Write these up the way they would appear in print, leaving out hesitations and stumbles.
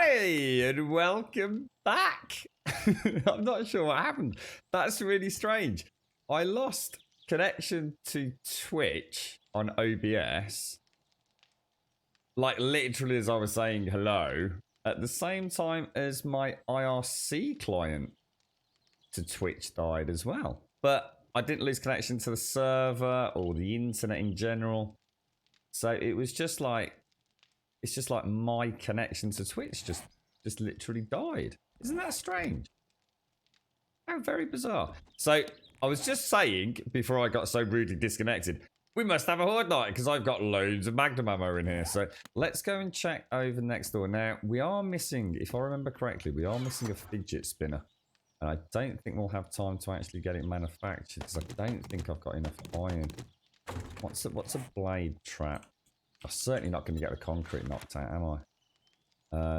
Hey, and welcome back. I'm not sure what happened. That's really strange. I lost connection to Twitch on OBS, like literally as I was saying hello, at the same time as my IRC client to Twitch died as well. But I didn't lose connection to the server or the internet in general. So it was just like, it's just like my connection to Twitch just literally died. Isn't that strange? How very bizarre. So I was just saying before I got so rudely disconnected, we must have a horde night because I've got loads of Magnum ammo in here. So let's go and check over next door. Now we are missing, if I remember correctly, we are missing a fidget spinner. And I don't think we'll have time to actually get it manufactured because I don't think I've got enough iron. What's a blade trap? I'm certainly not going to get the concrete knocked out, am I?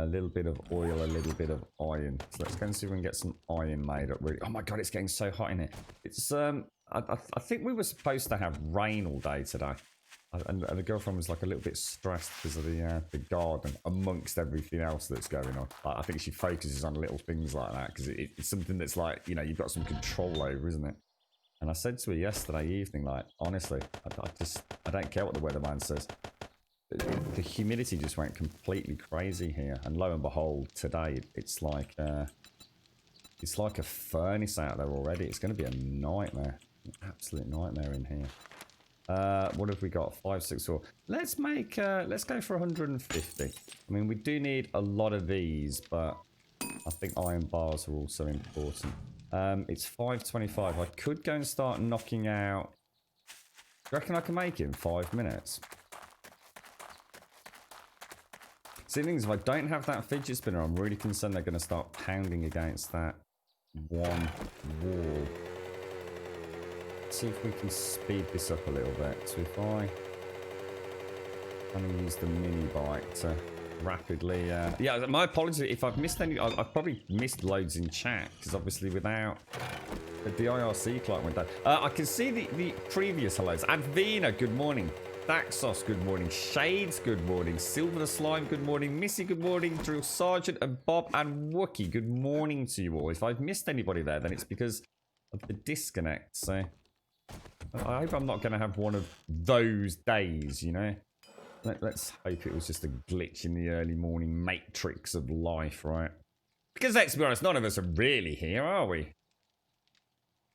A little bit of oil, a little bit of iron. So let's go and see if we can get some iron made up. Really, oh my god, it's getting so hot in here. It's I think we were supposed to have rain all day today, and the girlfriend was like a little bit stressed because of the garden amongst everything else that's going on. I think she focuses on little things like that because it's something that's like, you know, you've got some control over, isn't it? And I said to her yesterday evening, like, honestly, I don't care what the weatherman says. The humidity just went completely crazy here, and lo and behold, today it's like a furnace out there already. It's going to be a nightmare, an absolute nightmare in here. What have we got? 564. Let's go for 150. I mean, we do need a lot of these, but I think iron bars are also important. It's 525. I could go and start knocking out. Do you reckon I can make it in 5 minutes? See, the thing is, if I don't have that fidget spinner, I'm really concerned they're going to start pounding against that one wall. Let's see if we can speed this up a little bit. So if I'm going to use the mini bike to rapidly... yeah, my apologies if I've missed any... I've probably missed loads in chat, because obviously without... The IRC client went down. I can see the previous hellos. Advina, good morning. Daxos, good morning. Shades, good morning. Silver the Slime, good morning. Missy, good morning. Drill Sergeant and Bob and Wookie, good morning to you all. If I've missed anybody there, then it's because of the disconnect. So I hope I'm not going to have one of those days, you know. Let's hope it was just a glitch in the early morning matrix of life, right? Because let's be honest, none of us are really here, are we?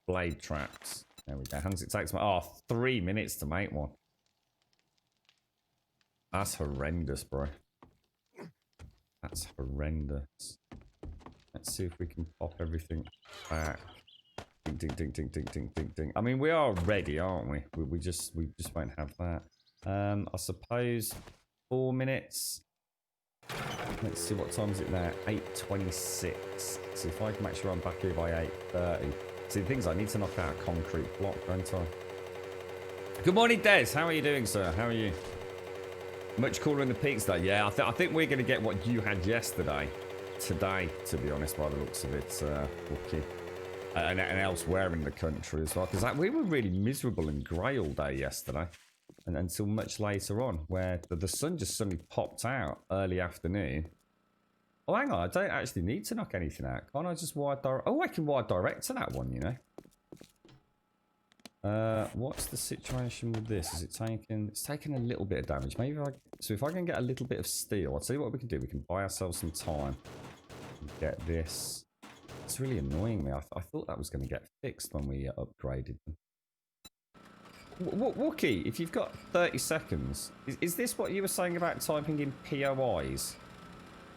Blade traps. There we go. How long it takes me? Oh, 3 minutes to make one. That's horrendous, bro. That's horrendous. Let's see if we can pop everything back. Ding, ding, ding, ding, ding, ding, ding, ding. I mean, we are ready, aren't we? We just won't have that. I suppose 4 minutes. Let's see, what time is it now? 8:26. So if I can make sure I'm back here by 8:30. See, the things I need to knock out a concrete block, don't I? Good morning, Des. How are you doing, sir? How are you? Much cooler in the peaks, though. Yeah, I think we're going to get what you had yesterday. Today, to be honest, by the looks of it, Wookie. And elsewhere in the country as well. Because we were really miserable and grey all day yesterday. And until much later on, where the sun just suddenly popped out early afternoon. Oh, hang on. I don't actually need to knock anything out. Can't I just wire direct? Oh, I can wire direct to that one, you know. What's the situation with this? Is it taking... It's taking a little bit of damage. Maybe so if I can get a little bit of steel, I'll tell you what we can do. We can buy ourselves some time. Get this. It's really annoying me. I thought that was going to get fixed when we upgraded them. Wookie, if you've got 30 seconds, is this what you were saying about typing in POIs?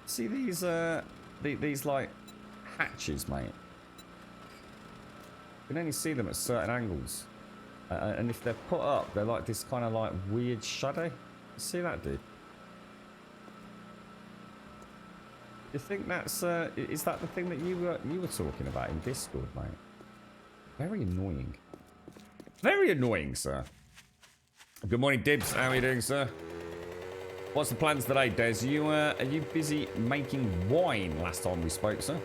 See these like hatches, mate? You can only see them at certain angles. And if they're put up, they're like this kind of like weird shadow. See that, dude? You think that's is that the thing that you were talking about in Discord, mate? Very annoying. Very annoying, sir. Good morning, Dibs. How are you doing, sir? What's the plans today, Des? Are you busy making wine last time we spoke, sir?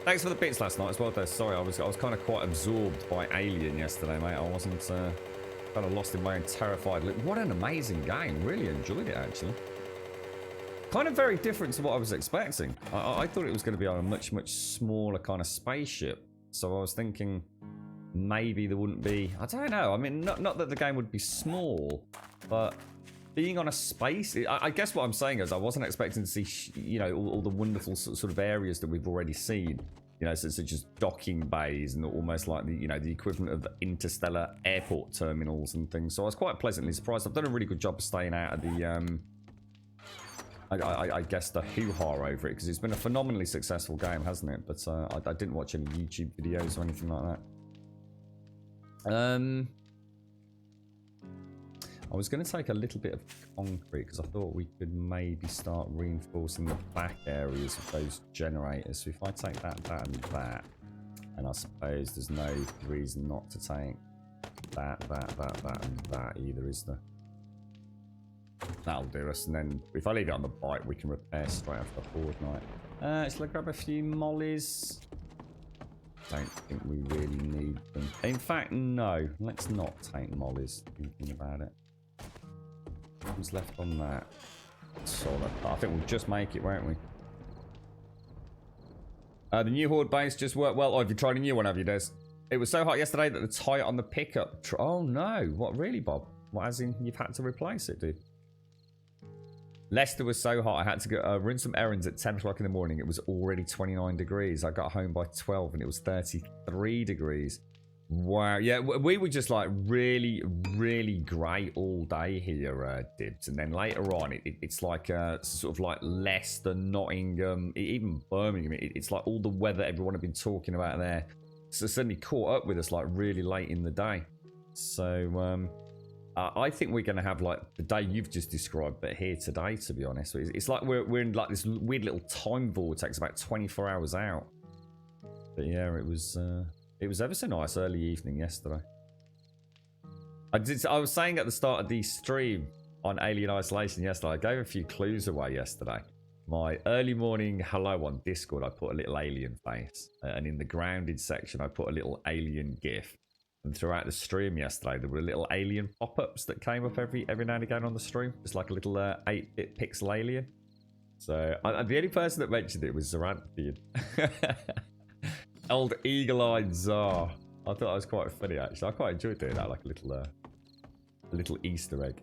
Thanks for the bits last night as well, Des. Sorry, I was kind of quite absorbed by Alien yesterday, mate. I wasn't kind of lost in my own terrified look. What an amazing game. Really enjoyed it, actually. Kind of very different to what I was expecting. I thought it was going to be on a much, much smaller kind of spaceship. So I was thinking maybe there wouldn't be... I don't know. I mean, not that the game would be small, but being on a space... I guess what I'm saying is I wasn't expecting to see, you know, all the wonderful sort of areas that we've already seen. You know, such as docking bays and almost like the, you know, the equivalent of interstellar airport terminals and things. So I was quite pleasantly surprised. I've done a really good job of staying out of the... I guess the hoo-ha over it, because it's been a phenomenally successful game, hasn't it? But I didn't watch any YouTube videos or anything like that. I was going to take a little bit of concrete because I thought we could maybe start reinforcing the back areas of those generators. So if I take that, and that, and I suppose there's no reason not to take that, and that either, is there? That'll do us, and then if I leave it on the bike, we can repair straight after the fortnight. Shall I grab a few mollies? Don't think we really need them. In fact, no. Let's not take mollies. Thinking about it. What's left on that? Solid. I think we'll just make it, won't we? The new Horde base just worked well. Oh, have you tried a new one, have you, Des? It was so hot yesterday that the tire on the pickup... Oh, no. What, really, Bob? What, as in you've had to replace it, dude? Leicester was so hot, I had to go run some errands at 10 o'clock in the morning. It was already 29 degrees. I got home by 12 and it was 33 degrees. Wow. Yeah, we were just like really, really grey all day here, Dibs. And then later on, it's like sort of like Leicester, Nottingham, even Birmingham. It's like all the weather everyone had been talking about there. So suddenly caught up with us like really late in the day. So... I think we're going to have like the day you've just described, but here today, to be honest. It's like we're in like this weird little time vortex about 24 hours out. But yeah, it was ever so nice early evening yesterday. I was saying at the start of the stream on Alien Isolation yesterday, I gave a few clues away yesterday. My early morning hello on Discord, I put a little alien face. And in the grounded section, I put a little alien gif. And throughout the stream yesterday, there were little alien pop-ups that came up every now and again on the stream. Just like a little 8-bit pixel alien. So, the only person that mentioned it was Zaranthian. Old eagle-eyed Tsar. I thought that was quite funny, actually. I quite enjoyed doing that, like a little Easter egg.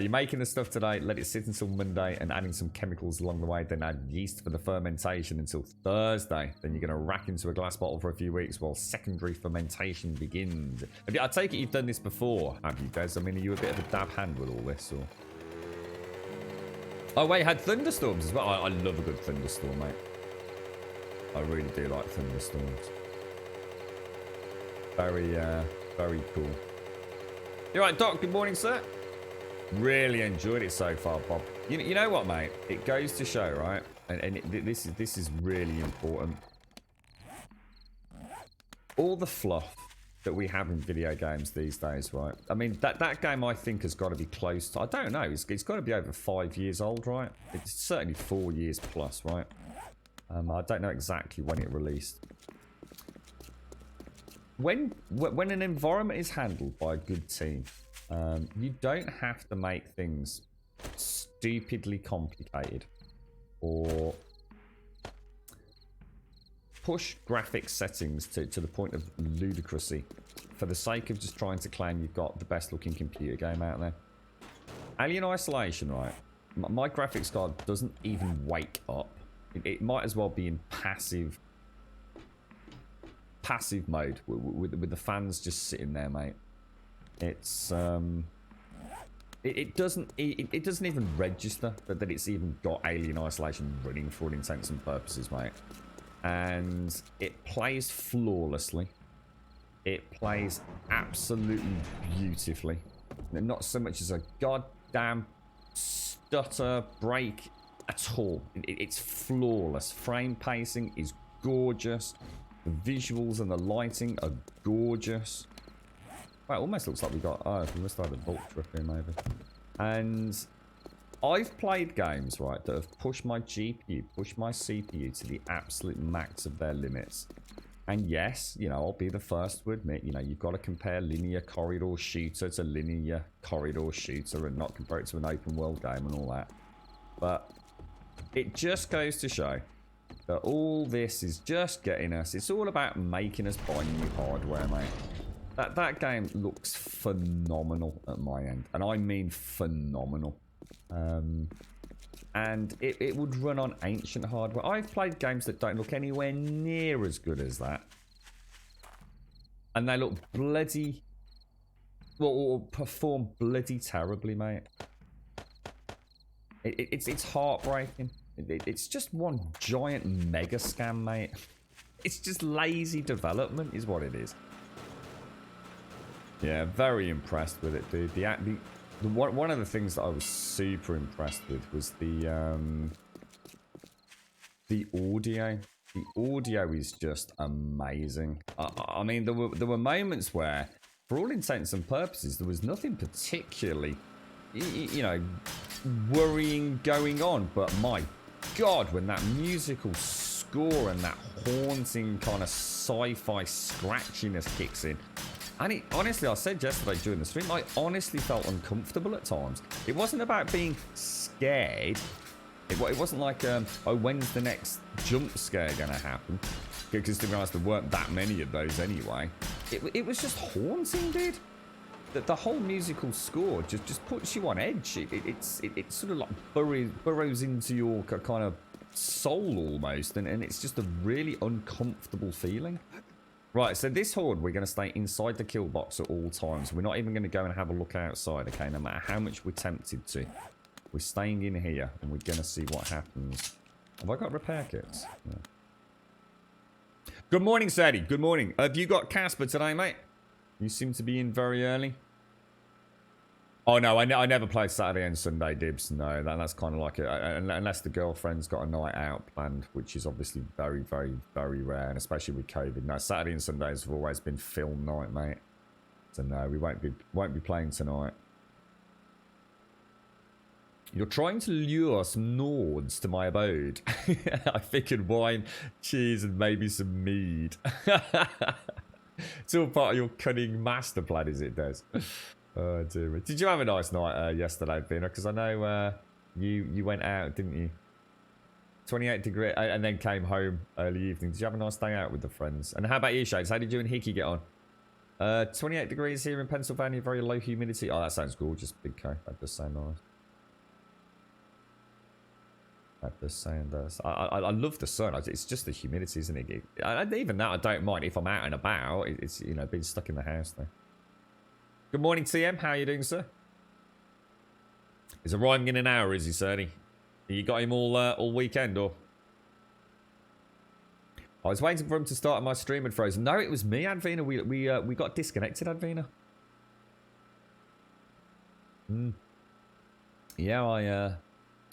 You're making the stuff today, let it sit until Monday and adding some chemicals along the way, then add yeast for the fermentation until Thursday. Then you're going to rack into a glass bottle for a few weeks while secondary fermentation begins. I take it you've done this before, have you, Des? I mean, are you a bit of a dab hand with all this? Or... Oh, wait, you had thunderstorms as well. I love a good thunderstorm, mate. I really do like thunderstorms. Very cool. You all right, Doc? Good morning, sir. Really enjoyed it so far, Bob. You know what, mate? It goes to show, right? And this is really important. All the fluff that we have in video games these days, right? I mean, that game I think has got to be close to... I don't know. It's got to be over 5 years old, right? It's certainly 4 years plus, right? I don't know exactly when it released. When an environment is handled by a good team... you don't have to make things stupidly complicated or push graphics settings to the point of ludicrousy for the sake of just trying to claim you've got the best looking computer game out there. Alien Isolation, right? My graphics card doesn't even wake up. It might as well be in passive mode with the fans just sitting there, mate. It's it doesn't even register that it's even got Alien Isolation running for all intents and purposes, mate. And it plays flawlessly. It plays absolutely beautifully. Not so much as a goddamn stutter break at all. It's flawless. Frame pacing is gorgeous. The visuals and the lighting are gorgeous. Well, it almost looks like we got... Oh, we must have had a bolt trip in, maybe. And I've played games, right, that have pushed my GPU, pushed my CPU to the absolute max of their limits. And yes, you know, I'll be the first to admit, you know, you've got to compare linear corridor shooter to linear corridor shooter and not compare it to an open world game and all that. But it just goes to show that all this is just getting us. It's all about making us buy new hardware, mate. That game looks phenomenal at my end. And I mean phenomenal. And it would run on ancient hardware. I've played games that don't look anywhere near as good as that. And they look bloody... well, or perform bloody terribly, mate. It's heartbreaking. It's just one giant mega scam, mate. It's just lazy development is what it is. Yeah, very impressed with it, dude. One of the things that I was super impressed with was the audio. The audio is just amazing. I mean, there were moments where, for all intents and purposes, there was nothing particularly, you know, worrying going on. But my God, when that musical score and that haunting kind of sci-fi scratchiness kicks in. And it, honestly, I said yesterday during the stream, I honestly felt uncomfortable at times. It wasn't about being scared. It wasn't like, oh, when's the next jump scare going to happen? Because to be honest, there weren't that many of those anyway. It was just haunting, dude. The whole musical score just puts you on edge. It sort of like burrows into your kind of soul almost. And it's just a really uncomfortable feeling. Right, so this horde, we're going to stay inside the kill box at all times. We're not even going to go and have a look outside, okay, no matter how much we're tempted to. We're staying in here, and we're going to see what happens. Have I got repair kits? Yeah. Good morning, Sadie. Good morning. Have you got Casper today, mate? You seem to be in very early. Oh, no, I never play Saturday and Sunday, Dibs. No, that's kind of like it. Unless the girlfriend's got a night out planned, which is obviously very, very, very rare, and especially with COVID. No, Saturday and Sundays have always been film night, mate. So no, we won't be playing tonight. You're trying to lure some Nords to my abode. I figured wine, cheese, and maybe some mead. It's all part of your cunning master plan, is it, Des? Oh, dear. Did you have a nice night yesterday, Vina? Because I know you went out, didn't you? 28 degree, and then came home early evening. Did you have a nice day out with the friends? And how about you, Shades? How did you and Hickey get on? 28 degrees here in Pennsylvania, very low humidity. Oh, that sounds gorgeous, Big K. That does sound nice. That does sound nice. I love the sun. It's just the humidity, isn't it? Even that, I don't mind if I'm out and about. It's, you know, being stuck in the house, though. Good morning, TM. How are you doing, sir? He's arriving in an hour, is he, Serdy? You got him all weekend, or? I was waiting for him to start and my stream had frozen. No, it was me, Advina. We got disconnected, Advina. Yeah,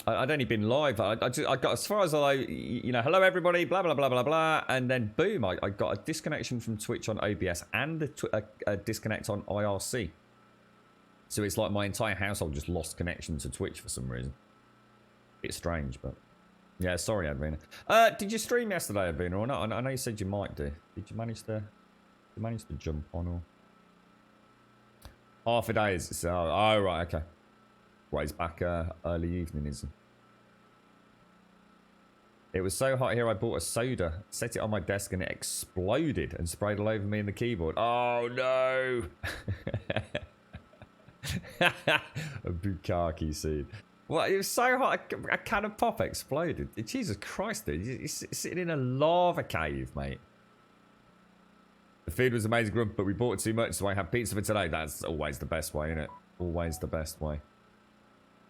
I'd only been live. I got as far as you know, hello everybody, blah blah blah blah blah, and then boom, I got a disconnection from Twitch on OBS and a disconnect on IRC. So it's like my entire household just lost connection to Twitch for some reason. Bit strange, but yeah, sorry, Advina. Did you stream yesterday, Advina, or not? I know you said you might do. Did you manage to jump on, or half a day? So, oh right, okay. Well, he's back early evening, is he? It was so hot here, I bought a soda, set it on my desk, and it exploded and sprayed all over me and the keyboard. Oh, no! A bukkake seed. Well, it was so hot, a can of pop exploded. Jesus Christ, dude. You're sitting in a lava cave, mate. The food was amazing, Grump, but we bought too much, so I have pizza for today. That's always the best way, isn't it? Always the best way.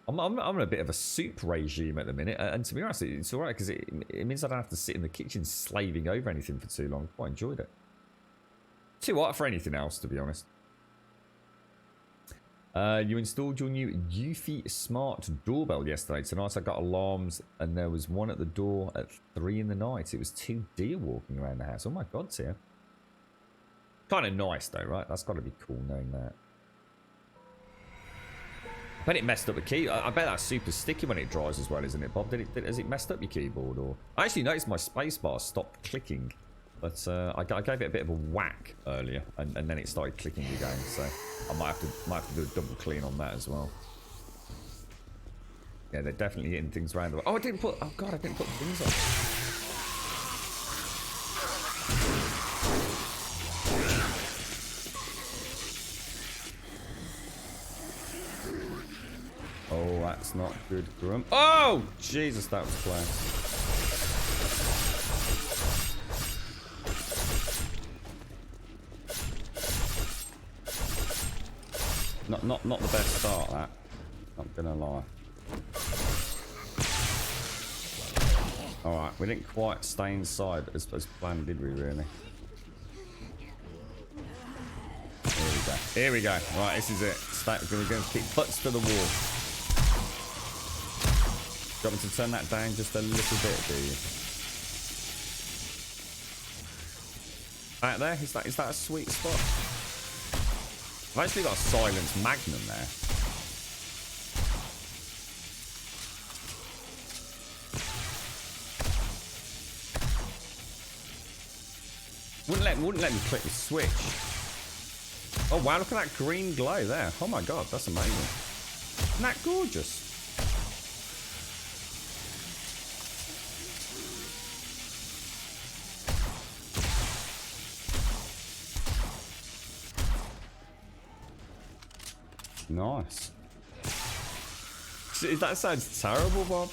I'm on a bit of a soup regime at the minute, and to be honest, it's alright because it means I don't have to sit in the kitchen slaving over anything for too long. Quite enjoyed it. Too hot for anything else, to be honest. You installed your new Eufy smart doorbell yesterday. Tonight I got alarms, and there was one at the door at 3 in the night. It was 2 deer walking around the house. Oh my god, Tia. Kind of nice though, right? That's got to be cool knowing that. I bet it messed up the key. I bet that's super sticky when it dries as well, isn't it, Bob? Has it messed up your keyboard? Or I actually noticed my spacebar stopped clicking, but I gave it a bit of a whack earlier, and then it started clicking again. So I might have to do a double clean on that as well. Yeah, they're definitely hitting things around the way. Oh, I didn't put... Oh, God, I didn't put things on. Oh, that's not good, Grump. Oh, Jesus, that was close. Not the best start, that. Not gonna lie. Alright, we didn't quite stay inside as planned, did we, really? Here we go. Here we go. Right, this is it. We're going to keep butts to the wall. Do you want me to turn that down just a little bit, do you? Back there? Is that a sweet spot? I've actually got a silence magnum there. Wouldn't let me click the switch. Oh wow, look at that green glow there. Oh my god, that's amazing. Isn't that gorgeous? Nice. That sounds terrible, Bob.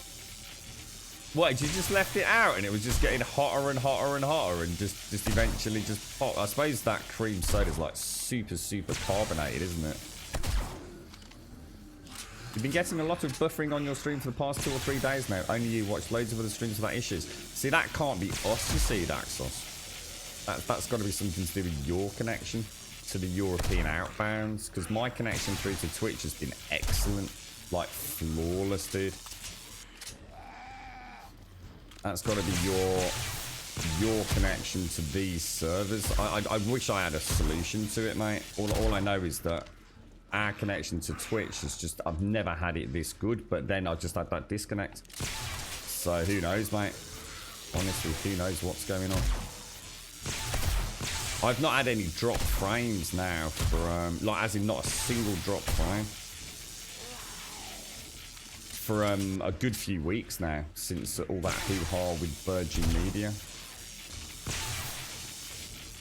What, you just left it out and it was just getting hotter and hotter and hotter and just eventually just pop? I suppose that cream soda is like super carbonated, isn't it? You've been getting a lot of buffering on your stream for the past 2 or 3 days now. Only you watch loads of other streams without issues. See, that can't be us, you see, Daxos. That's got to be something to do with your connection to the European outbounds, because my connection through to Twitch has been excellent, like flawless, dude. That's got to be your connection to these servers. I wish I had a solution to it, mate. All I know is that our connection to Twitch is just, I've never had it this good, but then I just had that disconnect. So who knows, mate? Honestly, who knows what's going on? I've not had any drop frames now for, like, as in not a single drop frame. For a good few weeks now, since all that hoo-ha with Virgin Media.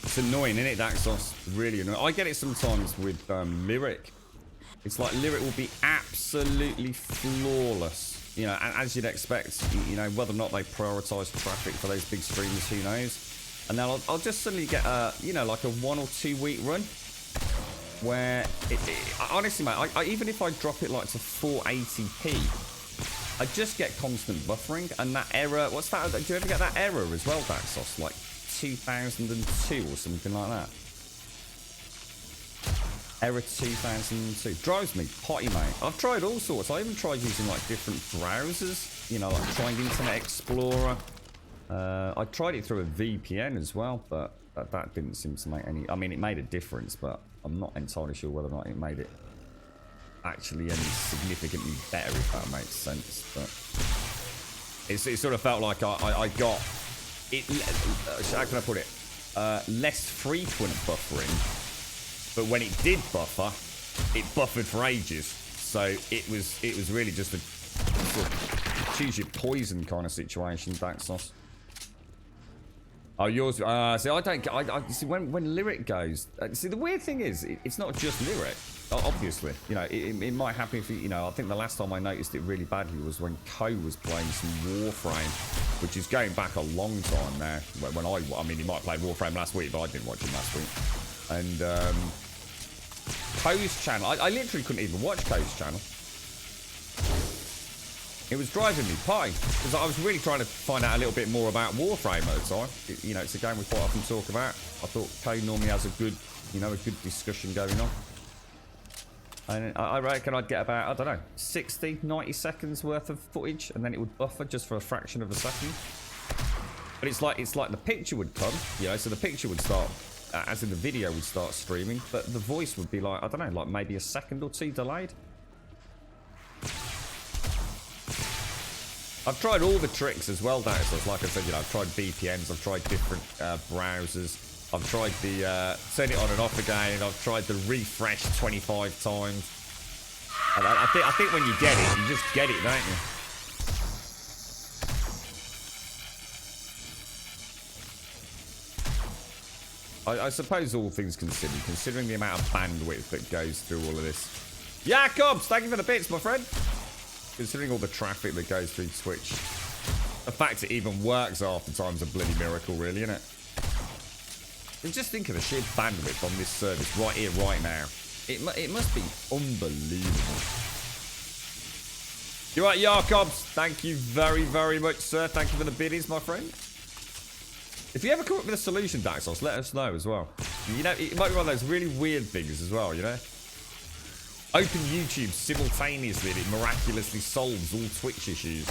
It's annoying, isn't it, Daxos? Really annoying. I get it sometimes with Lyric. It's like Lyric will be absolutely flawless. You know, as you'd expect, you know, whether or not they prioritise traffic for those big streamers, who knows? And then I'll just suddenly get a, you know, like a 1 or 2 week run where, honestly, mate, even if I drop it like to 480p, I just get constant buffering, and that error, what's that? Do you ever get that error as well, Daxos? Like 2002 or something like that? Error 2002. Drives me potty, mate. I've tried all sorts. I even tried using like different browsers, you know, like trying Internet Explorer. I tried it through a VPN as well, but that didn't seem to make any, I mean, it made a difference, but I'm not entirely sure whether or not it made it actually any significantly better, if that makes sense. But it sort of felt like I got it, how can I put it, less frequent buffering, but when it did buffer, it buffered for ages. So it was really just a sort of choose your poison kind of situation, Daxos. Oh, yours. See, I don't. I see when Lyric goes. See, the weird thing is, it's not just Lyric. Obviously, you know, it might happen if you know. I think the last time I noticed it really badly was when Co was playing some Warframe, which is going back a long time now. When I mean, he might play Warframe last week, but I didn't watch him last week. And Co's channel, I literally couldn't even watch Co's channel. It was driving me pie, because I was really trying to find out a little bit more about Warframe at the time. You know, it's a game we quite often talk about. I thought Co normally has a good, you know, a good discussion going on. And I reckon I'd get about, I don't know, 60, 90 seconds worth of footage, and then it would buffer just for a fraction of a second. But it's like the picture would come, you know, so the picture would start, as in the video would start streaming, but the voice would be like, I don't know, like maybe a second or two delayed. I've tried all the tricks as well, Daxos. Like I said, you know, I've tried VPNs, I've tried different browsers, I've tried the turn it on and off again, I've tried the refresh 25 times. I think when you get it, you just get it, don't you? I suppose all things considered, considering the amount of bandwidth that goes through all of this. Jacobs, thank you for the bits, my friend. Considering all the traffic that goes through Twitch, the fact it even works half the time's a bloody miracle, really, isn't it? And just think of the sheer bandwidth on this service right here, right now. It must be unbelievable. You're right, Jacobs. Thank you very, very much, sir. Thank you for the biddies, my friend. If you ever come up with a solution, Daxos, let us know as well. You know, it might be one of those really weird things as well, you know? Open YouTube simultaneously and it miraculously solves all Twitch issues.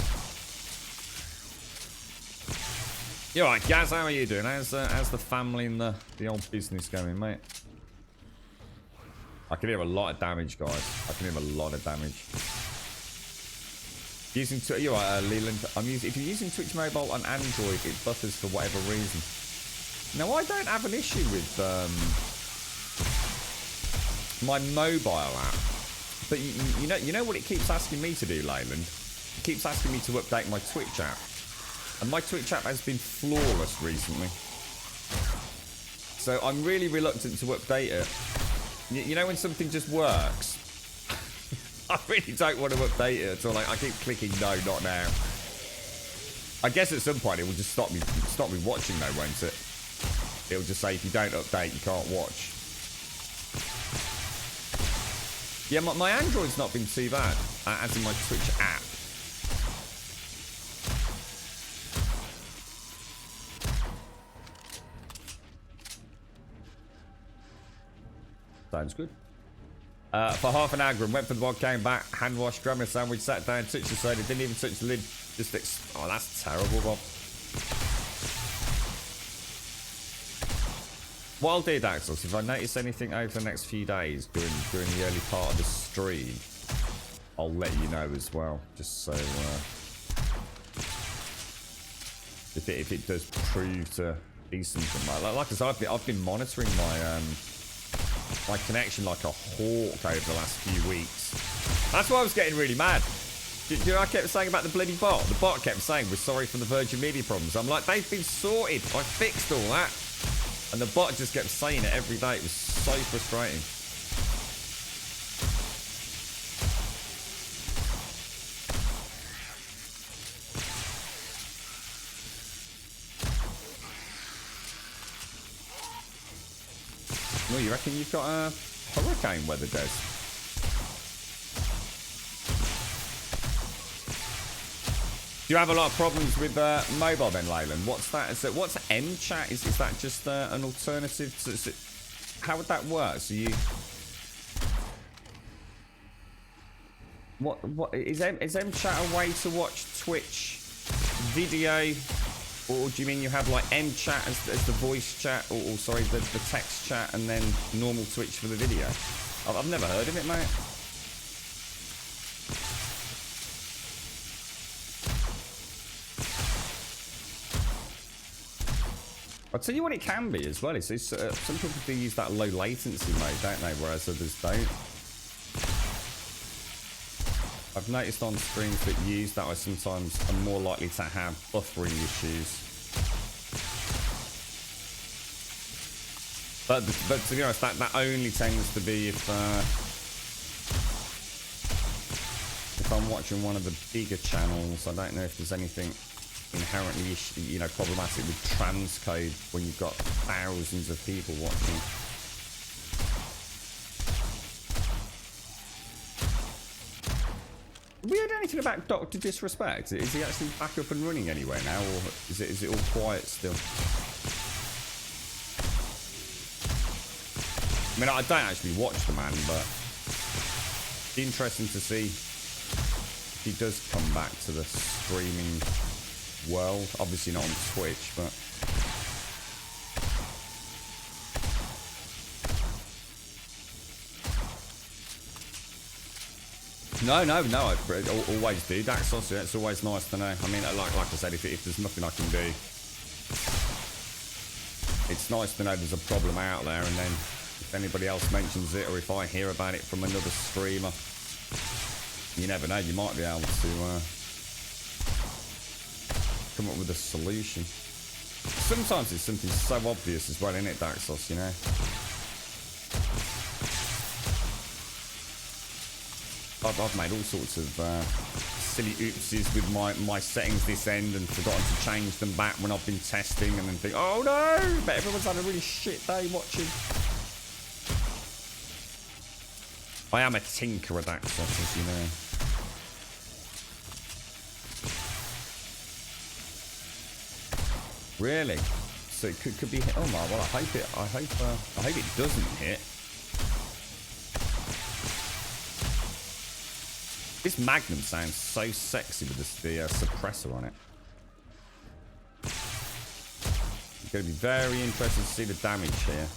You alright, Gaz? How are you doing? How's the family and the old business going, mate? I can hear a lot of damage, guys. I can hear a lot of damage. Using you're right, Leland. If you're using Twitch Mobile on Android, it buffers for whatever reason. Now, I don't have an issue with my mobile app, but you know what it keeps asking me to do, Leyland? It keeps asking me to update my Twitch app, and my Twitch app has been flawless recently. So I'm really reluctant to update it. You know when something just works? I really don't want to update it at all. Like, I keep clicking no, not now. I guess at some point it will just stop me watching though, won't it? It'll just say if you don't update, you can't watch. Yeah, my Android's not been too bad, as in my Twitch app. Sounds good. For half an hour, went for the bod, came back, hand wash, grabbed a sandwich, sat down, touched the soda, didn't even touch the lid. Oh, that's terrible, Bob. What I'll do, Daxos, if I notice anything over the next few days during the early part of the stream, I'll let you know as well. Just so if it does prove to be something like I said, I've been monitoring my connection like a hawk over the last few weeks. That's why I was getting really mad. Do you know I kept saying about the bloody bot? The bot kept saying we're sorry for the Virgin Media problems. I'm like, they've been sorted. I fixed all that. And the bot just kept saying it every day. It was so frustrating. Well, you reckon you've got a hurricane weather, Des? Do you have a lot of problems with mobile then, Leyland? What's that? What's MChat? Is that just an alternative to... How would that work? So you... What is MChat a way to watch Twitch video? Or do you mean you have like MChat as the voice chat, or sorry, the text chat, and then normal Twitch for the video? I've never heard of it, mate. I'll tell you what it can be as well. It's some people do use that low latency mode, don't they? Whereas others don't. I've noticed on streams that use that I sometimes am more likely to have buffering issues. But to be honest, that only tends to be if I'm watching one of the bigger channels. I don't know if there's anything inherently problematic with transcode when you've got thousands of people watching. Have we heard anything about Dr. Disrespect? Is he actually back up and running anywhere now, or is it all quiet still? I mean, I don't actually watch the man, but it's interesting to see if he does come back to the streaming world. Obviously not on Twitch, but... No, I always do. Daxos, yeah, it's always nice to know. I mean, like I said, if there's nothing I can do, it's nice to know there's a problem out there, and then if anybody else mentions it, or if I hear about it from another streamer, You never know, you might be able to come up with a solution. Sometimes it's something so obvious as well, isn't it, Daxos, you know? I've made all sorts of silly oopsies with my settings this end and forgotten to change them back when I've been testing and then think, oh no, but everyone's had a really shit day watching. I am a tinkerer, Daxos, as you know. Really? So it could be hit. Oh my, well, I hope it doesn't hit. This Magnum sounds so sexy with the suppressor on it. It's going to be very interesting to see the damage here.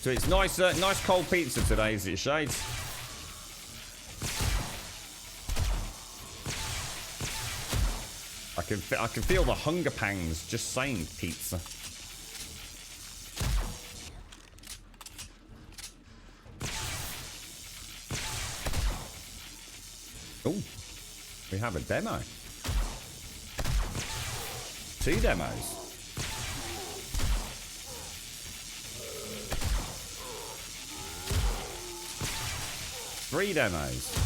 So it's nice, nice cold pizza today, is it, Shades? I can feel the hunger pangs just saying pizza. Oh, we have a demo. 2 demos. Three demos.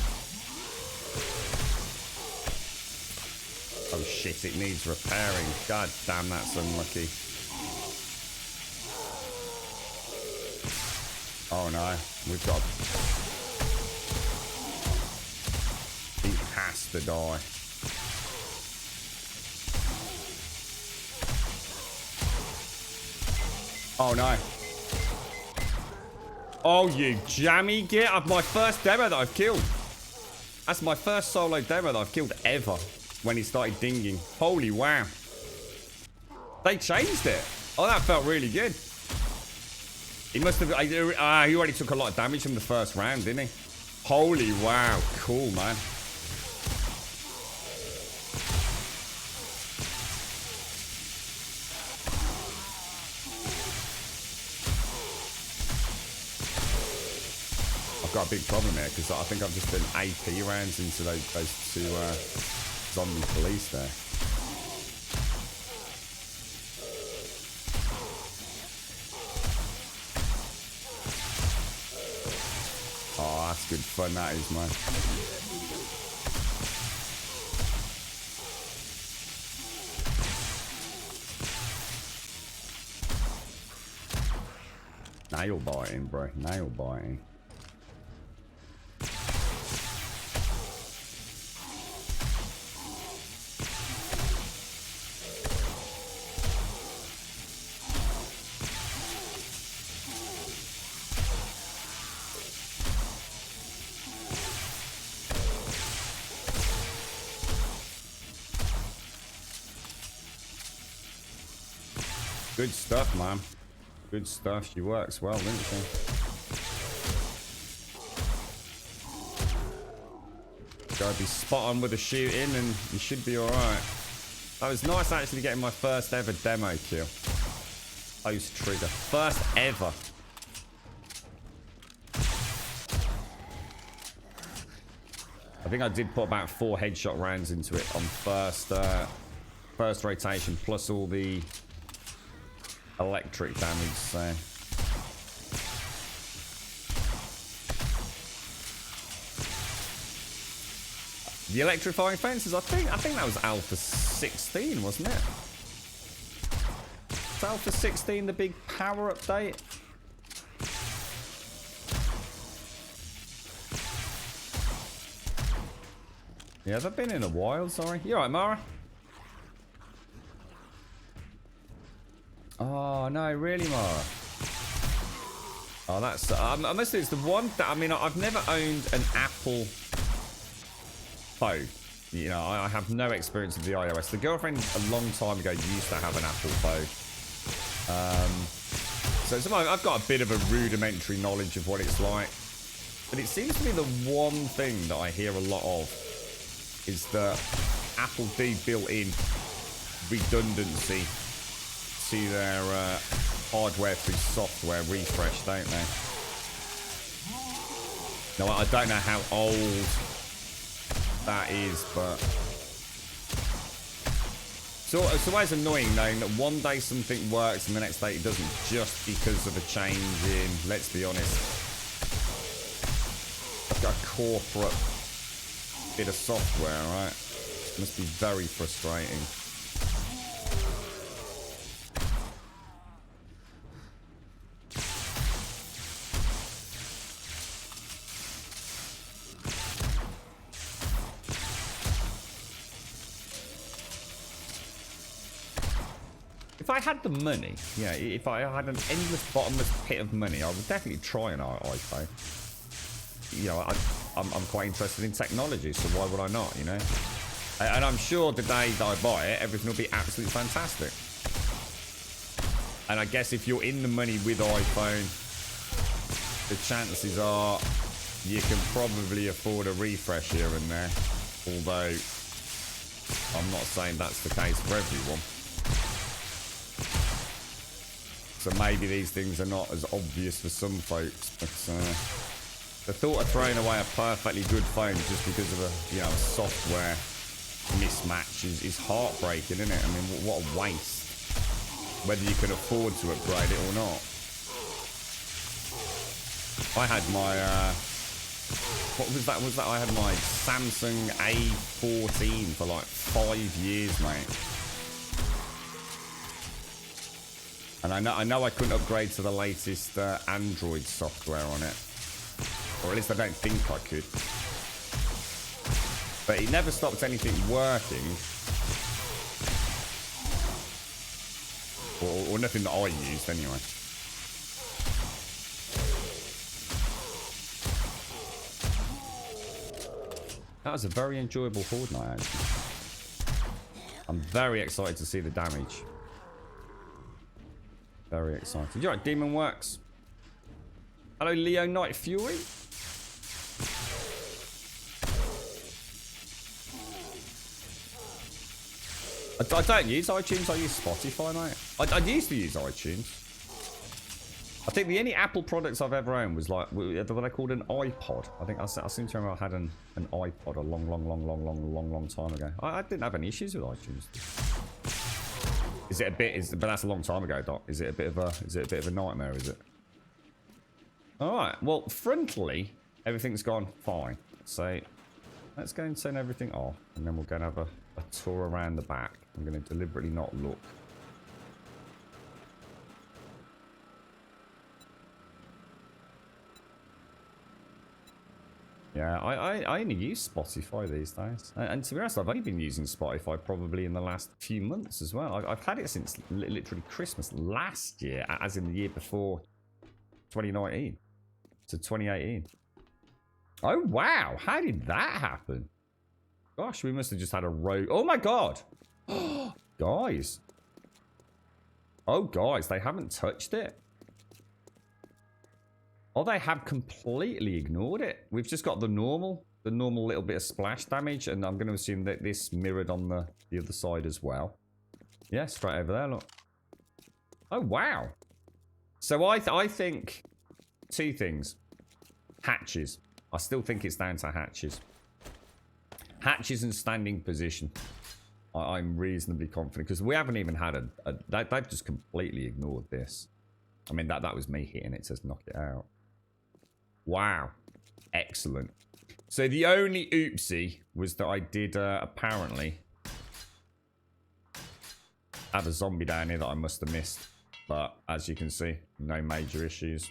Oh shit, it needs repairing. God damn, that's unlucky. Oh no, we've got... He has to die. Oh no. Oh, you jammy git. My first demo that I've killed. That's my first solo demo that I've killed ever. When he started dinging. Holy wow. They changed it. Oh, that felt really good. He must have... he already took a lot of damage from the first round, didn't he? Holy wow. Cool, man. I've got a big problem here because I think I've just done AP rounds into those two... zombie police there. Oh, that's good fun, that is, man. Nail biting, bro. Nail biting. Good stuff, man. Good stuff. She works well, doesn't she? Gotta be spot on with the shooting and you should be alright. That was nice actually getting my first ever demo kill. Close trigger. First ever. I think I did put about 4 headshot rounds into it on first rotation, plus all the electric damage, so... The electrifying fences, I think that was Alpha 16, wasn't it? Was Alpha 16 the big power update? Yeah, they've been in a while, sorry. You alright, Mara? Oh, no, really, Mara? Oh, that's... I must say, it's the one that... I mean, I've never owned an Apple phone. You know, I have no experience with the iOS. The girlfriend a long time ago used to have an Apple phone. So I've got a bit of a rudimentary knowledge of what it's like. But it seems to be the one thing that I hear a lot of is that Apple do built in redundancy to their hardware through software refresh, don't they? No, I don't know how old that is, but so it's always annoying knowing that one day something works and the next day it doesn't, just because of a change in, let's be honest, a corporate bit of software, right? It must be very frustrating. If I had the money, yeah, if I had an endless bottomless pit of money, I would definitely try an iPhone. You know, I'm quite interested in technology, so why would I not, you know? And I'm sure the day that I buy it, everything will be absolutely fantastic. And I guess if you're in the money with iPhone, the chances are you can probably afford a refresh here and there. Although, I'm not saying that's the case for everyone. So maybe these things are not as obvious for some folks, but the thought of throwing away a perfectly good phone just because of a, you know, software mismatch is heartbreaking, isn't it? I mean, what a waste. Whether you can afford to upgrade it or not. I had my what was that? I had my Samsung A14 for like 5 years, mate. And I know I couldn't upgrade to the latest Android software on it. Or at least I don't think I could. But it never stopped anything working. Or nothing that I used, anyway. That was a very enjoyable horde night, actually. I'm very excited to see the damage. Very excited. You're right, Demon Works. Hello, Leo Night Fury. I don't use iTunes, I use Spotify, mate. I used to use iTunes. I think the only Apple products I've ever owned was like, what they called an iPod. I think I seem to remember I had an iPod a long time ago. I didn't have any issues with iTunes. Is it a bit? But that's a long time ago, Doc. Is it a bit of a nightmare? Is it? All right. Well, frontally, everything's gone fine. So let's go and turn everything off, and then we'll go and have a tour around the back. I'm going to deliberately not look. Yeah, I only use Spotify these days. And to be honest, I've only been using Spotify probably in the last few months as well. I've had it since literally Christmas last year, as in the year before 2019 to 2018. Oh, wow. How did that happen? Gosh, we must have just had a rogue. Oh, my God. Guys. Oh, guys, they haven't touched it. Oh, they have completely ignored it. We've just got the normal little bit of splash damage, and I'm going to assume that this mirrored on the other side as well. Yeah, straight over there, look. Oh, wow. So I think two things. Hatches. I still think it's down to hatches. Hatches and standing position. I'm reasonably confident, because we haven't even had they've just completely ignored this. I mean, that was me hitting it to knock it out. Wow. Excellent. So the only oopsie was that I did apparently have a zombie down here that I must have missed. But as you can see, no major issues.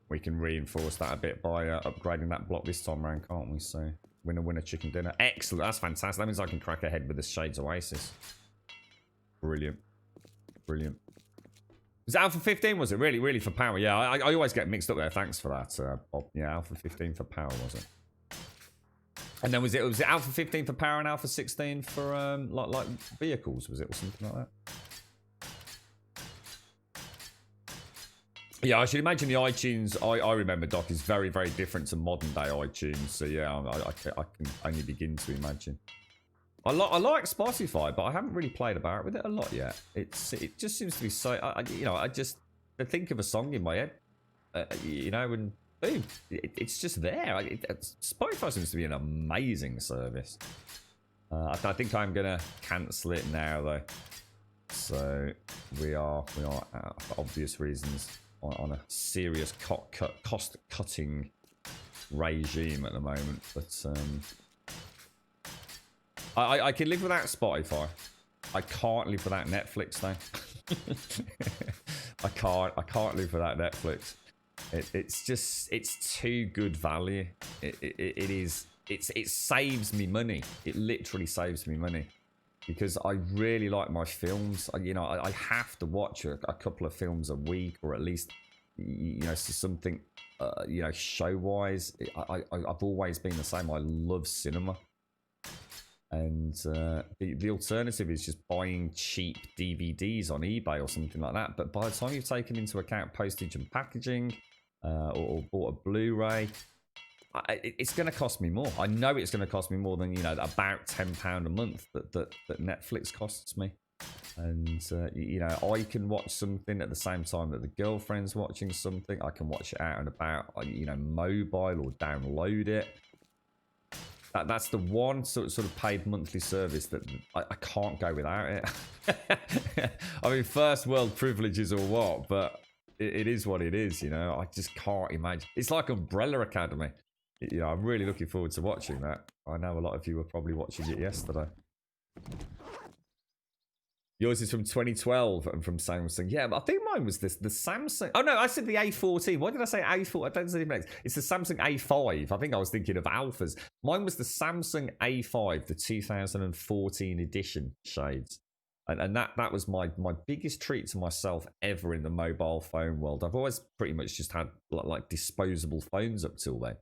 We can reinforce that a bit by upgrading that block this time around, can't we? So winner chicken dinner. Excellent. That's fantastic. That means I can crack ahead with the Shades Oasis. Brilliant. Brilliant. Was it Alpha 15, was it? Really for power? Yeah, I always get mixed up there. Thanks for that, Bob. Yeah, Alpha 15 for power, was it? And then was it Alpha 15 for power and Alpha 16 for like vehicles, was it, or something like that? Yeah, I should imagine the iTunes I remember, Doc, is very different to modern day iTunes. So yeah, I can only begin to imagine. I like Spotify, but I haven't really played about with it a lot yet. It just seems to be so. I just think of a song in my head, and boom, it's just there. Spotify seems to be an amazing service. I think I'm gonna cancel it now though. So we are for obvious reasons on a serious cost cutting regime at the moment, but I can live without Spotify. I can't live without Netflix though. I can't live without Netflix. It's too good value. It saves me money. It literally saves me money because I really like my films. I have to watch a couple of films a week, or at least something show wise. I've always been the same. I love cinema. And the alternative is just buying cheap DVDs on eBay or something like that. But by the time you've taken into account postage and packaging, or bought a Blu-ray, it's going to cost me more. I know it's going to cost me more than about £10 a month that Netflix costs me. And I can watch something at the same time that the girlfriend's watching something. I can watch it out and about, mobile, or download it. That's the one sort of paid monthly service that I can't go without it. I mean, first world privileges or what, but it is what it is, I just can't imagine. It's like Umbrella Academy. I'm really looking forward to watching that. I know a lot of you were probably watching it yesterday. Yours is from 2012 and from Samsung. Yeah, but I think mine was the Samsung. Oh, no, I said the A14. Why did I say A4? I don't say it. It's the Samsung A5. I think I was thinking of alphas. Mine was the Samsung A5, the 2014 edition shades. And that was my biggest treat to myself ever in the mobile phone world. I've always pretty much just had like disposable phones up till then.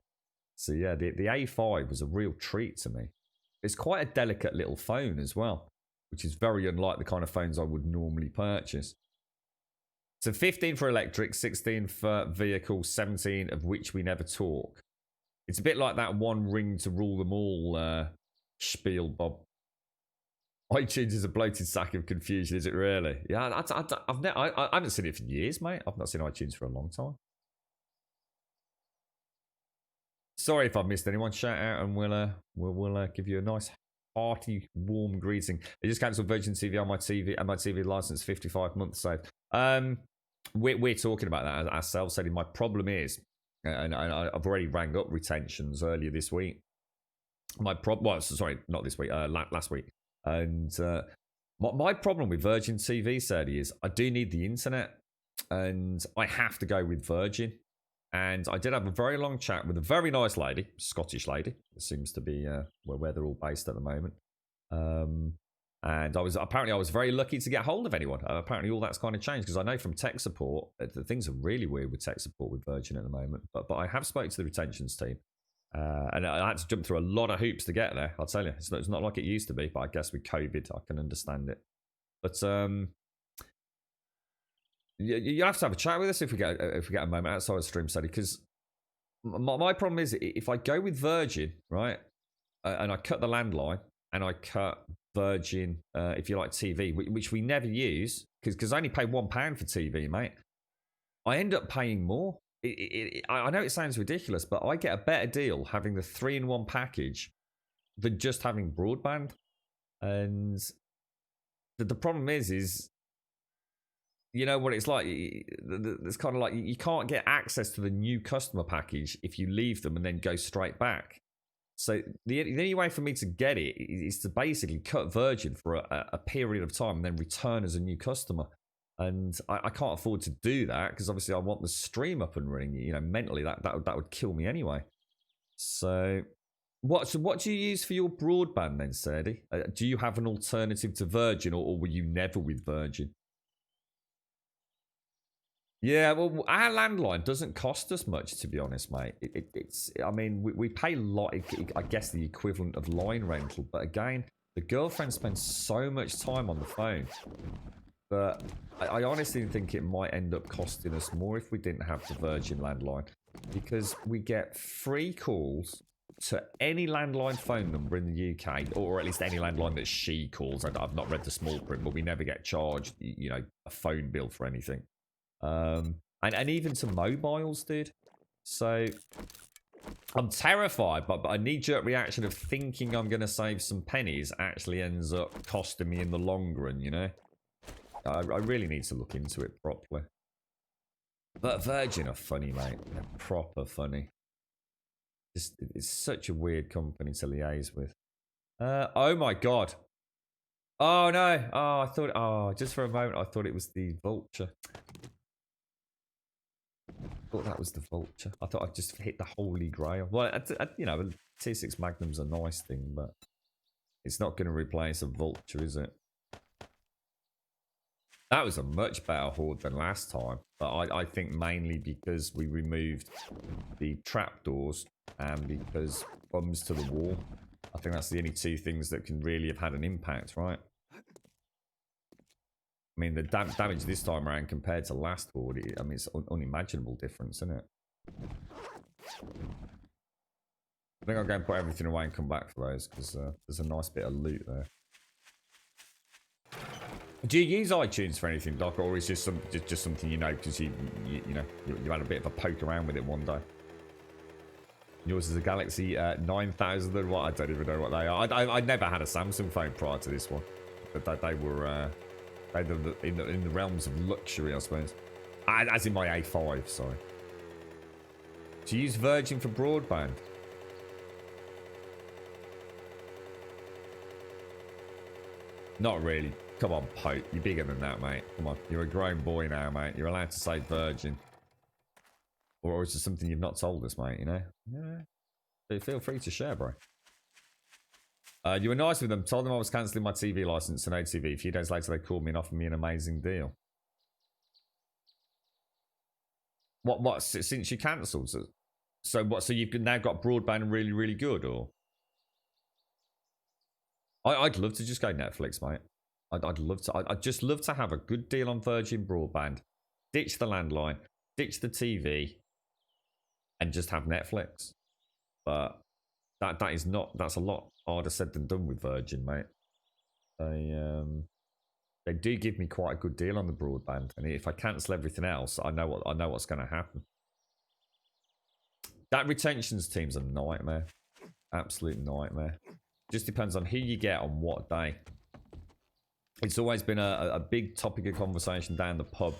So yeah, the A5 was a real treat to me. It's quite a delicate little phone as well, which is very unlike the kind of phones I would normally purchase. So 15 for electric, 16 for vehicle, 17 of which we never talk. It's a bit like that one ring to rule them all spiel, Bob. iTunes is a bloated sack of confusion, is it really? Yeah, I haven't seen it for years, mate. I've not seen iTunes for a long time. Sorry if I've missed anyone. Shout out and we'll give you a nice hearty, warm greeting. I just cancelled Virgin TV on my TV and my TV license 55 months saved. We're talking about that ourselves. Saying my problem is, and I've already rang up retentions earlier this week. Sorry, not this week. Last week. And my problem with Virgin TV, Sadie, is I do need the internet, and I have to go with Virgin. And I did have a very long chat with a very nice lady, Scottish lady. It seems to be where they're all based at the moment. And I was very lucky to get hold of anyone. Apparently all that's kind of changed, because I know from tech support, things are really weird with tech support with Virgin at the moment. But I have spoken to the retentions team. And I had to jump through a lot of hoops to get there. I'll tell you, it's not like it used to be. But I guess with COVID, I can understand it. But you have to have a chat with us if we get a moment outside of stream, Sadie, because my problem is if I go with Virgin, right, and I cut the landline and I cut Virgin, if you like, TV, which we never use because I only pay £1 for TV, mate. I end up paying more. I know it sounds ridiculous, but I get a better deal having the 3-in-1 package than just having broadband. And the problem is you know what it's like. It's kind of like you can't get access to the new customer package if you leave them and then go straight back. So the only way for me to get it is to basically cut Virgin for a period of time and then return as a new customer. And I can't afford to do that because obviously I want the stream up and running. You know, mentally that would kill me anyway. So what do you use for your broadband then, Sadie? Do you have an alternative to Virgin, or were you never with Virgin? Yeah, well, our landline doesn't cost us much, to be honest, mate. I mean, we pay a lot, I guess, the equivalent of line rental. But again, the girlfriend spends so much time on the phone that I honestly think it might end up costing us more if we didn't have the Virgin landline. Because we get free calls to any landline phone number in the UK, or at least any landline that she calls. I've not read the small print, but we never get charged, you know, a phone bill for anything. And even to mobiles, dude. So I'm terrified, but a knee-jerk reaction of thinking I'm going to save some pennies actually ends up costing me in the long run, you know? I really need to look into it properly. But Virgin are funny, mate. They're proper funny. It's such a weird company to liaise with. Oh my god. Oh no. Oh, I thought. Oh, just for a moment, I thought it was the Vulture. I thought that was the Vulture. I thought I'd just hit the Holy Grail. Well, you know, T6 Magnum's a nice thing, but it's not going to replace a Vulture, is it? That was a much better horde than last time, but I think mainly because we removed the trapdoors and because bums to the wall. I think that's the only two things that can really have had an impact, right? I mean, the damage this time around compared to last horde, I mean, it's unimaginable difference, isn't it? I think I'll go and put everything away and come back for those, because there's a nice bit of loot there. Do you use iTunes for anything, Doc, or is it just something you know because you had a bit of a poke around with it one day? Yours is a Galaxy 9000 and what? I don't even know what they are. I never had a Samsung phone prior to this one, but they were in the realms of luxury, I suppose. As in my A5, sorry. Do you use Virgin for broadband? Not really. Come on, Pope. You're bigger than that, mate. Come on. You're a grown boy now, mate. You're allowed to say Virgin. Or is it something you've not told us, mate, you know? Yeah. But feel free to share, bro. You were nice with them. Told them I was cancelling my TV license and OTV. A few days later, they called me and offered me an amazing deal. What? Since you cancelled? So what? So you've now got broadband really, really good, or? I'd love to just go Netflix, mate. I'd love to. I'd just love to have a good deal on Virgin Broadband, ditch the landline, ditch the TV, and just have Netflix. But that is not. That's a lot harder said than done with Virgin, mate. They do give me quite a good deal on the broadband, and if I cancel everything else, I know what's going to happen. That retentions team's a nightmare, absolute nightmare. Just depends on who you get on what day. It's always been a big topic of conversation down the pub.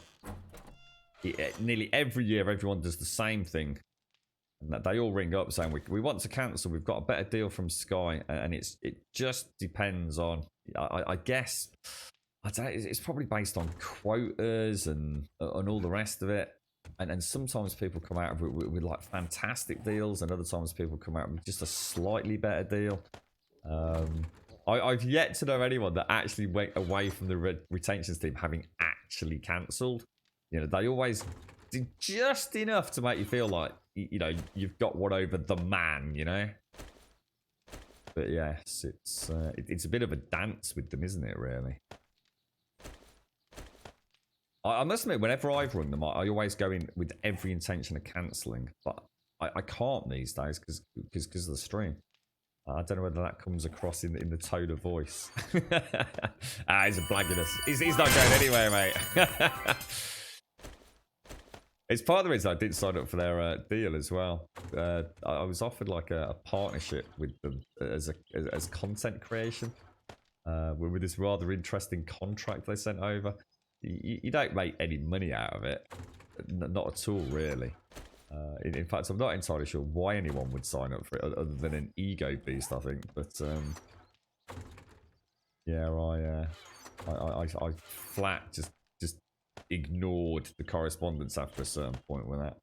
Nearly every year, everyone does the same thing. And they all ring up saying, we want to cancel. We've got a better deal from Sky. And it just depends on, I guess, I don't know, it's probably based on quotas and all the rest of it. And sometimes people come out with like fantastic deals, and other times people come out with just a slightly better deal. I've yet to know anyone that actually went away from the retentions team having actually cancelled. You know, they always do just enough to make you feel like, you know, you've got one over the man, you know? But yes, it's a bit of a dance with them, isn't it, really? I must admit, whenever I've run them, I always go in with every intention of cancelling. But I can't these days because of the stream. I don't know whether that comes across in the tone of voice. He's blagging us. He's not going anywhere, mate. It's part of the reason I did sign up for their deal as well. I was offered like a partnership with them as content creation. With this rather interesting contract they sent over. You don't make any money out of it. Not at all, really. In fact, I'm not entirely sure why anyone would sign up for it other than an ego boost, I think. But yeah, I flat just ignored the correspondence after a certain point with that.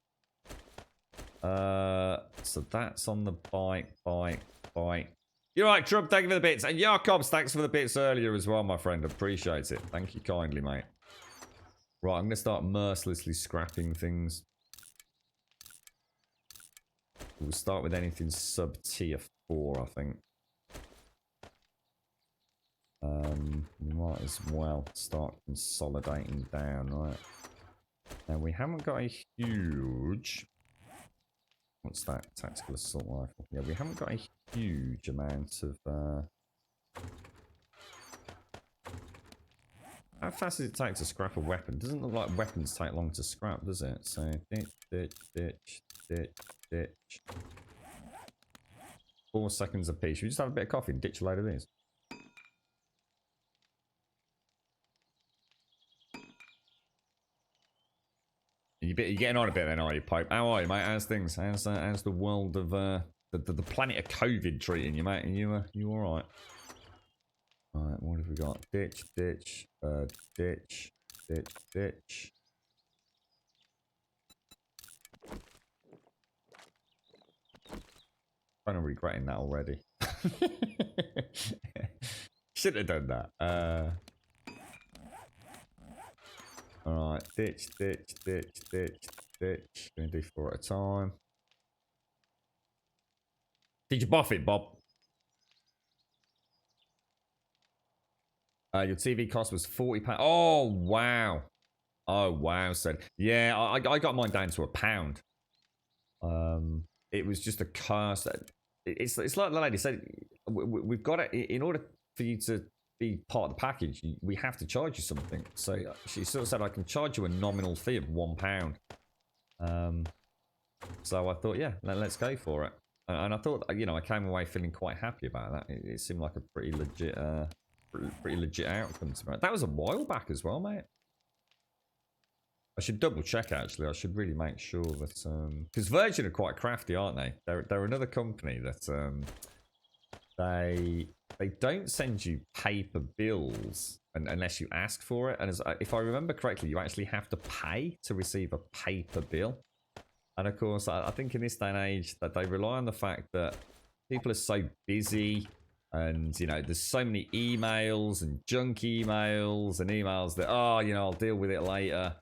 So that's on the bike. You're right, Trump. Thank you for the bits, and Jakobs, thanks for the bits earlier as well, my friend. Appreciate it. Thank you kindly, mate. Right, I'm gonna start mercilessly scrapping things. We'll start with anything sub tier 4, I think. We might as well start consolidating down, right? Now we haven't got a huge What's that? Tactical assault rifle. Yeah, we haven't got a huge amount of... How fast does it take to scrap a weapon? Doesn't look like weapons take long to scrap, does it? So, ditch. 4 seconds a piece. Should we just have a bit of coffee and ditch a load of these? You're getting on a bit then, are you, Pope? How are you, mate? How's things? How's the world of the planet of COVID treating you, mate? Are you all right? All right, what have we got? Ditch. Kind of regretting that already. Should have done that. Alright, ditch. Gonna do 4 at a time. Did you buff it, Bob? Your TV cost was £40. Oh, wow. Oh, wow, said. Yeah, I got mine down to £1. It was just a curse. It's like the lady said, we've got it in order for you to be part of the package. We have to charge you something. So she sort of said, I can charge you a nominal fee of £1. So I thought, yeah, let's go for it. And I thought, you know, I came away feeling quite happy about that. It seemed like a pretty legit outcome to me. That was a while back as well, mate. I should double check, actually. I should really make sure that... Because Virgin are quite crafty, aren't they? They're another company that... They don't send you paper bills unless you ask for it. And if I remember correctly, you actually have to pay to receive a paper bill. And of course, I think in this day and age that they rely on the fact that people are so busy and, you know, there's so many emails and junk emails and emails that, oh, you know, I'll deal with it later.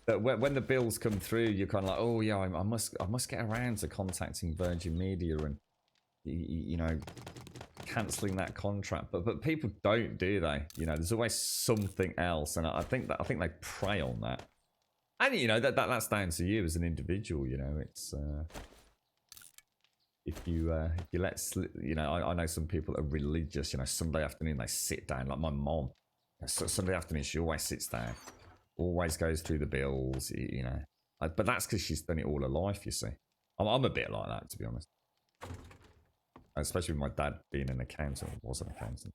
That when the bills come through, you're kind of like, oh yeah, I must get around to contacting Virgin Media and, you know, cancelling that contract. But people don't, do they? You know, there's always something else, and I think they prey on that. And you know that's down to you as an individual. You know, it's if you let slip. You know, I know some people are religious. You know, Sunday afternoon they sit down, like my mom. Sunday afternoon she always sits down, always goes through the bills. You know, but that's because she's done it all her life. You see, I'm a bit like that, to be honest. Especially with my dad being an accountant, or was an accountant.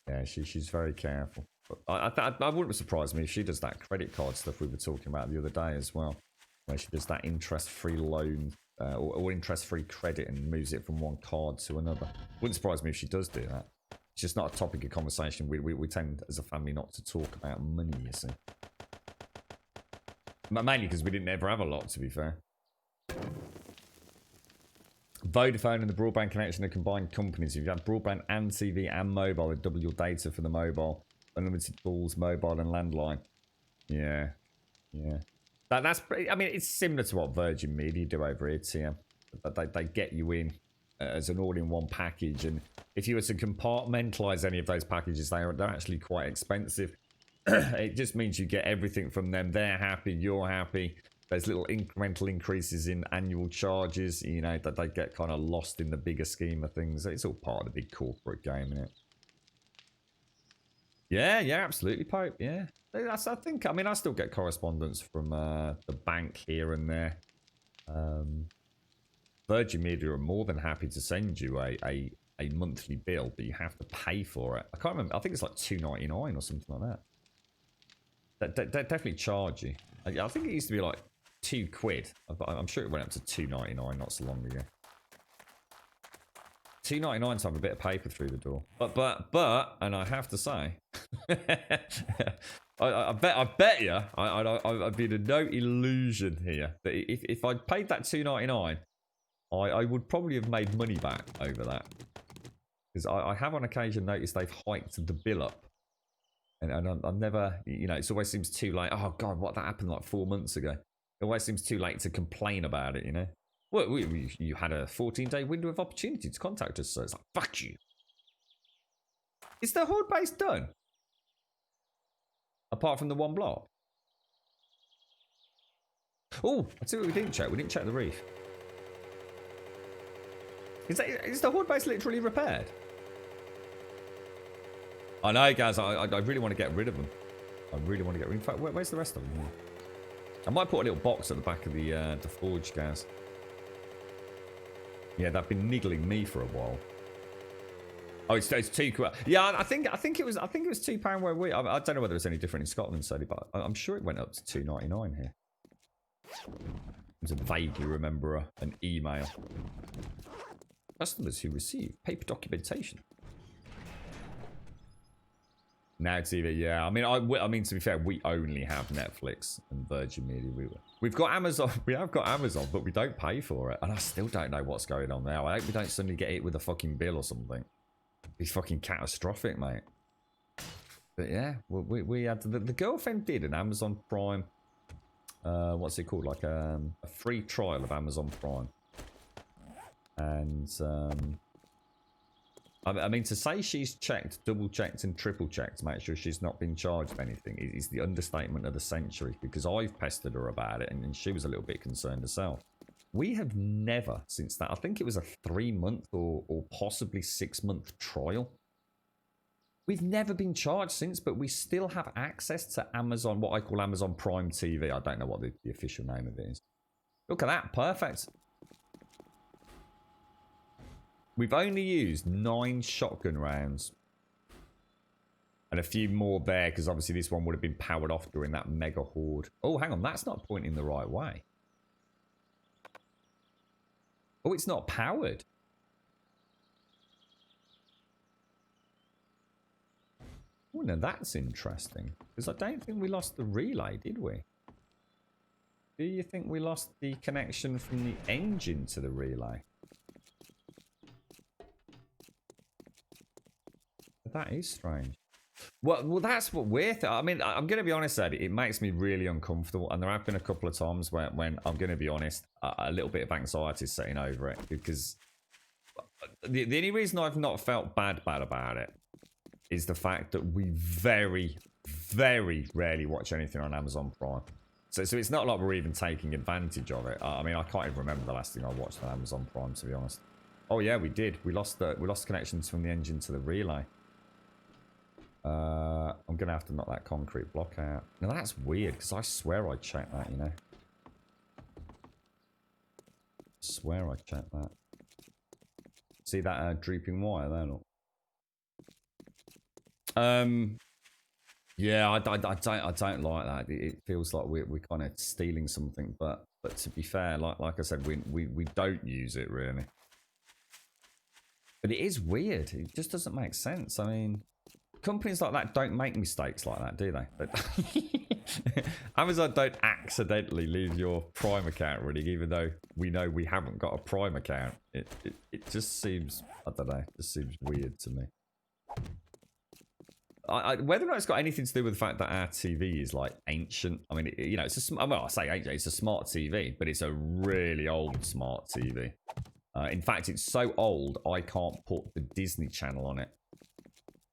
Yeah, she's very careful. But I wouldn't surprise me if she does that credit card stuff we were talking about the other day as well, where she does that interest-free loan or interest-free credit and moves it from one card to another. Wouldn't surprise me if she does do that. It's just not a topic of conversation. We tend, as a family, not to talk about money, you see. Mainly because we didn't ever have a lot, to be fair. Vodafone and the broadband connection are combined companies. If you have broadband and TV and mobile, they double your data for the mobile. Unlimited calls, mobile and landline. Yeah. That's pretty, I mean, it's similar to what Virgin Media do over here, TM. They get you in as an all-in-one package, and if you were to compartmentalize any of those packages, they're actually quite expensive. It just means you get everything from them. They're happy, you're happy. There's little incremental increases in annual charges, you know, that they get kind of lost in the bigger scheme of things. It's all part of the big corporate game, isn't it? Yeah, absolutely, Pope. Yeah. I think, I mean, I still get correspondence from the bank here and there. Virgin Media are more than happy to send you a monthly bill, but you have to pay for it. I can't remember. I think it's like $2.99 or something like that. They definitely charge you. I think it used to be like £2. I'm sure it went up to $2.99 not so long ago. $2.99 to have a bit of paper through the door. But, and I have to say, I bet you, I'd be under no illusion here that if I'd paid that $2.99, I would probably have made money back over that. Because I have on occasion noticed they've hiked the bill up. And I'm never, you know, it always seems too late. Oh, God, what that happened like 4 months ago. It always seems too late to complain about it, you know. Well, you had a 14-day window of opportunity to contact us, so it's like, fuck you. Is the horde base done? Apart from the one block? Oh, I see what we didn't check. We didn't check the reef. Is the horde base literally repaired? I know, guys. I really want to get rid of them. I really want to get rid of them. In fact, where's the rest of them? I might put a little box at the back of the forge, guys. Yeah, they've been niggling me for a while. Oh, it's £2. Yeah, I think it was £2 where we. I don't know whether it's any different in Scotland, sadly, but I'm sure it went up to £2.99 here. I vaguely remember an email. Customers who receive paper documentation. Now TV, yeah. I mean, to be fair, we only have Netflix and Virgin Media. We've got Amazon. We have got Amazon, but we don't pay for it, and I still don't know what's going on now. I hope we don't suddenly get hit with a fucking bill or something. It'd be fucking catastrophic, mate. But yeah, we had the girlfriend did an Amazon Prime. What's it called? Like a free trial of Amazon Prime. And I mean, to say she's checked, double checked, and triple checked to make sure she's not been charged anything is the understatement of the century. Because I've pestered her about it, and she was a little bit concerned herself. We have never, since that, I think it was a 3-month or possibly 6-month trial. We've never been charged since, but we still have access to Amazon, what I call Amazon Prime TV. I don't know what the official name of it is. Look at that, perfect. We've only used 9 shotgun rounds. And a few more there, because obviously this one would have been powered off during that mega horde. Oh, hang on, that's not pointing the right way. Oh, it's not powered. Oh, now that's interesting. Because I don't think we lost the relay, did we? Do you think we lost the connection from the engine to the relay? That is strange. Well, that's what we're I mean, I'm going to be honest, Eddie. It makes me really uncomfortable. And there have been a couple of times when I'm going to be honest, a little bit of anxiety is setting over it. Because the only reason I've not felt bad about it is the fact that we very, very rarely watch anything on Amazon Prime. So it's not like we're even taking advantage of it. I mean, I can't even remember the last thing I watched on Amazon Prime, to be honest. Oh yeah, we did. We lost connections from the engine to the relay. I'm gonna have to knock that concrete block out. Now that's weird because I swear I checked that, you know. I swear I checked that. See that drooping wire there? Look. Yeah, I don't like that. It feels like we're kind of stealing something, but to be fair, like I said, we don't use it really. But it is weird. It just doesn't make sense. I mean, companies like that don't make mistakes like that, do they? Amazon don't accidentally leave your Prime account running, even though we know we haven't got a Prime account. It just seems, I don't know, it just seems weird to me. Whether or not it's got anything to do with the fact that our TV is like ancient. I mean, you know, it's a well, I say ancient, it's a smart TV, but it's a really old smart TV. In fact, it's so old I can't put the Disney Channel on it.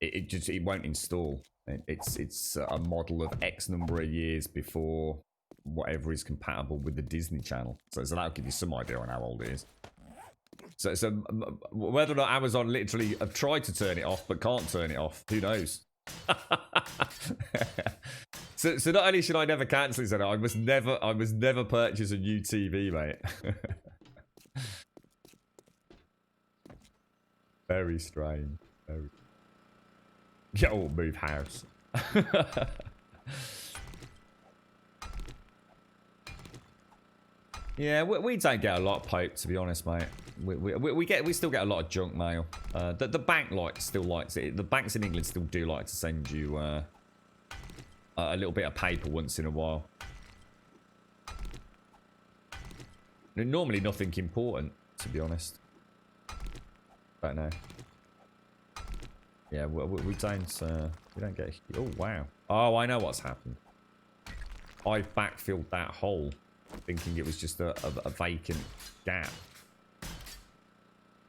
It won't install. It's a model of X number of years before whatever is compatible with the Disney Channel. So that'll give you some idea on how old it is. So whether or not Amazon literally have tried to turn it off but can't turn it off, who knows? so not only should I never cancel it, I must never purchase a new TV, mate. Very strange. Very. Yeah, oh, move house. Yeah, we don't get a lot of Pope, to be honest, mate. We still get a lot of junk mail. The bank still likes it. The banks in England still do like to send you a little bit of paper once in a while. Normally nothing important, to be honest. Don't know. Yeah, we don't get. Oh wow! Oh, I know what's happened. I backfilled that hole, thinking it was just a vacant gap.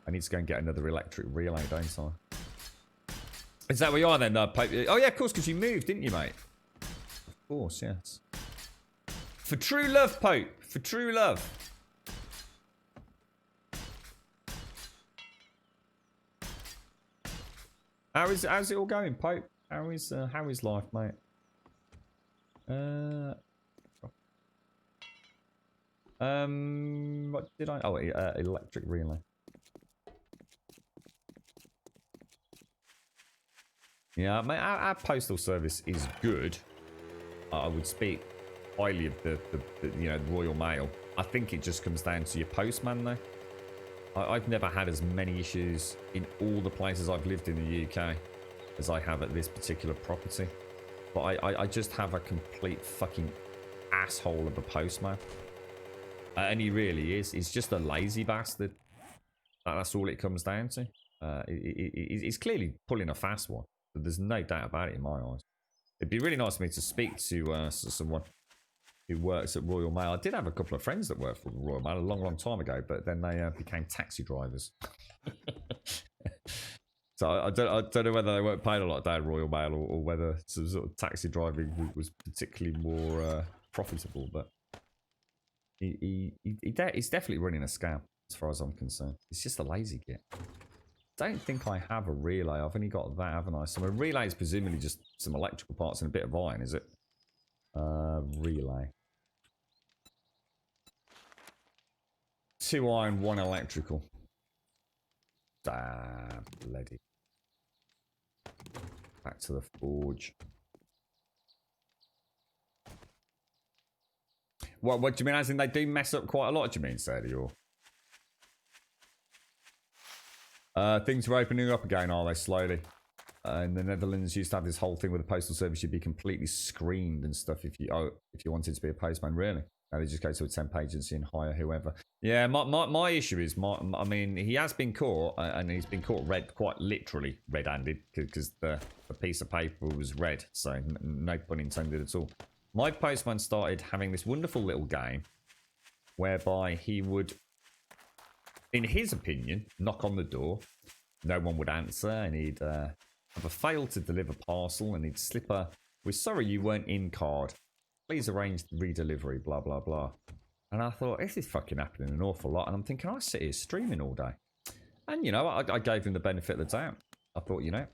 I need to go and get another electric relay, don't I? Is that where you are then, Pope? Oh yeah, of course, because you moved, didn't you, mate? Of course, yes. For true love, Pope. For true love. How's it all going, Pope? How is life, mate? What did I? Oh, electric relay. Yeah, mate, our postal service is good. I would speak highly of the Royal Mail. I think it just comes down to your postman, though. I've never had as many issues in all the places I've lived in the UK as I have at this particular property. But I just have a complete fucking asshole of a postman. And he really is. He's just a lazy bastard. That's all it comes down to. He's clearly pulling a fast one. There's no doubt about it in my eyes. It'd be really nice for me to speak to someone who works at Royal Mail. I did have a couple of friends that worked for the Royal Mail a long time ago, but then they became taxi drivers. So I don't know whether they weren't paid a lot down Royal Mail or whether some sort of taxi driving was particularly more profitable. But he's definitely running a scam as far as I'm concerned. It's just a lazy git. Don't think I have a relay. I've only got that, haven't I? So a relay is presumably just some electrical parts and a bit of iron, is it? Relay. 2 iron, 1 electrical. Damn, bloody. Back to the forge. What do you mean? As in they do mess up quite a lot, do you mean, Sadie? Or things are opening up again, are they? Slowly. In the Netherlands, used to have this whole thing where the postal service should be completely screened and stuff if you wanted to be a postman. Really? Now they just go to a temp agency and hire whoever. Yeah, my issue is I mean, he has been caught and he's been caught quite literally red-handed because the piece of paper was red. So no pun intended at all. My postman started having this wonderful little game whereby he would, in his opinion, knock on the door. No one would answer, and he'd have a fail to deliver parcel, and he'd slip a "We're sorry you weren't in" card. Please arrange the redelivery, blah blah blah. And I thought, this is fucking happening an awful lot. And I'm thinking, I sit here streaming all day, and you know, I gave him the benefit of the doubt. I thought, you know,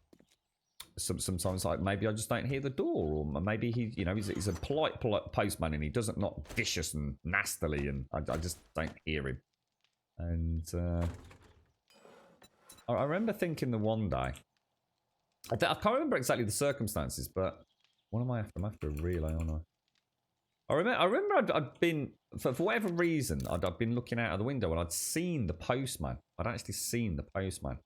sometimes like maybe I just don't hear the door, or maybe he's a polite postman and he doesn't knock vicious and nastily, and I just don't hear him. And I remember thinking the one day, I can't remember exactly the circumstances, but what am I after? I'm after a relay, aren't I? I remember I'd been, for whatever reason, I'd been looking out of the window and I'd seen the postman. I'd actually seen the postman.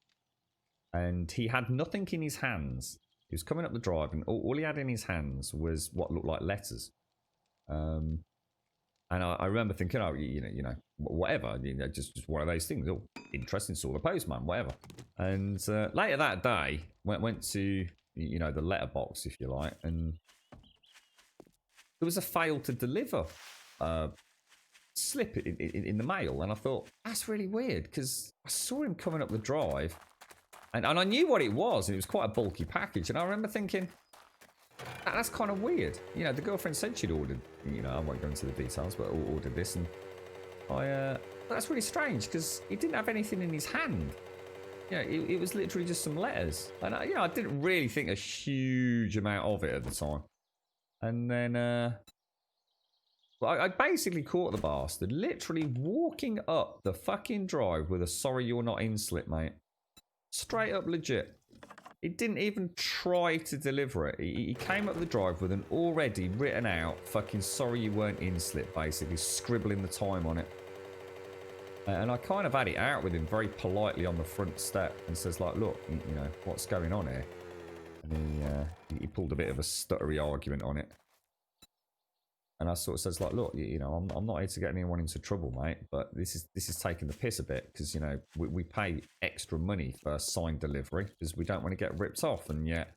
And he had nothing in his hands. He was coming up the drive and all he had in his hands was what looked like letters. And I remember thinking, oh, you know, whatever, just one of those things. Oh, interesting, saw the postman, whatever. And later that day, went to, you know, the letterbox, if you like, and there was a fail to deliver slip in the mail. And I thought, that's really weird, because I saw him coming up the drive, and I knew what it was, and it was quite a bulky package. And I remember thinking, that's kind of weird. You know, the girlfriend said she'd ordered, you know, I won't go into the details, but ordered this, and that's really strange because he didn't have anything in his hand. You know, it was literally just some letters, and I didn't really think a huge amount of it at the time. And then I basically caught the bastard literally walking up the fucking drive with a "sorry you're not in" slip, mate. Straight up legit. He didn't even try to deliver it. He came up the drive with an already written out fucking "sorry you weren't in" slip, basically scribbling the time on it. And I kind of had it out with him very politely on the front step and says, like, look, you know, what's going on here? And he pulled a bit of a stuttery argument on it. And I sort of says, like, look, you know, I'm not here to get anyone into trouble, mate, but this is taking the piss a bit because, you know, we pay extra money for signed delivery because we don't want to get ripped off, and yet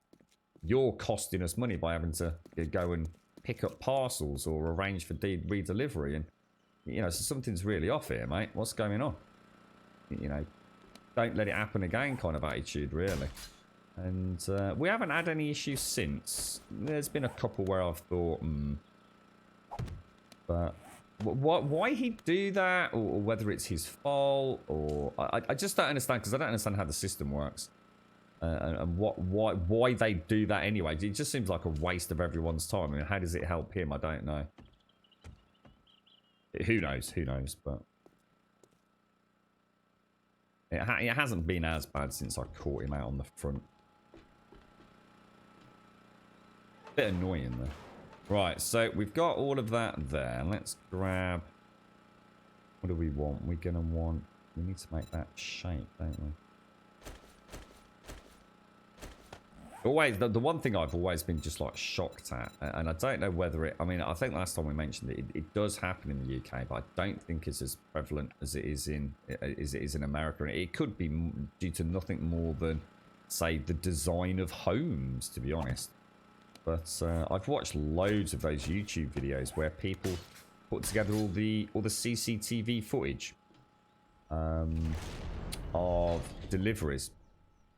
you're costing us money by having to go and pick up parcels or arrange for redelivery, and you know, so something's really off here, mate. What's going on? You know, don't let it happen again kind of attitude, really. And we haven't had any issues since. There's been a couple where I've thought, but why he'd do that, or whether it's his fault, or I just don't understand, because I don't understand how the system works, and why they do that anyway. It just seems like a waste of everyone's time. I mean, how does it help him? I don't know. Who knows? Who knows? But it hasn't been as bad since I caught him out on the front. Bit annoying though. Right, so we've got all of that there. Let's grab... What do we want? We're going to want... We need to make that shape, don't we? Always, the one thing I've always been just like shocked at, and I don't know whether it... I mean, I think last time we mentioned it does happen in the UK, but I don't think it's as prevalent as it is in America. And it could be due to nothing more than, say, the design of homes, to be honest. But I've watched loads of those YouTube videos where people put together all the CCTV footage of deliveries,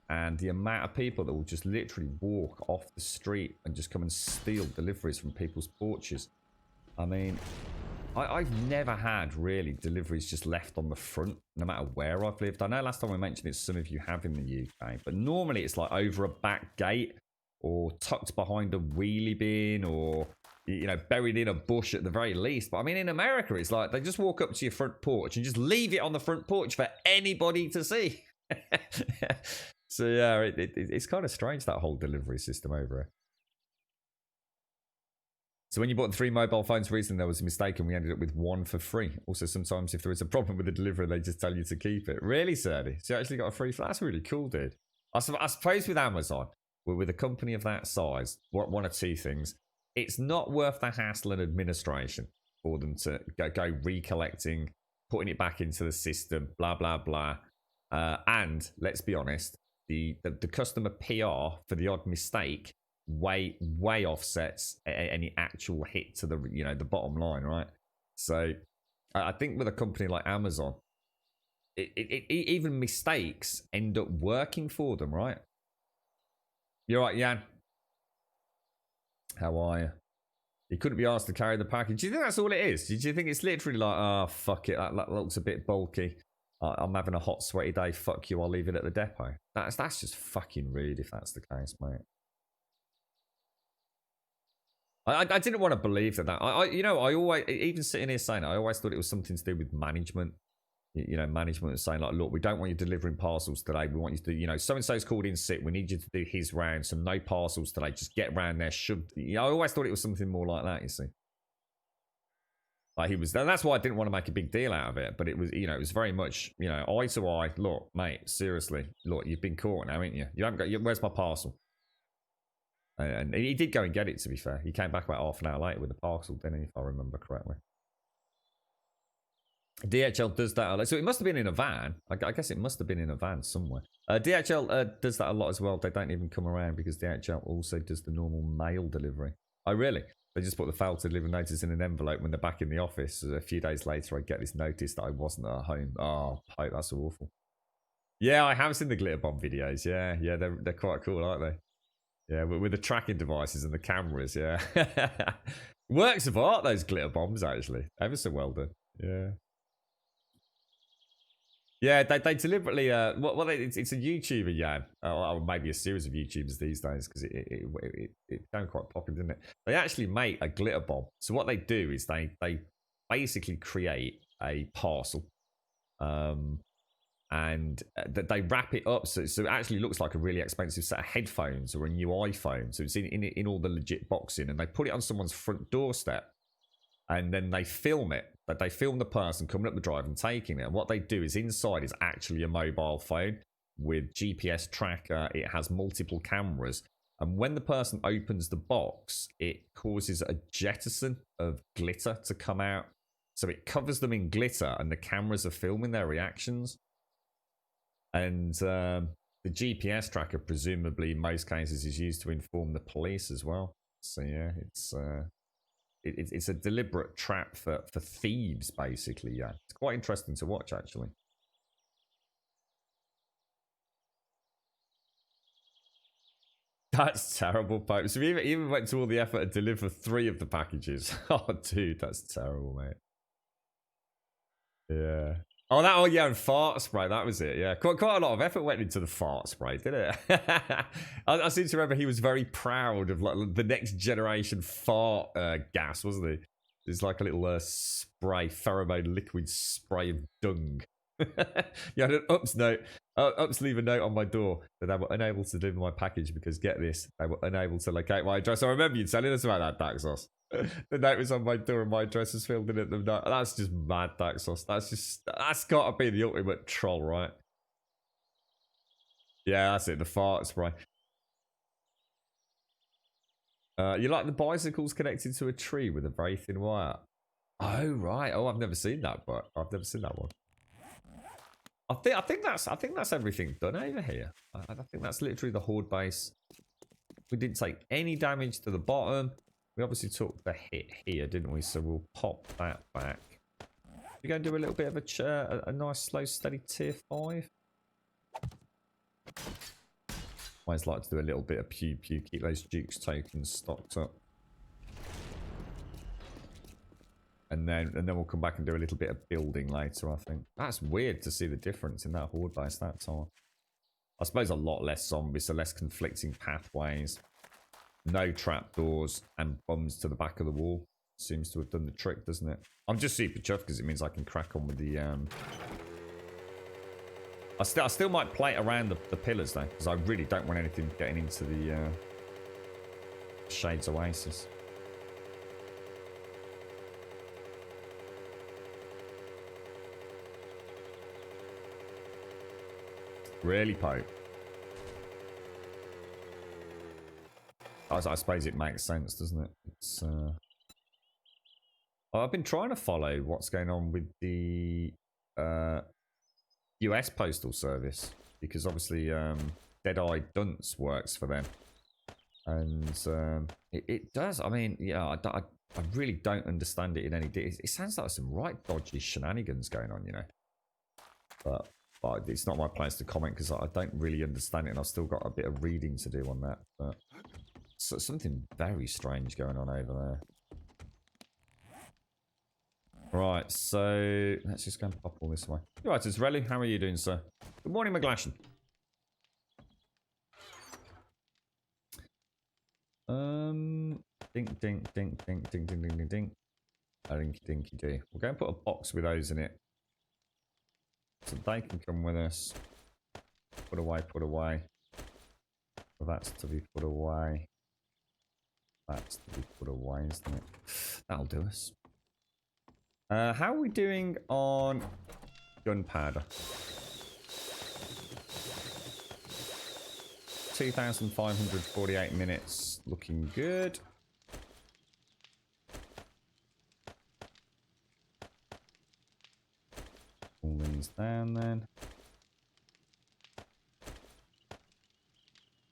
and the amount of people that will just literally walk off the street and just come and steal deliveries from people's porches. I mean, I've never had really deliveries just left on the front, no matter where I've lived. I know last time I mentioned it, some of you have in the UK, but normally it's like over a back gate, or tucked behind a wheelie bin, or, you know, buried in a bush at the very least. But I mean, in America, it's like they just walk up to your front porch and just leave it on the front porch for anybody to see. So yeah, it's kind of strange, that whole delivery system over here. So when you bought the 3 mobile phones recently, there was a mistake and we ended up with 1 for free. Also, sometimes if there is a problem with the delivery, they just tell you to keep it. Really, Serdy? So you actually got a free flat? That's really cool, dude. I suppose with Amazon, with a company of that size, one or two things. It's not worth the hassle and administration for them to go recollecting, putting it back into the system, blah, blah, blah. And let's be honest, the customer PR for the odd mistake way offsets any actual hit to the, you know, the bottom line, right? So I think with a company like Amazon, even mistakes end up working for them, right? You're right, Jan. How are you? You couldn't be asked to carry the package. Do you think that's all it is? Do you think it's literally like, oh, fuck it, that looks a bit bulky. I'm having a hot, sweaty day. Fuck you, I'll leave it at the depot. That's just fucking rude if that's the case, mate. I didn't want to believe that. I always, even sitting here saying it, I always thought it was something to do with management. You know, management was saying like, look, we don't want you delivering parcels today. We want you to, you know, so-and-so's called in sick. We need you to do his round. So no parcels today. Just get round there. I always thought it was something more like that, you see. Like he was, and that's why I didn't want to make a big deal out of it. But it was, you know, it was very much, you know, eye to eye. Look, mate, seriously. Look, you've been caught now, haven't you? You haven't got, where's my parcel? And he did go and get it, to be fair. He came back about half an hour later with the parcel, didn't he, if I remember correctly. DHL does that. So it must have been in a van. I guess it must have been in a van somewhere. DHL does that a lot as well. They don't even come around because DHL also does the normal mail delivery. Oh, really? They just put the fail to deliver notice in an envelope when they're back in the office. A few days later, I get this notice that I wasn't at home. Oh, that's awful. Yeah, I have seen the glitter bomb videos. Yeah, they're quite cool, aren't they? Yeah, with the tracking devices and the cameras. Yeah, works of art. Those glitter bombs, actually, ever so well done. Yeah. Yeah, they deliberately. It's a YouTuber, yeah, or maybe a series of YouTubers these days because it became quite popular, didn't it? They actually make a glitter bomb. So what they do is they basically create a parcel, and they wrap it up so it actually looks like a really expensive set of headphones or a new iPhone. So it's in all the legit boxing, and they put it on someone's front doorstep. And then they film it. But they film the person coming up the drive and taking it. And what they do is inside is actually a mobile phone with GPS tracker. It has multiple cameras. And when the person opens the box, it causes a jettison of glitter to come out. So it covers them in glitter and the cameras are filming their reactions. And the GPS tracker, presumably in most cases, is used to inform the police as well. So yeah, it's a deliberate trap for thieves, basically. Yeah, it's quite interesting to watch, actually. That's terrible, Pope. So we even went to all the effort to deliver 3 of the packages. Oh, dude, that's terrible, mate. Yeah. Oh, that. Oh, yeah, and fart spray. That was it. Yeah, quite a lot of effort went into the fart spray, didn't it? I seem to remember he was very proud of like the next generation fart gas, wasn't he? It's like a little spray, pheromone liquid spray of dung. You had an ups note. Ups leave a note on my door that they were unable to deliver my package because, get this, they were unable to locate my address. I remember you telling us about that, Daxos. The note was on my door and my address was filled in at the night. That's just mad, Daxos. That's got to be the ultimate troll, right? Yeah, that's it. The fart spray. You like the bicycles connected to a tree with a very thin wire? Oh right. Oh, I've never seen that, but I've never seen that one. I think that's everything done over here. I think that's literally the horde base. We didn't take any damage to the bottom. We obviously took the hit here, didn't we? So we'll pop that back. We're going to do a little bit of a nice, slow, steady tier 5. Always like to do a little bit of pew pew, keep those Dukes tokens stocked up. And then we'll come back and do a little bit of building later, I think. That's weird to see the difference in that horde base that time. I suppose a lot less zombies, so less conflicting pathways. No trapdoors and bums to the back of the wall. Seems to have done the trick, doesn't it? I'm just super chuffed because it means I can crack on with the... I still might play it around the pillars though, because I really don't want anything getting into the Shades Oasis. Really, Pope? I suppose it makes sense, doesn't it? It's I've been trying to follow what's going on with the US Postal Service, because obviously Deadeye Dunce works for them, and it does. I mean, yeah, I really don't understand it in any detail. It sounds like some right dodgy shenanigans going on, you know. But it's not my place to comment because I don't really understand it, and I've still got a bit of reading to do on that. But so, something very strange going on over there. Right, so let's just go and pop all this way. Right, it's Relly. How are you doing, sir? Good morning, McGlashan. Dink, dink, dink, dink, dink, dink, dink, dink, dink. A dinky, dinky, do. We'll go and put a box with those in it, so they can come with us. Put away, put away. Well, that's to be put away. That's to be put away, isn't it? That'll do us. How are we doing on gunpowder? 2,548 minutes. Looking good. All these down then.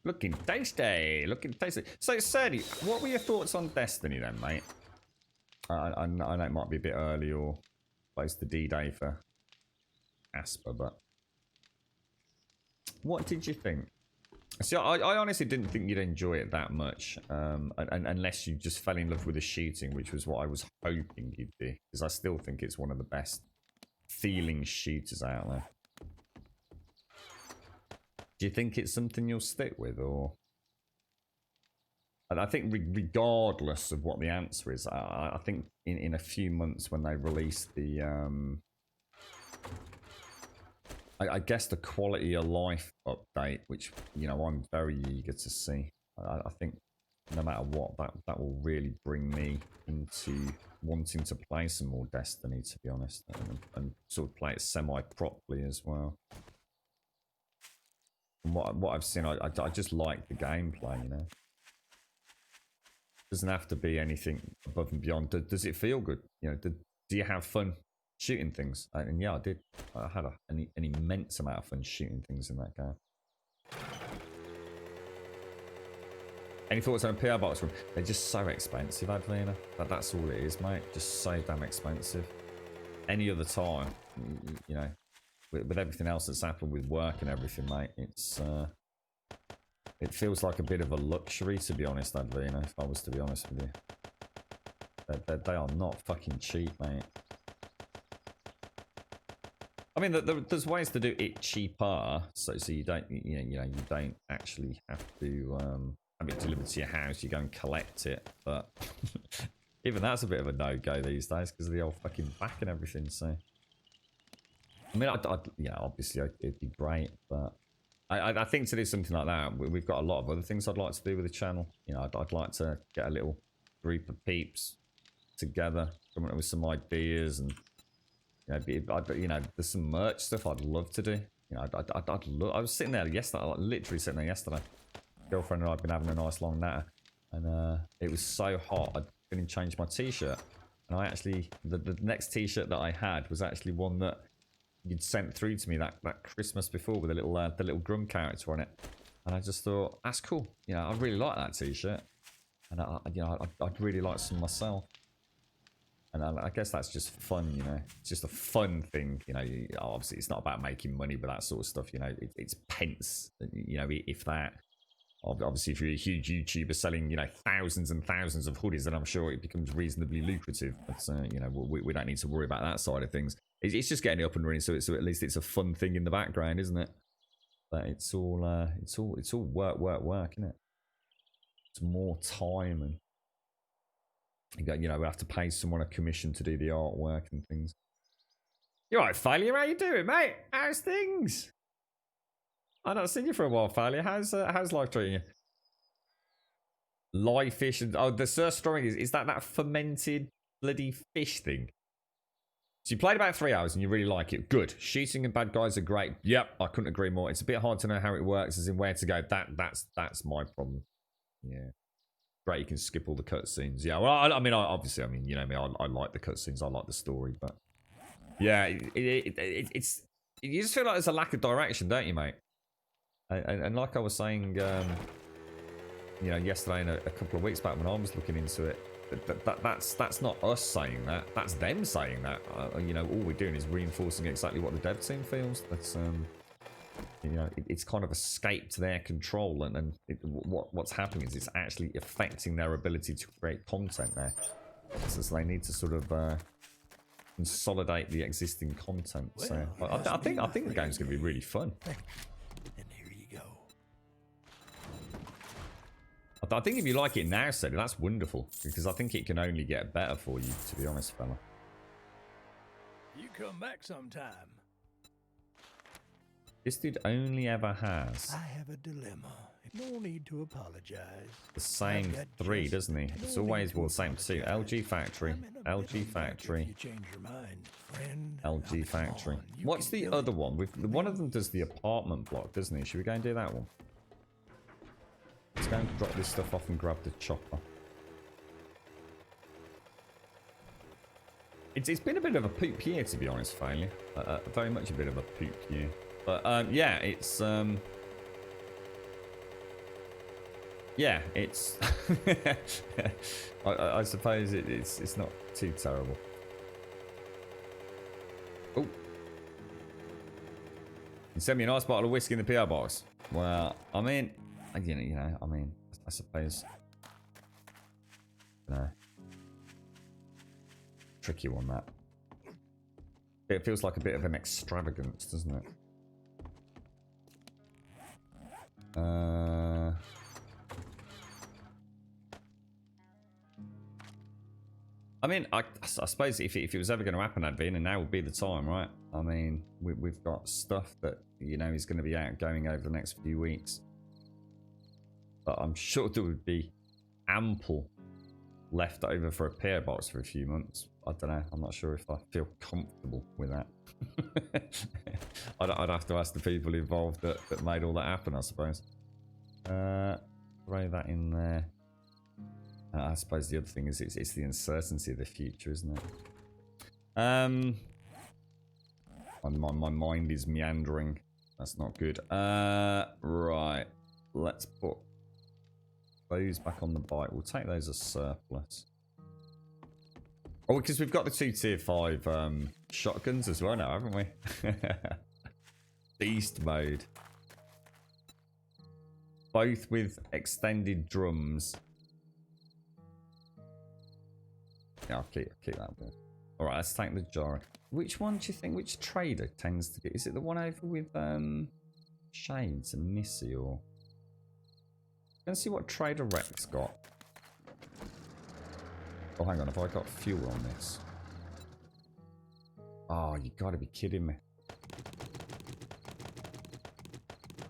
Looking tasty. Looking tasty. So, Serdi, what were your thoughts on Destiny then, mate? I know it might be a bit early or close to D-Day for Asper, but what did you think? See, I honestly didn't think you'd enjoy it that much, unless you just fell in love with the shooting, which was what I was hoping you'd do, because I still think it's one of the best feeling shooters out there. Do you think it's something you'll stick with, or? I think regardless of what the answer is, I think in a few months when they release the, I guess the quality of life update, which, you know, I'm very eager to see. I think no matter what, that will really bring me into wanting to play some more Destiny, to be honest, and sort of play it semi-properly as well. From what I've seen, I just like the gameplay, you know. Doesn't have to be anything above and beyond. Does it feel good? You know, do you have fun shooting things? And yeah, I did. I had an immense amount of fun shooting things in that game. Any thoughts on a PR box room? They're just so expensive, Adlina. That's all it is, mate. Just so damn expensive. Any other time, you know, with everything else that's happened with work and everything, mate, it's it feels like a bit of a luxury, to be honest, Adlina, if I was to be honest with you. They are not fucking cheap, mate. I mean, there's ways to do it cheaper, so you don't, you don't actually have to have it delivered to your house. You go and collect it, but even that's a bit of a no-go these days because of the old fucking back and everything. So, I mean, obviously it'd be great, but I think to do something like that, we've got a lot of other things I'd like to do with the channel. You know, I'd like to get a little group of peeps together, coming up with some ideas and. There's some merch stuff I'd love to do. You know, I'd love. I was sitting there yesterday, like, literally sitting there yesterday. Girlfriend and I've been having a nice long natter, and it was so hot. I couldn't change my t-shirt, and I actually the next t-shirt that I had was actually one that you'd sent through to me that Christmas before with the little Grum character on it, and I just thought that's cool. You know, I really like that t-shirt, and I'd really like some myself. And I guess that's just fun, you know. It's just a fun thing, you know. Obviously, it's not about making money, but that sort of stuff, you know. It's pence, you know, if that. Obviously, if you're a huge YouTuber selling, you know, thousands and thousands of hoodies, then I'm sure it becomes reasonably lucrative. But you know, we don't need to worry about that side of things. It's just getting it up and running, so at least it's a fun thing in the background, isn't it? But it's all work, isn't it? It's more time and. You know, we have to pay someone a commission to do the artwork and things. You're right, Failure. How you doing, mate? How's things? I've not seen you for a while, Failure. How's life treating you? Live fish and the surf stroming is that fermented bloody fish thing? So you played about 3 hours and you really like it. Good. Shooting and bad guys are great. Yep, I couldn't agree more. It's a bit hard to know how it works, as in where to go. That's my problem. Yeah. Great, you can skip all the cutscenes. Yeah, well, I mean, obviously, I mean, you know me, I like the cutscenes, I like the story, but yeah, it's you just feel like there's a lack of direction, don't you, mate? And like I was saying, you know, yesterday and a couple of weeks back when I was looking into it, that's not us saying that, that's them saying that. You know, all we're doing is reinforcing exactly what the dev team feels. That's you know, it's kind of escaped their control, and what's happening is it's actually affecting their ability to create content there. So they need to sort of consolidate the existing content. So I think the game's going to be really fun. And here you go. I think if you like it now, Seth, that's wonderful, because I think it can only get better for you, to be honest, fella. You come back sometime. This dude only ever has. I have a dilemma. No need to apologize. The same 3, doesn't he? It's always the same 2. LG Factory, LG Factory, LG Factory. What's the other one? One of them does the apartment block, doesn't he? Should we go and do that one? Let's go and drop this stuff off and grab the chopper. It's been a bit of a poop year, to be honest, Failure. Very much a bit of a poop year. But yeah, it's yeah, it's I suppose it's not too terrible. Oh, you sent me a nice bottle of whiskey in the PO box. Well, I mean, you know, I mean, I suppose, tricky one that. It feels like a bit of an extravagance, doesn't it? I mean, I suppose if it was ever going to happen, I'd be in, and now would be the time, right? I mean, we've got stuff that, you know, is going to be outgoing over the next few weeks. But I'm sure there would be ample left over for a PO box for a few months. I don't know. I'm not sure if I feel comfortable with that. I'd have to ask the people involved that made all that happen, I suppose. Throw that in there. I suppose the other thing is it's the uncertainty of the future, isn't it? My mind is meandering. That's not good. Right. Let's put those back on the bike. We'll take those as surplus. Oh, because we've got the 2 tier 5 shotguns as well now, haven't we? Beast mode. Both with extended drums. Yeah, I'll keep that bit. All right, let's take the jar. Which one do you think? Which trader tends to get? Is it the one over with Shades and Missy, or? Let's see what Trader Rex got. Oh, hang on. Have I got fuel on this? Oh, you got to be kidding me!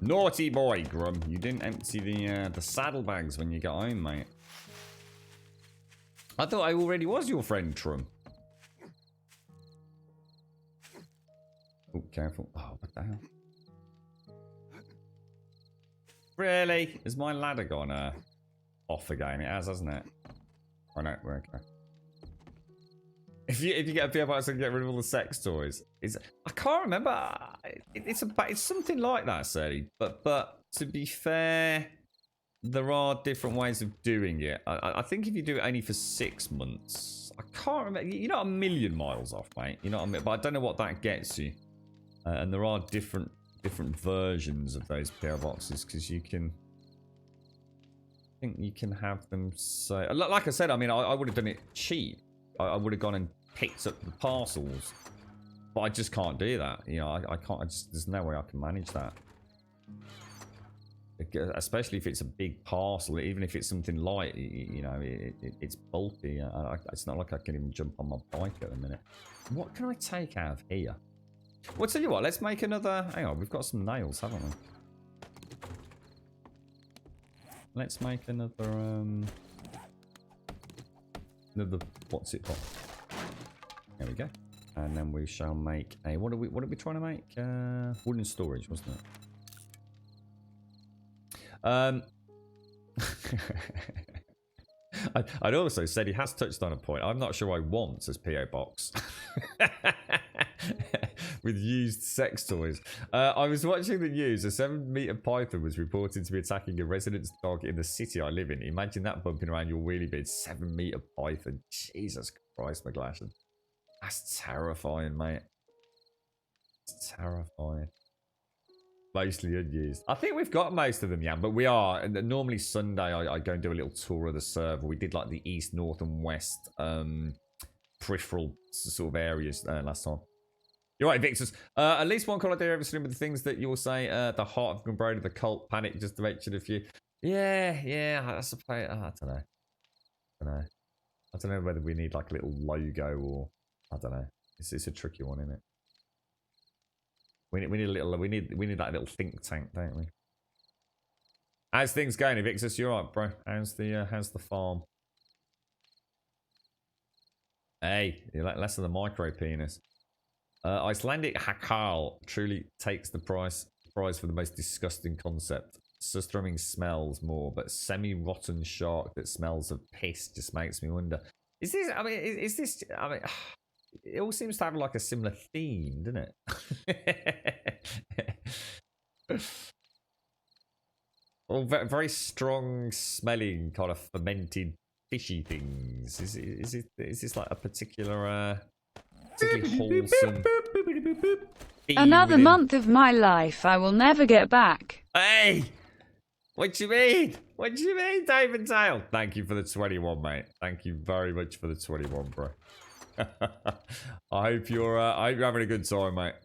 Naughty boy, Grum. You didn't empty the saddlebags when you got home, mate. I thought I already was your friend, Trum. Oh, careful. Oh, what the hell? Really? Has my ladder gone off again? It has, hasn't it? Oh no, we're okay. If you get a PO box and get rid of all the sex toys, I can't remember. It's something like that, Sadie. But to be fair, there are different ways of doing it. I think if you do it only for 6 months, I can't remember. You're not a million miles off, mate. You're not. But I don't know what that gets you. And there are different versions of those PO boxes because you can. I think you can have them. So, like I said, I mean, I would have done it cheap. I would have gone and picked up the parcels, but I just can't do that. You know, I can't. There's no way I can manage that. Especially if it's a big parcel, even if it's something light. You know, it's bulky. It's not like I can even jump on my bike at the minute. What can I take out of here? Well, tell you what. Let's make another. Hang on, we've got some nails, haven't we? Let's make another. What's it called? There we go. And then we shall make a what are we trying to make? Wooden storage, wasn't it? I'd also said he has touched on a point. I'm not sure I want as PO box with used sex toys. I was watching the news. A 7-meter python was reported to be attacking a resident's dog in the city I live in. Imagine that bumping around your wheelie bin. 7-meter python. Jesus Christ, McGlashan. That's terrifying, mate. It's terrifying. Mostly unused. I think we've got most of them, yeah, but we are. And normally Sunday, I go and do a little tour of the server. We did like the east, north, and west peripheral sort of areas last time. You're right, Victus. At least one call idea every stream with the things that you'll say. The Heart of Gumbrody, the Cult, Panic, just to mention a few. Yeah, I suppose. I don't know. I don't know whether we need like a little logo or I don't know. It's a tricky one, isn't it? We need a little. We need that little think tank, don't we? How's things going, Evixus? You alright, bro? How's the farm? Hey, you're less of the micro penis. Icelandic Hakal truly takes the prize for the most disgusting concept. Surströmming smells more, but semi-rotten shark that smells of piss just makes me wonder. Is this? I mean, is this? I mean. It all seems to have like a similar theme, doesn't it? All very strong smelling, kind of fermented fishy things. Is this like a particularly wholesome? Another month of my life I will never get back. Hey, what do you mean? What do you mean, David Tail? Thank you for the 21, mate. Thank you very much for the 21, bro. I hope you're having a good time, mate.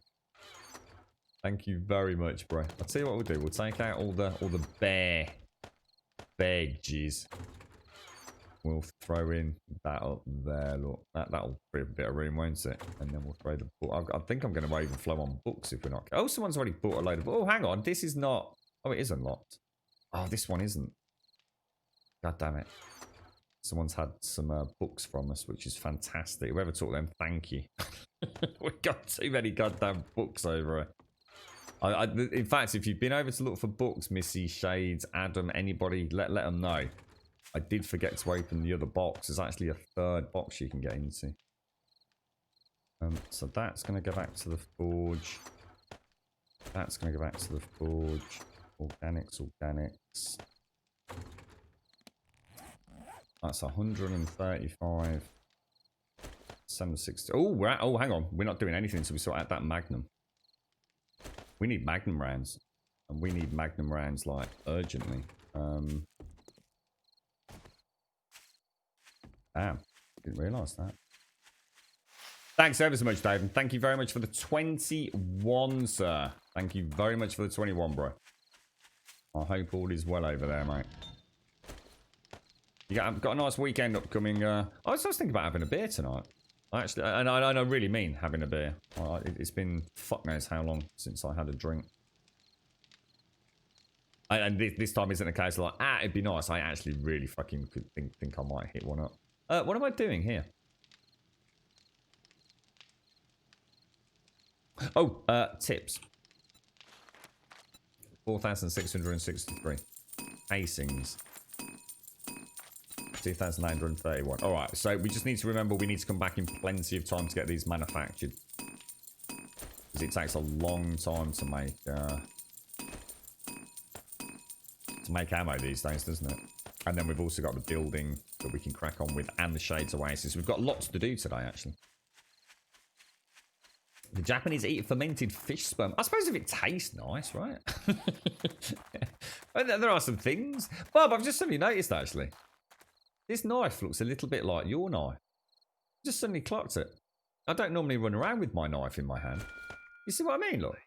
Thank you very much, bro. I'll tell you what we'll do. We'll take out all the bear veggies. We'll throw in that up there. Look, that'll free up a bit of room, won't it? And then we'll throw the book. I think I'm going to overflow on books if we're not. Oh, someone's already bought a load of. Oh, hang on. This is not. Oh, it is unlocked. Oh, this one isn't. God damn it. Someone's had some books from us, which is fantastic. Whoever took them, thank you. We've got too many goddamn books over here. In fact, if you've been over to look for books, Missy, Shades, Adam, anybody, let them know. I did forget to open the other box. There's actually a third box you can get into. So that's going to go back to the forge. That's going to go back to the forge. Organics. That's 135. 760. Oh, hang on. We're not doing anything until we sort out that Magnum. We need Magnum rounds. And we need Magnum rounds, like, urgently. Damn. Didn't realise that. Thanks ever so much, Dave. And thank you very much for the 21, sir. Thank you very much for the 21, bro. I hope all is well over there, mate. You got a nice weekend upcoming. I was thinking about having a beer tonight. Actually, and I really mean having a beer. It's been fuck knows how long since I had a drink. And this time isn't a case of like, it'd be nice. I actually really fucking could think I might hit one up. What am I doing here? Oh, tips. 4,663. Casings. 2,931. Alright, so we just need to remember we need to come back in plenty of time to get these manufactured. Because it takes a long time to make ammo these days, doesn't it? And then we've also got the building that we can crack on with and the Shades Oasis. We've got lots to do today, actually. The Japanese eat fermented fish sperm. I suppose if it tastes nice, right? There are some things. Bob, I've just suddenly noticed, actually. This knife looks a little bit like your knife. Just suddenly clocked it. I don't normally run around with my knife in my hand. You see what I mean, look?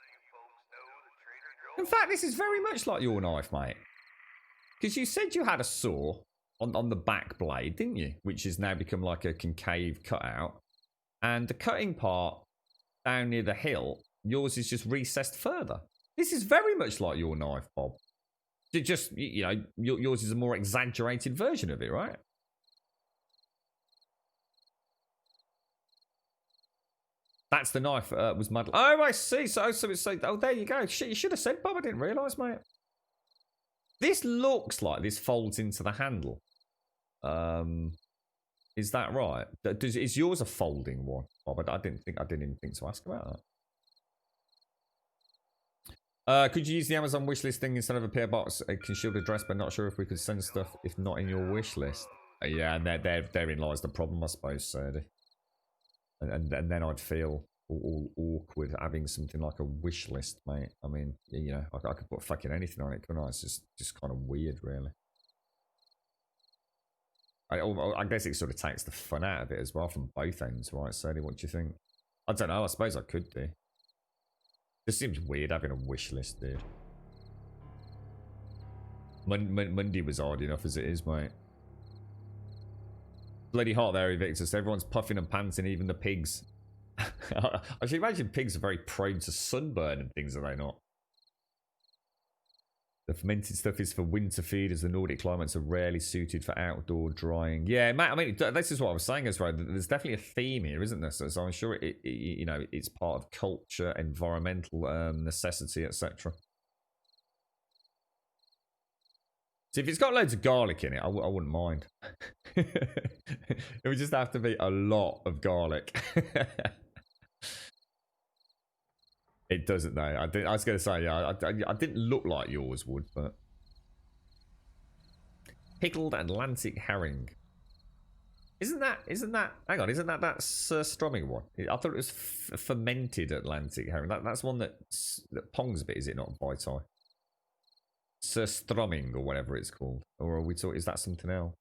In fact, this is very much like your knife, mate. Because you said you had a saw on the back blade, didn't you? Which has now become like a concave cutout. And the cutting part down near the hill, yours is just recessed further. This is very much like your knife, Bob. Just, you know, yours is a more exaggerated version of it, right? That's the knife was muddled. Oh, I see. So it's like, oh, there you go. Shit, you should have said, Bob. I didn't realise, mate. This looks like this folds into the handle. Is that right? Is yours a folding one, Bob? I didn't even think to ask about that. Could you use the Amazon wish list thing instead of a PO box? A concealed address, but not sure if we could send stuff if not in your wish list. Yeah, and therein lies the problem, I suppose, Sadie. And then I'd feel all awkward having something like a wish list, mate. I mean, you know, I could put fucking anything on it, couldn't I? It's just kind of weird, really. I guess it sort of takes the fun out of it as well from both ends, right, Sadie? What do you think? I don't know. I suppose I could do. It seems weird having a wish list, dude. Monday was odd enough as it is, mate. Bloody hot there, Evictus. Everyone's puffing and panting, even the pigs. I should imagine pigs are very prone to sunburn and things, are they not? The fermented stuff is for winter feed, as the Nordic climates are rarely suited for outdoor drying. Yeah, Matt, I mean, this is what I was saying as well. There's definitely a theme here, isn't there? So I'm sure you know, it's part of culture, environmental necessity, etc. So if it's got loads of garlic in it, I wouldn't mind. It would just have to be a lot of garlic. It doesn't though. I was going to say, yeah, I didn't look like yours would, but pickled Atlantic herring. Isn't that? Hang on, isn't that Surströmming one? I thought it was fermented Atlantic herring. That's one that pongs a bit, is it not, Vitae? Surströmming or whatever it's called, or are we talking? Is that something else?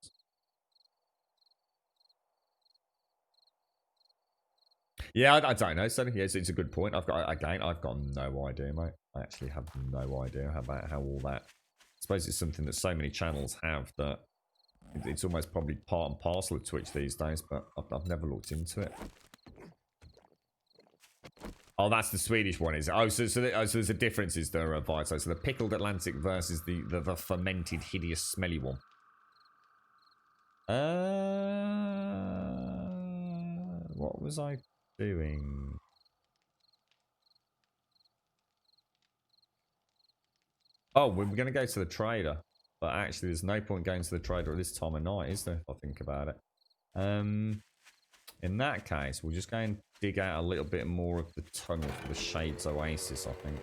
Yeah, I don't know. So yes, it's a good point. I've got no idea, mate. I actually have no idea about how all that. I suppose it's something that so many channels have that it's almost probably part and parcel of Twitch these days. But I've never looked into it. Oh, that's the Swedish one, is it? Oh, so there's a difference, is there, Vito? So the pickled Atlantic versus the fermented, hideous, smelly one. What was I doing? Oh, we're going to go to the trader. But actually, there's no point going to the trader at this time of night, is there, if I think about it? In that case, we'll just go and dig out a little bit more of the tunnel for the Shades Oasis, I think.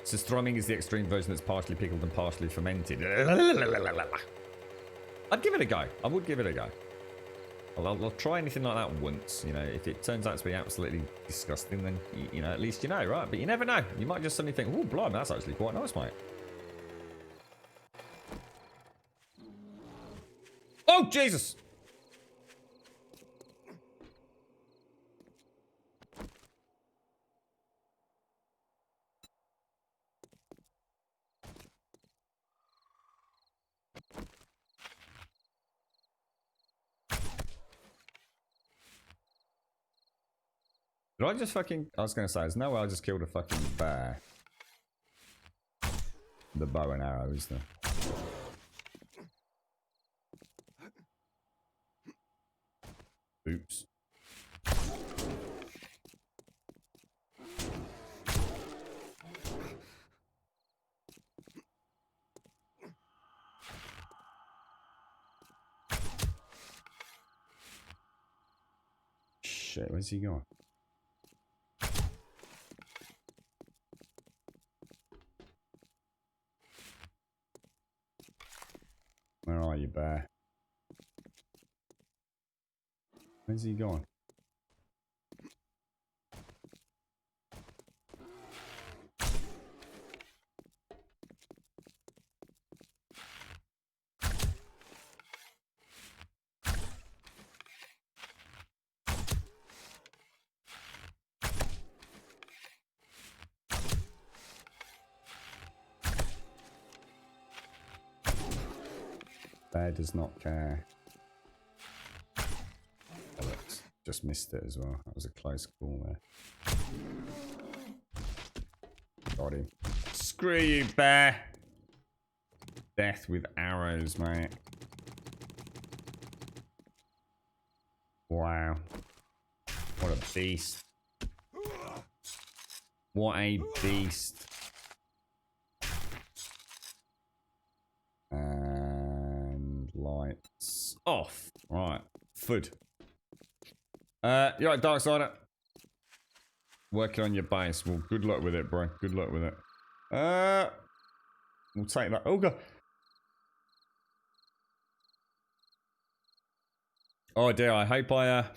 So Surströmming is the extreme version that's partially pickled and partially fermented. I'd give it a go. I would give it a go. I'll try anything like that once. You know, if it turns out to be absolutely disgusting, then, you know, at least you know, right? But you never know. You might just suddenly think, oh, blimey, that's actually quite nice, mate. Oh, Jesus! Did I just fucking... I was going to say, there's no way I just killed a fucking bear. The bow and arrow, is there? Oops. Shit, where's he going? Where are you, bear? Where's he going? Bear does not care. Alex just missed it as well. That was a close call there. Got him. Screw you, bear. Death with arrows, mate. Wow. What a beast. What a beast. And lights off. Right. Food. You're right, Darksider. Working on your base. Well, good luck with it, bro. Good luck with it. We'll take that. Oh, God. Oh, dear. I hope I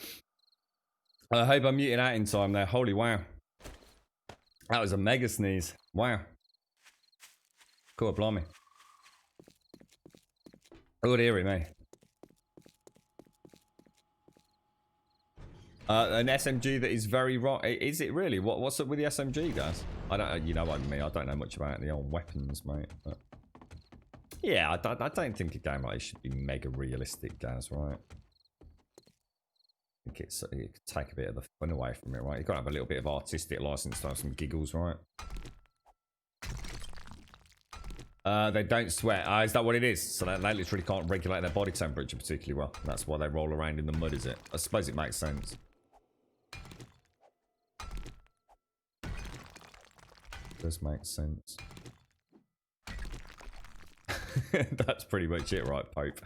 muted out in time there. Holy wow. That was a mega sneeze. Wow. Cool, blimey. Oh, dearie me. An SMG that is very wrong. Is it really? What's up with the SMG, guys? I don't. You know what I mean. I don't know much about the old weapons, mate. But yeah, I don't think a game like this should be mega realistic, guys. Right? I think it could take a bit of the fun away from it, right? You've got to have a little bit of artistic license to have some giggles, right? They don't sweat. Is that what it is? So they literally can't regulate their body temperature particularly well. That's why they roll around in the mud, is it? I suppose it makes sense. Does make sense. That's pretty much it, right, Pope?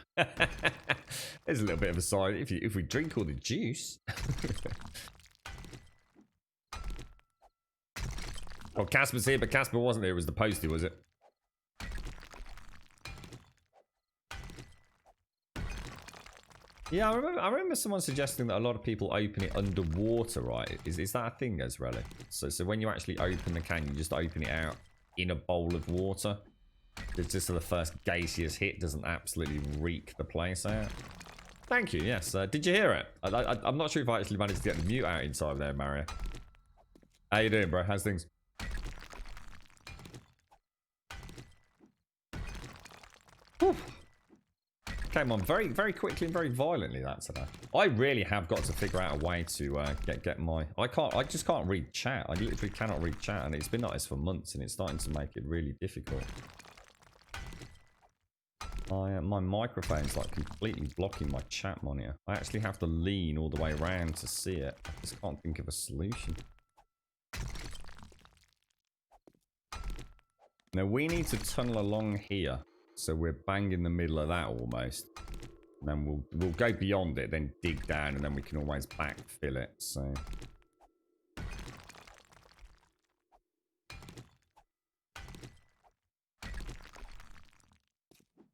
There's a little bit of a side. If we drink all the juice. Well, Casper's here, but Casper wasn't here. It was the postie, was it? Yeah, I remember someone suggesting that a lot of people open it underwater, right? Is that a thing, Ezrelli? So when you actually open the can, you just open it out in a bowl of water? Just so the first gaseous hit doesn't absolutely reek the place out. Thank you, yes. Did you hear it? I'm not sure if I actually managed to get the mute out inside there, Mario. How you doing, bro? How's things? Whew. Came on very, very quickly and very violently, that today. I really have got to figure out a way to get my... I just can't read chat. I literally cannot read chat, and it's been like this for months, and it's starting to make it really difficult. My microphone's like completely blocking my chat monitor. I actually have to lean all the way around to see it. I just can't think of a solution. Now we need to tunnel along here, so we're bang in the middle of that almost. And then we'll go beyond it, then dig down, and then we can always backfill it. So.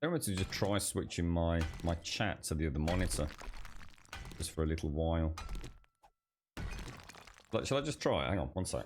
I want to just try switching my chat to the other monitor just for a little while. Shall I just try it? Hang on, one sec.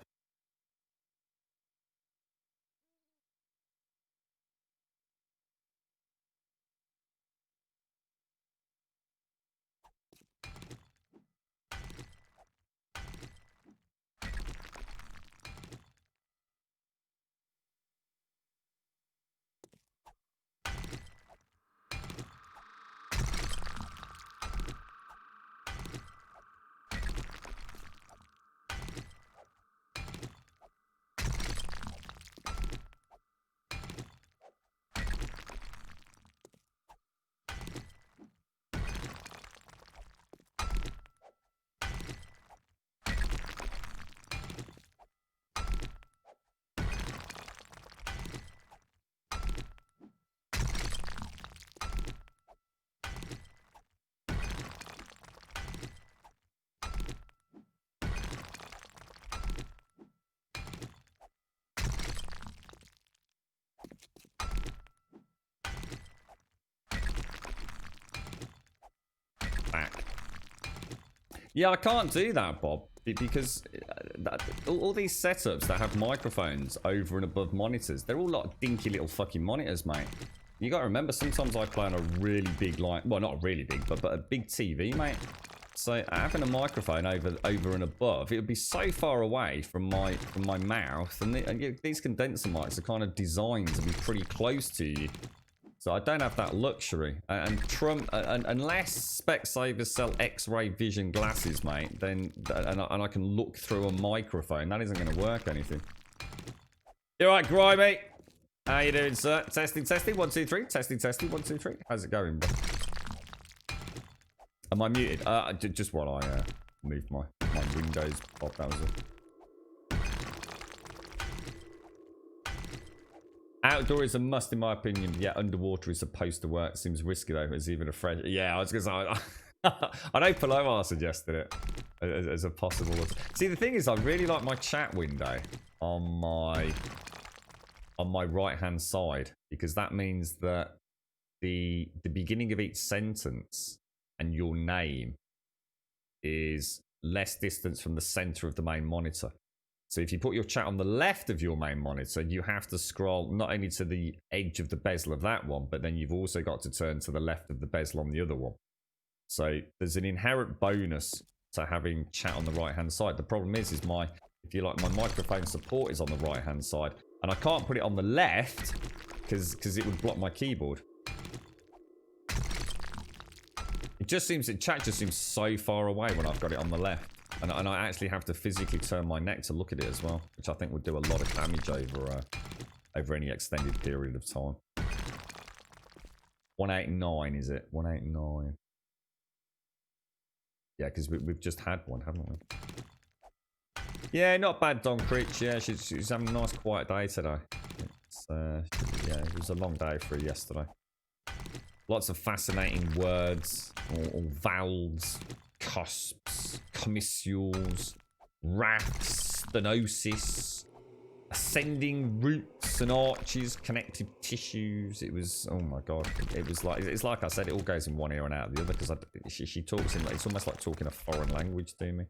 Yeah, I can't do that, Bob, because all these setups that have microphones over and above monitors, they're all like dinky little fucking monitors, mate. You got to remember, sometimes I play on a really big, like, well, not really big, but a big TV, mate. So having a microphone over and above, it would be so far away from my mouth, and these condenser mics are kind of designed to be pretty close to you. So I don't have that luxury. And Trump, unless Specsavers sell X-ray vision glasses, mate, then and I can look through a microphone, that isn't going to work anything. You all right, Grimy? How you doing, sir? Testing, 1, 2, 3. Testing, 1, 2, 3. How's it going, bro? Am I muted? Just while I move my windows. Oh, that was it. Outdoor is a must in my opinion. Yeah, underwater is supposed to work. Seems risky though. It's even a fresh. Yeah, I was gonna say. I know Palomar suggested it as a possible. See, the thing is, I really like my chat window on my right hand side, because that means that the beginning of each sentence and your name is less distance from the center of the main monitor. So if you put your chat on the left of your main monitor, you have to scroll not only to the edge of the bezel of that one, but then you've also got to turn to the left of the bezel on the other one. So there's an inherent bonus to having chat on the right hand side. The problem is my microphone support is on the right hand side, and I can't put it on the left because it would block my keyboard. Chat just seems so far away when I've got it on the left. And I actually have to physically turn my neck to look at it as well, which I think would do a lot of damage over any extended period of time. 189, is it? 189. Yeah, because we've just had one, haven't we? Yeah, not bad, Don Critch. Yeah, she's having a nice quiet day today. Yeah, it was a long day for her yesterday. Lots of fascinating words, or vowels, cusps, commisules, rafts, stenosis, ascending roots and arches, connective tissues. It was, oh my god, it's like I said, it all goes in one ear and out of the other, because she talks in, it's almost like talking a foreign language to me.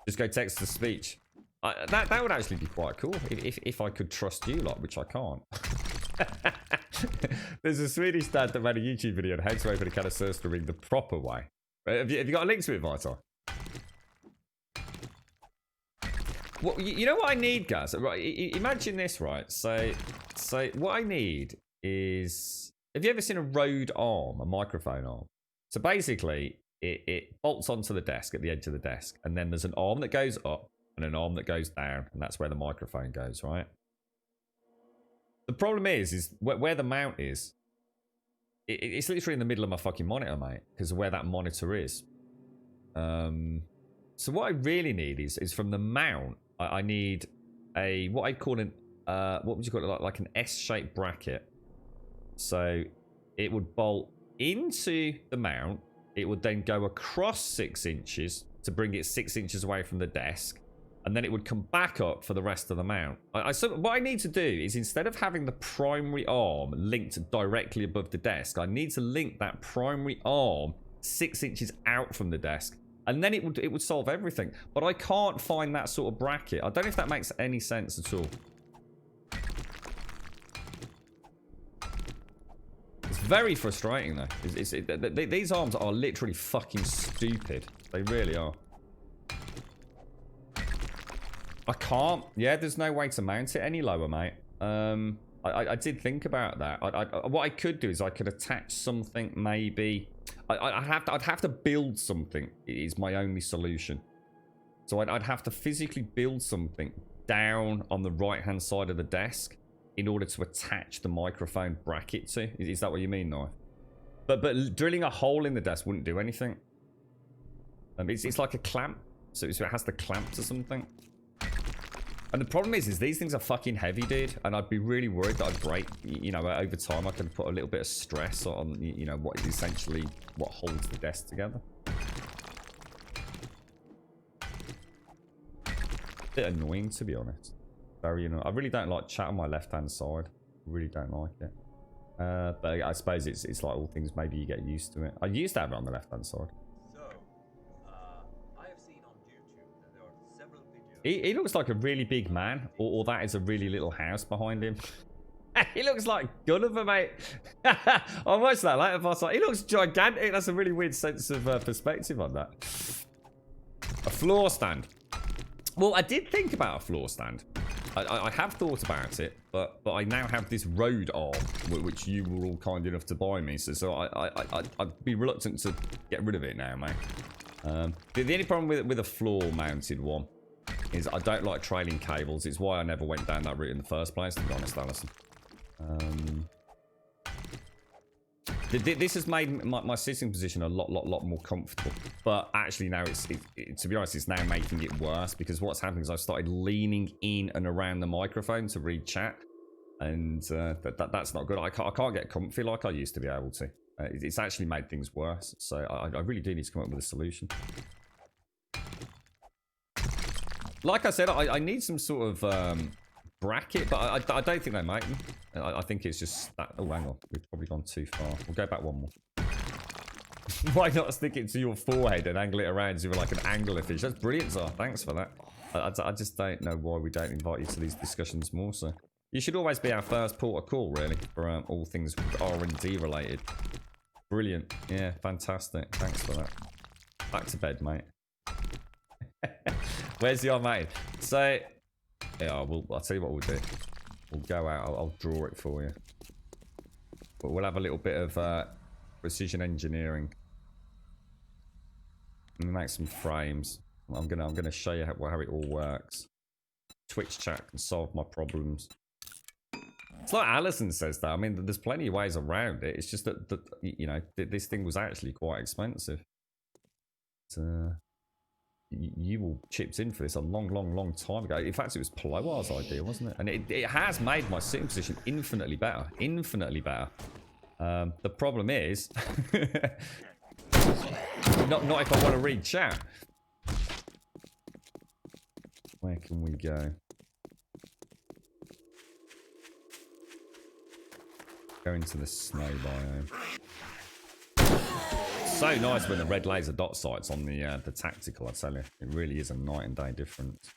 Just go text to speech. That would actually be quite cool if I could trust you lot, which I can't. There's a Swedish dad that made a YouTube video on how to open a can of Surster ring the proper way. Have you got a link to it, Vital? Well, you know what I need, guys? Right, imagine this, right? So what I need is... Have you ever seen a Rode arm, a microphone arm? So basically, it bolts onto the desk, at the edge of the desk, and then there's an arm that goes up and an arm that goes down, and that's where the microphone goes, right? The problem is where the mount is, it's literally in the middle of my fucking monitor, mate, because of where that monitor is. So what I really need is from the mount, I need a, what I'd call an, what would you call it, like an S-shaped bracket. So it would bolt into the mount, it would then go across 6 inches to bring it 6 inches away from the desk, and then it would come back up for the rest of the mount. So what I need to do is, instead of having the primary arm linked directly above the desk, I need to link that primary arm 6 inches out from the desk, and then it would solve everything. But I can't find that sort of bracket. I don't know if that makes any sense at all. It's very frustrating though. These arms are literally fucking stupid. They really are. I can't. Yeah, there's no way to mount it any lower, mate. I did think about that. What I could do is I could attach something, maybe. I'd have to build something. Is my only solution. So I'd have to physically build something down on the right-hand side of the desk in order to attach the microphone bracket to. Is that what you mean, Knife? But drilling a hole in the desk wouldn't do anything. It's like a clamp, so it has to clamp to something. And the problem is these things are fucking heavy, dude. And I'd be really worried that I'd break. You know, over time I can put a little bit of stress on, you know, what is essentially what holds the desk together. Bit annoying, to be honest. Very annoying. I really don't like chat on my left-hand side. Really don't like it. But I suppose it's like all things. Maybe you get used to it. I used to have it on the left-hand side. So, He looks like a really big man, or that is a really little house behind him. He looks like Gulliver, mate. I watched that later. I was like, he looks gigantic. That's a really weird sense of perspective on that. A floor stand. Well, I did think about a floor stand. I have thought about it, but I now have this road arm, which you were all kind enough to buy me. So I'd be reluctant to get rid of it now, mate. The only problem with a floor-mounted one is I don't like trailing cables. It's why I never went down that route in the first place, to be honest, Alison. This has made my sitting position a lot more comfortable, but actually now to be honest, it's now making it worse, because what's happening is I've started leaning in and around the microphone to read chat, and that's not good. I can't get comfy like I used to be able to. It's actually made things worse, so I really do need to come up with a solution. Like I said, I need some sort of bracket, but I don't think they make them. I think it's just that. Oh, hang on, we've probably gone too far. We'll go back one more. Why not stick it to your forehead and angle it around so you're like an anglerfish? That's brilliant, Zar. Thanks for that. I just don't know why we don't invite you to these discussions more. So you should always be our first port of call, really, for all things R&D related. Brilliant. Yeah, fantastic. Thanks for that. Back to bed, mate. Where's your mate? So, yeah, I'll tell you what we'll do. We'll go out. I'll draw it for you. But we'll have a little bit of precision engineering. Let me make some frames. I'm gonna show you how it all works. Twitch chat can solve my problems. It's like Alison says that. I mean, there's plenty of ways around it. It's just that you know, this thing was actually quite expensive. You all chipped in for this a long time ago. In fact, it was Paloar's idea, wasn't it? And it has made my sitting position infinitely better. Infinitely better. The problem is, not if I want to read chat. Where can we go? Go into the snow biome. So nice when the red laser dot sights on the tactical, I tell you. It really is a night and day difference.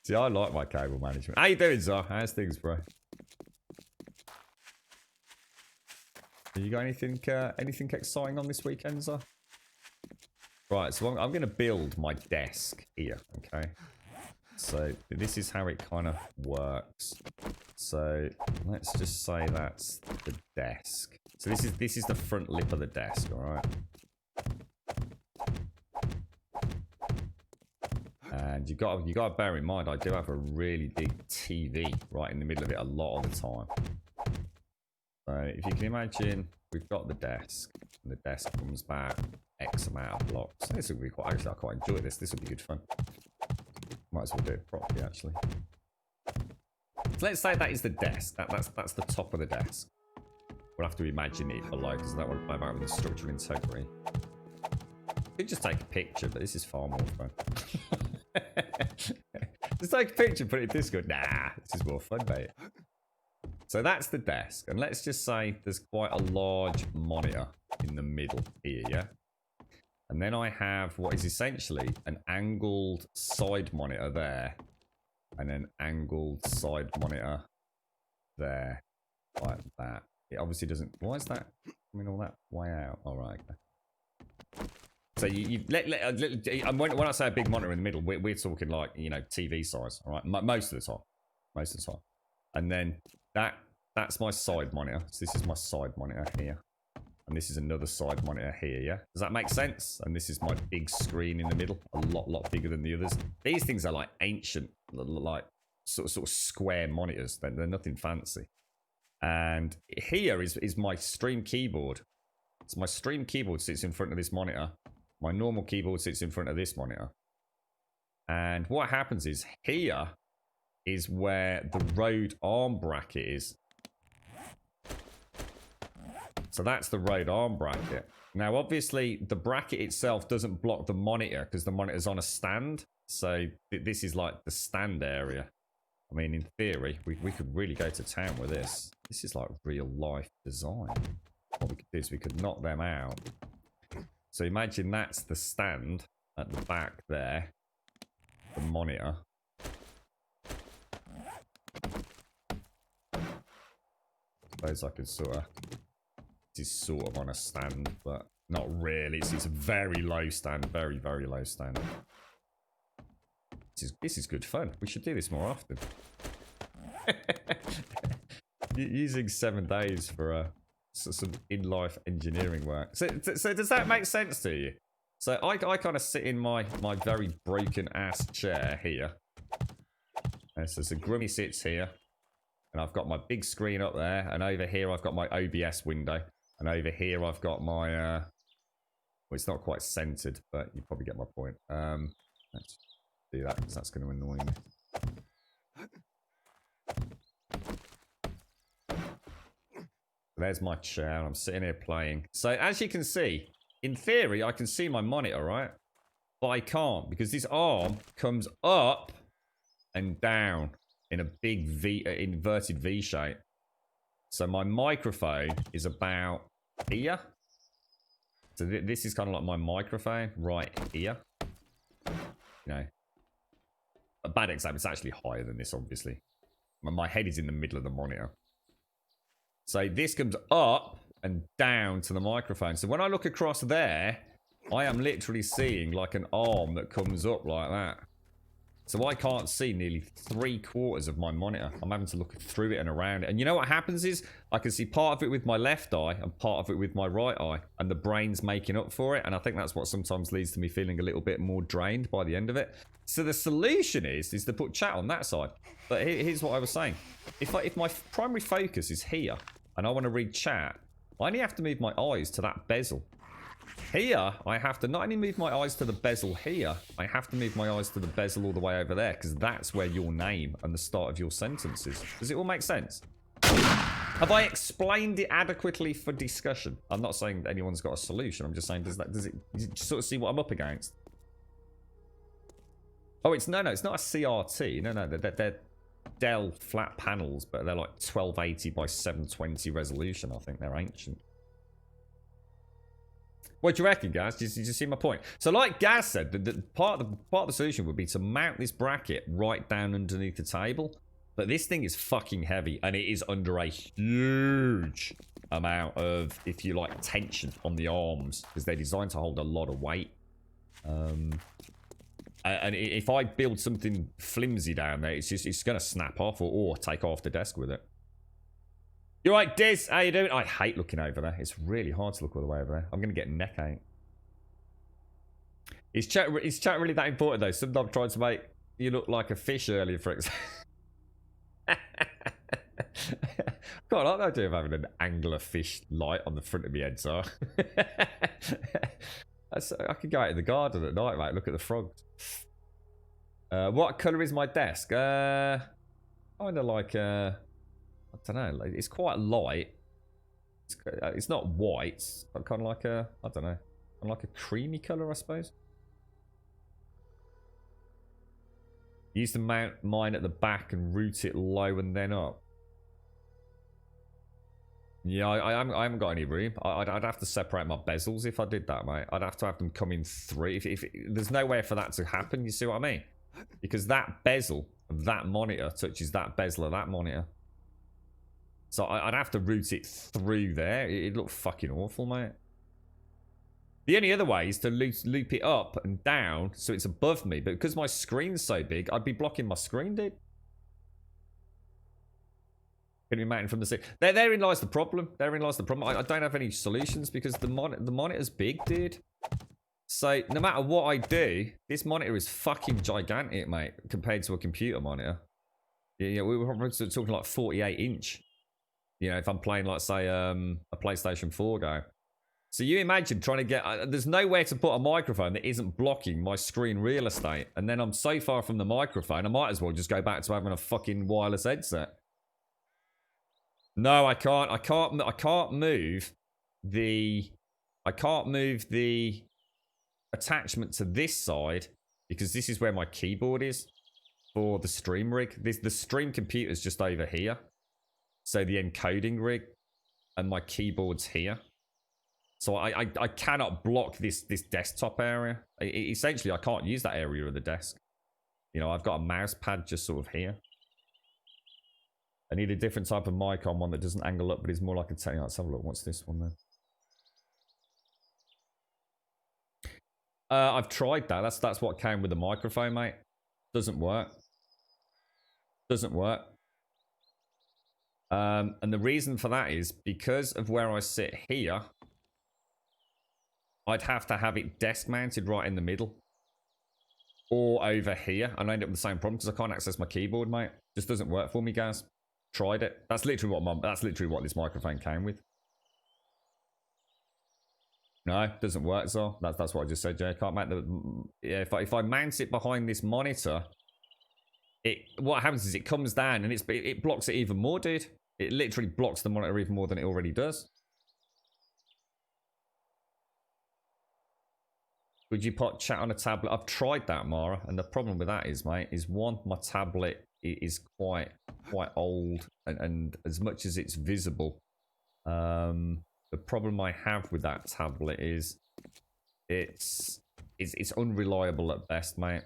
See, I like my cable management. How you doing, Zar? How's things, bro? Have you got anything exciting on this weekend, Zar? Right, so I'm going to build my desk here, okay? So this is how it kind of works. So let's just say that's the desk. So this is the front lip of the desk, all right? And you got to bear in mind, I do have a really big TV right in the middle of it a lot of the time. So if you can imagine, we've got the desk, and the desk comes back X amount of blocks. This will be quite, actually I quite enjoy this. This will be good fun. Might as well do it properly, actually. So let's say that is the desk. That's the top of the desk. We'll have to imagine it below because I don't want to play about with the structural integrity. Could just take a picture, but this is far more fun. Just take a picture, put it in Discord. Nah, this is more fun, mate. So that's the desk, and let's just say there's quite a large monitor in the middle here, yeah? And then I have what is essentially an angled side monitor there, and an angled side monitor there, like that. It obviously doesn't. Why is that coming all that way out? All right. Okay. So when I say a big monitor in the middle, we're talking like, you know, TV size. All right, most of the time, and then that's my side monitor. So this is my side monitor here. And this is another side monitor here, yeah? Does that make sense? And this is my big screen in the middle. A lot bigger than the others. These things are like ancient, like sort of square monitors. They're nothing fancy. And here is my stream keyboard. So my stream keyboard sits in front of this monitor. My normal keyboard sits in front of this monitor. And what happens is, here is where the Rode arm bracket is. So that's the Rode arm bracket. Now, obviously, the bracket itself doesn't block the monitor because the monitor's on a stand. So this is like the stand area. I mean, in theory, we could really go to town with this. This is like real life design. What we could do is we could knock them out. So imagine that's the stand at the back there. The monitor. Suppose I could sort of... This is sort of on a stand, but not really. It's a very low stand. Very, very low stand. This is good fun. We should do this more often. Using 7 days for some in-life engineering work. So does that make sense to you? So I kind of sit in my very broken ass chair here. And so Grummy sits here. And I've got my big screen up there. And over here I've got my OBS window. And over here I've got my... well, it's not quite centered, but you probably get my point. Let's do that because that's going to annoy me. There's my chair, and I'm sitting here playing. So as you can see, in theory, I can see my monitor, right? But I can't because this arm comes up and down in a big V, inverted V shape. So my microphone is about here. So this is kind of like my microphone right here. You know, a bad example. It's actually higher than this, obviously. My head is in the middle of the monitor. So this comes up and down to the microphone. So when I look across there, I am literally seeing like an arm that comes up like that. So I can't see nearly 3/4 of my monitor. I'm having to look through it and around it. And you know what happens is I can see part of it with my left eye and part of it with my right eye. And the brain's making up for it. And I think that's what sometimes leads to me feeling a little bit more drained by the end of it. So the solution is to put chat on that side. But here's what I was saying. If my primary focus is here and I want to read chat, I only have to move my eyes to that bezel. Here, I have to not only move my eyes to the bezel here, I have to move my eyes to the bezel all the way over there, because that's where your name and the start of your sentence is. Does it all make sense? Have I explained it adequately for discussion? I'm not saying anyone's got a solution. I'm just saying, does it sort of see what I'm up against? Oh, it's not a CRT. No, they're Dell flat panels, but they're like 1280 by 720 resolution. I think they're ancient. What do you reckon, guys? Did you see my point? So like Gaz said, the part of the solution would be to mount this bracket right down underneath the table. But this thing is fucking heavy, and it is under a huge amount of, if you like, tension on the arms, because they're designed to hold a lot of weight. And if I build something flimsy down there, it's going to snap off or take off the desk with it. You right, Diz? How you doing? I hate looking over there. It's really hard to look all the way over there. I'm going to get neck ache. Is chat really that important, though? Sometimes trying to make you look like a fish earlier, for example. God, I don't know if having an angler fish light on the front of my head, so. I could go out in the garden at night, mate. Look at the frogs. What colour is my desk? Kind of like... I don't know. It's quite light. It's not white, but kind of like a, I don't know, kind of like a creamy colour, I suppose. Use to mount mine at the back and route it low and then up. Yeah, I haven't got any room. I'd have to separate my bezels if I did that, mate. I'd have to have them come in three. If there's no way for that to happen, you see what I mean? Because that bezel of that monitor touches that bezel of that monitor. So I'd have to route it through there. It'd look fucking awful, mate. The only other way is to loop it up and down so it's above me. But because my screen's so big, I'd be blocking my screen, dude. Can be mounted from the seat. Therein lies the problem. Therein lies the problem. I don't have any solutions because the monitor's big, dude. So no matter what I do, this monitor is fucking gigantic, mate, compared to a computer monitor. Yeah, we were talking like 48-inch. You know, if I'm playing, like, say, a PlayStation 4 game. So you imagine trying to get... there's nowhere to put a microphone that isn't blocking my screen real estate. And then I'm so far from the microphone, I might as well just go back to having a fucking wireless headset. No, I can't. I can't move the... I can't move the attachment to this side because this is where my keyboard is for the stream rig. The stream computer's just over here. So the encoding rig and my keyboard's here. So I cannot block this desktop area. Essentially, I can't use that area of the desk. You know, I've got a mouse pad just sort of here. I need a different type of mic on, one that doesn't angle up, but is more like a... Let's have a look. What's this one then? I've tried that. That's what came with the microphone, mate. Doesn't work. Doesn't work. And the reason for that is because of where I sit here, I'd have to have it desk mounted right in the middle. Or over here. And I end up with the same problem because I can't access my keyboard, mate. Just doesn't work for me, guys. Tried it. That's literally what this microphone came with. No, doesn't work, so that's what I just said, Jay. I can't mount the... Yeah, if I mount it behind this monitor, what happens is it comes down and it blocks it even more, dude. It literally blocks the monitor even more than it already does. Would you put chat on a tablet? I've tried that, Mara, and the problem with that is, mate, is one, my tablet is quite old, and as much as it's visible, the problem I have with that tablet is it's unreliable at best, mate.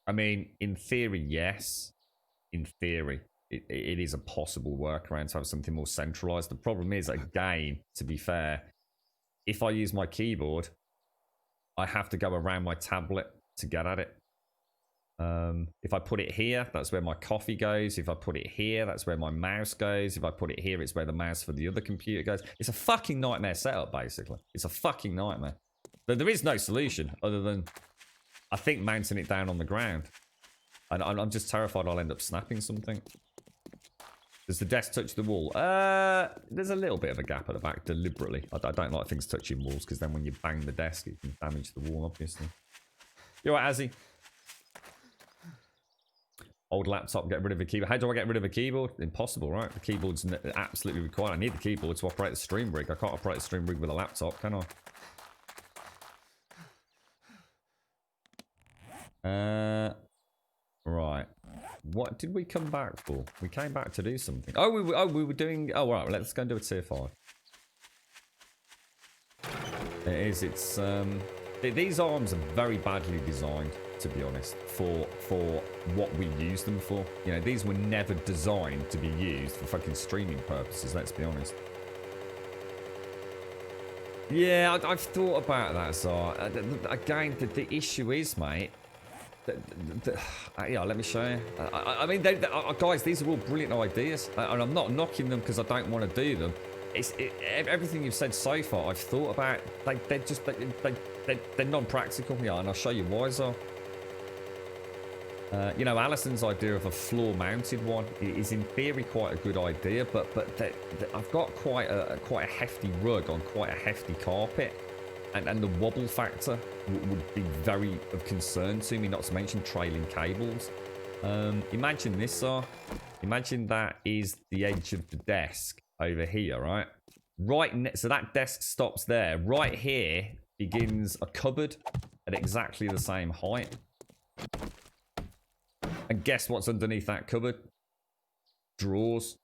I mean, in theory, yes. In theory, it is a possible workaround to have something more centralized. The problem is, again, to be fair, if I use my keyboard, I have to go around my tablet to get at it. If I put it here, that's where my coffee goes. If I put it here, that's where my mouse goes. If I put it here, it's where the mouse for the other computer goes. It's a fucking nightmare setup, basically. It's a fucking nightmare. But there is no solution other than, I think, mounting it down on the ground. And I'm just terrified I'll end up snapping something. Does the desk touch the wall? There's a little bit of a gap at the back, deliberately. I don't like things touching walls, because then when you bang the desk, it can damage the wall, obviously. You alright, Azzy? Old laptop, get rid of a keyboard. How do I get rid of a keyboard? Impossible, right? The keyboard's absolutely required. I need the keyboard to operate the stream rig. I can't operate the stream rig with a laptop, can I? Right. What did we come back for? We came back to do something. Oh, we were doing... Oh, right. Let's go and do a tier 5. It's... These arms are very badly designed, to be honest, for what we use them for. You know, these were never designed to be used for fucking streaming purposes, let's be honest. Yeah, I've thought about that, Zar. Again, the issue is, mate... yeah, let me show you. I mean, guys, these are all brilliant ideas, and I'm not knocking them because I don't want to do them. Everything you've said so far, I've thought about. They're non-practical, yeah, and I'll show you why, Zar. You know, Alison's idea of a floor-mounted one is in theory quite a good idea, but I've got quite a hefty rug on quite a hefty carpet, and the wobble factor would be very of concern to me, not to mention trailing cables. Imagine this, sir. Imagine that is the edge of the desk over here, right? So that desk stops there. Right here begins a cupboard at exactly the same height. And guess what's underneath that cupboard? Drawers.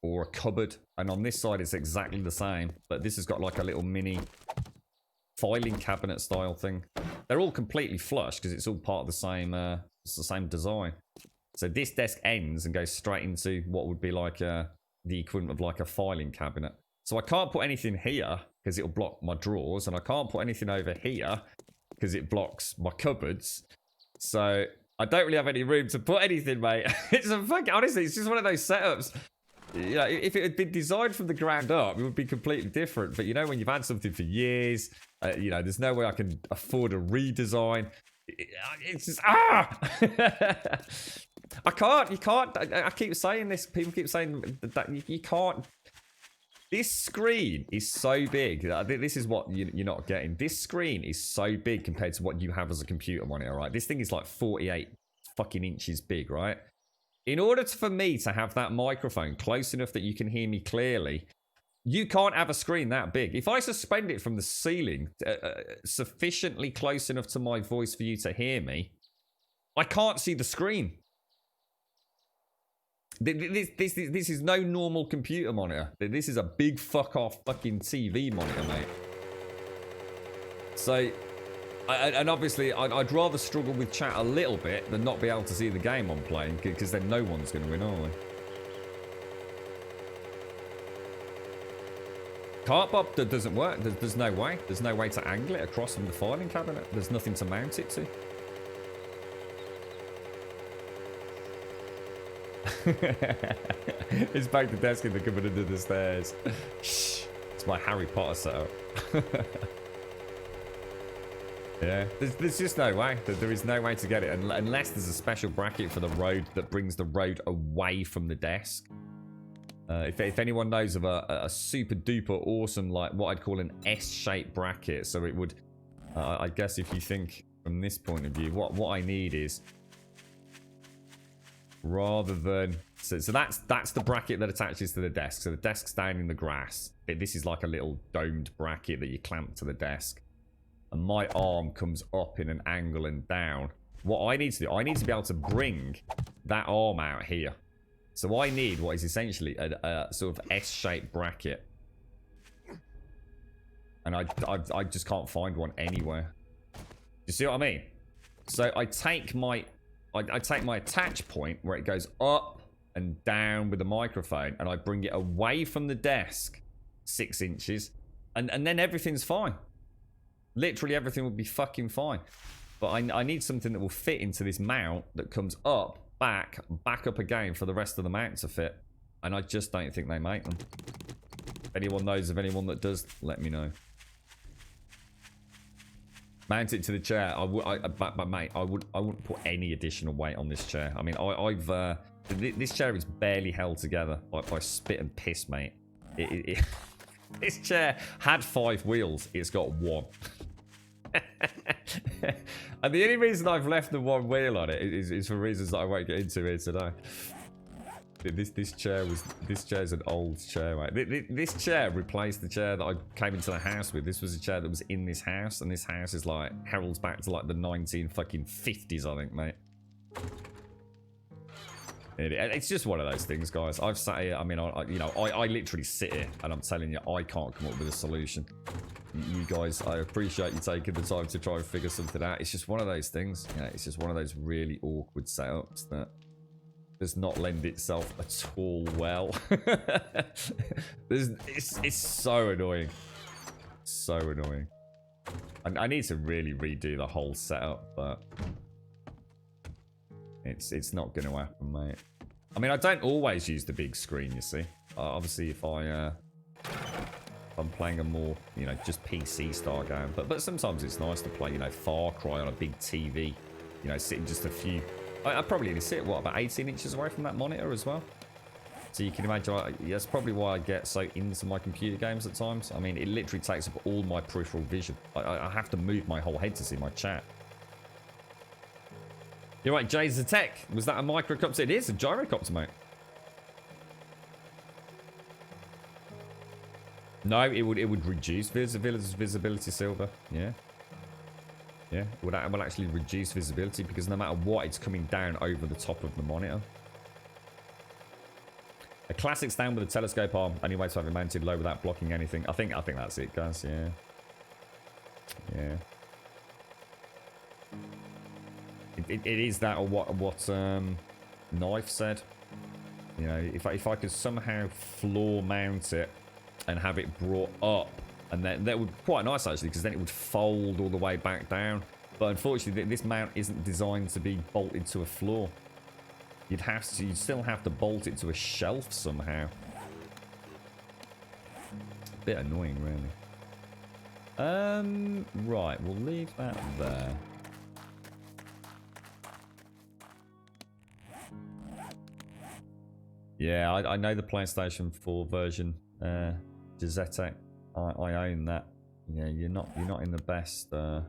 Or a cupboard. And on this side it's exactly the same, but this has got like a little mini filing cabinet style thing. They're all completely flush because it's all part of the same design. So this desk ends and goes straight into what would be like the equivalent of like a filing cabinet. So I can't put anything here because it'll block my drawers, and I can't put anything over here because it blocks my cupboards. So I don't really have any room to put anything, mate. It's a fucking, honestly, it's just one of those setups. You know, if it had been designed from the ground up, it would be completely different. But you know, when you've had something for years, you know, there's no way I can afford a redesign. It's just, I can't, you can't. I keep saying this. People keep saying that you can't. This screen is so big. This is what you're not getting. This screen is so big compared to what you have as a computer monitor, right? This thing is like 48 fucking inches big, right? In order for me to have that microphone close enough that you can hear me clearly, you can't have a screen that big. If I suspend it from the ceiling sufficiently close enough to my voice for you to hear me, I can't see the screen. This is no normal computer monitor. This is a big fuck off fucking TV monitor, mate. So, and obviously, I'd rather struggle with chat a little bit than not be able to see the game I'm playing, because then no one's going to win, are they? Cart Bob that doesn't work. There's no way. There's no way to angle it across from the filing cabinet. There's nothing to mount it to. It's back to desk in the cupboard under the stairs. Shh. It's my Harry Potter setup. Yeah, there's just no way. There is no way to get it unless there's a special bracket for the road that brings the road away from the desk. If anyone knows of a super duper awesome, like what I'd call an S-shaped bracket, so it would, I guess if you think from this point of view, what I need is, rather than, so that's the bracket that attaches to the desk. So the desk's down in the grass. This is like a little domed bracket that you clamp to the desk. And my arm comes up in an angle and down. What I need to do, I need to be able to bring that arm out here. So I need what is essentially a sort of S-shaped bracket. And I just can't find one anywhere. You see what I mean? So I take my attach point where it goes up and down with the microphone, and I bring it away from the desk 6 inches, and then everything's fine. Literally everything will be fucking fine. But I need something that will fit into this mount that comes up, back up again for the rest of the mount to fit. And I just don't think they make them. If anyone knows of anyone that does, let me know. Mount it to the chair. But mate, I wouldn't put any additional weight on this chair. I mean, this chair is barely held together by spit and piss, mate. This chair had 5 wheels. It's got 1. And the only reason I've left the 1 wheel on it is for reasons that I won't get into here today. This chair's an old chair, mate. This chair replaced the chair that I came into the house with. This was a chair that was in this house, and this house is like heralds back to like the 1950s, I think, mate. It's just one of those things, guys. I've sat here. I mean, I literally sit here, and I'm telling you, I can't come up with a solution. You guys, I appreciate you taking the time to try and figure something out. It's just one of those things. You know, it's just one of those really awkward setups that does not lend itself at all well. It's so annoying. So annoying. I need to really redo the whole setup, but it's not going to happen, mate. I mean, I don't always use the big screen, you see. Obviously, if I'm playing a more, just PC style game, but sometimes it's nice to play, Far Cry on a big TV, sitting just a few. I probably only sit, about 18 inches away from that monitor as well. So you can imagine, that's probably why I get so into my computer games at times. I mean, it literally takes up all my peripheral vision. I have to move my whole head to see my chat. You're right, Jay's the tech. Was that a microcopter? It is a gyrocopter, mate. No, it would reduce visibility, Silver. Yeah. Yeah, it will actually reduce visibility because no matter what, it's coming down over the top of the monitor. A classic stand with a telescope arm. Only way to have it mounted low without blocking anything. I think that's it, guys. Yeah. Yeah. It is that, or what Knife said. If I could somehow floor mount it and have it brought up, and then that would be quite nice actually, because then it would fold all the way back down. But unfortunately, this mount isn't designed to be bolted to a floor. You'd still have to bolt it to a shelf somehow. Bit annoying, really. Right, we'll leave that there. Yeah, I know the PlayStation 4 version, Giuseppe. I own that. Yeah, you're not in the best of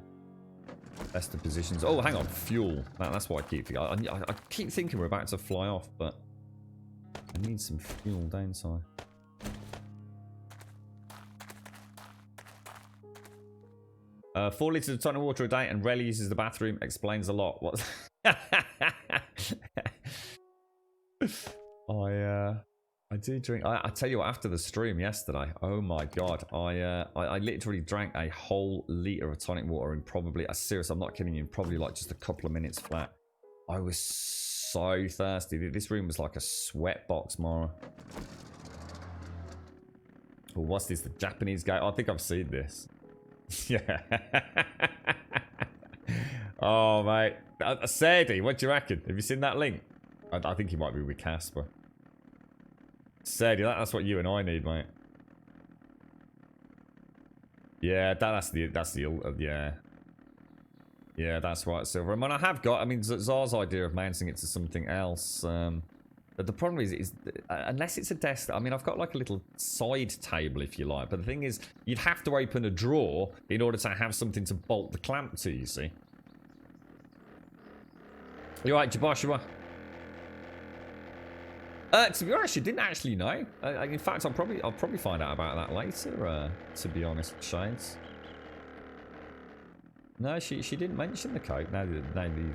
positions. Oh, hang on, fuel. That's what I keep thinking. I keep thinking we're about to fly off, but I need some fuel, don't I? 4 litres of ton of water a day, and rarely uses the bathroom. Explains a lot. What? I do drink. I tell you what, after the stream yesterday, oh my god, I literally drank a whole litre of tonic water in probably, serious, I'm not kidding you, in probably like just a couple of minutes flat. I was so thirsty. This room was like a sweat box, Mara. Oh, what's this? The Japanese guy? I think I've seen this. Yeah. Oh, mate. Sadie, what do you reckon? Have you seen that link? I think he might be with Casper. Sadie, that's what you and I need, mate. Yeah, that's the yeah. Yeah, that's right, Silver. I mean, I mean, Czar's idea of mounting it to something else. But the problem is unless it's a desk, I mean, I've got like a little side table, if you like. But the thing is, you'd have to open a drawer in order to have something to bolt the clamp to, you see. You right, Joshua? To be honest, you didn't actually know. In fact, I'll probably find out about that later. To be honest, Shades. No, she didn't mention the coke. Now you've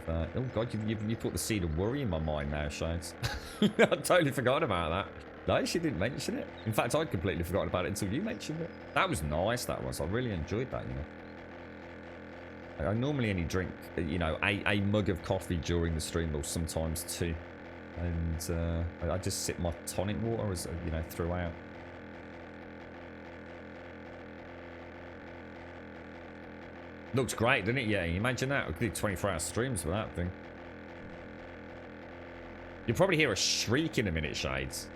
oh god, you put the seed of worry in my mind now, Shades. I totally forgot about that. No, she didn't mention it. In fact, I'd completely forgotten about it until you mentioned it. That was nice. That was. I really enjoyed that. You know. I normally only drink, you know, a mug of coffee during the stream, or sometimes two. And I just sip my tonic water as you know throughout. Looks great, doesn't it? Yeah, imagine that. We could do 24-hour streams with that thing. You'll probably hear a shriek in a minute, Shades.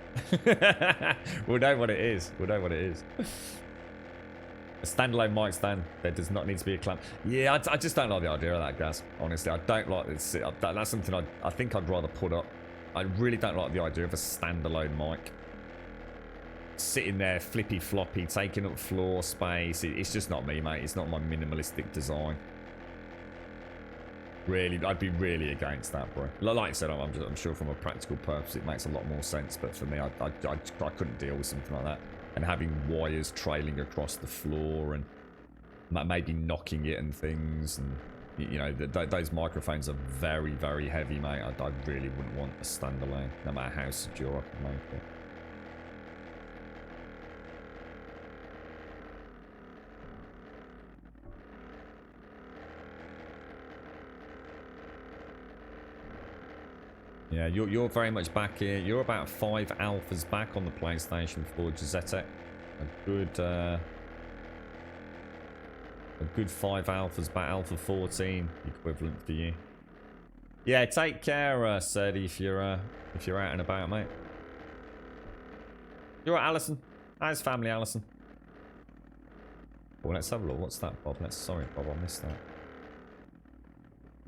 We'll know what it is. We'll know what it is. A standalone mic stand. There does not need to be a clamp. Yeah, I just don't like the idea of that, Gaz. Honestly, I don't like this. That's something I think I'd rather put up. I really don't like the idea of a standalone mic. Sitting there, flippy floppy, taking up floor space. It's just not me, mate. It's not my minimalistic design. Really, I'd be really against that, bro. Like I said, I'm sure from a practical purpose it makes a lot more sense. But for me, I couldn't deal with something like that. And having wires trailing across the floor and maybe knocking it and things. And, you know, those microphones are very, very heavy, mate. I really wouldn't want a standalone, no matter how secure I can make it. Yeah, you're very much back here. You're about 5 alphas back on the PlayStation 4, Giuseppe. A good 5 alphas back, Alpha 14 equivalent for you. Yeah, take care, Sadie, if you're out and about, mate. You're right, Alison. How's family, Alison? Oh, let's have a look. What's that, Bob? Sorry, Bob, I missed that.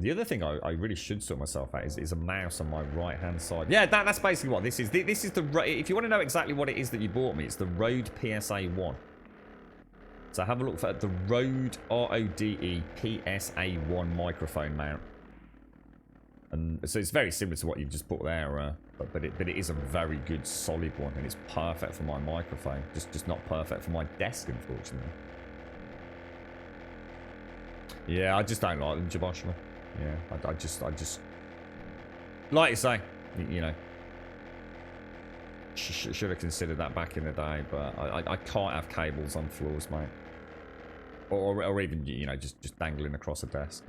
The other thing I really should sort myself out is a mouse on my right-hand side. Yeah, that's basically what this is. This is the... If you want to know exactly what it is that you bought me, it's the Rode PSA-1. So have a look for the Rode RODE PSA-1 microphone mount. And so it's very similar to what you've just put there, but it is a very good solid one, and it's perfect for my microphone. Just not perfect for my desk, unfortunately. Yeah, I just don't like them, Jaboshua. Yeah, I just like you say, you know, should have considered that back in the day, but I can't have cables on floors, mate, or even, you know, just dangling across a desk.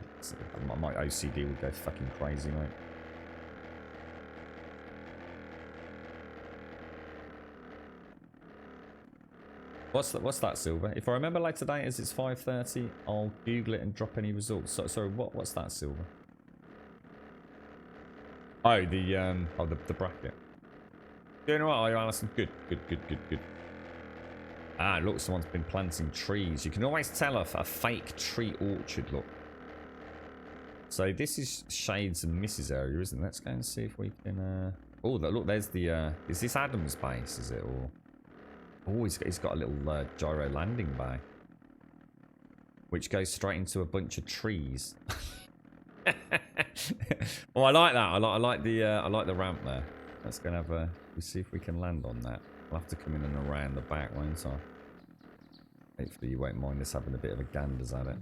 My OCD would go fucking crazy, mate. What's that, Silver? If I remember later date as it's 5:30, I'll Google it and drop any results. Sorry, what's that, Silver? Oh, the bracket. Doing alright, are you, Alison? Good. Ah, look, someone's been planting trees. You can always tell a fake tree orchard, look. So this is Shades and Mrs. area, isn't it? Let's go and see if we can... Oh, look, there's the... Is this Adam's base, is it? Or... Oh, he's got a little gyro landing bay, which goes straight into a bunch of trees. Oh, I like that. I like the ramp there. Let's go and have a... We'll see if we can land on that. I'll have to come in and around the back, won't I? Hopefully you won't mind us having a bit of a ganders at it.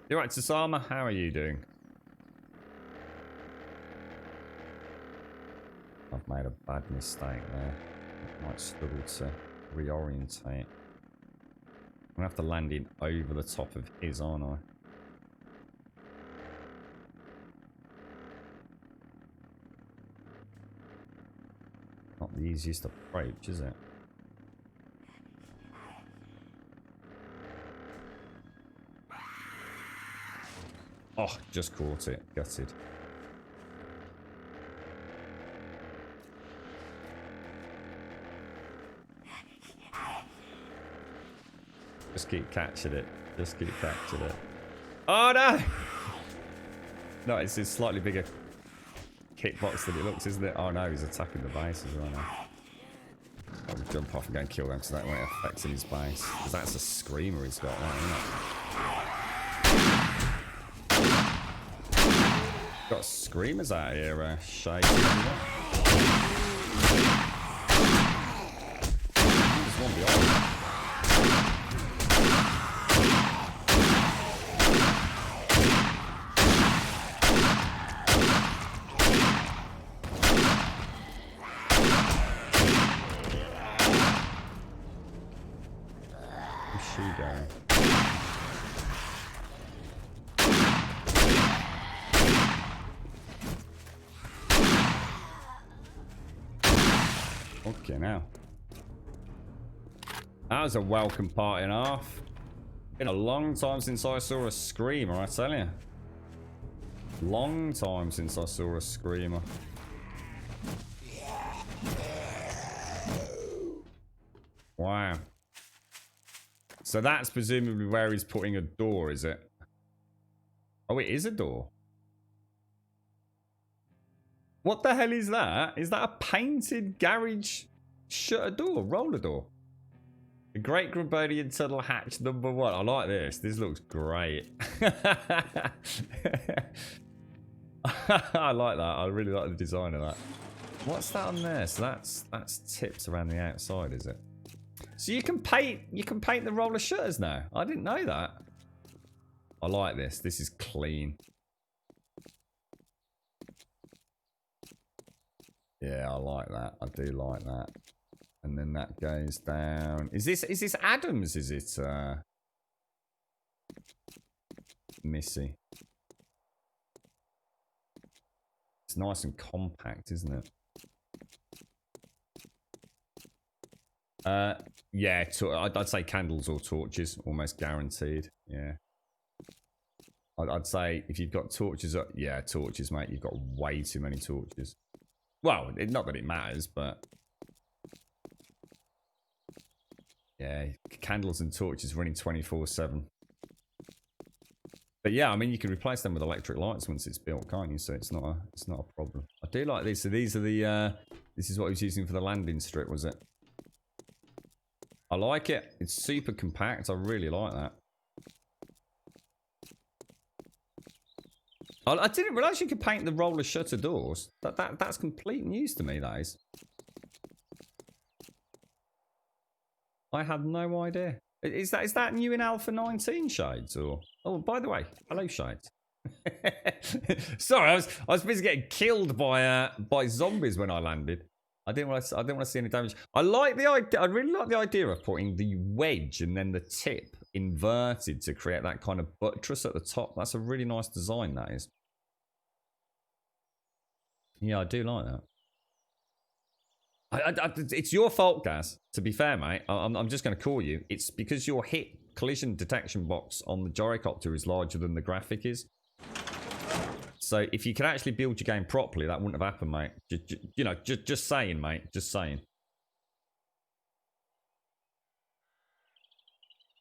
You're right, Tasama. How are you doing? I've made a bad mistake there. I might struggle to reorientate. I'm gonna have to land in over the top of his, aren't I? Not the easiest approach, is it? Oh, just caught it. Gutted. Just keep catching it. Just keep catching it. Oh no! No, it's a slightly bigger hitbox than it looks, isn't it? Oh no, he's attacking the base as well now. I'll jump off and go and kill them so that won't affect his base. Because that's a screamer he's got there, isn't it? Got screamers out here, Shade. There's one behind. Okay, now. That was a welcome part and a half. Been a long time since I saw a screamer, I tell you. Long time since I saw a screamer. Wow. So that's presumably where he's putting a door, is it? Oh, it is a door. What the hell is that? Is that a painted garage shutter door, roller door? The Great Grabodian Tunnel Hatch #1. I like this. This looks great. I like that. I really like the design of that. What's that on there? So that's tips around the outside, is it? So you can paint the roller shutters now. I didn't know that. I like this. This is clean. Yeah, I like that. I do like that. And then that goes down. Is this Adams? Is it Missy? It's nice and compact, isn't it? Yeah, I'd say candles or torches, almost guaranteed. Yeah. I'd say if you've got torches, yeah, torches, mate. You've got way too many torches. Well, not that it matters, but yeah, candles and torches running 24/7. But yeah, I mean, you can replace them with electric lights once it's built, can't you? So it's not a problem. I do like these. So these are the this is what he was using for the landing strip, was it? I like it. It's super compact. I really like that. I didn't realise you could paint the roller shutter doors. That's complete news to me, that is. I had no idea. Is that new in Alpha 19, Shades? Or oh, by the way, hello, Shades. Sorry, I was busy getting killed by zombies when I landed. I didn't want to see any damage. I like the idea. I really like the idea of putting the wedge and then the tip inverted to create that kind of buttress at the top. That's a really nice design, that is. Yeah, I do like that. It's your fault, Gaz. To be fair, mate, I'm just going to call you. It's because your hit collision detection box on the gyrocopter is larger than the graphic is. So if you could actually build your game properly, that wouldn't have happened, mate. Just saying, mate. Just saying.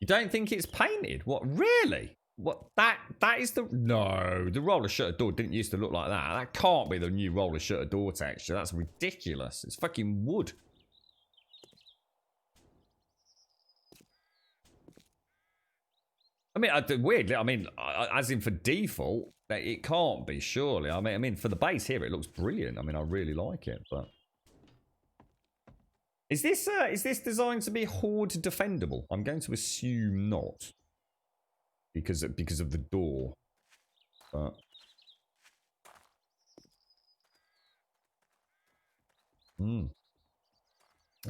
You don't think it's painted? What, really? What, that is the... No, the roller shutter door didn't used to look like that. That can't be the new roller shutter door texture. That's ridiculous. It's fucking wood. I mean, weirdly, I mean, as in for default, it can't be, surely. I mean, for the base here, it looks brilliant. I mean, I really like it, but... Is this designed to be horde defendable? I'm going to assume not. Because of the door. But...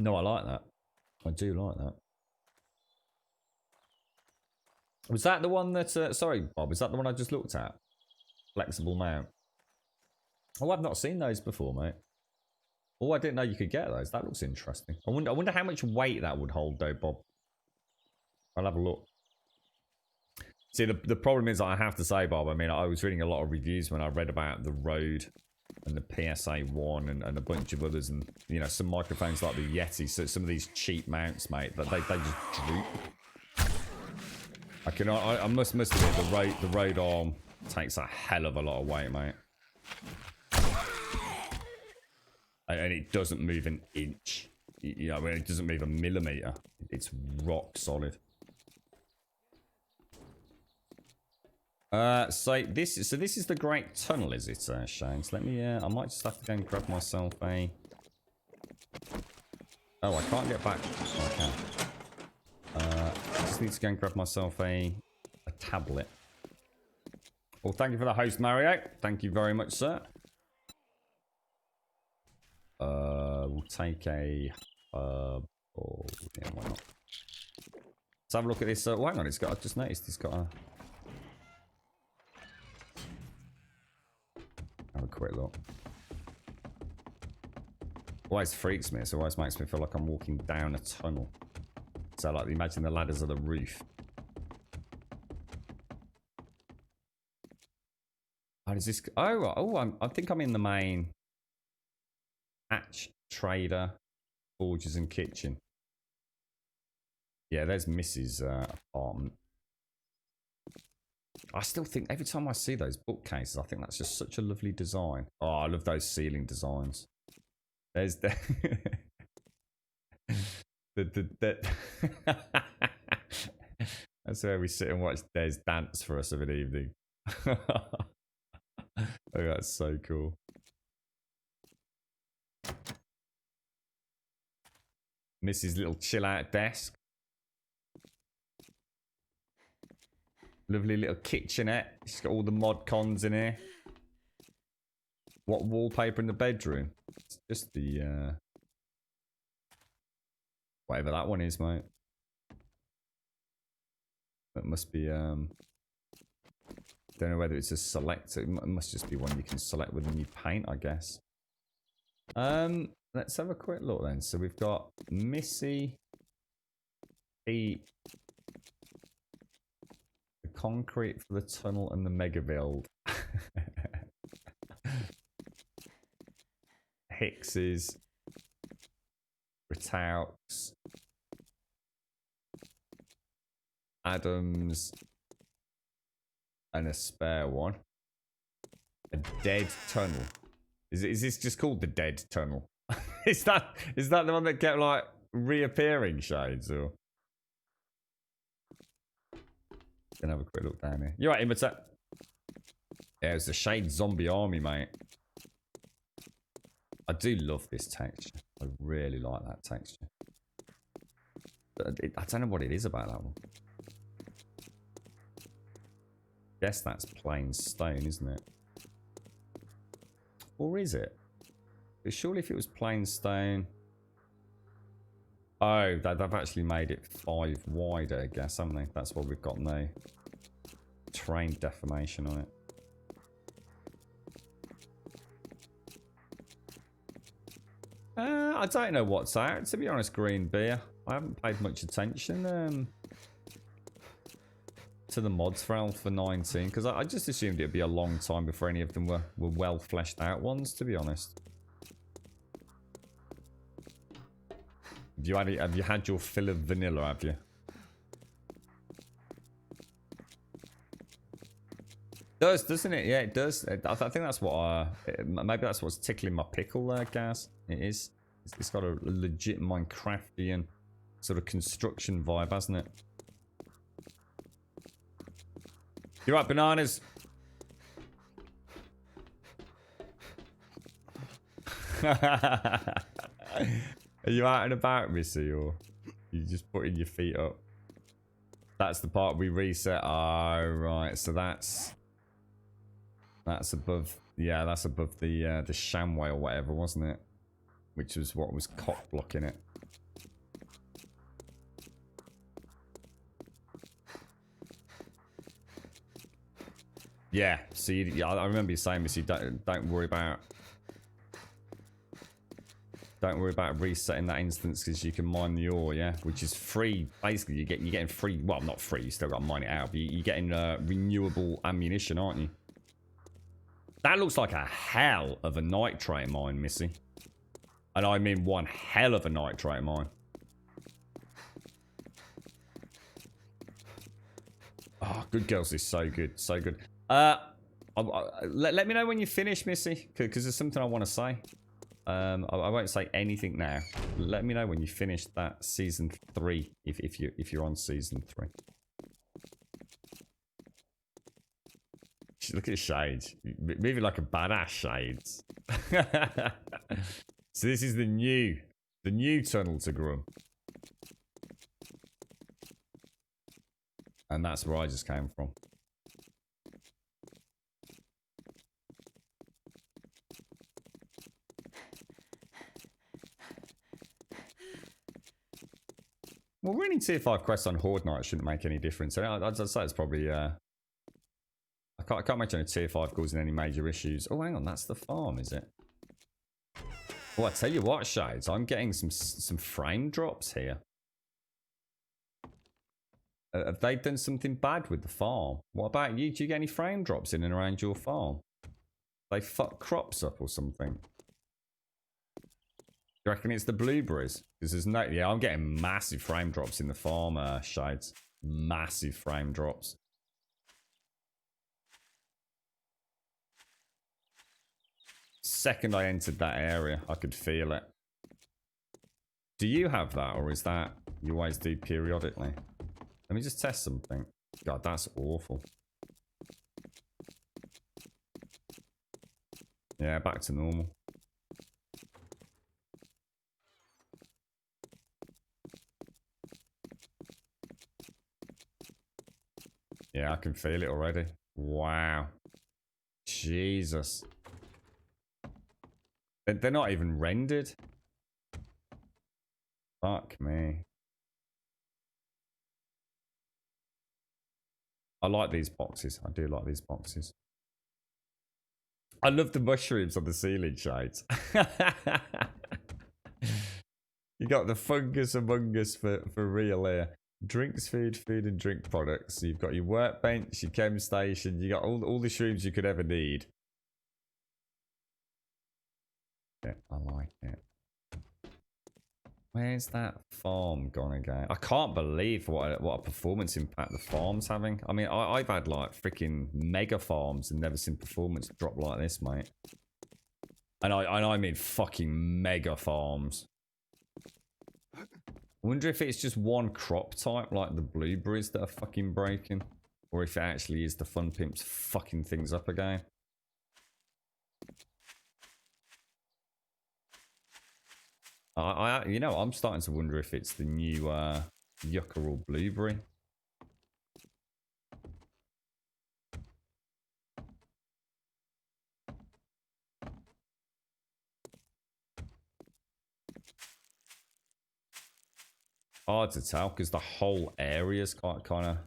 No, I like that. I do like that. Was that the one that... sorry, Bob. Was that the one I just looked at? Flexible mount. Oh, I've not seen those before, mate. Oh, I didn't know you could get those. That looks interesting. I wonder how much weight that would hold, though, Bob. I'll have a look. See, the problem is, I have to say, Bob, I mean, I was reading a lot of reviews when I read about the Rode and the PSA-1 and a bunch of others, and, you know, some microphones like the Yeti, so some of these cheap mounts, mate, that they just droop. I must admit, the Rode arm takes a hell of a lot of weight, mate. And it doesn't move an inch. You know, I mean, it doesn't move a millimeter. It's rock solid. So this is the Great Tunnel, is it, Shane? So let me. I might just have to go and grab myself a. Oh, I can't get back. Oh, I can. I just need to go and grab myself a tablet. Well, thank you for the host, Mario. Thank you very much, sir. We'll take a. Oh, yeah, why not? Let's have a look at this. Oh, hang on, it's got. I just noticed it's got a. Have a quick look. Always freaks me. It always makes me feel like I'm walking down a tunnel. So, like, imagine the ladders of the roof. How does this? Oh! I think I'm in the main hatch, trader, forges, and kitchen. Yeah, there's Mrs. Apartment. I still think every time I see those bookcases, I think that's just such a lovely design. Oh, I love those ceiling designs. There's the that's where we sit and watch Des dance for us of an evening. Oh, that's so cool. Mrs. little chill out desk. Lovely little kitchenette. She's got all the mod cons in here. What wallpaper in the bedroom? It's just the whatever that one is, mate. That must be don't know whether it's a select. It must just be one you can select within your paint, I guess. Let's have a quick look then. So we've got Missy, the concrete for the tunnel and the mega build. Hicks's, Ritaux, Adams, and a spare one. A dead tunnel. Is this just called the dead tunnel? is that the one that kept like reappearing, Shades? Or gonna have a quick look down here. You're right, Imita. Yeah, it's the Shade Zombie Army, mate. I do love this texture. I really like that texture. I don't know what it is about that one. Guess that's plain stone, isn't it? Or is it? But surely if it was plain stone... Oh, they've actually made it 5 wider, I guess, haven't they? That's why we've got no terrain deformation on it. I don't know what's out, to be honest, Green Beer. I haven't paid much attention to the mods for Alpha 19, because I just assumed it'd be a long time before any of them were well fleshed out ones, to be honest. Have you had your fill of vanilla, have you? It does, doesn't it? Yeah, it does. I think that's what maybe that's what's tickling my pickle there, Gaz. It is. It's got a legit Minecraftian sort of construction vibe, hasn't it? You're right, bananas. Are you out and about, Missy, or you just putting your feet up? That's the part we reset. Oh, right. So that's above. Yeah, that's above the Shamway or whatever, wasn't it? Which was what was cock blocking it. Yeah, so yeah, I remember you saying this. You don't worry about resetting that instance because you can mine the ore, yeah, which is free. Basically, you're getting free. Well, not free. You still got to mine it out, but you're getting renewable ammunition, aren't you? That looks like a hell of a nitrate mine, Missy. And I mean one hell of a nitrate mine. Oh, Good Girls is so good, so good. Let me know when you finish, Missy, because there's something I want to say. I won't say anything now. Let me know when you finish that season 3, if you're on season 3. Look at Shades, moving like a badass Shades. So this is the new tunnel to Grum, and that's where I just came from. Well, running tier 5 quests on Horde Night shouldn't make any difference. I'd say it's probably I can't imagine a tier 5 causing any major issues. Oh, hang on, that's the farm, is it? Well, I tell you what, Shades, I'm getting some frame drops here. Have they done something bad with the farm? What about you? Do you get any frame drops in and around your farm? They fuck crops up or something? You reckon it's the blueberries? Because there's no... Yeah, I'm getting massive frame drops in the farm, Shades. Massive frame drops. Second I entered that area, I could feel it. Do you have that, or is that you always do periodically? Let me just test something. God, that's awful. Yeah, back to normal. Yeah, I can feel it already. Wow. Jesus. They're not even rendered. Fuck me. I like these boxes. I do like these boxes. I love the mushrooms on the ceiling, Shades. You got the fungus among us for real here. Drinks, food and drink products. You've got your workbench, your chem station. You got all the shrooms you could ever need. Yeah, I like it. Where's that farm gone again? I can't believe what a performance impact the farm's having. I mean, I've had like freaking mega farms and never seen performance drop like this, mate. And I mean fucking mega farms. I wonder if it's just one crop type, like the blueberries, that are fucking breaking, or if it actually is the fun pimps fucking things up again. You know, I'm starting to wonder if it's the new yucca or blueberry. Hard to tell because the whole area is kind of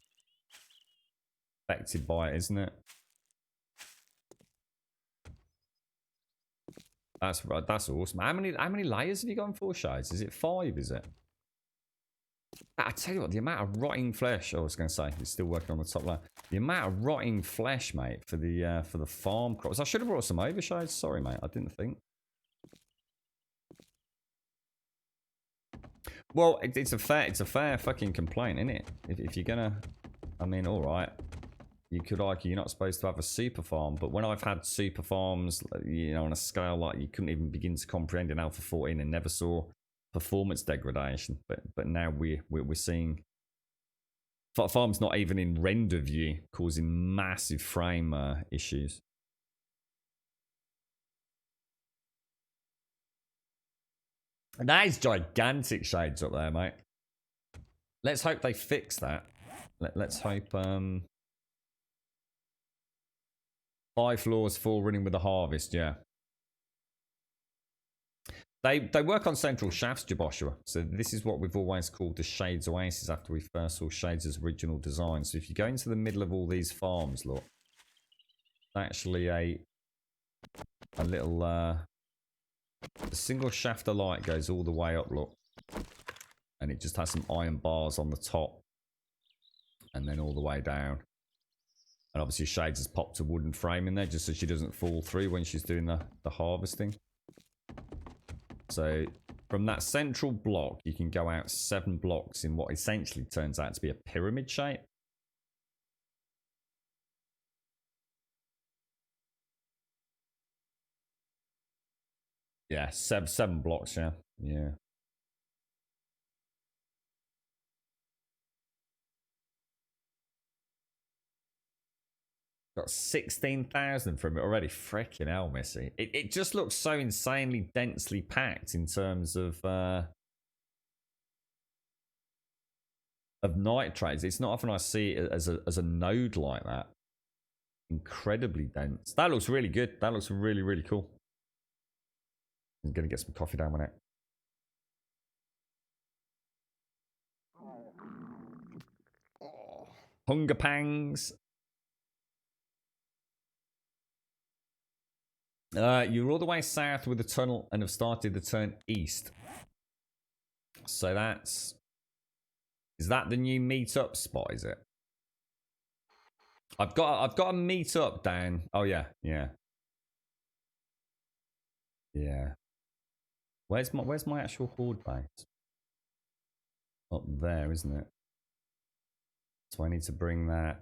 affected by it, isn't it? That's awesome. How many layers have you gone for, Shades? Is it 5? Is it? I tell you what, the amount of rotting flesh. I was going to say he's still working on the top layer. The amount of rotting flesh, mate, for the farm crops. I should have brought some over, Shades. Sorry, mate. I didn't think. Well, it's a fair fucking complaint, isn't it? If you're gonna, I mean, all right. You could argue you're not supposed to have a super farm, but when I've had super farms, you know, on a scale like you couldn't even begin to comprehend in Alpha 14 and never saw performance degradation, but now we're seeing farms not even in render view causing massive frame issues. And that is gigantic, Shades, up there, mate. Let's hope they fix that. Let's hope 5 floors, 4 running with a harvest, yeah. They work on central shafts, Jaboshua. So this is what we've always called the Shades Oasis after we first saw Shades' original design. So if you go into the middle of all these farms, look. actually a little a single shaft of light goes all the way up, look, and it just has some iron bars on the top and then all the way down. And obviously Shades has popped a wooden frame in there just so she doesn't fall through when she's doing the harvesting. So from that central block you can go out 7 blocks in what essentially turns out to be a pyramid shape. Yeah, seven blocks, yeah. Yeah. Got 16,000 from it already. Freaking hell, Missy. It just looks so insanely densely packed in terms of nitrates. It's not often I see it as a node like that. Incredibly dense. That looks really good. That looks really, really cool. I'm gonna get some coffee down my neck. Hunger pangs. You're all the way south with the tunnel and have started to turn east. So that's... Is that the new meet-up spot, is it? I've got a meet-up down. Oh, yeah. Yeah. Yeah. Where's my actual horde base? Up there, isn't it? So I need to bring that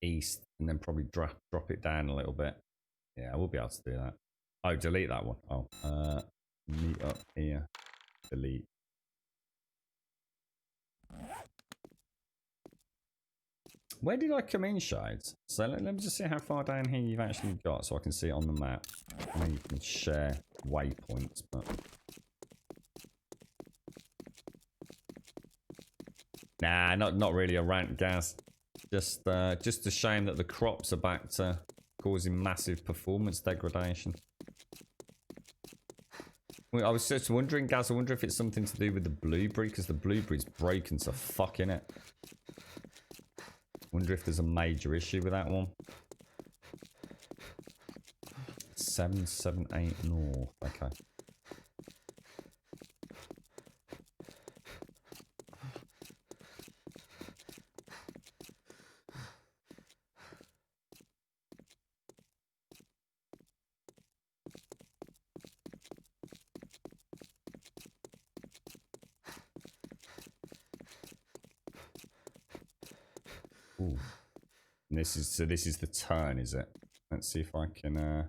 east and then probably drop it down a little bit. Yeah, I will be able to do that. Oh, delete that one. Oh, meet up here. Delete. Where did I come in, Shades? So let me just see how far down here you've actually got so I can see it on the map. I know you can share waypoints, but... Nah, not really a rant, Gaz. Just a shame that the crops are back to causing massive performance degradation. Well, I was just wondering, Gaz, I wonder if it's something to do with the blueberry, because the blueberry's broken to fuck, innit? Wonder if there's a major issue with that one. 778 north, okay. Ooh. And this is the turn, is it? Let's see if I can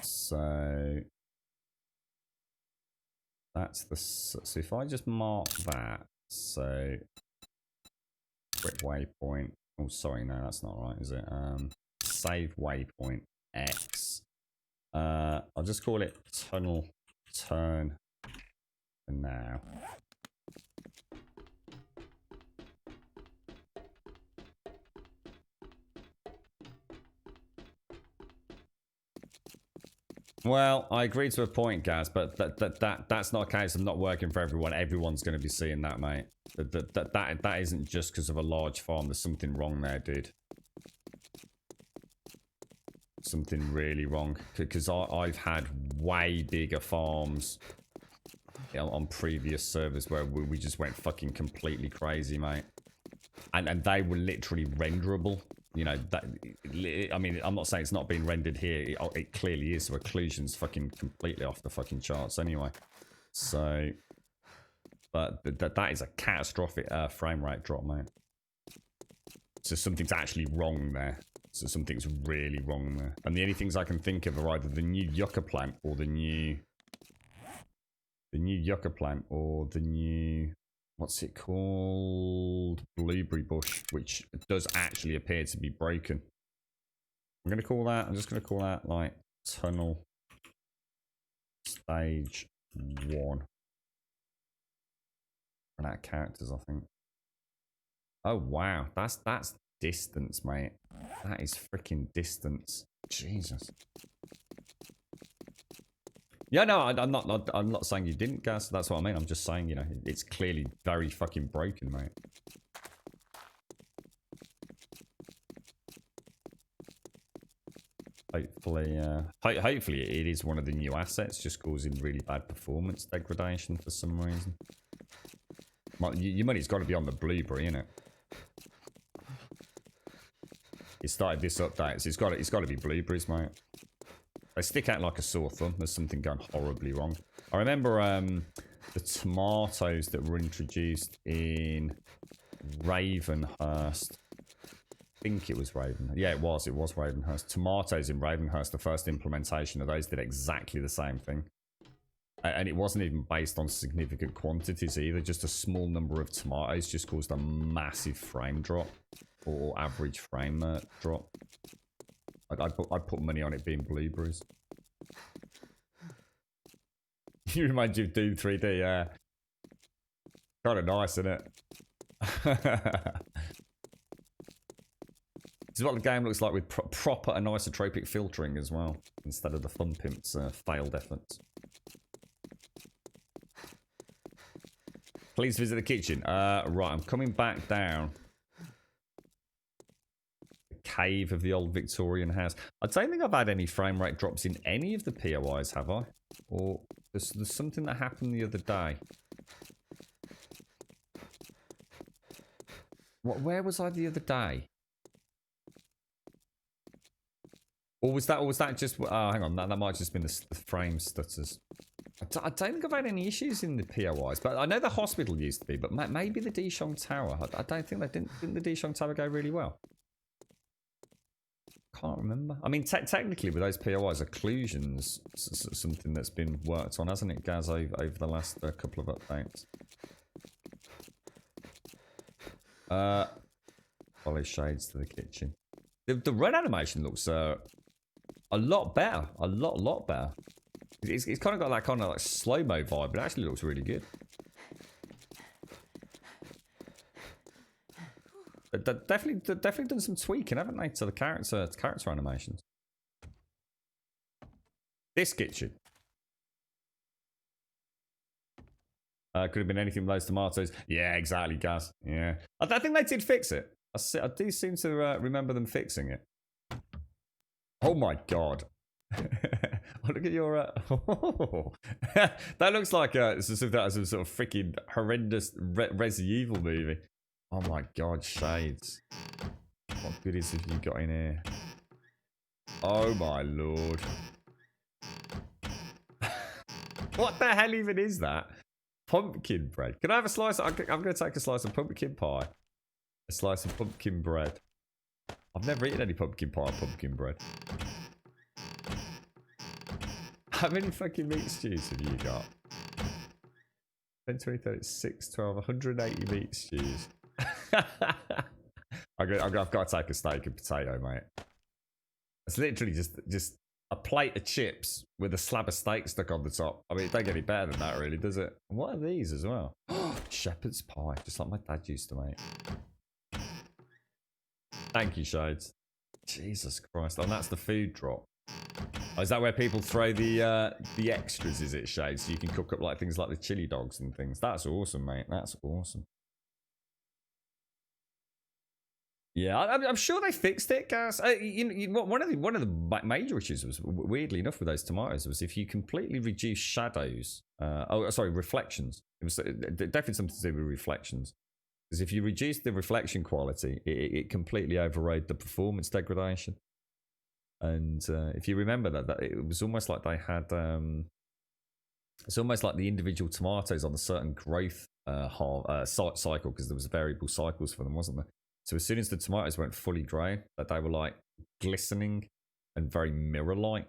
so that's the... So if I just mark that, so quick waypoint. Oh, sorry, no, that's not right, is it? Save waypoint X. I'll just call it tunnel turn for now. Well, I agree to a point, Gaz, but that's not a case of not working for everyone. Everyone's going to be seeing that, mate. That isn't just because of a large farm. There's something wrong there, dude. Something really wrong. Because I've had way bigger farms on previous servers where we just went fucking completely crazy, mate. And they were literally renderable. You know, that, I mean, I'm not saying it's not being rendered here. It clearly is. So occlusion's fucking completely off the fucking charts anyway. So, but that is a catastrophic frame rate drop, mate. So something's actually wrong there. So something's really wrong there. And the only things I can think of are either the new yucca plant or the new yucca plant or the new... What's it called? Blueberry bush, which does actually appear to be broken. I'm going to call that, I'm just going to call that like tunnel stage 1. And out of characters, I think. Oh, wow. That's distance, mate. That is freaking distance. Jesus. Yeah, no, I'm not saying you didn't, Gas. That's what I mean. I'm just saying, you know, it's clearly very fucking broken, mate. Hopefully, hopefully it is one of the new assets just causing really bad performance degradation for some reason. Your money's got to be on the blueberry, innit? It started this update, so it's got to be blueberries, mate. They stick out like a sore thumb. There's something going horribly wrong. I remember the tomatoes that were introduced in Ravenhurst. I think it was Ravenhurst. Yeah, it was Ravenhurst. Tomatoes in Ravenhurst, the first implementation of those did exactly the same thing. And it wasn't even based on significant quantities either. Just a small number of tomatoes just caused a massive frame drop. Or average frame drop. I'd put money on it being blueberries. You remind you of Doom 3D, yeah. Kind of nice, isn't it? This is what the game looks like with proper anisotropic filtering as well, instead of the Fun Pimp's failed efforts. Please visit the kitchen. Right, I'm coming back down. Cave of the old Victorian house. I don't think I've had any frame rate drops in any of the POIs, have I? Or there's something that happened the other day. Where was I the other day? Or was that just... Oh, hang on. That might have just been the frame stutters. I don't think I've had any issues in the POIs, but I know the hospital used to be, but maybe the Dishong Tower. I don't think that didn't the Dishong Tower go really well? Can't remember. I mean, technically with those POIs, occlusions something that's been worked on, hasn't it, Gaz, over the last couple of updates? Follow shades to the kitchen. The red animation looks a lot better. A lot better. It's kind of got that kind of like slow-mo vibe, but it actually looks really good. They've definitely done some tweaking, haven't they, to the character animations. This kitchen. Could have been anything with those tomatoes. Yeah, exactly, Gaz. Yeah. I think they did fix it. I do seem to remember them fixing it. Oh my god. Look at your... that looks like some sort of freaking horrendous Resident Evil movie. Oh my god, shades. What goodies have you got in here? Oh my lord. What the hell even is that? Pumpkin bread. Can I have a slice? I'm going to take a slice of pumpkin pie. A slice of pumpkin bread. I've never eaten any pumpkin pie or pumpkin bread. How many fucking meat stews have you got? 10, 20, 30, 6, 12, 180 meat stews. I've got to take a steak and potato, mate. It's literally just a plate of chips with a slab of steak stuck on the top. I mean, it don't get any better than that, really, does it? What are these as well? Shepherd's pie, just like my dad used to make. Thank you, Shades. Jesus Christ. Oh, and that's the food drop. Oh, is that where people throw the extras, is it, Shades? So you can cook up like things like the chili dogs and things. That's awesome, mate. That's awesome. Yeah, I'm sure they fixed it, guys. One of the major issues was, weirdly enough, with those tomatoes was if you completely reduce shadows. Reflections. It was definitely something to do with reflections. Because if you reduce the reflection quality, it completely overrode the performance degradation. And if you remember that it was almost like they had. It's almost like the individual tomatoes on a certain growth cycle, because there was variable cycles for them, wasn't there? So as soon as the tomatoes went fully dry, that they were like glistening and very mirror-like.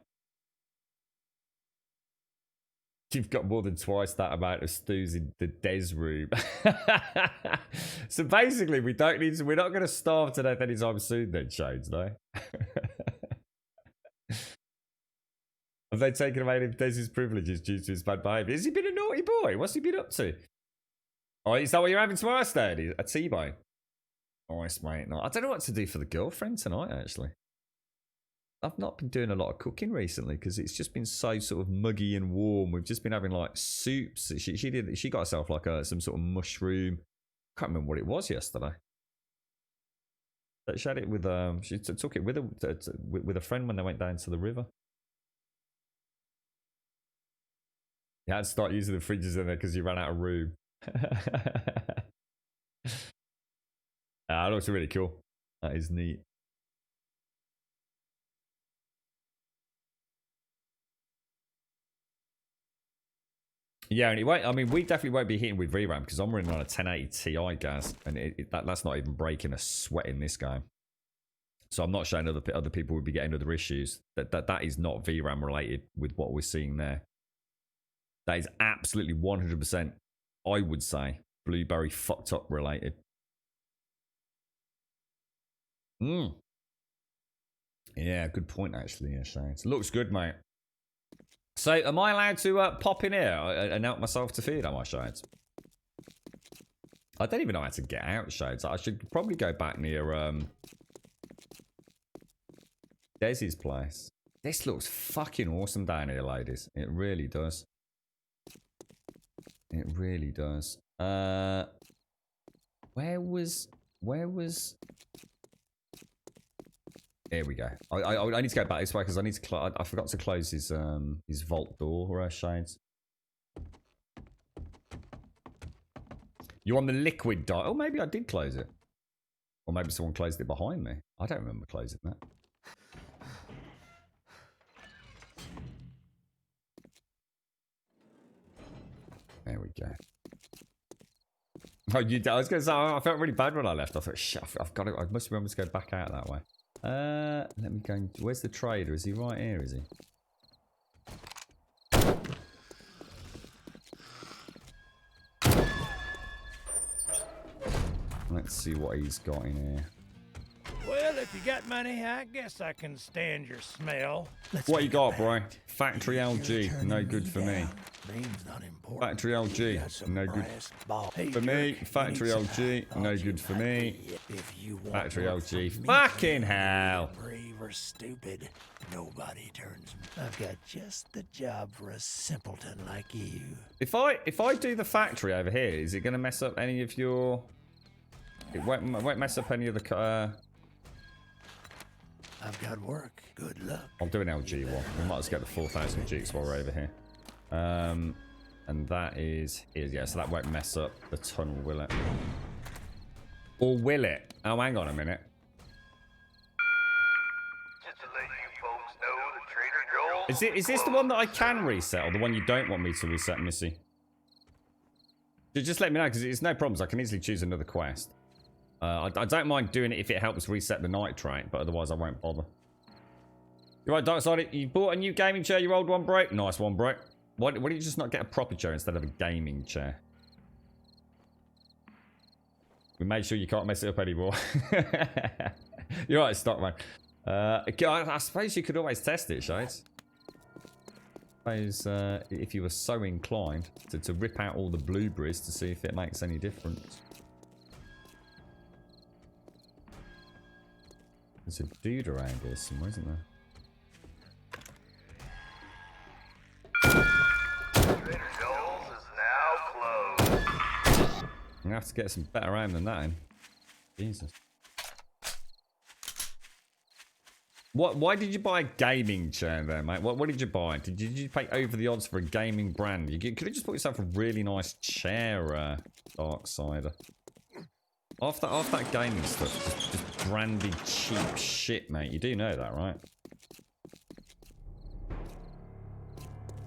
You've got more than twice that amount of stews in the Des room. So basically, we're not going to starve to death anytime soon then, Shades, no? Have they taken away Des's privileges due to his bad behaviour? Has he been a naughty boy? What's he been up to? Oh, is that what you're having tomorrow, Steady? A T-bone? Nice, mate. No, I don't know what to do for the girlfriend tonight, actually. I've not been doing a lot of cooking recently because it's just been so sort of muggy and warm. We've just been having like soups. She got herself like some sort of mushroom. I can't remember what it was yesterday. She had it with she took it with with a friend when they went down to the river. You had to start using the fridges in there because you ran out of room. That looks really cool. That is neat. Yeah, and it won't. I mean, we definitely won't be hitting with VRAM because I'm running on a 1080 Ti gas, and that's not even breaking a sweat in this game. So I'm not showing other people would be getting other issues. That is not VRAM related with what we're seeing there. That is absolutely 100%. I would say Blueberry fucked up related. Yeah, good point actually. Yeah, Shades. Looks good, mate. So, am I allowed to pop in here and help myself to feed? Am I, Shades? I don't even know how to get out, Shades. I should probably go back near Desi's place. This looks fucking awesome down here, ladies. It really does. It really does. Where was? Here we go. I need to go back this way because I need to. I forgot to close his vault door. Shades. You're on the liquid diet. Oh, maybe I did close it, or maybe someone closed it behind me. I don't remember closing that. There we go. Oh, I was going to say, I felt really bad when I left. I thought, shit, I've got to. I must remember to go back out that way. Let me go. Where's the trader? Is he right here? Is he? Let's see what he's got in here. Well, if you got money, I guess I can stand your smell. What you got, bro? Factory LG, no good for me. Factory LG, no good for me. Factory LG, no good for me. Factory LG, fucking hell. Brave or stupid, nobody turns. I've got just the job for a simpleton like you. If I do the factory over here, is it going to mess up any of your? It won't mess up any of the. I've got work. Good luck. I'll do an LG one. We might as well get the 4,000 Jukes while we're over here. And that is yeah. So that won't mess up the tunnel, will it? Or will it? Oh, hang on a minute. Just to let you folks know, the Trader Joel's Is this the one that I can reset, or the one you don't want me to reset, Missy? Just let me know, because it's no problems. I can easily choose another quest. I don't mind doing it if it helps reset the nitrate, but otherwise I won't bother. You're right, Darkside. You bought a new gaming chair, your old one broke? Nice one, bro. Why do you just not get a proper chair instead of a gaming chair? We made sure you can't mess it up anymore. You're right, Stockman. I suppose you could always test it, Shades. I suppose if you were so inclined to rip out all the blueberries to see if it makes any difference. There's a dude around here somewhere, isn't there? Trader Joel's is now closed. I'm gonna have to get some better aim than that in. Jesus. Why did you buy a gaming chair there, mate? What did you buy? Did you pay over the odds for a gaming brand? You could have just bought yourself a really nice chair, Darksider. Off that gaming stuff, just branded cheap shit, mate. You do know that, right?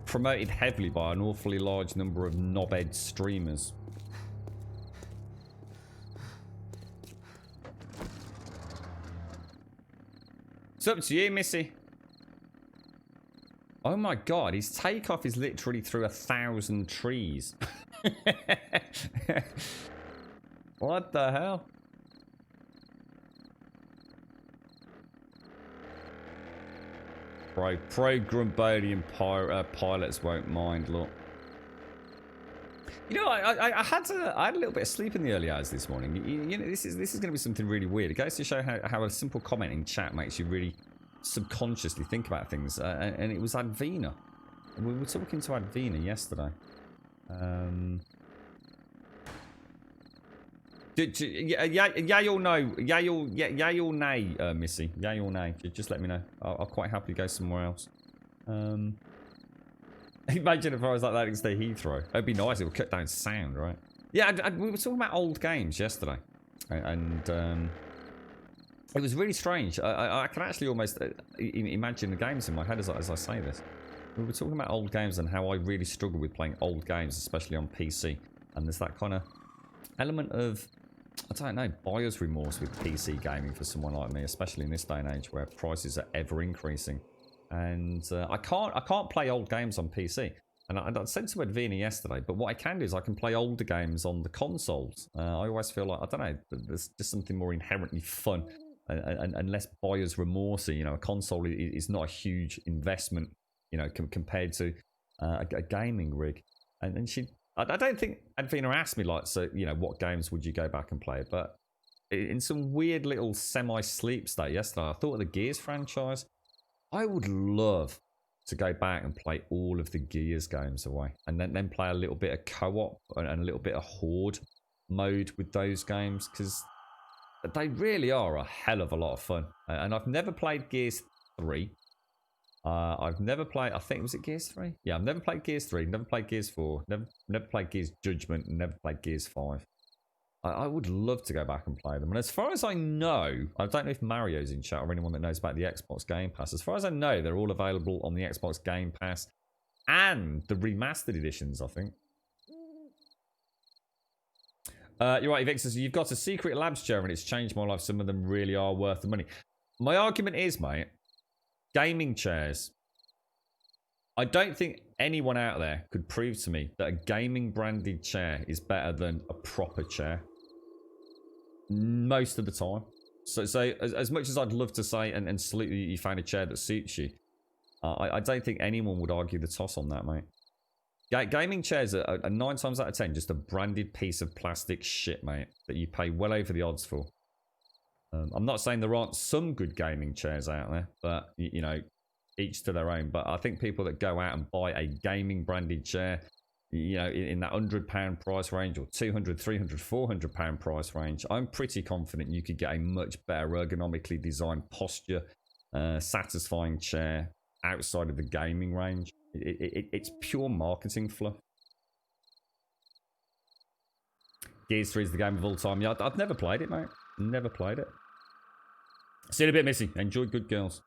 Promoted heavily by an awfully large number of knobhead streamers. It's up to you, Missy. Oh my god, his takeoff is literally through 1,000 trees. What the hell? Pro Grumbodian pilots won't mind, look. You know, I had a little bit of sleep in the early hours this morning. You know, this is going to be something really weird. It goes to show how a simple comment in chat makes you really subconsciously think about things. And it was Advena. We were talking to Advena yesterday. Yay or no? Yay or nay, Missy? Yay or nay? Just let me know. I'll quite happily go somewhere else. Imagine if I was like that instead of Heathrow. It'd be nice. It would cut down sound, right? Yeah, we were talking about old games yesterday, and it was really strange. I can actually almost imagine the games in my head as I say this. We were talking about old games and how I really struggle with playing old games, especially on PC. And there's that kind of element of, I don't know, buyer's remorse with PC gaming for someone like me, especially in this day and age where prices are ever increasing. And I can't play old games on PC. And I said to Edvina yesterday, but what I can do is I can play older games on the consoles. I always feel like, I don't know, there's just something more inherently fun and less buyer's remorsey. You know, a console is not a huge investment, you know, compared to a gaming rig. And I don't think Edvina asked me, like, so, you know, what games would you go back and play? But in some weird little semi-sleep state yesterday, I thought of the Gears franchise. I would love to go back and play all of the Gears games away, and then play a little bit of co-op and a little bit of horde mode with those games, because they really are a hell of a lot of fun. And I've never played Gears 3. I've never played, I think, was it Gears 3? Yeah, I've never played Gears 3, never played Gears 4, never played Gears Judgment, and never played Gears 5. I would love to go back and play them. And as far as I know, I don't know if Mario's in chat or anyone that knows about the Xbox Game Pass. As far as I know, they're all available on the Xbox Game Pass and the remastered editions, I think. You're right, Evix says, you've got a Secret Labs chair and it's changed my life. Some of them really are worth the money. My argument is, mate, gaming chairs. I don't think anyone out there could prove to me that a gaming branded chair is better than a proper chair. Most of the time. So as much as I'd love to say and salute you found a chair that suits you, I don't think anyone would argue the toss on that, mate. Gaming chairs are 9 times out of 10 just a branded piece of plastic shit, mate, that you pay well over the odds for. I'm not saying there aren't some good gaming chairs out there, but, you know, each to their own. But I think people that go out and buy a gaming branded chair, you know, in that £100 price range or £200, £300, £400 price range, I'm pretty confident you could get a much better ergonomically designed posture, satisfying chair outside of the gaming range. It's pure marketing fluff. Gears 3 is the game of all time. Yeah, I've never played it, mate. Never played it. See you in a bit, Missy. Enjoy Good Girls.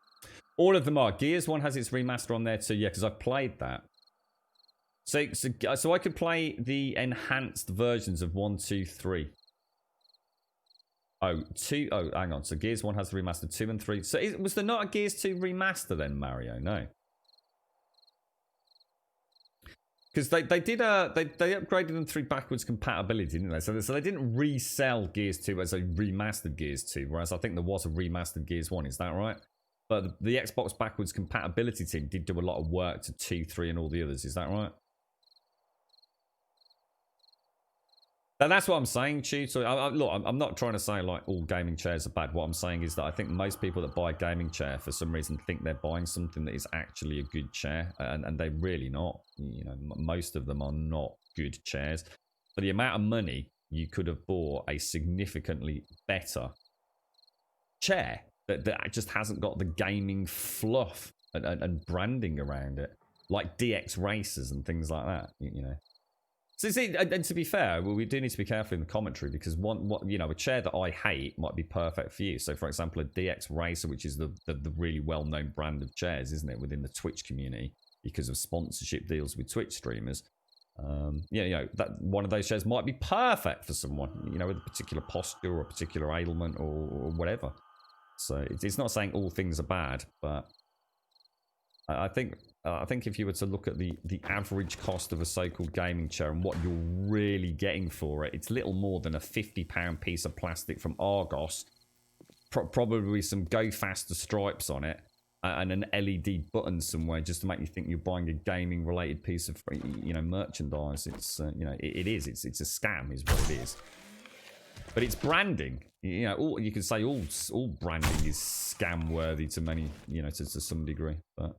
All of them are. Gears 1 has its remaster on there too, yeah, because I've played that. So I could play the enhanced versions of 1, 2, 3. Oh, 2. Oh, hang on. So Gears 1 has the remaster, 2 and 3. So was there not a Gears 2 remaster then, Mario? No. Because they did they upgraded them through backwards compatibility, didn't they? So they didn't resell Gears 2 as a remastered Gears 2, whereas I think there was a remastered Gears 1. Is that right? But the Xbox backwards compatibility team did do a lot of work to 2, 3 and all the others. Is that right? And that's what I'm saying, Chew. So, look, I'm not trying to say like all gaming chairs are bad. What I'm saying is that I think most people that buy a gaming chair for some reason think they're buying something that is actually a good chair, and they're really not. You know, most of them are not good chairs. For the amount of money, you could have bought a significantly better chair that just hasn't got the gaming fluff and branding around it, like DX Racers and things like that. You know. So see, and to be fair, we do need to be careful in the commentary, because a chair that I hate might be perfect for you. So, for example, a DX Racer, which is the really well-known brand of chairs, isn't it, within the Twitch community because of sponsorship deals with Twitch streamers. That one of those chairs might be perfect for someone, you know, with a particular posture or a particular ailment or whatever. So it's not saying all things are bad, but I think if you were to look at the average cost of a so-called gaming chair and what you're really getting for it, it's little more than a £50 piece of plastic from Argos, probably some Go Faster stripes on it, and an LED button somewhere just to make you think you're buying a gaming-related piece of, you know, merchandise. It's it's a scam, is what it is. But it's branding. You know, you can say all branding is scam-worthy to many, you know, to some degree, but.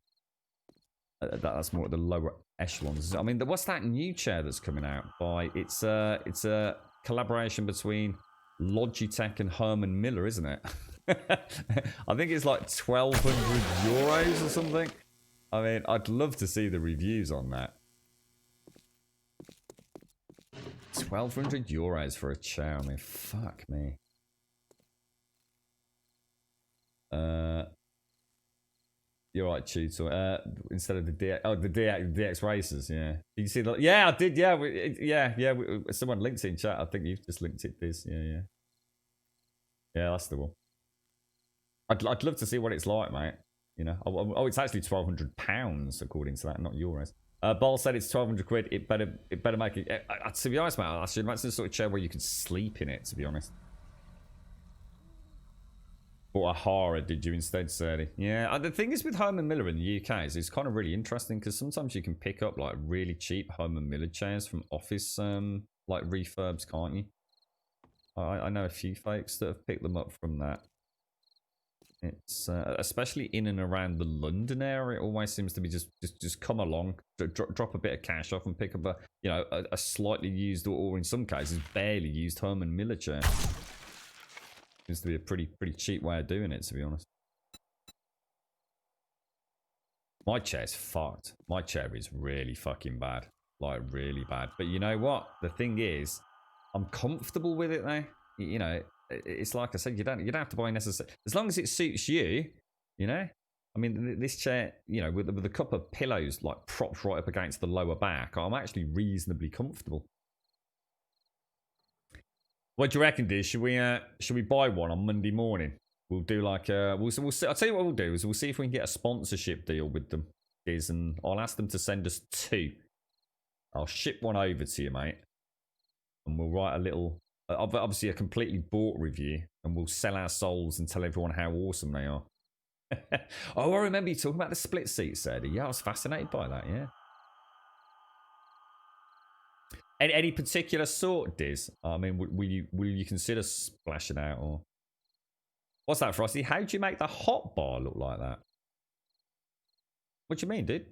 That's more at the lower echelons. I mean, what's that new chair that's coming out by? It's a collaboration between Logitech and Herman Miller, isn't it? I think it's like 1,200 euros or something. I mean, I'd love to see the reviews on that. 1,200 euros for a chair. I mean, fuck me. You're right, Tutor. Instead of the DX Racers, yeah. Did you see that? Yeah, I did. Yeah, someone linked it in chat. I think you've just linked it. This, yeah. Yeah, that's the one. I'd love to see what it's like, mate. You know. Oh, it's actually £1,200 according to that, not euros. Ball said it's 1,200 quid. It better make it. To be honest, mate, I should imagine the sort of chair where you could sleep in it. To be honest. Bought a horror, did you instead, Sadie? Yeah, the thing is with Herman Miller in the UK is it's kind of really interesting because sometimes you can pick up like really cheap Herman Miller chairs from office like refurbs, can't you? I know a few folks that have picked them up from that. It's especially in and around the London area. It always seems to be just come along, drop a bit of cash off, and pick up a slightly used or in some cases barely used Herman Miller chair. Seems to be a pretty cheap way of doing it, to be honest. My chair's fucked. My chair is really fucking bad, like really bad. But you know what? The thing is, I'm comfortable with it though. You know. It's like I said, you don't have to buy necessarily as long as it suits you, you know. I mean, this chair, you know, with a couple of pillows like propped right up against the lower back, I'm actually reasonably comfortable. What do you reckon, Diz? Should we buy one on Monday morning? We'll do like we'll see. I'll tell you what we'll do is we'll see if we can get a sponsorship deal with them, Diz, and I'll ask them to send us 2. I'll ship one over to you, mate, and we'll write a little. Obviously a completely bought review, and we'll sell our souls and tell everyone how awesome they are. Oh, I remember you talking about the split seat, Sadie. Yeah, I was fascinated by that, yeah. Any particular sort, Diz? I mean, will you consider splashing out, or... What's that, Frosty? How do you make the hot bar look like that? What do you mean, dude?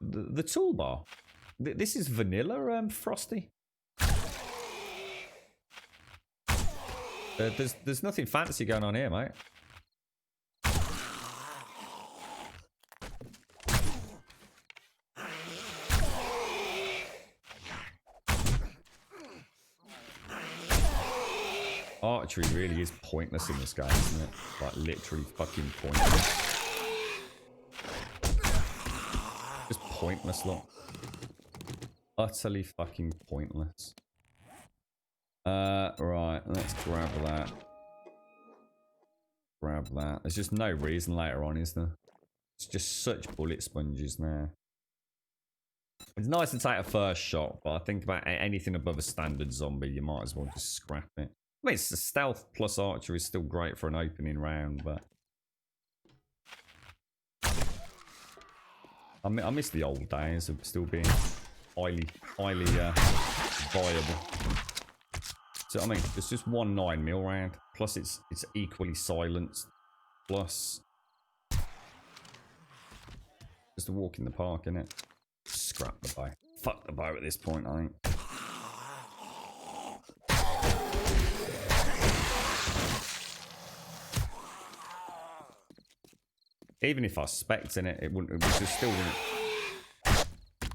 The toolbar? This is vanilla, Frosty? There's nothing fancy going on here, mate. Archery really is pointless in this game, isn't it? Like literally fucking pointless. Just pointless, look. Utterly fucking pointless. Right, let's grab that. Grab that. There's just no reason later on, is there? It's just such bullet sponges now. It's nice to take a first shot, but I think about anything above a standard zombie, you might as well just scrap it. I mean, it's a stealth plus archer is still great for an opening round, but... I miss the old days of still being highly viable. So, I mean, it's just 1 9mm round, plus it's equally silenced, plus just a walk in the park, innit? Scrap the bow. Fuck the bow at this point, I think. Even if I spec'd in it, it just still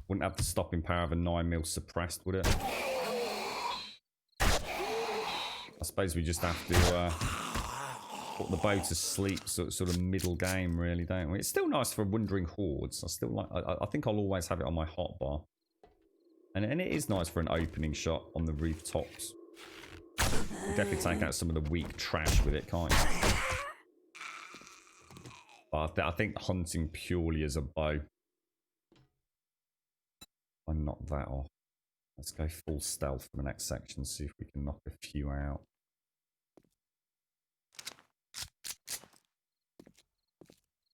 wouldn't have the stopping power of a 9mm suppressed, would it? I suppose we just have to put the bow to sleep, sort of middle game, really, don't we? It's still nice for wandering hordes. I think I'll always have it on my hotbar, and it is nice for an opening shot on the rooftops. You definitely take out some of the weak trash with it, can't you? But I think hunting purely as a bow. I knock that off. Let's go full stealth for the next section, see if we can knock a few out.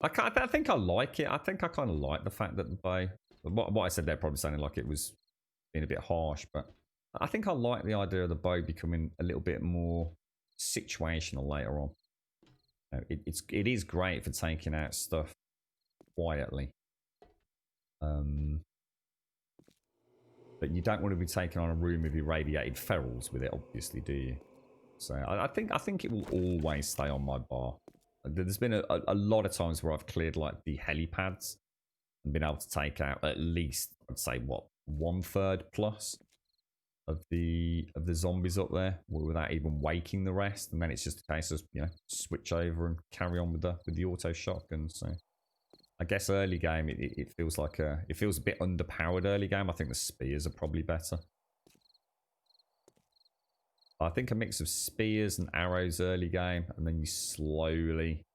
I think I like it. I think I kind of like the fact that the bow... What I said there probably sounded like it was being a bit harsh, but I think I like the idea of the bow becoming a little bit more situational later on. It is great for taking out stuff quietly. But you don't want to be taking on a room with irradiated ferals with it, obviously, do you? So I think it will always stay on my bar. There's been a lot of times where I've cleared like the helipads and been able to take out at least, I'd say, what, 1/3 plus of the zombies up there without even waking the rest, and then it's just a case of, you know, switch over and carry on with the auto shotgun. So I guess early game it feels like it feels a bit underpowered early game. I think the spears are probably better. I think a mix of spears and arrows early game, and then you slowly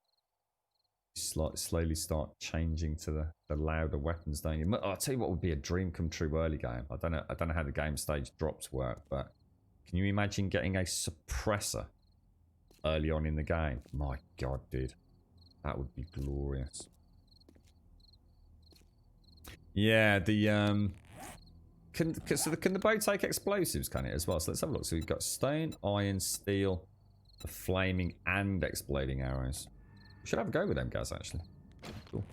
start changing to the louder weapons, don't you? I'll tell you what would be a dream come true early game. I don't know how the game stage drops work, but can you imagine getting a suppressor early on in the game? My god, dude, that would be glorious. Yeah, the can the bow take explosives, can it, as well? So let's have a look. So we've got stone, iron, steel, the flaming and exploding arrows. We should have a go with them guys, actually. Cool.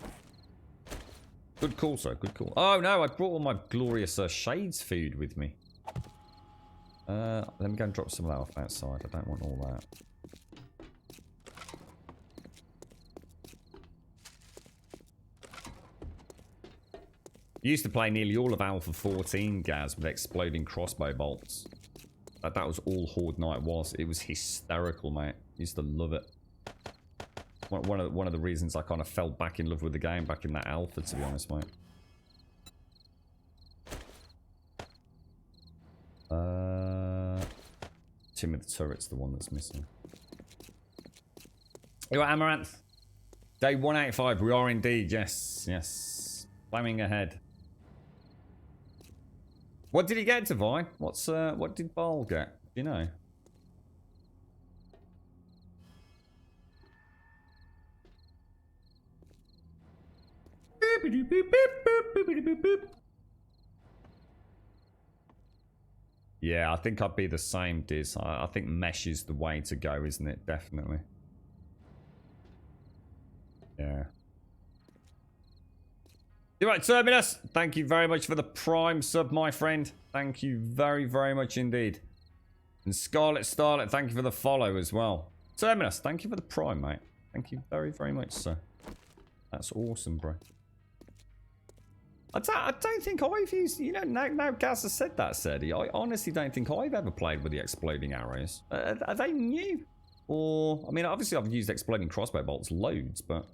Good call, sir. Good call. Oh no, I brought all my glorious Shades food with me. Let me go and drop some of that off outside. I don't want all that. Used to play nearly all of Alpha 14, Gaz, with exploding crossbow bolts. That was all Horde Night was. It was hysterical, mate. Used to love it. One of the reasons I kind of fell back in love with the game back in that alpha, to be honest, mate. Tim of the Turret's the one that's missing. You got Amaranth? Day 185, we are indeed, yes, yes. Flaming ahead. What did he get, Divine? What did Baal get? Do you know? Yeah, I think I'd be the same, Diz. I think mesh is the way to go, isn't it? Definitely. Yeah. You're right, Terminus. Thank you very much for the Prime sub, my friend. Thank you very, very much indeed. And Scarlet Starlet, thank you for the follow as well. Terminus, thank you for the Prime, mate. Thank you very, very much, sir. That's awesome, bro. I don't think I've used, you know, now Gaz has said that, Sadie, I honestly don't think I've ever played with the exploding arrows. Are they new? Or, I mean, obviously I've used exploding crossbow bolts loads, but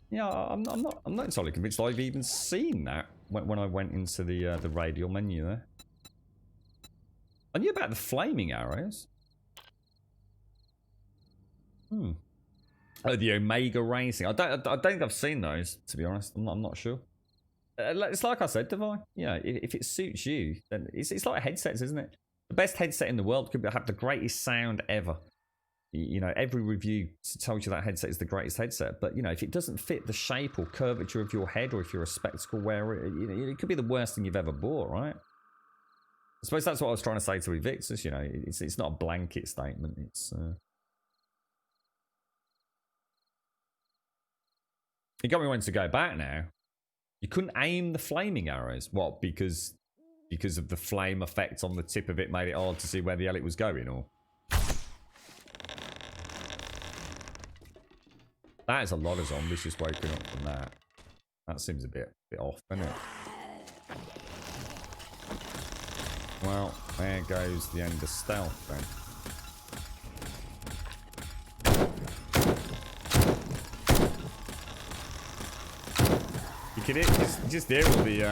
yeah, I'm not entirely convinced I've even seen that when I went into the radial menu there. I knew about the flaming arrows. Oh, the Omega Racing. I don't think I've seen those, to be honest. I'm not sure. It's like I said, Divine. Yeah, if it suits you, then it's like headsets, isn't it? The best headset in the world could have the greatest sound ever. You know, every review tells you that headset is the greatest headset. But, you know, if it doesn't fit the shape or curvature of your head, or if you're a spectacle wearer, you know, it could be the worst thing you've ever bought, right? I suppose that's what I was trying to say to Evictus. You know, it's not a blanket statement. It's you got me wanting to go back now. You couldn't aim the flaming arrows. What? Because of the flame effect on the tip of it made it hard to see where the hell it was going, or? That is a lot of zombies just waking up from that. That seems a bit off, doesn't it? Well, there goes the end of stealth then. You can just hear all the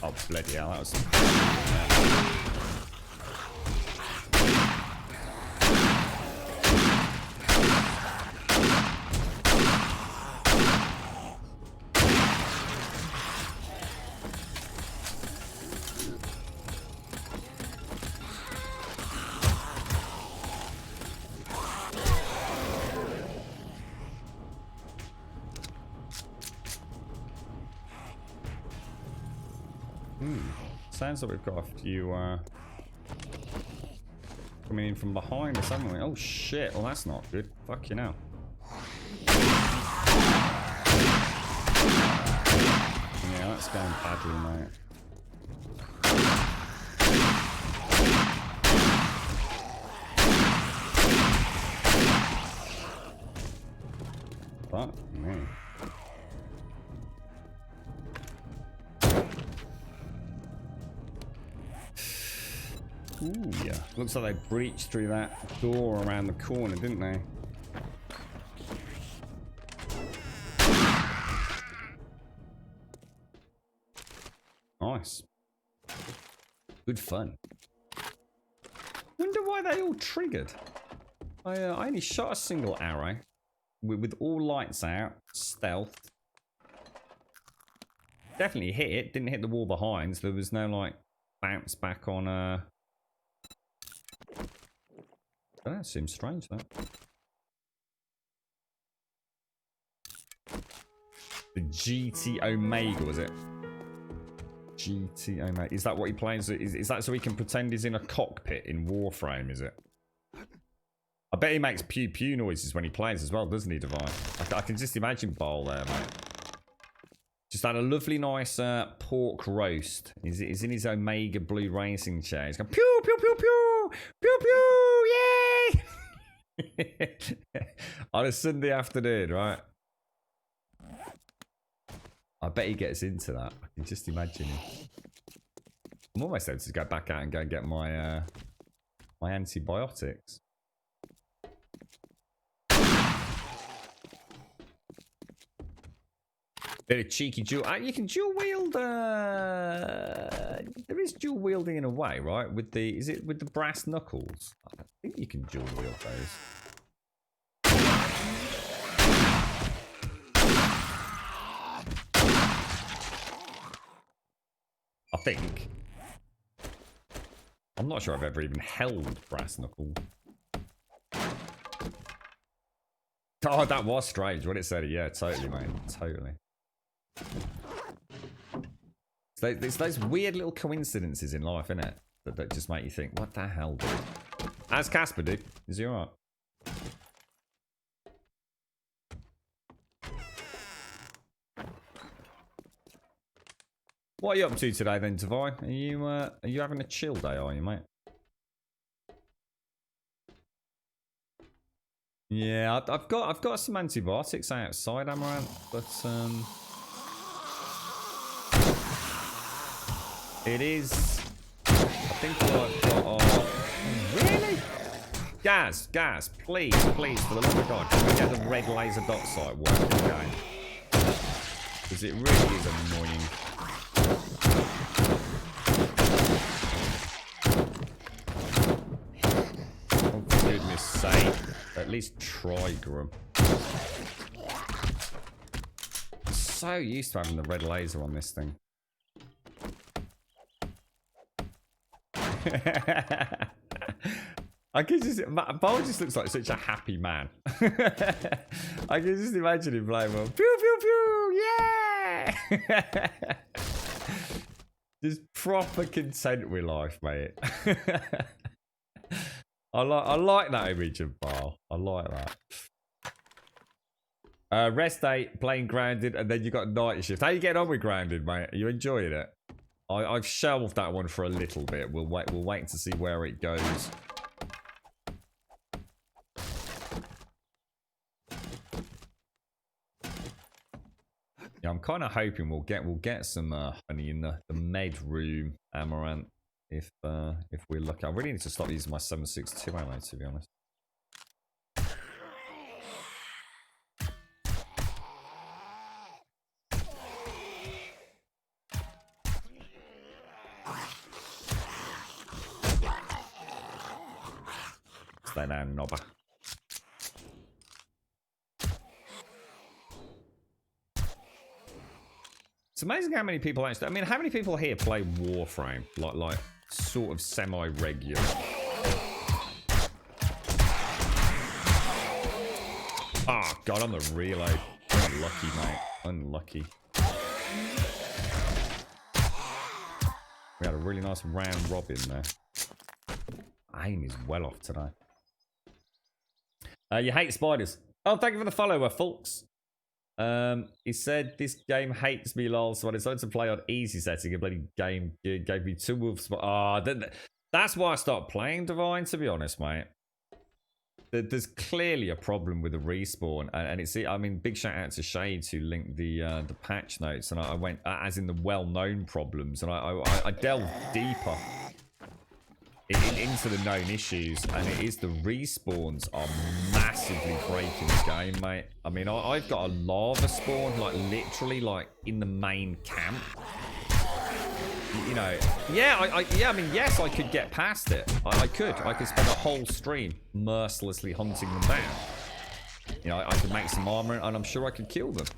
oh, bloody hell, that was sounds like we've got a few coming in from behind us, haven't we? Oh shit! Well, that's not good. Fuck you now. Yeah, that's going badly, mate. Fuck me. Ooh, yeah. Looks like they breached through that door around the corner, didn't they? Nice. Good fun. Wonder why they all triggered. I only shot a single arrow with all lights out, stealth. Definitely hit it. Didn't hit the wall behind. So there was no like bounce back on. That seems strange, though. The GT Omega, was it? GT Omega. Is that what he plays? Is that so he can pretend he's in a cockpit in Warframe, is it? I bet he makes pew pew noises when he plays as well, doesn't he, Divine? I can just imagine Ball there, mate. Just had a lovely, nice pork roast. He's in his Omega blue racing chair. He's going pew pew pew pew pew pew, yay! On a Sunday afternoon, right? I bet he gets into that. I can just imagine him. I'm almost able to go back out and go and get my my antibiotics. Bit of cheeky dual. You can dual wield. There is dual wielding in a way, right? With the is it with the brass knuckles? I think you can dual wield those. I think. I'm not sure I've ever even held brass knuckles. Oh, that was strange what it said. Yeah, totally, mate. Totally. There's those weird little coincidences in life, innit? That just make you think, what the hell, dude? How's Casper, dude? Is he alright? What are you up to today then, Divine? Are you having a chill day, are you, mate? Yeah, I've got some antibiotics outside, Amaranth, but it is. I think I've got. Really? Gaz, please, for the love of God, can we get the red laser dot sight working again? Because it really is annoying. Oh, for goodness sake. At least try, Grum. I'm so used to having the red laser on this thing. I can just Bol just looks like such a happy man. I can just imagine him playing well. Pew pew pew, yeah! Just proper content with life, mate. I like that image of Bol. I like that. Rest day, playing Grounded, and then you got night shift. How you getting on with Grounded, mate? Are you enjoying it? I've shelved that one for a little bit. We'll wait to see where it goes. Yeah, I'm kind of hoping we'll get some honey in the med room, Amaranth, if we're lucky. I really need to stop using my 7.62 ammo, to be honest. Stay down, Nobber. It's amazing how many people actually. I mean, how many people here play Warframe? Like sort of semi-regular. Oh god, I'm the reload. Unlucky, mate. Unlucky. We had a really nice round robin there. aim is well off today. You hate spiders. Oh, thank you for the follower, folks. He said, this game hates me, lol, so I decided to play on easy setting. A bloody game gave me 2 wolves. That's why I stopped playing Divine, to be honest, mate. There's clearly a problem with the respawn, and it's, I mean, big shout out to Shades who linked the patch notes, and I went, as in the well-known problems, and I delved deeper into the known issues, and it is the respawns are massively breaking the game, mate. I mean, I've got a lava spawn, like, literally, like, in the main camp. You know, yeah, I mean, yes, I could get past it. I could spend a whole stream mercilessly hunting them down. You know, I could make some armor, and I'm sure I could kill them.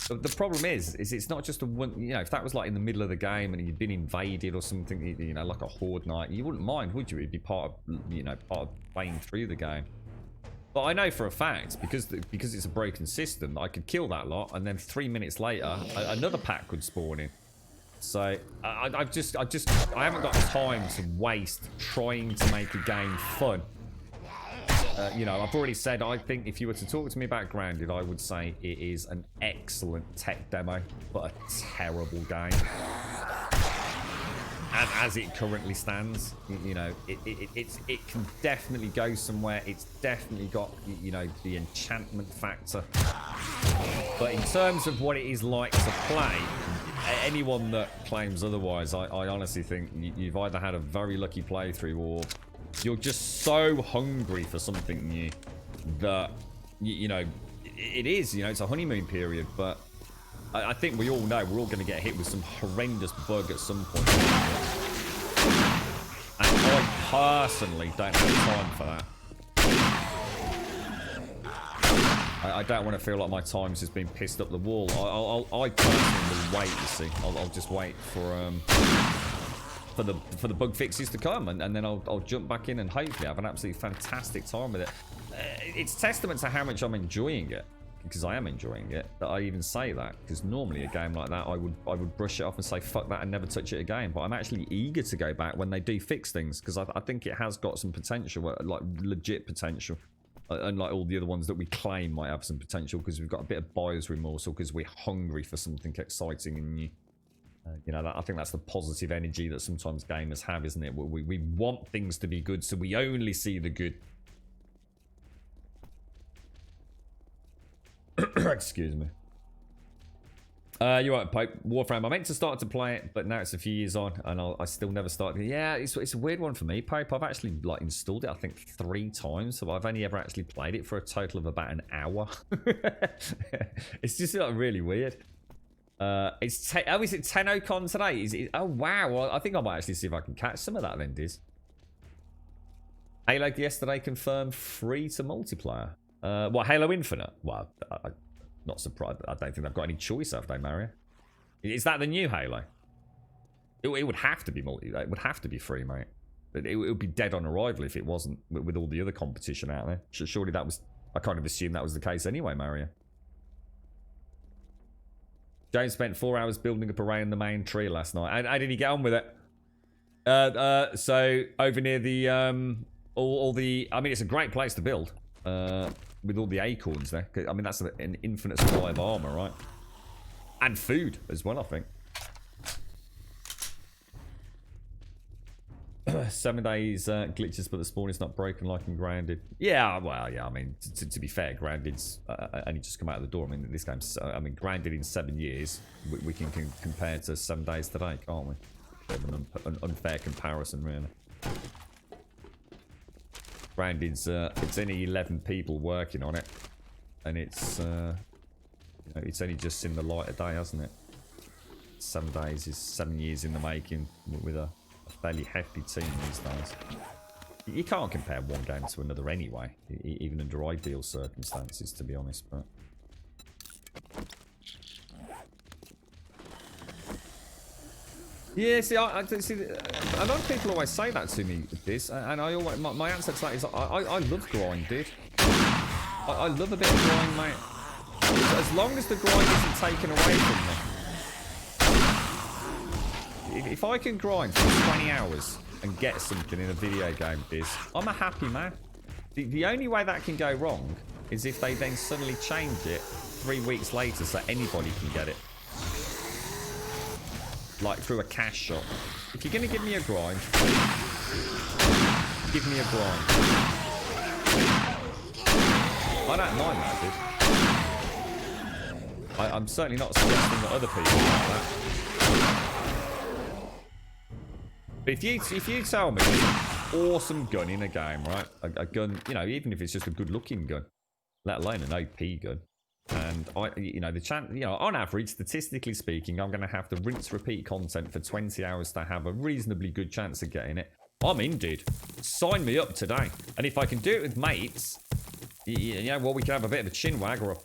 But the problem is it's not just a one. You know, if that was like in the middle of the game and you'd been invaded or something, you know, like a horde night, you wouldn't mind, would you? It'd be part of, you know, part of playing through the game. But I know for a fact, because it's a broken system, I could kill that lot, and then 3 minutes later, another pack could spawn in. So I haven't got time to waste trying to make a game fun. You know, I've already said, I think if you were to talk to me about Grounded, I would say it is an excellent tech demo, but a terrible game. As it currently stands, you know, it can definitely go somewhere. It's definitely got, you know, the enchantment factor. But in terms of what it is like to play, anyone that claims otherwise, I honestly think you've either had a very lucky playthrough or you're just so hungry for something new that, you know, it is, you know, it's a honeymoon period, but I think we all know we're all going to get hit with some horrendous bug at some point. And I personally don't have time for that. I don't want to feel like my time's just been pissed up the wall. I personally will wait, you see. I'll just wait for the bug fixes to come, and then I'll jump back in and hopefully have an absolutely fantastic time with it. It's testament to how much I'm enjoying it, because I am enjoying it, that I even say that. Because normally a game like that, I would brush it off and say fuck that and never touch it again. But I'm actually eager to go back when they do fix things, because I think it has got some potential, like legit potential. Unlike all the other ones that we claim might have some potential, because we've got a bit of buyer's remorse, or because we're hungry for something exciting and new. You know, I think that's the positive energy that sometimes gamers have, isn't it? We want things to be good, so we only see the good. Excuse me. You're right, Pope. Warframe. I meant to start to play it, but now it's a few years on, and I still never started. Yeah, it's a weird one for me, Pope. I've actually like installed it, I think 3 times, so I've only ever actually played it for a total of about an hour. It's just like really weird. Is it TennoCon today? Is it? Oh wow! Well, I think I might actually see if I can catch some of that then, Diz. Halo yesterday confirmed free to multiplayer. What, Halo Infinite? Well, I'm not surprised. I don't think they've got any choice, have they, Mario? Is that the new Halo? It would have to be it would have to be free, mate. It would be dead on arrival if it wasn't, with all the other competition out there. Surely that was. I kind of assumed that was the case anyway, Mario. James spent 4 hours building up array in the main tree last night. How did he get on with it? So over near the all the. I mean, it's a great place to build. With all the acorns there. I mean, that's an infinite supply of armor, right? And food as well, I think. 7 days glitches, but the spawn is not broken like in Grounded. Yeah, well, yeah, I mean, to be fair, Grounded's only just come out of the door. I mean, this game's, I mean, Grounded in 7 years, we can compare to 7 days today, can't we? Bit of an unfair comparison, really. Grounded's, it's only 11 people working on it, and it's, you know, it's only just seen the light of day, hasn't it? 7 days is 7 years in the making with a fairly hefty team these days. You can't compare one game to another anyway, even under ideal circumstances, to be honest. But yeah, see, I see. A lot of people always say that to me, this, and I always my answer to that is I love grind, dude. I love a bit of grind, mate. As long as the grind isn't taken away from me. if I can grind for 20 hours and get something in a video game, I'm a happy man. The only way that can go wrong is if they then suddenly change it 3 weeks later so anybody can get it. Like through a cash shop. If you're going to give me a grind, give me a grind. I don't mind that, dude. I'm certainly not suggesting that other people like that. But if you tell me there's an awesome gun in a game, right? A gun, you know, even if it's just a good-looking gun, let alone an OP gun. And the chance, on average, statistically speaking, I'm going to have to rinse repeat content for 20 hours to have a reasonably good chance of getting it. I'm in, dude. Sign me up today. And if I can do it with mates, well, we can have a bit of a chinwag, or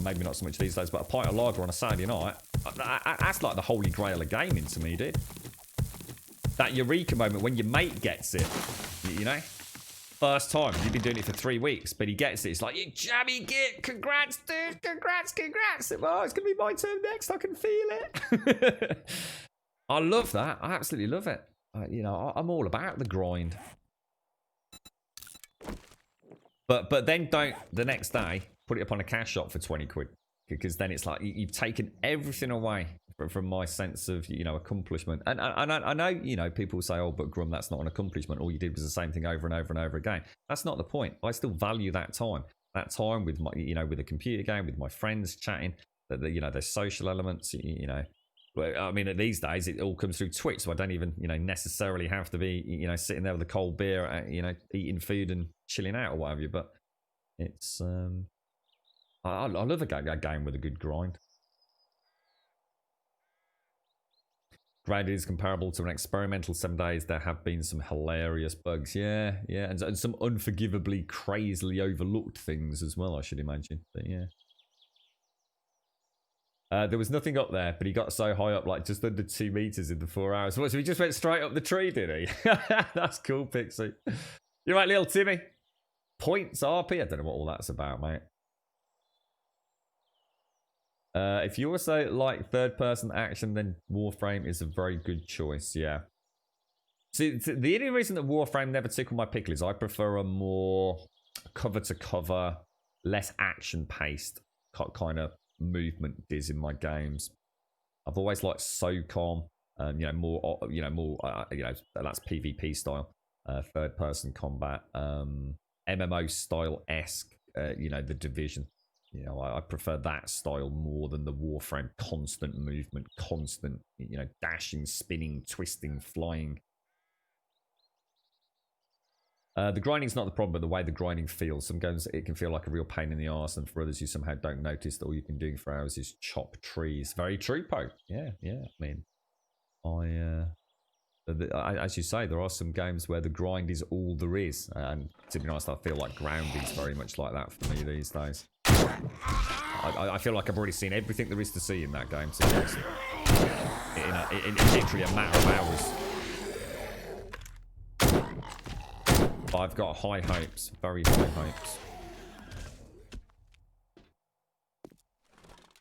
maybe not so much these days, but a pint of lager on a Saturday night. That's like the holy grail of gaming to me, dude. That eureka moment when your mate gets it, First time, you've been doing it for 3 weeks, but he gets it. It's like, you jammy git, congrats, dude, congrats. Oh, it's going to be my turn next, I can feel it. I love that. I absolutely love it. I'm all about the grind. But then don't, the next day, put it up on a cash shop for 20 quid. Because then it's like, you've taken everything away from my sense of, accomplishment. And I know, people say, oh, but Grum, that's not an accomplishment. All you did was the same thing over and over and over again. That's not the point. I still value that time. That time with my, with a computer game, with my friends chatting, there's social elements, But, I mean, these days, it all comes through Twitch, so I don't even, necessarily have to be, sitting there with a cold beer, eating food and chilling out or what have you. But it's, I love a game with a good grind. Grounded is comparable to an experimental 7 days. There have been some hilarious bugs, yeah, and some unforgivably, crazily overlooked things as well, I should imagine. But yeah. There was nothing up there, but he got so high up, like just under 2 meters in the 4 hours. So he just went straight up the tree, did he? That's cool, Pixie. You're right, little Timmy. Points RP. I don't know what all that's about, mate. If you also like third-person action, then Warframe is a very good choice. Yeah. See, the only reason that Warframe never tickled my pickle is I prefer a more cover-to-cover, less action-paced kind of movement is in my games. I've always liked SOCOM, more that's PvP style, third person combat, MMO style esque, the Division. I prefer that style more than the Warframe constant movement, constant, dashing, spinning, twisting, flying. The grinding's not the problem, but the way the grinding feels. Some games, it can feel like a real pain in the arse, and for others, you somehow don't notice that all you've been doing for hours is chop trees. Very true, Poe. Yeah. I mean, as you say, there are some games where the grind is all there is, and to be honest, I feel like Grounding's very much like that for me these days. I feel like I've already seen everything there is to see in that game, to be honest. In literally a matter of hours. I've got high hopes, very high hopes.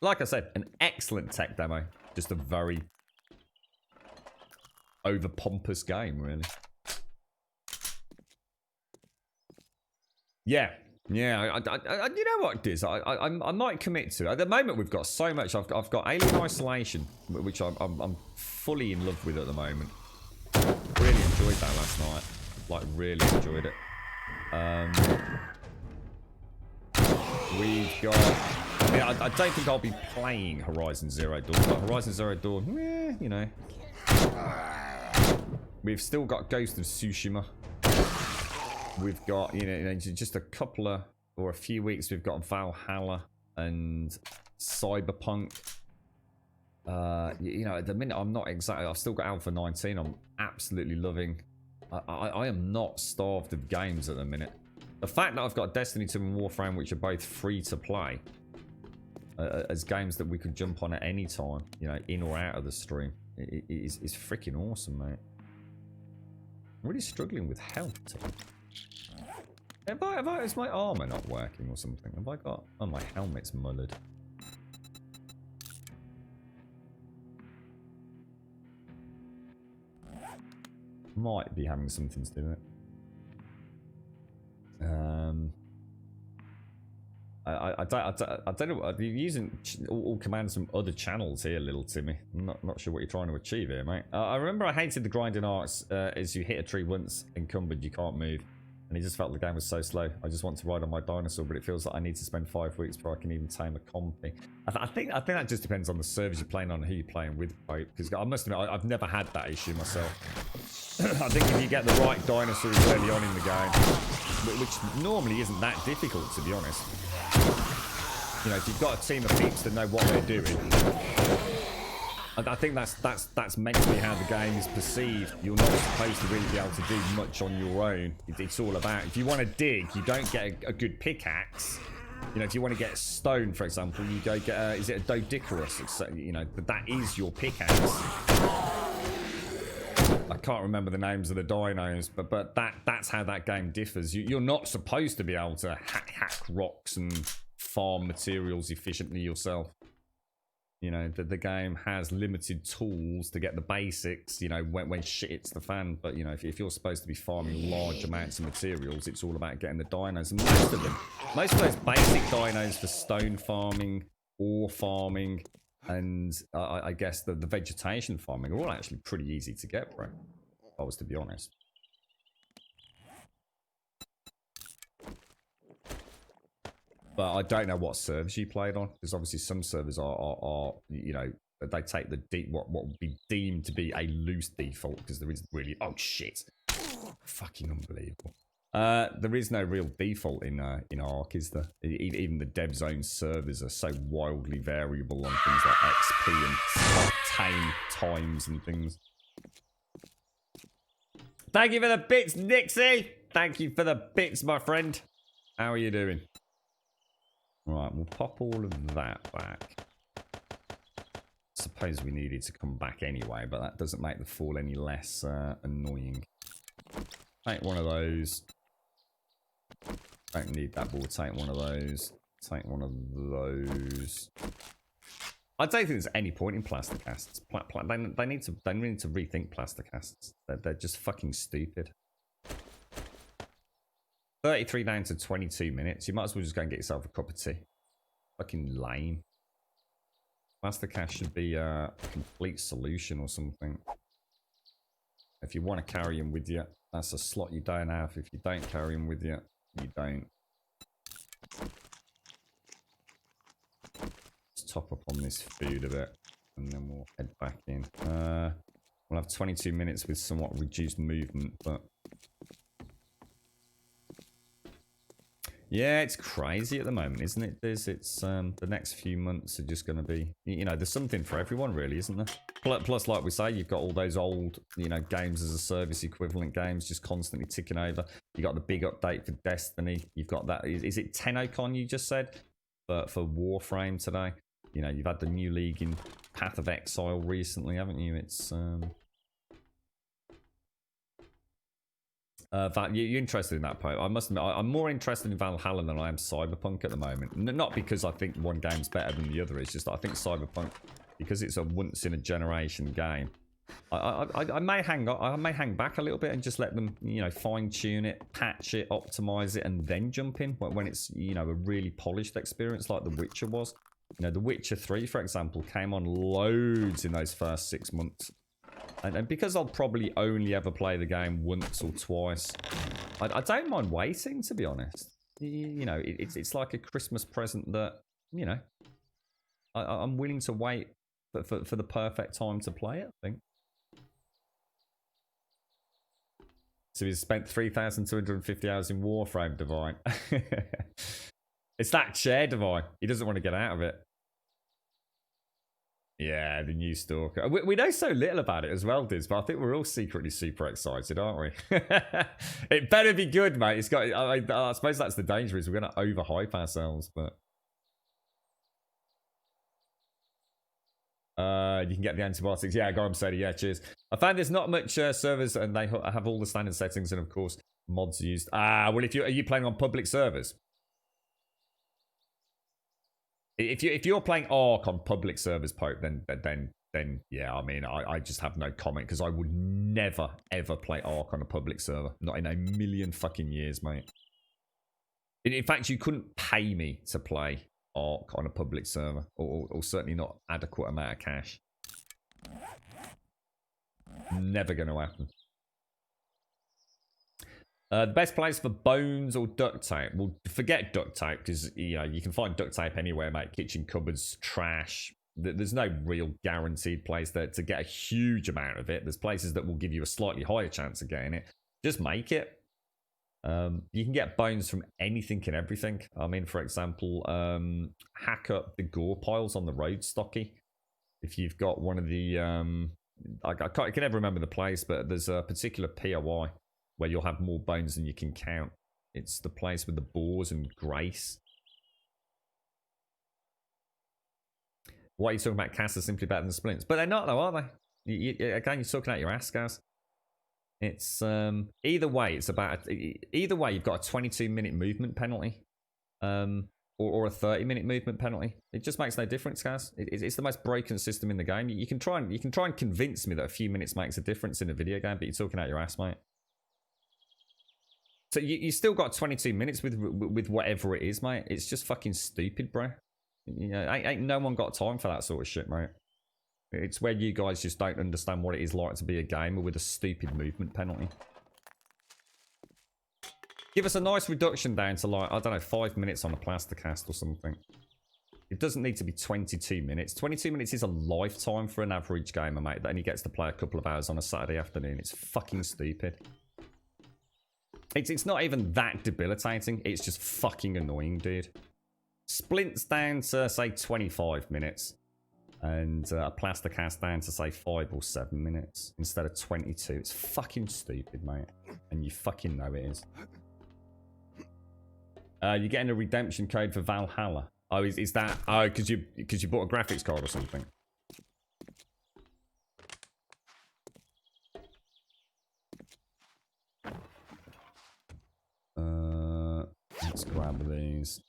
Like I said, an excellent tech demo. Just a very over-pompous game, really. Yeah. You know what, Diz? I might commit to it. At the moment, we've got so much. I've got Alien Isolation, which I'm fully in love with at the moment. Really enjoyed that last night. Like, really enjoyed it. We've got... I mean, I don't think I'll be playing Horizon Zero Dawn, but Horizon Zero Dawn, We've still got Ghost of Tsushima. We've got, just a couple of, or a few weeks, we've got Valhalla and Cyberpunk. At the minute, I'm not exactly... I've still got Alpha 19 I'm absolutely loving. I am not starved of games at the minute. The fact that I've got Destiny 2 and Warframe, which are both free to play, as games that we could jump on at any time, in or out of the stream, is freaking awesome, mate. I'm really struggling with health today. Is my armor not working or something? Have I got... Oh, my helmet's mullered. might be having something to do with it. I don't know. Are you using all commands from other channels here, little Timmy? I'm not sure what you're trying to achieve here, mate. I remember I hated the grinding arts. As you hit a tree once encumbered, you can't move. And he just felt the game was so slow. I just want to ride on my dinosaur, but it feels like I need to spend 5 weeks before I can even tame a compy. I think that just depends on the servers you're playing on and who you're playing with, right? Because I must admit, I've never had that issue myself. I think if you get the right dinosaurs early on in the game, which normally isn't that difficult, to be honest. You know, if you've got a team of peeps that know what they're doing, I think that's mentally how the game is perceived. You're not supposed to really be able to do much on your own. It's all about, if you want to dig, you don't get a good pickaxe. You know, if you want to get stone, for example, you go get is it a Doedicurus? You know, that is your pickaxe. I can't remember the names of the dinos, but that's how that game differs. You're not supposed to be able to hack rocks and farm materials efficiently yourself. You know, the game has limited tools to get the basics, you know, when shit hits the fan. But, you know, if you're supposed to be farming large amounts of materials, it's all about getting the dinos. And most of those basic dinos for stone farming, ore farming, and I guess the vegetation farming are all actually pretty easy to get, bro. If I was to be honest. But I don't know what servers you played on, because obviously some servers are you know, they take the what would be deemed to be a loose default, because there isn't really, oh shit, fucking unbelievable. There is no real default in Ark, is there? Even the dev zone servers are so wildly variable on things like XP and tame times and things. Thank you for the bits, Nixie. Thank you for the bits, my friend. How are you doing? Right, we'll pop all of that back. Suppose we needed to come back anyway, but that doesn't make the fall any less annoying. Take one of those. Don't need that ball. Take one of those. Take one of those. I don't think there's any point in plaster casts. They need to rethink plaster casts. They're just fucking stupid. 33 down to 22 minutes. You might as well just go and get yourself a cup of tea. Fucking lame. Plaster cast should be a complete solution or something. If you want to carry him with you, that's a slot you don't have. If you don't carry him with you, you don't. Let's top up on this food a bit, and then we'll head back in. We'll have 22 minutes with somewhat reduced movement, but... Yeah, it's crazy at the moment, isn't it? It's the next few months are just going to be, you know, there's something for everyone, really, isn't there? Plus, like we say, you've got all those old, you know, games as a service equivalent games just constantly ticking over. You got the big update for Destiny. You've got that. Is it TennoCon you just said for Warframe today? You know, you've had the new league in Path of Exile recently, haven't you? It's you're interested in that, Pope? I must admit, I'm more interested in Valhalla than I am Cyberpunk at the moment. Not because I think one game's better than the other. It's just that I think Cyberpunk, because it's a once-in-a-generation game, I may hang back a little bit and just let them, you know, fine-tune it, patch it, optimize it, and then jump in when it's, you know, a really polished experience like The Witcher was. You know, The Witcher 3, for example, came on loads in those first 6 months. And because I'll probably only ever play the game once or twice, I don't mind waiting, to be honest. You know, it's like a Christmas present that, you know, I'm willing to wait for the perfect time to play it, I think. So he's spent 3,250 hours in Warframe, Divine. It's that chair, Divine. He doesn't want to get out of it. Yeah, the new Stalker. We know so little about it as well, Diz, but I think we're all secretly super excited, aren't we? It better be good, mate. It's got. I suppose that's the danger, is we're going to overhype ourselves, but you can get the antibiotics. Yeah, go on, Sadie. Yeah, cheers. I found there's not much servers, and they have all the standard settings, and of course mods used. Well, are you playing on public servers? If you're playing Ark on public servers, Pope, then then yeah, I mean, I just have no comment because I would never, ever play Ark on a public server. Not in a million fucking years, mate. In fact, you couldn't pay me to play Ark on a public server, or certainly not adequate amount of cash. Never going to happen. The best place for bones or duct tape? Well, forget duct tape because you can find duct tape anywhere, mate. Kitchen cupboards, trash. There's no real guaranteed place there to get a huge amount of it. There's places that will give you a slightly higher chance of getting it. Just make it. You can get bones from anything and everything. I mean, for example, hack up the gore piles on the road stocky. If you've got one of the... I can never remember the place, but there's a particular POI where you'll have more bones than you can count. It's the place with the boars and grace. What are you talking about? Casts are simply better than splints. But they're not, though, are they? Again, you're talking out your ass, guys. It's either way. It's about either way. You've got a 22-minute movement penalty, or a 30-minute movement penalty. It just makes no difference, guys. It's the most broken system in the game. You can try and convince me that a few minutes makes a difference in a video game, but you're talking out your ass, mate. So you still got 22 minutes with whatever it is, mate. It's just fucking stupid, bro. Ain't no one got time for that sort of shit, mate. It's where you guys just don't understand what it is like to be a gamer with a stupid movement penalty. Give us a nice reduction down to, like, I don't know, 5 minutes on a plaster cast or something. It doesn't need to be 22 minutes. 22 minutes is a lifetime for an average gamer, mate, that only gets to play a couple of hours on a Saturday afternoon. It's fucking stupid. It's not even that debilitating. It's just fucking annoying, dude. Splints down to, say, 25 minutes. And a plaster cast down to, say, 5 or 7 minutes instead of 22. It's fucking stupid, mate. And you fucking know it is. You're getting a redemption code for Valhalla. Oh, is that... Oh, because you bought a graphics card or something. Let's grab these.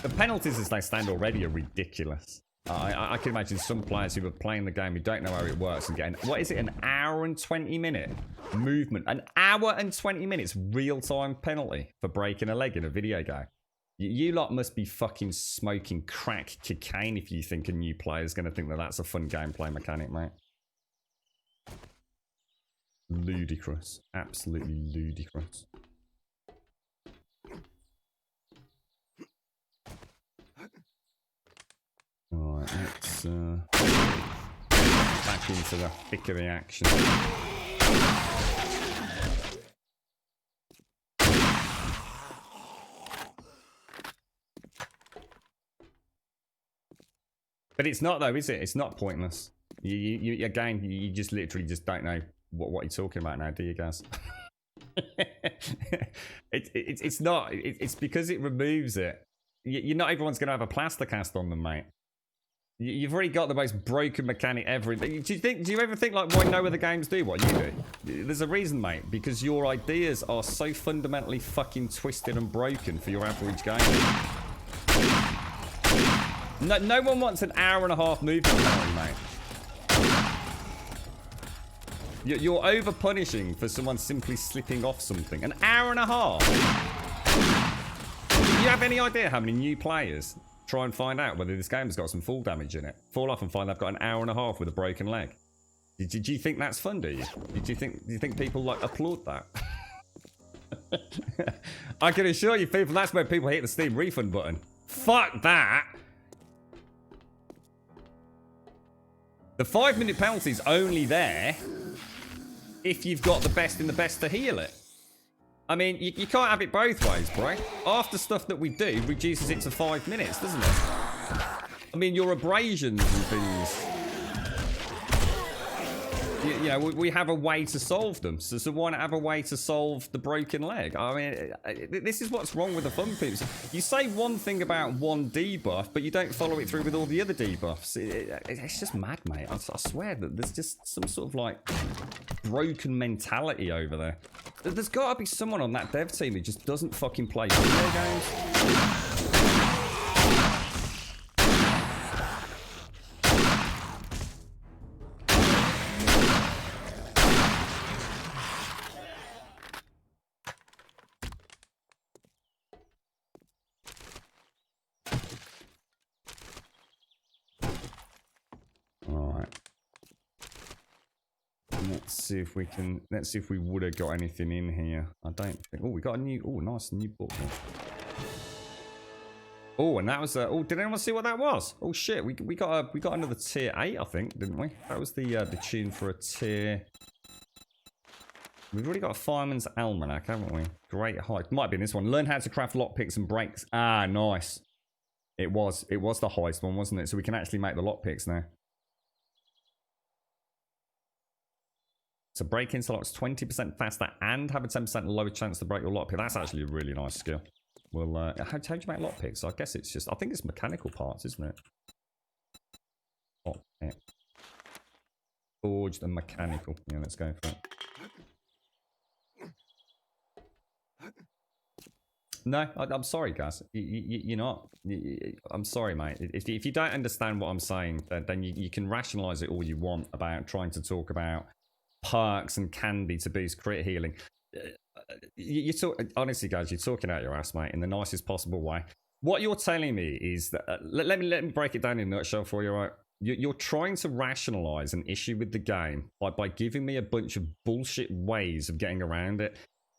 The penalties as they stand already are ridiculous. I can imagine some players who are playing the game who don't know how it works and getting... What is it? An hour and 20 minute movement. An hour and 20 minutes real-time penalty for breaking a leg in a video game. You lot must be fucking smoking crack cocaine if you think a new player is going to think that that's a fun gameplay mechanic, mate. Ludicrous. Absolutely ludicrous. Alright, let's back into the thick of the action. But it's not though, is it? It's not pointless. Again, you just literally just don't know what you're talking about now, do you guys? It's not. It's because it removes it. Not everyone's going to have a plaster cast on them, mate. You've already got the most broken mechanic ever. Do you ever think, like, why no other games do what you do? There's a reason, mate. Because your ideas are so fundamentally fucking twisted and broken for your average game. No one wants an hour and a half movement penalty, mate. You're over punishing for someone simply slipping off something. An hour and a half? Do you have any idea how many new players try and find out whether this game has got some fall damage in it? Fall off and find they've got an hour and a half with a broken leg. Did you think that's fun, do you? Do you think people like applaud that? I can assure you people, that's where people hit the Steam refund button. Fuck that! The 5-minute penalty's only there if you've got the best in the best to heal it. I mean, you can't have it both ways, bro. Half the stuff that we do reduces it to 5 minutes, doesn't it? I mean, your abrasions and things... You know, we have a way to solve them. So why not have a way to solve the broken leg? I mean, this is what's wrong with the fun peeps. You say one thing about one debuff, but you don't follow it through with all the other debuffs. It's just mad, mate. I swear that there's just some sort of, like, broken mentality over there. There's got to be someone on that dev team who just doesn't fucking play video games. Let's see if we can. Let's see if we would have got anything in here. I don't think. Oh, we got a new. Oh, nice new book. Oh, and that was. Oh, did anyone see what that was? Oh shit, we got another tier 8, I think, didn't we? That was the tune for a tier. We've already got a Fireman's Almanac, haven't we? Great height. Might be in this one. Learn how to craft lockpicks and breaks. Ah, nice. It was the heist one, wasn't it? So we can actually make the lockpicks now. So break into locks 20% faster and have a 10% lower chance to break your lockpick. That's actually a really nice skill. Well, how do you make lockpicks? I guess it's just, I think it's mechanical parts, isn't it? Lockpick. Forged and mechanical. Yeah, let's go for it. No, I'm sorry, guys. You're not. I'm sorry, mate. If you don't understand what I'm saying, then you can rationalize it all you want about trying to talk about perks and candy to boost crit healing. You talk honestly, guys. You're talking out your ass, mate, in the nicest possible way. What you're telling me is that let me break it down in a nutshell for you, right? You're trying to rationalize an issue with the game by giving me a bunch of bullshit ways of getting around it.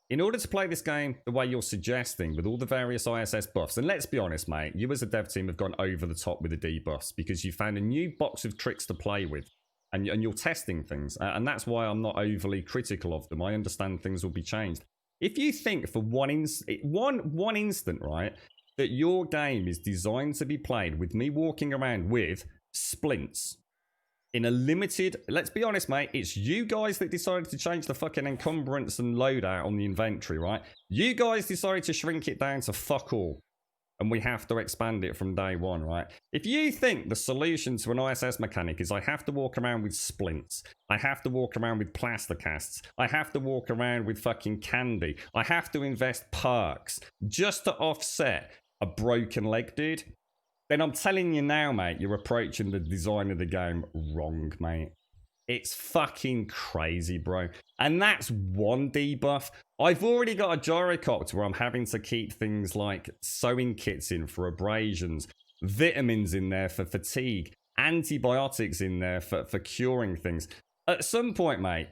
In order to play this game the way you're suggesting, with all the various ISS buffs, and let's be honest, mate, you as a dev team have gone over the top with the debuffs because you found a new box of tricks to play with, and you're testing things, and that's why I'm not overly critical of them. I understand things will be changed. If you think for one instant, right, that your game is designed to be played with me walking around with splints in a limited, let's be honest, mate, it's you guys that decided to change the fucking encumbrance and loadout on the inventory, right? You guys decided to shrink it down to fuck all, and we have to expand it from day one, right? If you think the solution to an ISS mechanic is I have to walk around with splints, I have to walk around with plaster casts, I have to walk around with fucking candy, I have to invest perks just to offset a broken leg, dude, then I'm telling you now, mate, you're approaching the design of the game wrong, mate. It's fucking crazy, bro. And that's one debuff. I've already got a gyrocopter where I'm having to keep things like sewing kits in for abrasions, vitamins in there for fatigue, antibiotics in there for curing things. At some point, mate,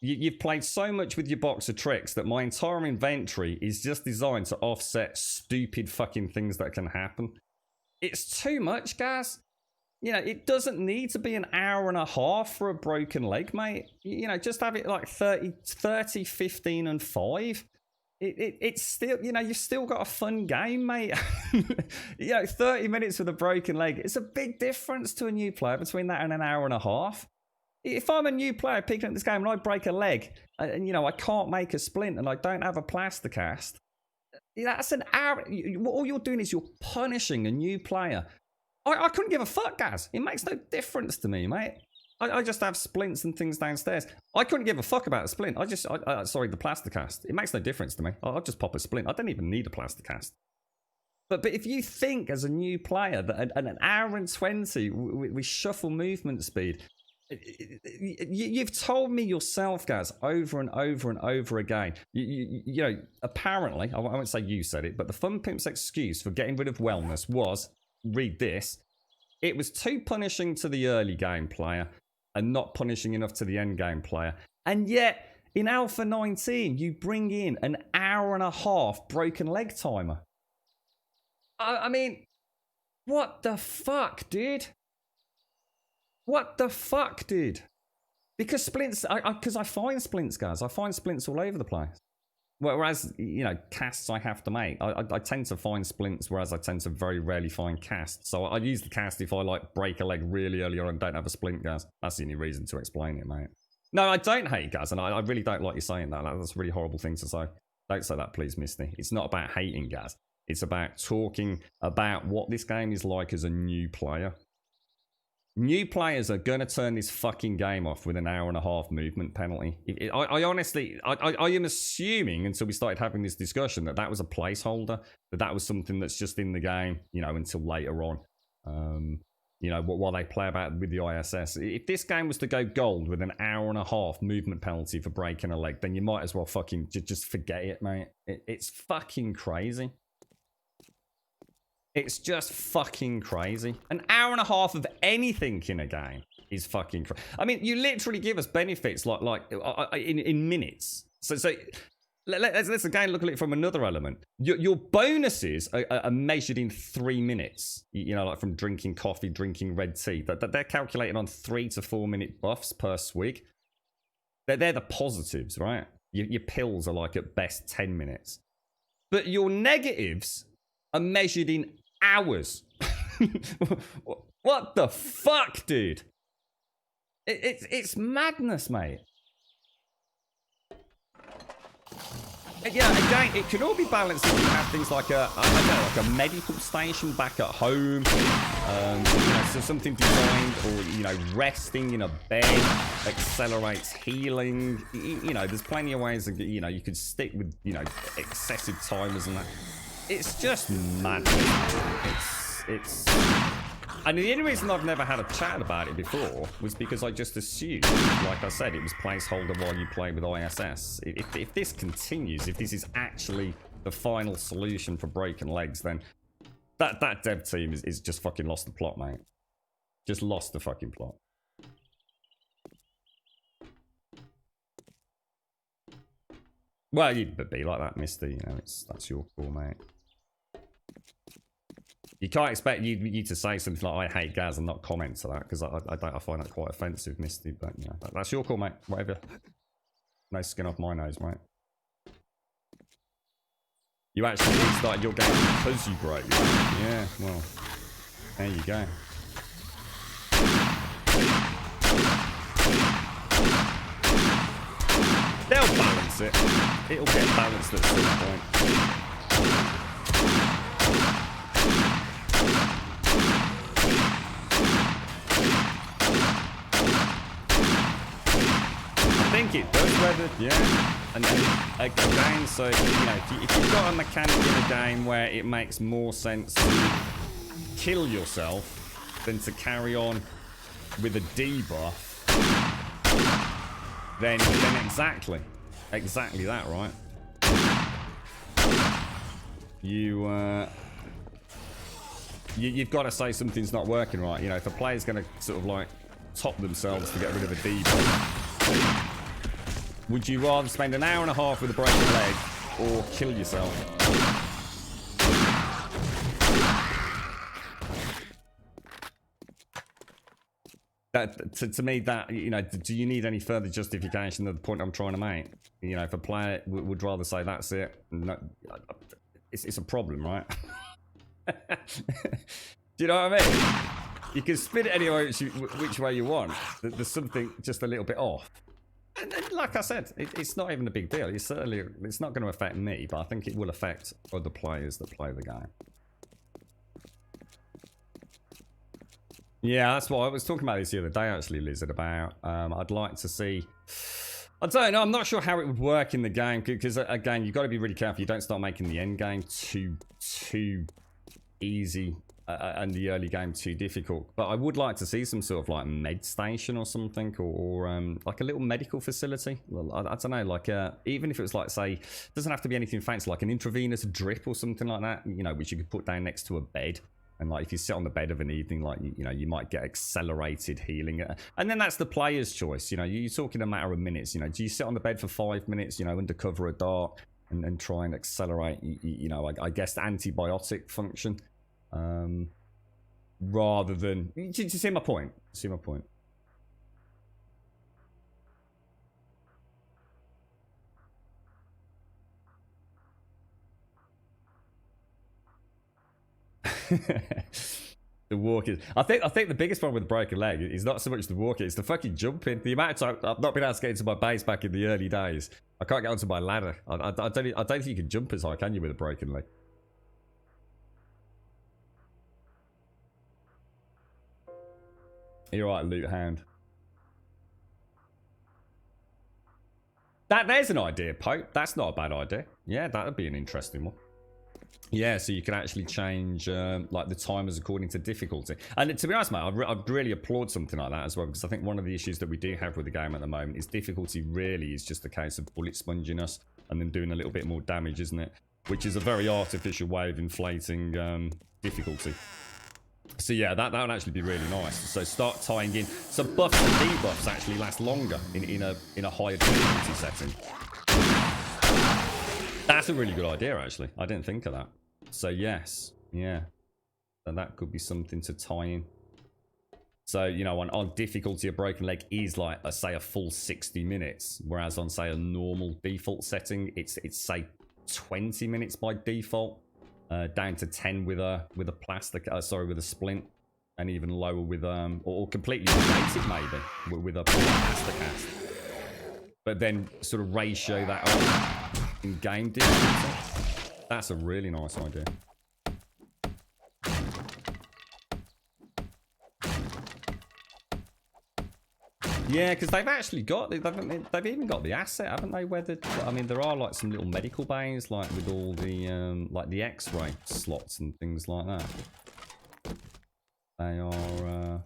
you've played so much with your box of tricks that my entire inventory is just designed to offset stupid fucking things that can happen. It's too much, guys. You know, it doesn't need to be an hour and a half for a broken leg, mate. You know, just have it like 30, 15, and 5. It's still, you know, you've still got a fun game, mate. You know, 30 minutes with a broken leg. It's a big difference to a new player between that and an hour and a half. If I'm a new player picking up this game and I break a leg and, you know, I can't make a splint and I don't have a plaster cast, that's an hour. All you're doing is you're punishing a new player. I couldn't give a fuck, guys. It makes no difference to me, mate. I just have splints and things downstairs. I couldn't give a fuck about a splint. Sorry, the plaster cast. It makes no difference to me. I'll just pop a splint. I don't even need a plaster cast. But if you think as a new player that an hour and 20 with shuffle movement speed, you've told me yourself, guys, over and over and over again. You know, apparently, I won't say you said it, but the Fun Pimp's excuse for getting rid of wellness was, read this, it was too punishing to the early game player and not punishing enough to the end game player. And yet, in Alpha 19, you bring in an hour and a half broken leg timer. I mean, what the fuck, dude? What the fuck, dude? Because splints, because I find splints, guys. I find splints all over the place. Whereas, you know, casts I have to make. I tend to find splints, whereas I tend to very rarely find casts. So I use the cast if I, like, break a leg really early on and don't have a splint, guys. That's the only reason to explain it, mate. No, I don't hate, guys, and I really don't like you saying that. That's a really horrible thing to say. Don't say that, please, Misty. It's not about hating, guys. It's about talking about what this game is like as a new player. New players are going to turn this fucking game off with an hour and a half movement penalty. I honestly, I am assuming until we started having this discussion that was a placeholder, that was something that's just in the game, you know, until later on. You know, while they play about with the ISS. If this game was to go gold with an hour and a half movement penalty for breaking a leg, then you might as well fucking just forget it, mate. It's fucking crazy. It's just fucking crazy. An hour and a half of anything in a game is fucking I mean, you literally give us benefits like in minutes. So let's again look at it from another element. Your bonuses are measured in 3 minutes. You know, like from drinking coffee, drinking red tea. That they're calculated on 3 to 4 minute buffs per swig. They're the positives, right? Your pills are like at best 10 minutes. But your negatives are measured in hours. What the fuck, dude? It's madness, mate. Yeah, again, it can all be balanced if you have things like like a medical station back at home, so something designed, or resting in a bed accelerates healing. There's plenty of ways that you could stick with excessive timers and that. It's just madness. It's. And the only reason I've never had a chat about it before was because I just assumed, like I said, it was placeholder while you play with ISS. If this continues, if this is actually the final solution for broken legs, then that dev team is just fucking lost the plot, mate. Just lost the fucking plot. Well, you'd be like that, Misty. That's your call, mate. You can't expect you to say something like "I hate Gaz" and not comment to that, because I find that quite offensive, Misty. But that's your call, mate. Whatever. No skin off my nose, mate. You actually restarted your game because you broke. Yeah, well, there you go. They'll balance it. It'll get balanced at some point. I think it does, whether, yeah. And then again, so if you've got a mechanic in a game where it makes more sense to kill yourself than to carry on with a debuff, then exactly that, right? You've got to say something's not working right. If a player's going to sort of like top themselves to get rid of a debuff, would you rather spend an hour and a half with a broken leg or kill yourself? To me, that do you need any further justification of the point I'm trying to make? If a player would rather say that's it, no, it's a problem, right? Do you know what I mean? You can spin it any way which way you want. There's something just a little bit off. And like I said, it's not even a big deal. It's not going to affect me, but I think it will affect other players that play the game. Yeah, that's what I was talking about this the other day, actually, Lizard, about I'd like to see. I don't know. I'm not sure how it would work in the game because, again, you've got to be really careful. You don't start making the end game too easy and the early game too difficult. But I would like to see some sort of like med station or something, or like a little medical facility. I don't know, like even if it was like, say, it doesn't have to be anything fancy, like an intravenous drip or something like that, which you could put down next to a bed. And like if you sit on the bed of an evening, like you might get accelerated healing, and then that's the player's choice. You're talking a matter of minutes. Do you sit on the bed for 5 minutes, under cover of dark, and try and accelerate, I guess the antibiotic function, rather than. Do you see my point? See my point? The walk is. I think the biggest problem with the broken leg is not so much the walking; it's the fucking jumping. The amount of time I've not been able to get into my base back in the early days. I can't get onto my ladder. I don't think you can jump as high, can you, with a broken leg? You're right, Loot Hound. There's an idea, Pope. That's not a bad idea. Yeah, that would be an interesting one. Yeah, so you can actually change like the timers according to difficulty. And to be honest, mate, I'd really applaud something like that as well, because I think one of the issues that we do have with the game at the moment is difficulty really is just a case of bullet sponging us and then doing a little bit more damage, isn't it? Which is a very artificial way of inflating difficulty. So yeah, that would actually be really nice. So start tying in. So buffs and debuffs actually last longer in a higher difficulty setting. That's a really good idea, actually. I didn't think of that. So yes, yeah. So that could be something to tie in. So, you know, on difficulty, a broken leg is like, let's say, a full 60 minutes. Whereas on, say, a normal default setting, it's say, 20 minutes by default. Down to 10 with a plastic, with a splint. And even lower with, or completely basic maybe, with a plastic cast. But then sort of ratio that up in game difficulty. That's a really nice idea. Yeah, because they've actually got, they've even got the asset, haven't they? I mean, there are like some little medical bays, like with all the like the X-ray slots and things like that. They are.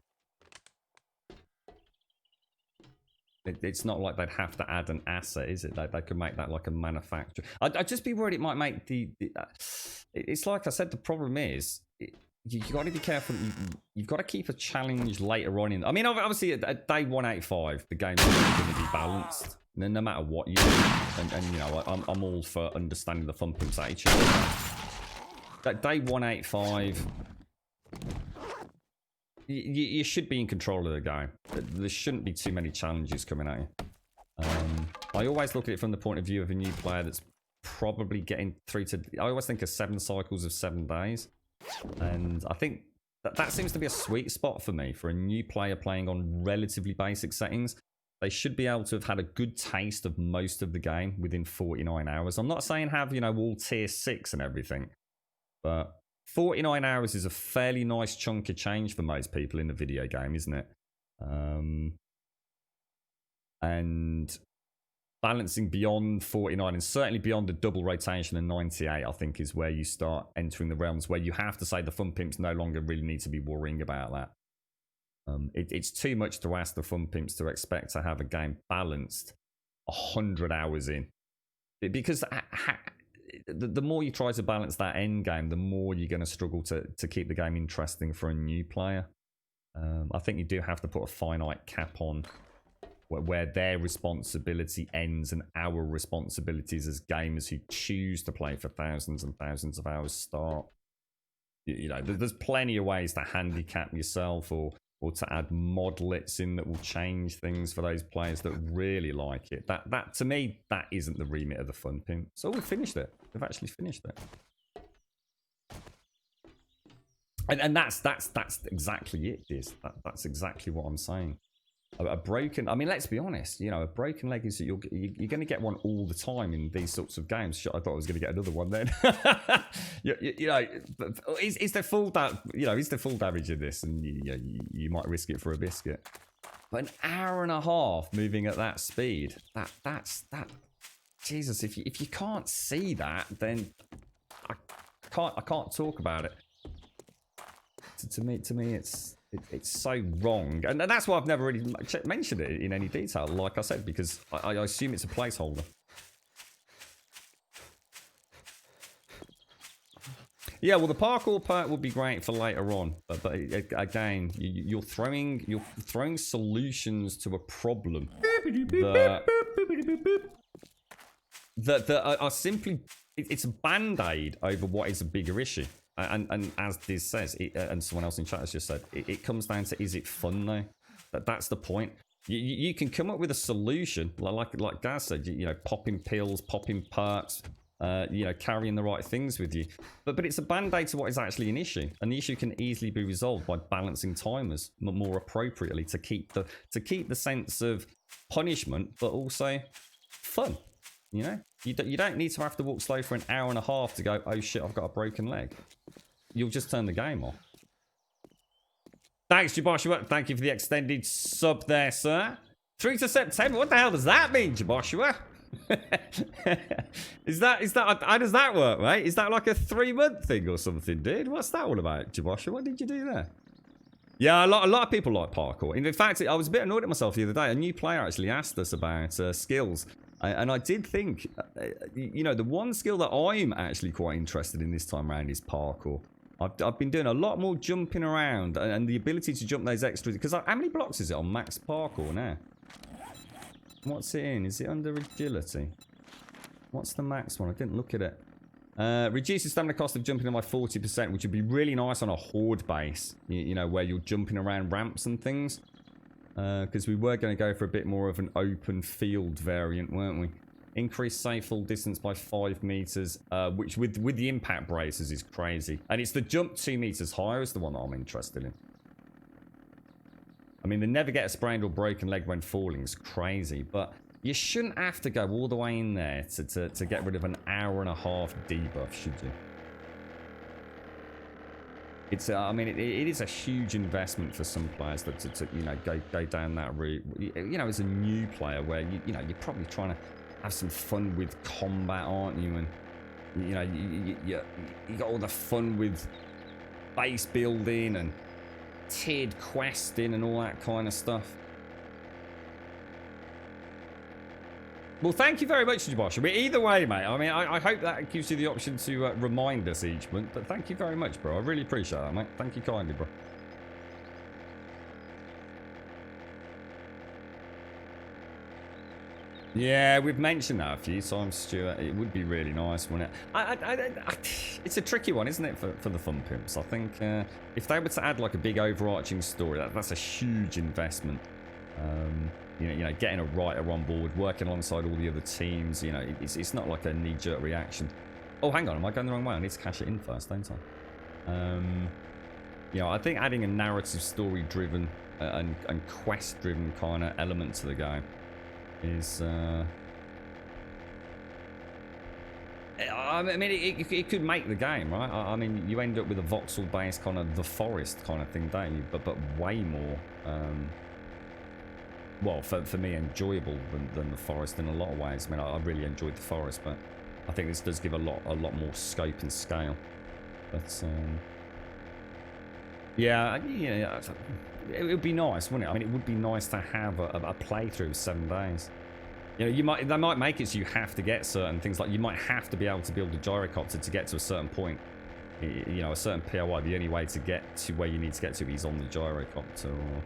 It's not like they'd have to add an asset, is it? They could make that like a manufacturer. I'd just be worried it might make it's like I said. The problem is. You've got to be careful. You've got to keep a challenge later on in. I mean, obviously, at day 185, the game's going to be balanced, no matter what you do. And you know, I'm all for understanding the fun pimps attitude. At day 185, you should be in control of the game. There shouldn't be too many challenges coming at you. I always look at it from the point of view of a new player that's probably getting through to. I always think of 7 cycles of 7 days. And I think that seems to be a sweet spot for me. For a new player playing on relatively basic settings, they should be able to have had a good taste of most of the game within 49 hours. I'm not saying have, you know, all tier 6 and everything, but 49 hours is a fairly nice chunk of change for most people in the video game, isn't it? And balancing beyond 49 and certainly beyond the double rotation and 98, I think, is where you start entering the realms where you have to say the fun pimps no longer really need to be worrying about that. It's too much to ask the fun pimps to expect to have a game balanced 100 hours in. Because the more you try to balance that end game, the more you're going to struggle to keep the game interesting for a new player. I think you do have to put a finite cap on where their responsibility ends and our responsibilities as gamers who choose to play for thousands and thousands of hours start. You know, there's plenty of ways to handicap yourself or to add modlets in that will change things for those players that really like it. That to me, that isn't the remit of the fun pimp. So we've finished it. We've actually finished it. And that's exactly it, Diz. That's exactly what I'm saying. A broken, I mean, let's be honest, you know, a broken leg is that you're going to get one all the time in these sorts of games. I thought I was going to get another one then. you know, is there full damage in this, and you might risk it for a biscuit. But an hour and a half moving at that speed, that's Jesus. If you can't see that, then I can't talk about it. To me, it's so wrong, and that's why I've never really mentioned it in any detail, like I said, because I assume it's a placeholder. Yeah, well, the parkour part would be great for later on, but again, you're throwing solutions to a problem that are simply, it's a band-aid over what is a bigger issue. And as Diz says, and someone else in chat has just said, it comes down to, is it fun though? That's the point. You can come up with a solution, like Gaz said, you know, popping pills, popping perks, you know, carrying the right things with you. But it's a band-aid to what is actually an issue. And the issue can easily be resolved by balancing timers more appropriately to keep the sense of punishment, but also fun. You know, you don't need to have to walk slow for an hour and a half to go, oh shit, I've got a broken leg. You'll just turn the game off. Thanks, Jaboshua. Thank you for the extended sub there, sir. Through to September. What the hell does that mean, Jaboshua? Is that how does that work, mate? Is that like a 3-month thing or something, dude? What's that all about, Jaboshua? What did you do there? Yeah, a lot of people like parkour. In fact, I was a bit annoyed at myself the other day. A new player actually asked us about skills. And I did think, you know, the one skill that I'm actually quite interested in this time around is parkour. I've been doing a lot more jumping around and the ability to jump those extras. Because how many blocks is it on max parkour now? What's it in? Is it under agility? What's the max one? I didn't look at it. Reduces stamina cost of jumping by 40%, which would be really nice on a horde base. You know, where you're jumping around ramps and things. Because we were going to go for a bit more of an open field variant, weren't we? Increase safe fall distance by 5 meters, which with the impact braces is crazy. And it's the jump 2 meters higher is the one that I'm interested in. I mean, the never get a sprained or broken leg when falling is crazy, but you shouldn't have to go all the way in there to get rid of an hour-and-a-half debuff, should you? It's, I mean, it is a huge investment for some players that to you know, go down that route. You know, as a new player where, you know, you're probably trying to have some fun with combat, aren't you? And, you know, you got all the fun with base building and tiered questing and all that kind of stuff. Well, thank you very much, Josh. I mean, either way, mate, I mean, I hope that gives you the option to remind us each month, but thank you very much, bro. I really appreciate that, mate. Thank you kindly, bro. Yeah, we've mentioned that a few times, Stuart. It would be really nice, wouldn't it? It's a tricky one, isn't it, for the Fun Pimps? I think if they were to add like a big overarching story, that's a huge investment. You know, getting a writer on board, working alongside all the other teams, you know, it's not like a knee-jerk reaction. Oh, hang on, am I going the wrong way? I need to cash it in first, don't I? You know, I think adding a narrative story-driven and quest-driven kind of element to the game is... I mean, it could make the game, right? I mean, you end up with a voxel-based kind of The Forest kind of thing, don't you? But way more... well, for me, enjoyable than The Forest in a lot of ways. I mean, I really enjoyed The Forest, but I think this does give a lot more scope and scale. But yeah, it would be nice, wouldn't it? I mean, it would be nice to have a playthrough of 7 days. You know, they might make it so you have to get certain things, like you might have to be able to build a gyrocopter to get to a certain point. You know, a certain POI. The only way to get to where you need to get to is on the gyrocopter, or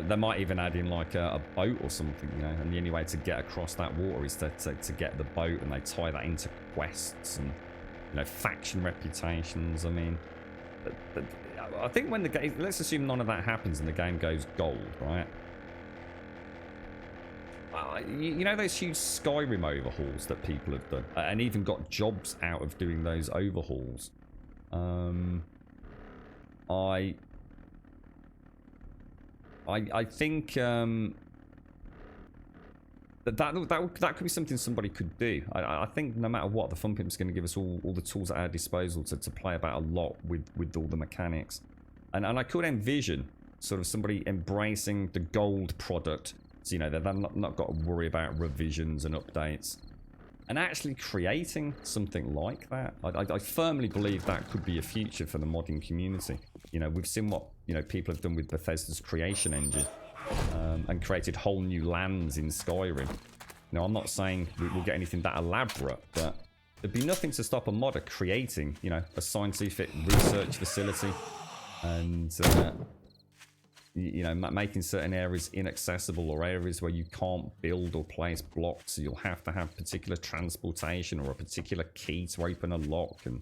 they might even add in like a boat or something, you know, and the only way to get across that water is to get the boat, and they tie that into quests and, you know, faction reputations. I mean, I think when the game, let's assume none of that happens and the game goes gold, right? You know those huge Skyrim overhauls that people have done, and even got jobs out of doing those overhauls. I think that could be something somebody could do. I think no matter what, the Fun Pimp's going to give us all the tools at our disposal to play about a lot with all the mechanics. And I could envision sort of somebody embracing the gold product. So, you know, they've not got to worry about revisions and updates. And actually creating something like that, I firmly believe that could be a future for the modding community. You know, we've seen what, you know, people have done with Bethesda's creation engine, and created whole new lands in Skyrim. Now, I'm not saying we'll get anything that elaborate, but there'd be nothing to stop a modder creating, you know, a scientific research facility, and you know, making certain areas inaccessible, or areas where you can't build or place blocks, so you'll have to have particular transportation or a particular key to open a lock. And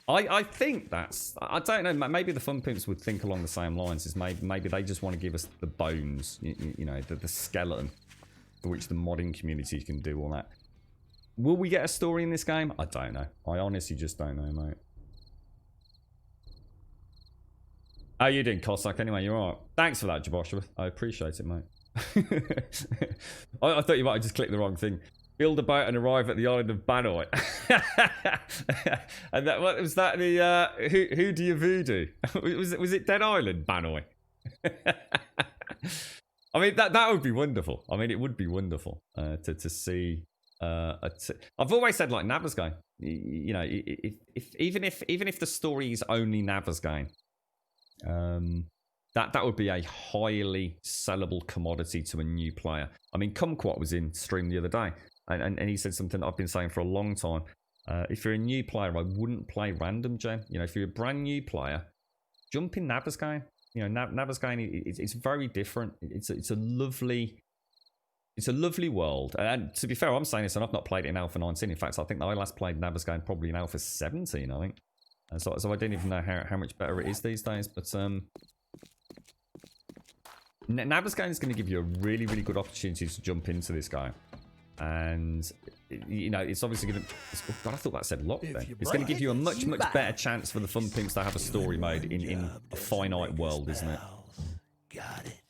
I think that's, I don't know, maybe the Fun Pimps would think along the same lines, is maybe they just want to give us the bones, you know, the skeleton for which the modding community can do all that. Will we get a story in this game? I don't know. I honestly just don't know, mate. How you doing, Cossack? Anyway, you're alright. Thanks for that, Joshua. I appreciate it, mate. I thought you might have just clicked the wrong thing. Build a boat and arrive at the island of Banoi. And that, what was that? The who do you voodoo? was it Dead Island, Banoi? I mean, that would be wonderful. I mean, it would be wonderful to see. I've always said, like, Navezgane. You know, even if the story is only Navezgane. That would be a highly sellable commodity to a new player. I mean, Kumquat was in stream the other day, and he said something that I've been saying for a long time. If you're a new player, I wouldn't play random gen. You know, if you're a brand new player, jump in Navezgane. You know, Navezgane, it's very different. It's a lovely world. And to be fair, I'm saying this, and I've not played it in Alpha 19. In fact, I think I last played Navezgane probably in Alpha 17, I think. And so I don't even know how much better it is these days. But Navezgane is going to give you a really, really good opportunity to jump into this guy. And, you know, it's obviously going to... Oh God, I thought that said lock then. It's going to give you a much, much better chance for the Fun Pimps to have a story mode in a finite world, isn't it? Got it.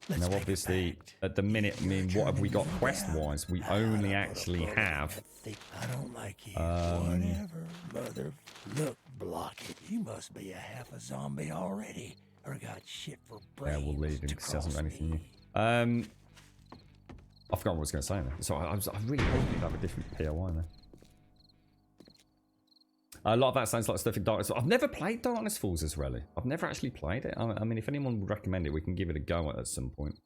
Now, obviously, at the minute, I mean, what have we got quest-wise? We only actually have... I don't like you. Whatever, mother. Look, block it. You must be a half a zombie already. Or got shit for brains. Yeah, we'll leave him because he hasn't got anything new. I forgot what I was going to say there. So I really hope you'd have a different POI there. A lot of that sounds like stuff in Darkness. I've never played Darkness Falls as really. I've never actually played it. I mean, if anyone would recommend it, we can give it a go at some point.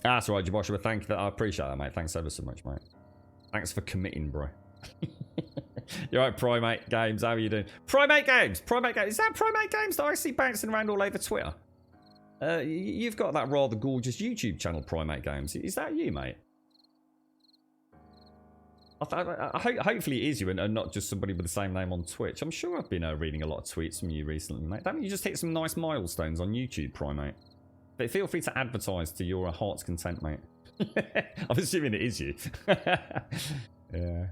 That's right, Joshua. Thank you. I appreciate that, mate. Thanks ever so much, mate. Thanks for committing, bro. You're right, Primate Games. How are you doing? Primate Games. Primate Games. Is that Primate Games that I see bouncing around all over Twitter? You've got that rather gorgeous YouTube channel, Primate Games. Is that you, mate? Hopefully it is you and not just somebody with the same name on Twitch. I'm sure I've been reading a lot of tweets from you recently, mate. Don't you just hit some nice milestones on YouTube, Primate? But feel free to advertise to your heart's content, mate. I'm assuming it is you. Yeah.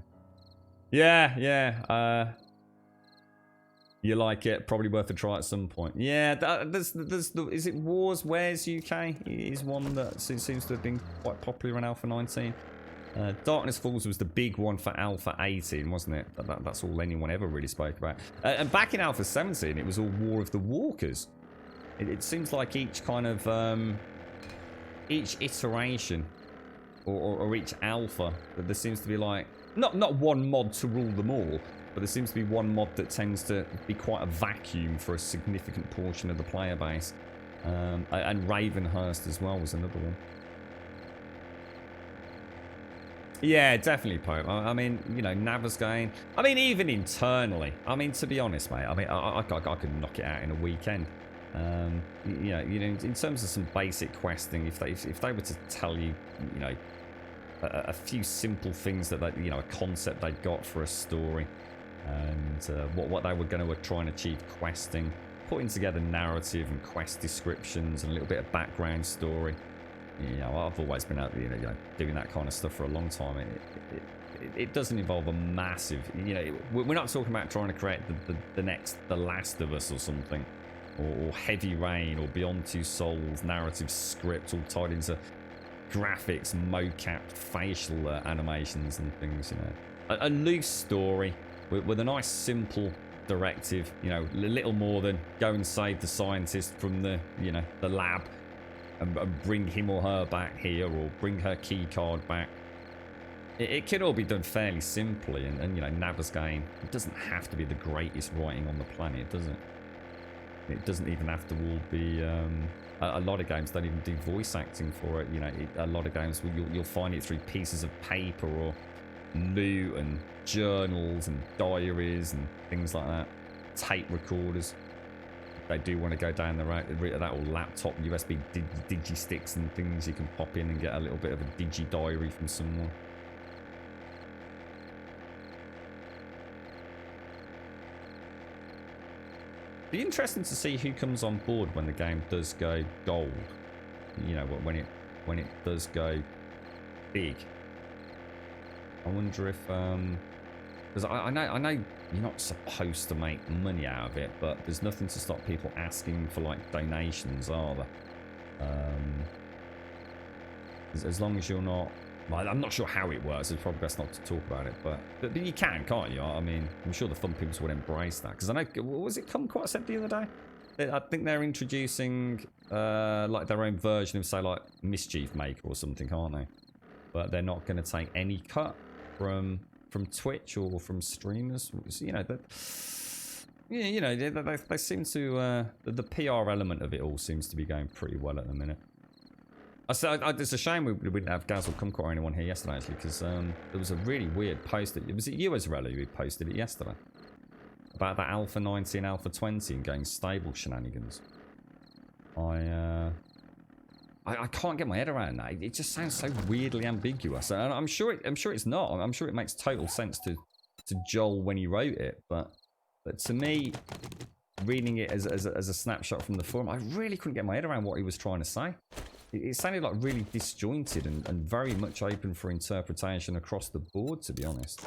You like it? Probably worth a try at some point. Yeah, is it Wars Wares UK? Is one that seems to have been quite popular in Alpha 19. Darkness Falls was the big one for Alpha 18, wasn't it? That's all anyone ever really spoke about. And back in Alpha 17, it was all War of the Walkers. It seems like each kind of each iteration or each alpha, there seems to be like not one mod to rule them all, but there seems to be one mod that tends to be quite a vacuum for a significant portion of the player base. And Ravenhurst as well was another one. Yeah, definitely, Pope. I mean, you know, Navezgane. I mean, even internally. I mean, to be honest, mate. I mean, I could knock it out in a weekend. You know, in terms of some basic questing, if they were to tell you, you know, a few simple things that you know, a concept they got for a story, and what they were going to try and achieve questing, putting together narrative and quest descriptions and a little bit of background story. You know, I've always been out, you know, doing that kind of stuff for a long time. It doesn't involve a massive, you know, we're not talking about trying to create the next The Last of Us or something, or Heavy Rain, or Beyond Two Souls narrative script all tied into graphics, mocap, facial animations and things. You know, a loose story with a nice simple directive. You know, a little more than go and save the scientist from the, you know, the lab. And bring him or her back here, or bring her key card back. It can all be done fairly simply, and you know, Navezgane, it doesn't have to be the greatest writing on the planet, does it? It doesn't even have to all be. A lot of games don't even do voice acting for it. You know, a lot of games you'll find it through pieces of paper or loot and journals and diaries and things like that. Tape recorders. They do want to go down the route that, or laptop USB digi-sticks and things you can pop in and get a little bit of a digi-diary from someone. Be interesting to see who comes on board when the game does go gold. You know, when it does go big. I wonder if because I know you're not supposed to make money out of it, but there's nothing to stop people asking for like donations, are there? As long as you're not, well, I'm not sure how it works. It's probably best not to talk about it, but you can, can't you? I mean, I'm sure the Fun Pimps would embrace that, because I know, was it Kumquat said the other day? I think they're introducing like their own version of, say, like Mischief Maker or something, aren't they? But they're not going to take any cut from Twitch or from streamers. You know, you know, they seem to the PR element of it all seems to be going pretty well at the minute. It's a shame we didn't have Dazzle Kumquat or anyone here yesterday, actually, because there was a really weird post. Was it you, Azarelli, who posted it yesterday? About that Alpha 90 and Alpha 20 and going stable shenanigans. I can't get my head around that. It just sounds so weirdly ambiguous. And I'm sure it's not. I'm sure it makes total sense to Joel when he wrote it. But to me, reading it as a snapshot from the forum, I really couldn't get my head around what he was trying to say. It sounded like really disjointed and very much open for interpretation across the board, to be honest.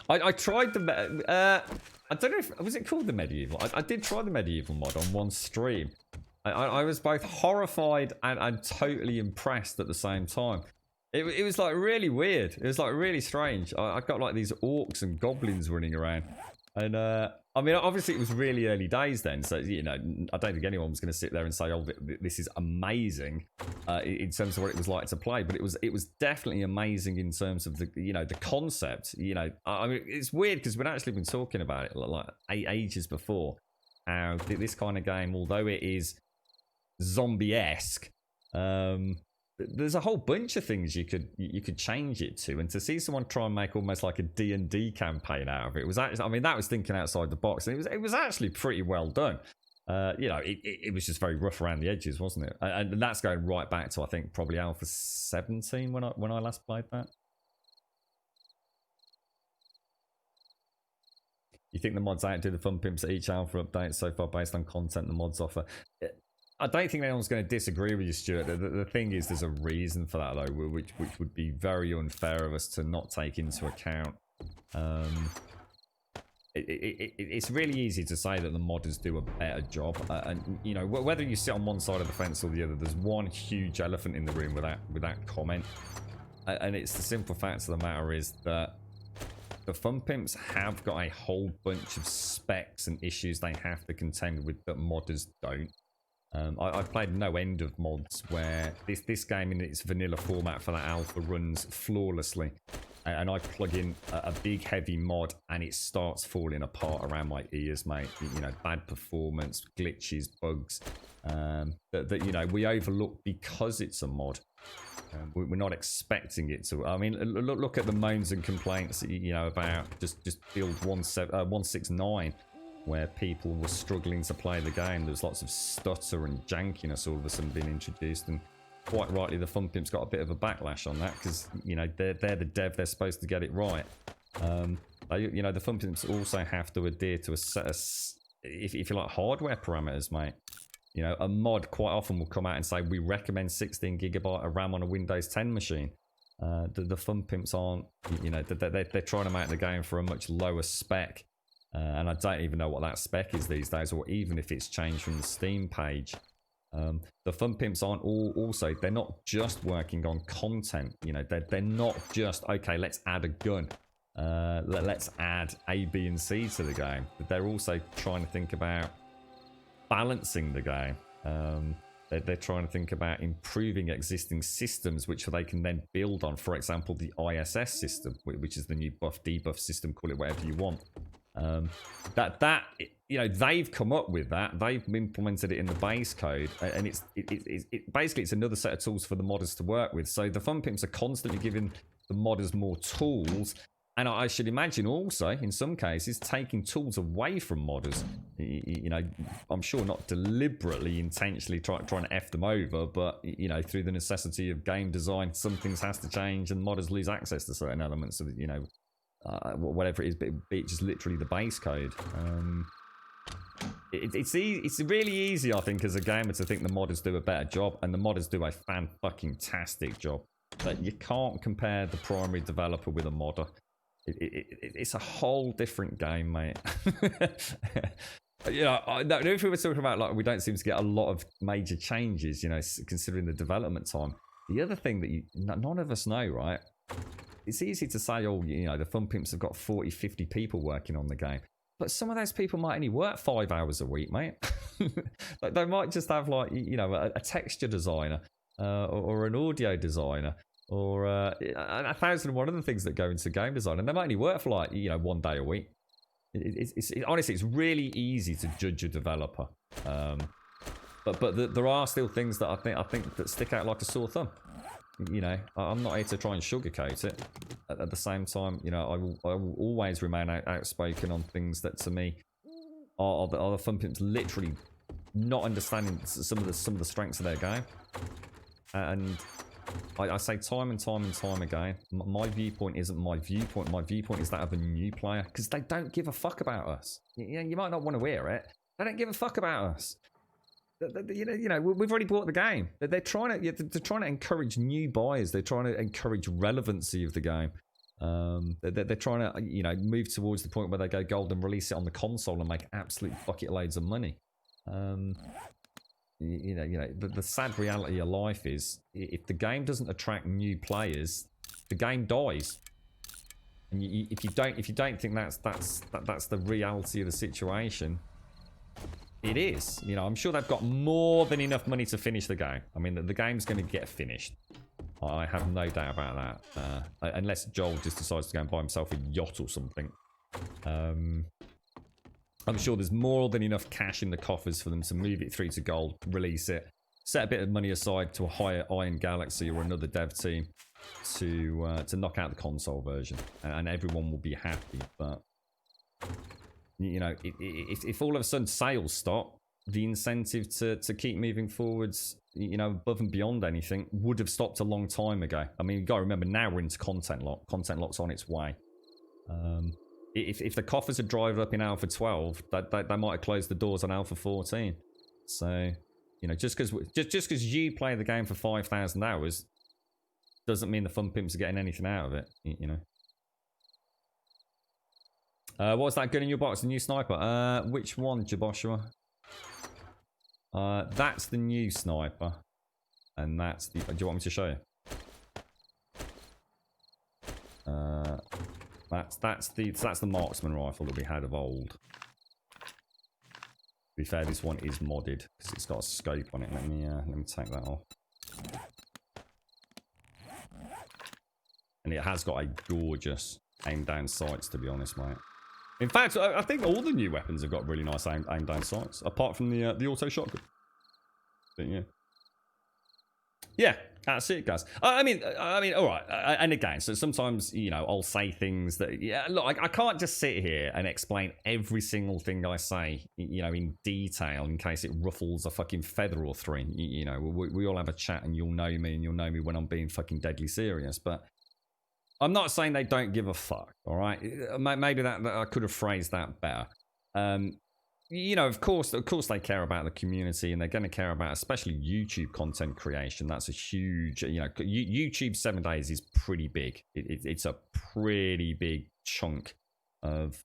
I tried the... I don't know if... Was it called the Medieval? I did try the Medieval mod on one stream. I was both horrified and totally impressed at the same time. It was like really weird. It was like really strange. I got like these orcs and goblins running around. And I mean, obviously it was really early days then. So, you know, I don't think anyone was going to sit there and say, oh, this is amazing in terms of what it was like to play. But it was definitely amazing in terms of the, you know, the concept. You know, I mean, it's weird because we'd actually been talking about it like ages before. How this kind of game, although it is zombie-esque, there's a whole bunch of things you could change it to, and to see someone try and make almost like a D&D campaign out of it was actually, I mean, that was thinking outside the box, and it was actually pretty well done. You know, it was just very rough around the edges, wasn't it? And that's going right back to, I think, probably Alpha 17 when I last played that. You think the mods outdo the fun pimps at each Alpha update so far based on content the mods offer? I don't think anyone's going to disagree with you, Stuart. The thing is, there's a reason for that, though, which would be very unfair of us to not take into account. It's really easy to say that the modders do a better job, and you know, whether you sit on one side of the fence or the other, there's one huge elephant in the room without comment, and it's the simple fact of the matter is that the fun pimps have got a whole bunch of specs and issues they have to contend with that modders don't. I've played no end of mods where this game in its vanilla format for that alpha runs flawlessly, and I plug in a big heavy mod and it starts falling apart around my ears, mate. You know, bad performance, glitches, bugs that you know we overlook because it's a mod. We're not expecting it to. I mean, look at the moans and complaints, you know, about just build 169. Where people were struggling to play the game. There's lots of stutter and jankiness all of a sudden being introduced, and quite rightly the fun pimps got a bit of a backlash on that because, you know, they're the dev, they're supposed to get it right. You know, the fun pimps also have to adhere to a set of, if you like, hardware parameters, mate. You know, a mod quite often will come out and say we recommend 16 gigabyte of RAM on a Windows 10 machine. The fun pimps aren't, you know, they're trying to make the game for a much lower spec. And I don't even know what that spec is these days, or even if it's changed from the Steam page. The fun pimps aren't also, they're not just working on content. You know, they're not just, okay, let's add a gun. Let's add A, B, and C to the game. But they're also trying to think about balancing the game. They're trying to think about improving existing systems, which they can then build on. For example, the ISS system, which is the new buff debuff system, call it whatever you want. That you know, they've come up with that, they've implemented it in the base code, and it's basically it's another set of tools for the modders to work with. So the fun pimps are constantly giving the modders more tools, and I should imagine also in some cases taking tools away from modders. You know, I'm sure not deliberately intentionally trying to F them over, but you know, through the necessity of game design, some things has to change and modders lose access to certain elements of, you know, whatever it is, but it's just literally the base code. It's really easy, I think, as a gamer to think the modders do a better job, and the modders do a fan-fucking-tastic job. But you can't compare the primary developer with a modder. It's a whole different game, mate. You know, if we were talking about, like, we don't seem to get a lot of major changes, you know, considering the development time. The other thing that none of us know, right? It's easy to say, oh, you know, the fun pimps have got 40, 50 people working on the game. But some of those people might only work 5 hours a week, mate. Like, they might just have, like, you know, a texture designer or an audio designer or 1,001 other things that go into game design. And they might only work for, like, you know, 1 day a week. Honestly, it's really easy to judge a developer. But there are still things that I think that stick out like a sore thumb. You know, I'm not here to try and sugarcoat it. At the same time, you know, I will always remain outspoken on things that to me are the Fun Pimps literally not understanding some of the strengths of their game. And I say time and time again, my viewpoint isn't my viewpoint. My viewpoint is that of a new player, because they don't give a fuck about us. You might not want to hear it. They don't give a fuck about us. You know, we've already bought the game. They're trying to encourage new buyers. They're trying to encourage relevancy of the game. They're trying to, you know, move towards the point where they go gold and release it on the console and make absolute bucket loads of money. You know, the sad reality of life is, if the game doesn't attract new players, the game dies. And if you don't think that's the reality of the situation, it is. You know, I'm sure they've got more than enough money to finish the game. I mean, the game's going to get finished. I have no doubt about that. Unless Joel just decides to go and buy himself a yacht or something. I'm sure there's more than enough cash in the coffers for them to move it through to gold, release it, set a bit of money aside to hire Iron Galaxy or another dev team to knock out the console version, and everyone will be happy. But you know, if all of a sudden sales stop, the incentive to keep moving forwards, you know, above and beyond anything, would have stopped a long time ago. I mean, you got to remember, now we're into content lock. Content lock's on its way. If the coffers had dried up in Alpha 12, they might have closed the doors on Alpha 14. So, you know, just because you play the game for 5,000 hours doesn't mean the Fun Pimps are getting anything out of it. You know. What's that gun in your box? The new sniper. Which one, Jaboshua? That's the new sniper, and that's the. Do you want me to show you? That's the marksman rifle that we had of old. To be fair, this one is modded because it's got a scope on it. Let me take that off. And it has got a gorgeous aim down sights, to be honest, mate. In fact, I think all the new weapons have got really nice aim down sights, apart from the auto shotgun. But yeah. Yeah, that's it, guys. I mean, all right. And again, so sometimes, you know, I'll say things that, yeah, look, I can't just sit here and explain every single thing I say, you know, in detail in case it ruffles a fucking feather or three. You know, we all have a chat, and you'll know me, and you'll know me when I'm being fucking deadly serious. But I'm not saying they don't give a fuck, all right? Maybe that I could have phrased that better. You know, of course they care about the community, and they're going to care about especially YouTube content creation. That's a huge, you know, YouTube 7 days is pretty big. It's a pretty big chunk of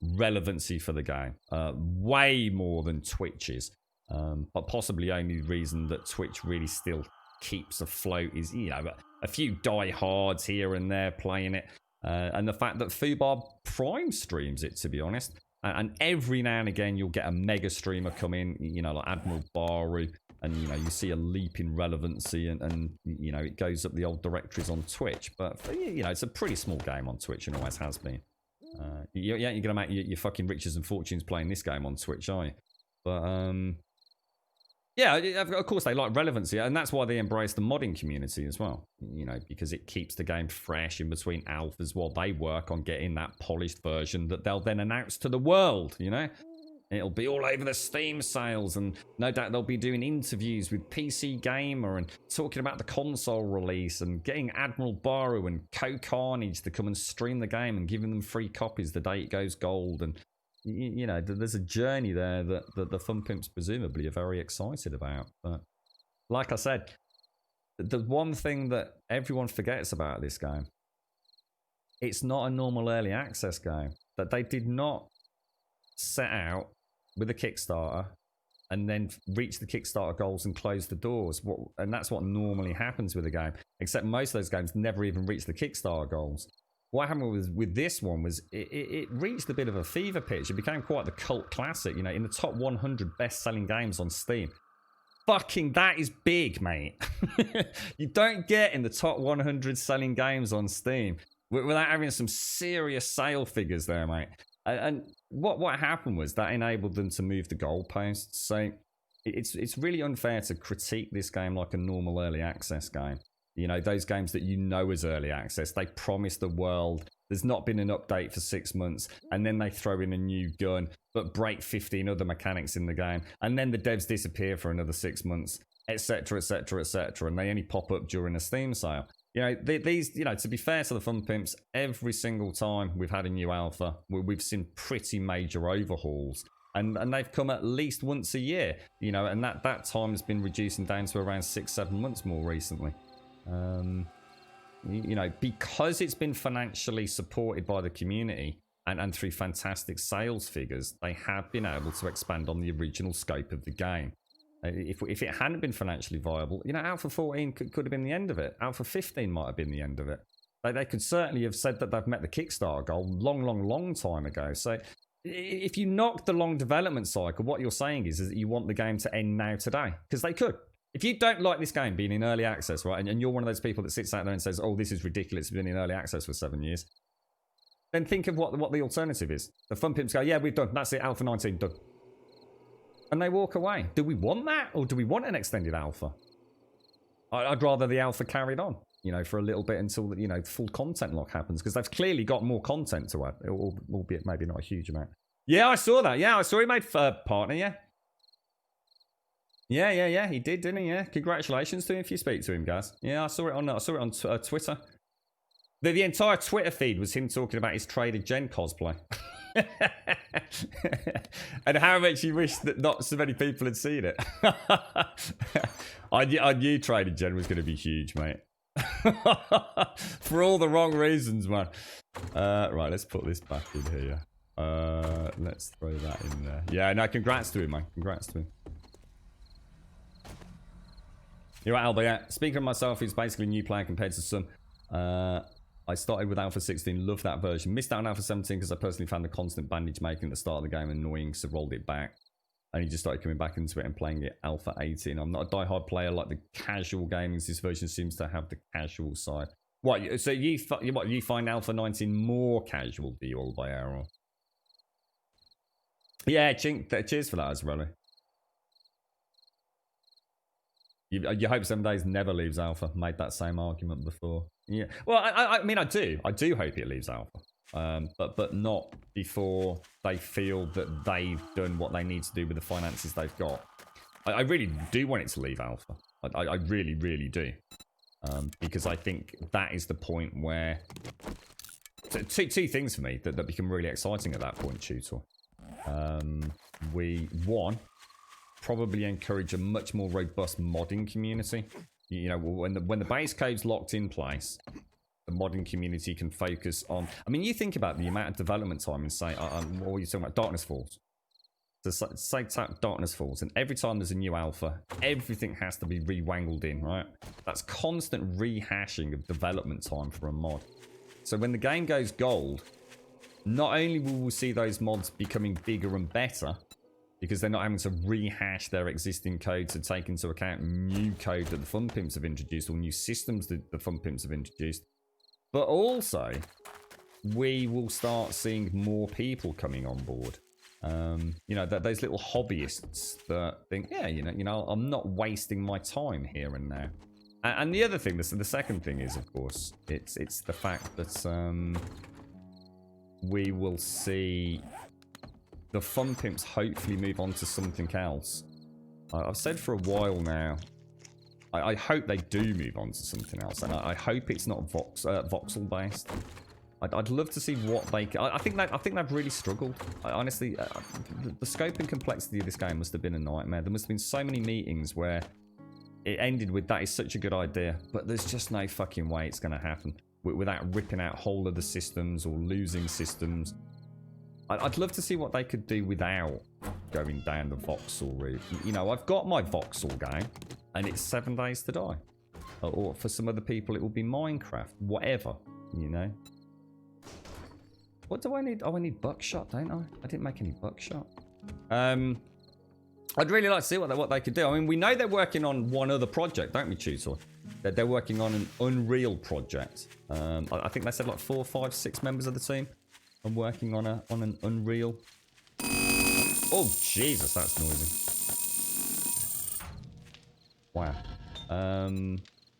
relevancy for the game. Way more than Twitch is. But possibly only reason that Twitch really still keeps afloat is, you know, a few diehards here and there playing it. And the fact that Fubar Prime streams it, to be honest. And every now and again, you'll get a mega streamer come in, you know, like Admiral Baru, and, you know, you see a leap in relevancy, and you know, it goes up the old directories on Twitch. But, you know, it's a pretty small game on Twitch, and always has been. You're going to make your fucking riches and fortunes playing this game on Twitch, are you? But, yeah, of course they like relevancy, and that's why they embrace the modding community as well. You know, because it keeps the game fresh in between alphas while they work on getting that polished version that they'll then announce to the world, you know? It'll be all over the Steam sales, and no doubt they'll be doing interviews with PC Gamer and talking about the console release, and getting Admiral Baru and Co-Carnage to come and stream the game and giving them free copies the day it goes gold. And you know, there's a journey there that the Fun Pimps presumably are very excited about. But like I said, the one thing that everyone forgets about this game, it's not a normal early access game. That they did not set out with a Kickstarter and then reach the Kickstarter goals and close the doors. And that's what normally happens with a game, except most of those games never even reach the Kickstarter goals. What happened with this one was it reached a bit of a fever pitch. It became quite the cult classic, you know, in the top 100 best-selling games on Steam. Fucking, that is big, mate. You don't get in the top 100 selling games on Steam without having some serious sale figures there, mate. And what happened was that enabled them to move the goalposts. So it's really unfair to critique this game like a normal early access game. You know, those games that you know as early access, they promise the world. There's not been an update for 6 months, and then they throw in a new gun, but break 15 other mechanics in the game, and then the devs disappear for another 6 months, etc., etc., etc., and they only pop up during a Steam sale. You know, these, you know, to be fair to the Fun Pimps, every single time we've had a new alpha, we've seen pretty major overhauls. And they've come at least once a year, you know, and that time has been reducing down to around 6-7 months more recently. You know, because it's been financially supported by the community and through fantastic sales figures, they have been able to expand on the original scope of the game. If it hadn't been financially viable, you know, Alpha 14 could have been the end of it. Alpha 15 might have been the end of it. They could certainly have said that they've met the Kickstarter goal long time ago. So if you knock the long development cycle, what you're saying is that you want the game to end now today. Because they could. If you don't like this game being in early access, right, and you're one of those people that sits out there and says, oh, this is ridiculous, it's been in early access for 7 years, then think of what the alternative is. The Fun Pimps go, yeah, we've done. That's it, Alpha 19, done. And they walk away. Do we want that? Or do we want an extended alpha? I'd rather the alpha carried on, you know, for a little bit until, you know, full content lock happens. Because they've clearly got more content to add, albeit maybe not a huge amount. Yeah, I saw that. Yeah, I saw he made partner, yeah. Yeah, he did, didn't he? Yeah, congratulations to him if you speak to him, guys. Yeah, I saw it on Twitter. The entire Twitter feed was him talking about his Trader Jen cosplay. And how much he wished that not so many people had seen it. I knew Trader Jen was going to be huge, mate. For all the wrong reasons, man. Right, let's put this back in here. Let's throw that in there. Yeah, no, congrats to him, man. Congrats to him. You're right, Alba, yeah. Speaking of myself, who's basically a new player compared to some. I started with Alpha 16, loved that version. Missed out on Alpha 17 because I personally found the constant bandage making at the start of the game annoying, so rolled it back. And he just started coming back into it and playing it Alpha 18. I'm not a die-hard player like the casual gamers. This version seems to have the casual side. What? So you find Alpha 19 more casual, do you, Alba? Or? Yeah, Chink, cheers for that, Azraeli. You hope 7 Days never leaves Alpha. Made that same argument before. Yeah. Well, I mean, I do. I do hope it leaves Alpha. But not before they feel that they've done what they need to do with the finances they've got. I really do want it to leave Alpha. I really, really do. Because I think that is the point where... Two things for me that become really exciting at that point, Tutor. One... probably encourage a much more robust modding community. You know, when the base code's locked in place, the modding community can focus on... I mean, you think about the amount of development time and say, what were you talking about? Darkness Falls. So say tap Darkness Falls, and every time there's a new alpha, everything has to be re-wangled in, right? That's constant rehashing of development time for a mod. So when the game goes gold, not only will we see those mods becoming bigger and better, because they're not having to rehash their existing code to take into account new code that the Fun Pimps have introduced or new systems that the Fun Pimps have introduced. But also, we will start seeing more people coming on board. You know, those little hobbyists that think, yeah, you know, I'm not wasting my time here and now. And the other thing, the second thing is, of course, it's the fact that we will see... the Fun Pimps hopefully move on to something else. I've said for a while now, I hope they do move on to something else, and I hope it's not voxel based. I'd love to see what they. I think they've really struggled. Honestly, the scope and complexity of this game must have been a nightmare. There must have been so many meetings where it ended with that is such a good idea, but there's just no fucking way it's going to happen without ripping out whole other systems or losing systems. I'd love to see what they could do without going down the voxel route. You know, I've got my voxel game, and it's 7 Days to Die. Or for some other people, it will be Minecraft. Whatever, you know. What do I need? Oh, I need buckshot, don't I? I didn't make any buckshot. I'd really like to see what they could do. I mean, we know they're working on one other project, don't we, Tutor? They're working on an Unreal project. I think they said like 4, 5, 6 members of the team. I'm working on an Unreal. Oh, Jesus, that's noisy. Wow.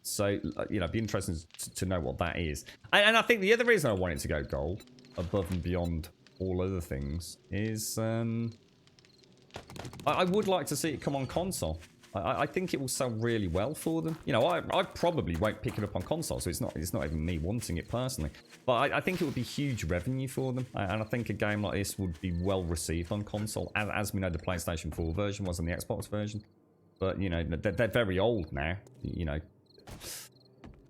So, you know, it'd be interesting to know what that is. And I think the other reason I want it to go gold, above and beyond all other things, is I would like to see it come on console. I think it will sell really well for them. You know, I probably won't pick it up on console, so it's not even me wanting it personally. But I think it would be huge revenue for them, and I think a game like this would be well received on console, as we know the PlayStation 4 version was on the Xbox version. But you know, they're very old now. You know,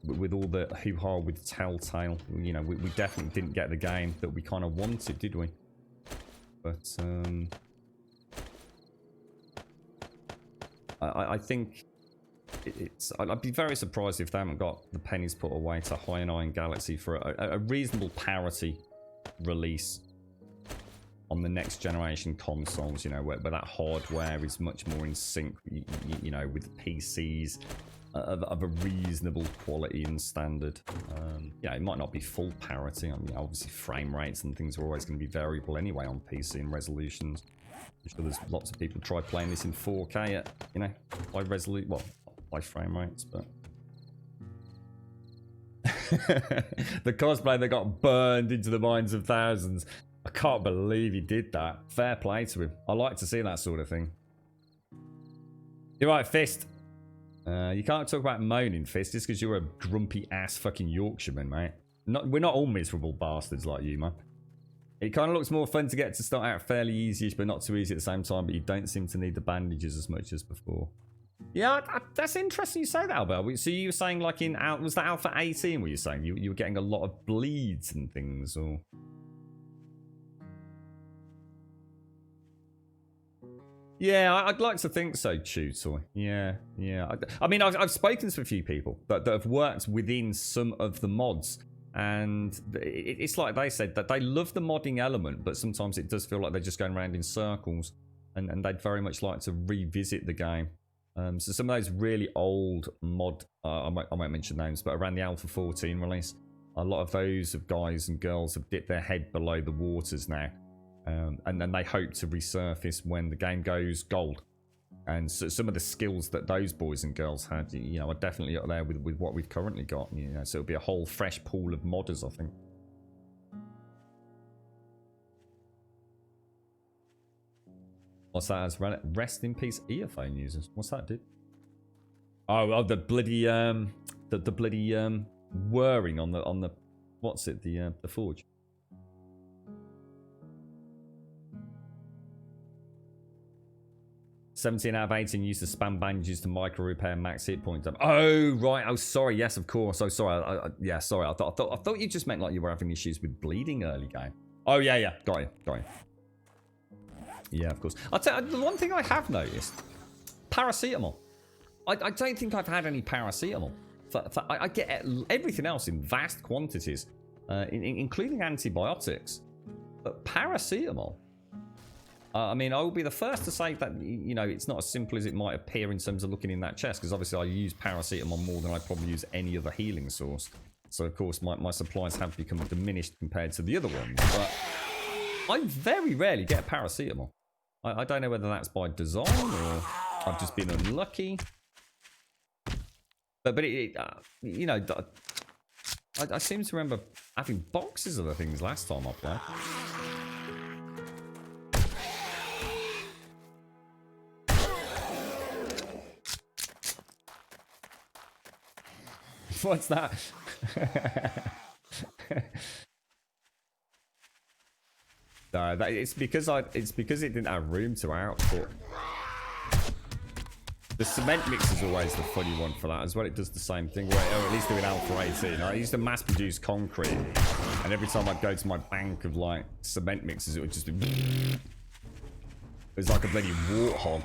with all the hoo-ha with Telltale, you know, we definitely didn't get the game that we kind of wanted, did we? But I think I'd be very surprised if they haven't got the pennies put away to High and Iron Galaxy for a reasonable parity release on the next generation consoles, you know, where that hardware is much more in sync, you know, with PCs of a reasonable quality and standard. Yeah, it might not be full parity. I mean, obviously frame rates and things are always going to be variable anyway on PC and resolutions. I'm sure there's lots of people try playing this in 4K at, you know, high resolution, well, high frame rates, but the cosplay that got burned into the minds of thousands. I can't believe he did that. Fair play to him. I like to see that sort of thing. You're right, Fist. You can't talk about moaning, Fist, just because you're a grumpy ass fucking Yorkshireman, mate. We're not all miserable bastards like you, man. It kind of looks more fun to get to start out fairly easy-ish, but not too easy at the same time, but you don't seem to need the bandages as much as before. Yeah, that's interesting you say that, Albert. So you were saying, like, was that Alpha 18, were you saying? You were getting a lot of bleeds and things, or... Yeah, I'd like to think so, Tutor. Yeah. I mean, I've spoken to a few people that have worked within some of the mods, and it's like they said that they love the modding element, but sometimes it does feel like they're just going around in circles, and they'd very much like to revisit the game. So some of those really old mod, I won't mention names, but around the Alpha 14 release, a lot of those of guys and girls have dipped their head below the waters now. And then they hope to resurface when the game goes gold. And so some of the skills that those boys and girls had, you know, are definitely up there with what we've currently got. You know, so it'll be a whole fresh pool of modders, I think. What's that as? Rest in peace, earphone users. What's that, dude? Oh, the bloody the bloody whirring on the what's it? The forge. "17 out of 18 used to spam bandages to micro repair max hit points." Oh right, oh sorry, yes of course. Oh sorry, yeah sorry. I thought you just meant like you were having issues with bleeding early game. Oh yeah, got you. Yeah, of course. I'll tell you, the one thing I have noticed, paracetamol. I don't think I've had any paracetamol. I get everything else in vast quantities, including antibiotics, but paracetamol. I mean, I will be the first to say that, you know, it's not as simple as it might appear in terms of looking in that chest, because obviously I use paracetamol more than I probably use any other healing source. So, of course, my supplies have become diminished compared to the other ones. But I very rarely get paracetamol. I don't know whether that's by design or I've just been unlucky. But you know, I seem to remember having boxes of the things last time I played. What's that? No, it's because it didn't have room to output. The cement mix is always the funny one for that as well. It does the same thing, or at least doing Alpha 18. I used to mass produce concrete, and every time I'd go to my bank of like cement mixes, it would just be. It was like a bloody warthog.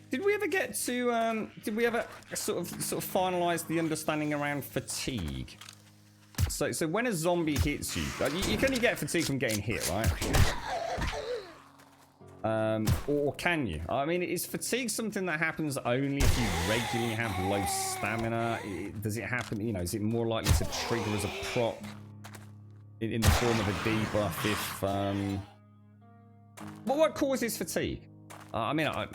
Did we ever get to, did we ever sort of finalise the understanding around fatigue? So when a zombie hits you, you can only get fatigue from getting hit, right? Or can you? I mean, is fatigue something that happens only if you regularly have low stamina? Does it happen, you know, is it more likely to trigger as a prop in the form of a debuff if, well, what causes fatigue? I mean, I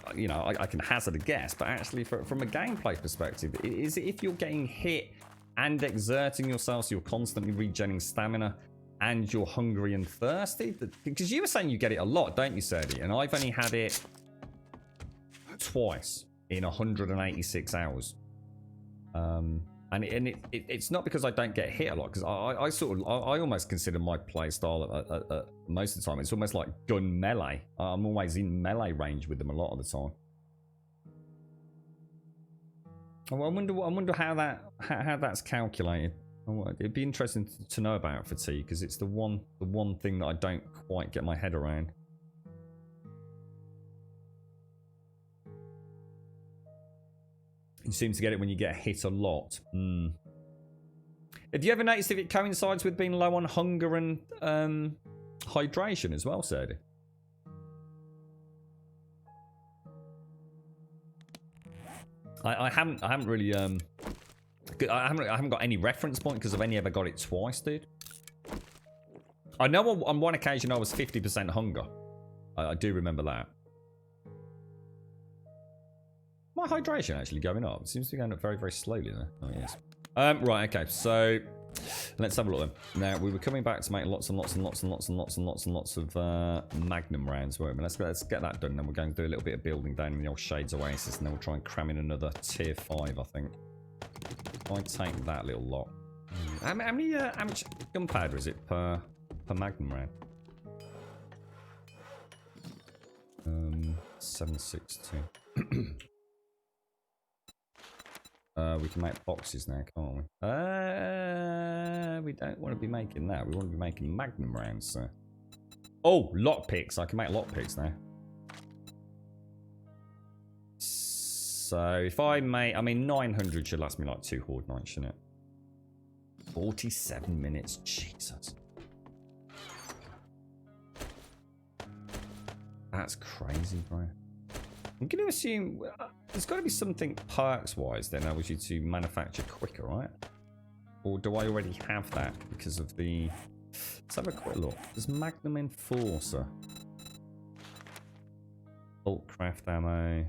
can hazard a guess, but actually from a gameplay perspective, is it if you're getting hit and exerting yourself, so you're constantly regenerating stamina, and you're hungry and thirsty? Because you were saying you get it a lot, don't you, Serdi? And I've only had it twice in 186 hours. And it's not because I don't get hit a lot, because I almost consider my play style most of the time, it's almost like gun melee. I'm always in melee range with them a lot of the time. I wonder how that's calculated. It'd be interesting to know about fatigue, because it's the one thing that I don't quite get my head around. You seem to get it when you get hit a lot. Have you ever noticed if it coincides with being low on hunger and hydration as well, Serdi? I haven't really I haven't got any reference point because I've only ever got it twice, dude. I know on one occasion I was 50% hunger. I do remember that. My hydration actually going up. It seems to be going up very, very slowly there. Oh, yes. Right, okay. So, let's have a look then. Now, we were coming back to make lots and lots of Magnum rounds, weren't we? Let's get that done. Then we're going to do a little bit of building down in the old Shades Oasis, and then we'll try and cram in another tier 5, I think. If I take that little lot. How much gunpowder is it per Magnum round? 762. We can make boxes now, can't we? We don't want to be making that. We want to be making Magnum rounds, so. Oh, lockpicks. I can make lockpicks now. So if I make, I mean, 900 should last me like 2 horde nights, shouldn't it? 47 minutes. Jesus. That's crazy, bro. I'm going to assume there's got to be something perks-wise then that allows you to manufacture quicker, right? Or do I already have that because of the... Let's have a quick look. There's Magnum Enforcer. Bolt craft ammo.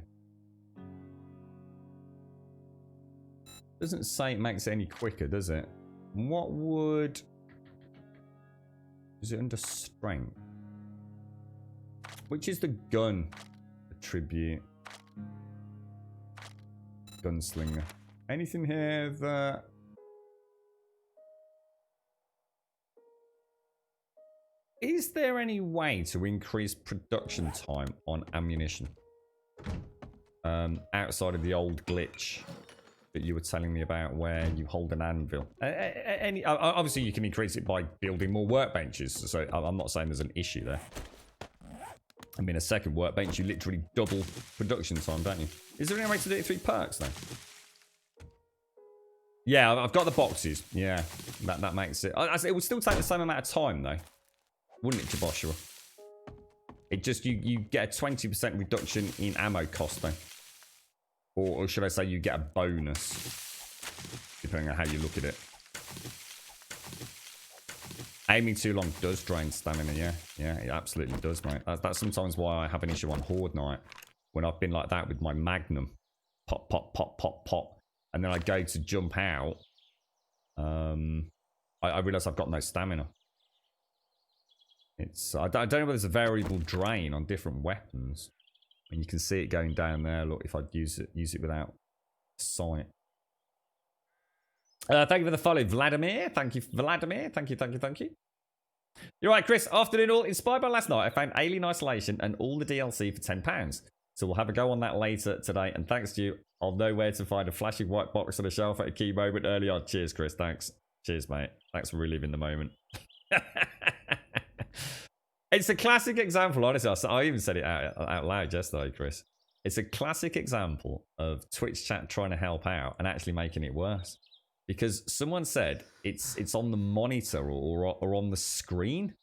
Doesn't say it makes it any quicker, does it? What would... Is it under strength? Which is the gun attribute? Gunslinger. Anything here that... Is there any way to increase production time on ammunition? Outside of the old glitch that you were telling me about where you hold an anvil. Obviously you can increase it by building more workbenches, so I'm not saying there's an issue there. I mean, a second workbench, you literally double production time, don't you? Is there any way to do it through perks, though? Yeah, I've got the boxes. Yeah, that makes it... It would still take the same amount of time, though. Wouldn't it, Jaboshua? It just... You get a 20% reduction in ammo cost, though. Or should I say you get a bonus, depending on how you look at it. Aiming too long does drain stamina, yeah. Yeah, it absolutely does, mate. That's sometimes why I have an issue on Horde Night. When I've been like that with my Magnum. Pop, pop, pop, pop, pop. And then I go to jump out. I realise I've got no stamina. I don't know whether there's a variable drain on different weapons. And you can see it going down there. Look, if I'd use it without sight. Thank you for the follow, Vladimir. Thank you, Vladimir. Thank you. You're right, Chris. Afternoon all. Inspired by last night, I found Alien Isolation and all the DLC for £10. So we'll have a go on that later today. And thanks to you, I'll know where to find a flashing white box on a shelf at a key moment early on. Cheers, Chris. Thanks. Cheers, mate. Thanks for reliving the moment. It's a classic example, honestly. I even said it out loud yesterday, Chris. It's a classic example of Twitch chat trying to help out and actually making it worse. Because someone said it's on the monitor or on the screen.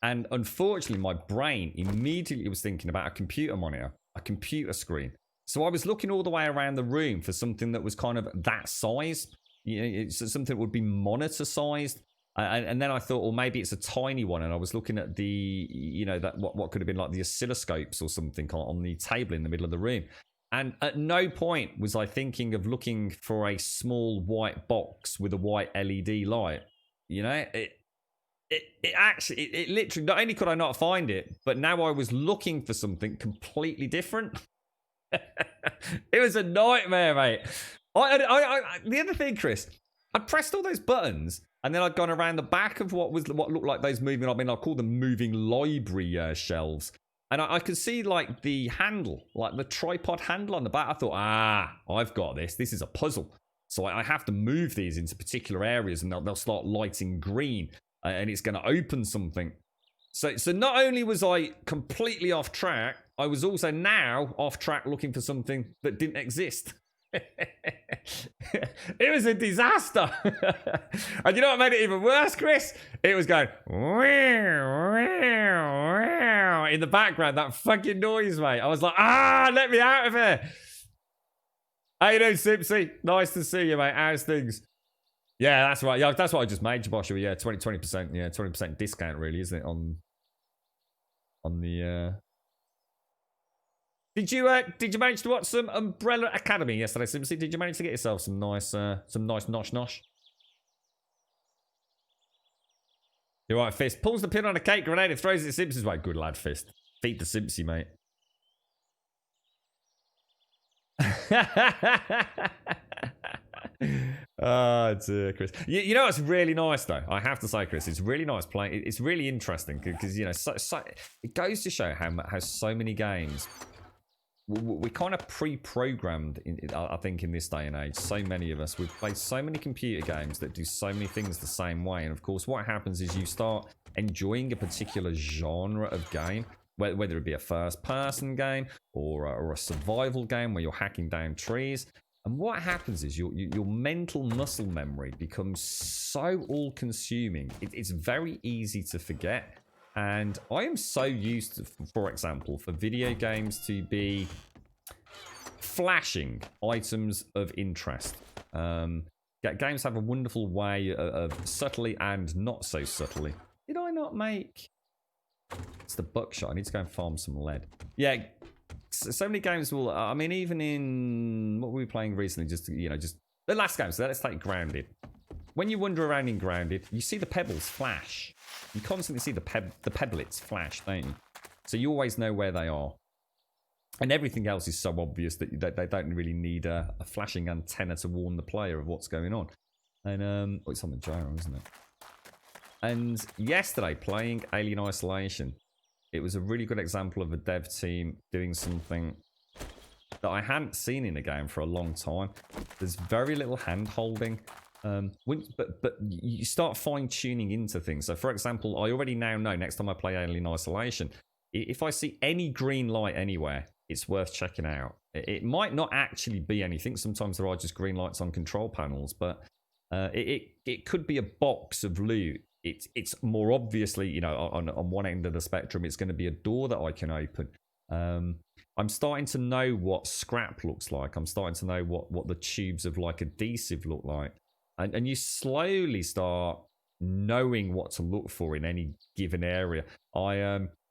And unfortunately, my brain immediately was thinking about a computer monitor, a computer screen. So I was looking all the way around the room for something that was kind of that size. You know, it's something that would be monitor sized. And then I thought, well, maybe it's a tiny one. And I was looking at the, you know, that what could have been like the oscilloscopes or something on the table in the middle of the room. And at no point was I thinking of looking for a small white box with a white LED light. You know, it actually, it literally, not only could I not find it, but now I was looking for something completely different. It was a nightmare, mate. The other thing, Chris, I pressed all those buttons, and then I'd gone around the back of what looked like those moving, I mean, I'll call them moving library shelves. And I could see like the handle, like the tripod handle on the back. I thought, I've got this. This is a puzzle. So I have to move these into particular areas, and they'll start lighting green, and it's going to open something. So not only was I completely off track, I was also now off track looking for something that didn't exist. It was a disaster. And you know what made it even worse, Chris? It was going in the background, that fucking noise, mate. I was like, let me out of here. How you doing, Simpsy? Nice to see you, mate. How's things? Yeah, that's right. Yeah, that's what I just made, Joshua. Yeah, 20%. Yeah, 20% discount, really, isn't it? On the. Did you manage to watch some Umbrella Academy yesterday, Simpsy? Did you manage to get yourself some nice nosh? You're right, Fist. Pulls the pin on a cake grenade and throws it at Simpson's way. Good lad, Fist. Feed the Simpsy, mate. Oh dear, Chris. You know what's really nice though? I have to say, Chris, it's really nice playing. It's really interesting because, you know, so it goes to show how so many games we kind of pre-programmed. I think in this day and age, so many of us, we've played so many computer games that do so many things the same way, and of course, what happens is you start enjoying a particular genre of game. Whether it be a first-person game or a survival game where you're hacking down trees. And what happens is your mental muscle memory becomes so all-consuming. It's very easy to forget. And I am so used to, for example, for video games to be flashing items of interest. Games have a wonderful way of subtly and not so subtly. Did I not make... It's the buckshot. I need to go and farm some lead. Yeah, so many games will... I mean, even in... What were we playing recently? Just the last game. So let's take Grounded. When you wander around in Grounded, you see the pebbles flash. You constantly see the pebblets flash, don't you? So you always know where they are. And everything else is so obvious that they don't really need a flashing antenna to warn the player of what's going on. And it's on the gyro, isn't it? And yesterday, playing Alien Isolation, it was a really good example of a dev team doing something that I hadn't seen in a game for a long time. There's very little hand-holding. But you start fine-tuning into things. So, for example, I already now know next time I play Alien Isolation, if I see any green light anywhere, it's worth checking out. It might not actually be anything. Sometimes there are just green lights on control panels, but it could be a box of loot. It's more obviously, you know, on one end of the spectrum, it's going to be a door that I can open. I'm starting to know what scrap looks like. I'm starting to know what the tubes of like adhesive look like. And you slowly start knowing what to look for in any given area.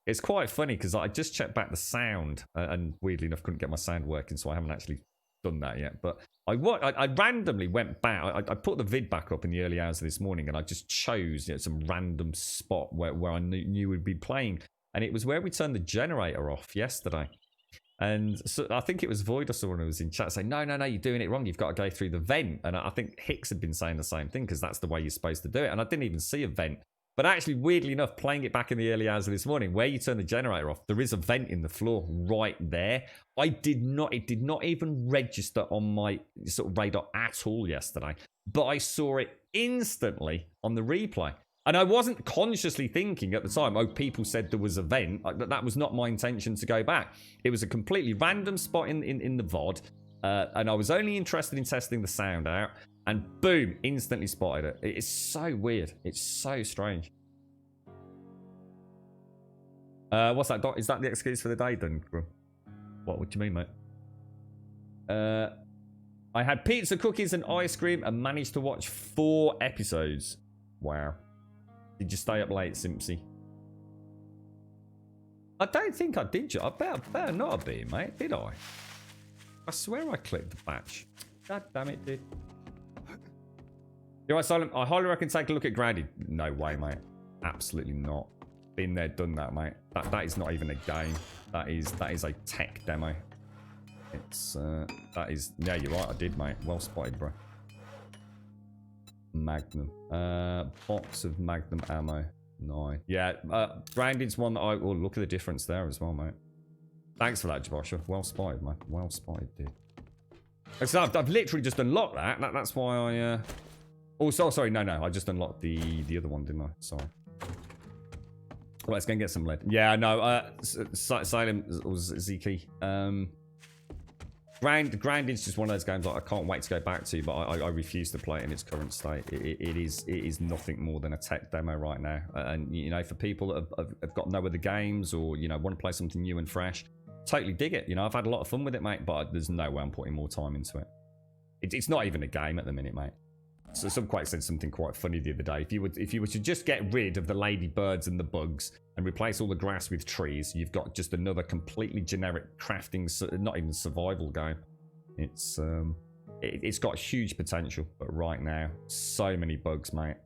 It's quite funny because I just checked back the sound, and weirdly enough, couldn't get my sound working, so I haven't actually done that yet. But I randomly went back. I put the vid back up in the early hours of this morning, and I just chose some random spot where I knew we'd be playing, and it was where we turned the generator off yesterday. And so I think it was Void or someone who was in chat saying, no, you're doing it wrong. You've got to go through the vent. And I think Hicks had been saying the same thing because that's the way you're supposed to do it. And I didn't even see a vent. But actually, weirdly enough, playing it back in the early hours of this morning, where you turn the generator off, there is a vent in the floor right there. It did not even register on my sort of radar at all yesterday. But I saw it instantly on the replay. And I wasn't consciously thinking at the time, oh, people said there was a vent. That was not my intention to go back. It was a completely random spot in the VOD. And I was only interested in testing the sound out. And boom, instantly spotted it. It's so weird. It's so strange. What's that, Doc? Is that the excuse for the day, then? What do you mean, mate? I had pizza, cookies, and ice cream and managed to watch 4 episodes. Wow. Did you stay up late, Simpsy? I don't think I did. I better not have been, mate. Did I? I swear I clicked the batch. God damn it, dude. You're right, Silent. I highly recommend take a look at Grounded. No way, mate. Absolutely not. Been there, done that, mate. That is not even a game. That is a tech demo. It's that is. Yeah, you're right. I did, mate. Well spotted, bro. Magnum. Box of Magnum ammo. 9. Yeah, Grounded's one that I will look at the difference there as well, mate. Thanks for that, Jabosha. Well spotted, mate. Well spotted, dude. So I've literally just unlocked that. That's why I. Oh, sorry. No. I just unlocked the other one, didn't I? Sorry. Well, let's go and get some lead. Yeah, no. Silent or Zeke. Grounded's just one of those games that I can't wait to go back to, but I refuse to play it in its current state. It is nothing more than a tech demo right now. And you know, for people that have got no other games or you know want to play something new and fresh, totally dig it. You know, I've had a lot of fun with it, mate. But there's no way I'm putting more time into it. It's not even a game at the minute, mate. So some quite said something quite funny the other day. If you were to just get rid of the ladybirds and the bugs and replace all the grass with trees, you've got just another completely generic crafting, not even survival game. It's got huge potential, but right now, so many bugs, mate.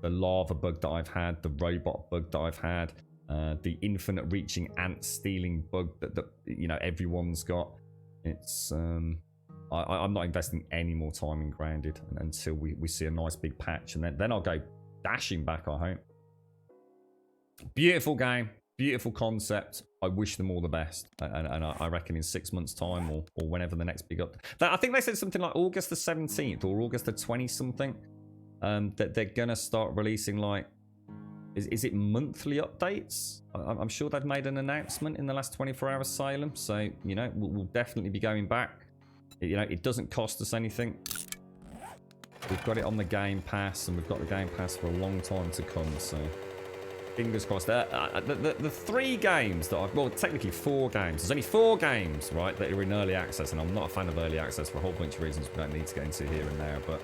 The lava bug that I've had, the robot bug that I've had, the infinite reaching ant stealing bug that you know everyone's got. It's I'm not investing any more time in Grounded until we see a nice big patch, and then I'll go dashing back, I hope. Beautiful game, beautiful concept. I wish them all the best, and I reckon in 6 months' time or whenever the next big up. I think they said something like August the 17th or August the 20 something. That they're gonna start releasing like, is it monthly updates? I'm sure they've made an announcement in the last 24 hours, Salem. So you know we'll definitely be going back. You know, it doesn't cost us anything. We've got it on the Game Pass, and we've got the Game Pass for a long time to come, so fingers crossed. The 3 games that well, technically 4 games. There's only 4 games, right, that are in early access, and I'm not a fan of early access for a whole bunch of reasons we don't need to get into here and there, but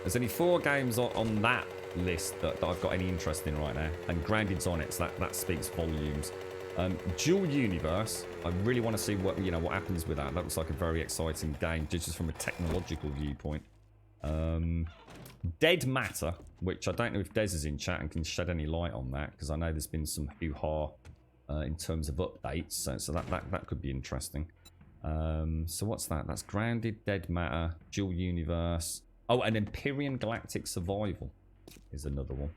there's only 4 games on that list that I've got any interest in right now, and Grounded's on it, so that speaks volumes. Dual Universe, I really want to see what happens with that. That looks like a very exciting game, just from a technological viewpoint. Dead Matter, which I don't know if Des is in chat and can shed any light on that, because I know there's been some hoo-ha in terms of updates, so that could be interesting. So what's that? That's Grounded, Dead Matter, Dual Universe. Oh, and Empyrean Galactic Survival is another one.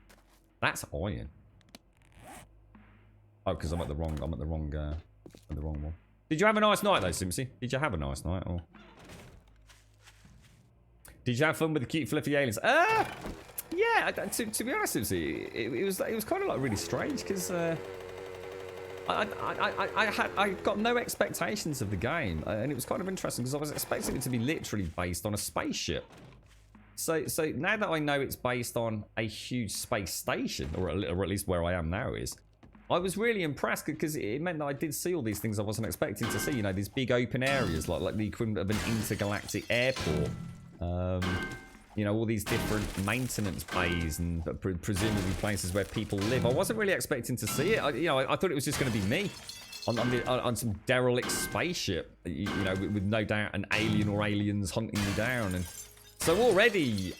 That's Iron. Oh, because I'm at the wrong one. Did you have a nice night though, Simpsy? Did you have a nice night, or did you have fun with the cute fluffy aliens? Yeah. To be honest, Simpsy, it was kind of like really strange because I got no expectations of the game, and it was kind of interesting because I was expecting it to be literally based on a spaceship. So now that I know it's based on a huge space station, or at least where I am now is, I was really impressed because it meant that I did see all these things I wasn't expecting to see. You know, these big open areas, like the equivalent of an intergalactic airport. You know, all these different maintenance bays and presumably places where people live. I wasn't really expecting to see it. I thought it was just going to be me on some derelict spaceship. You know, with no doubt an alien or aliens hunting me down. And so already,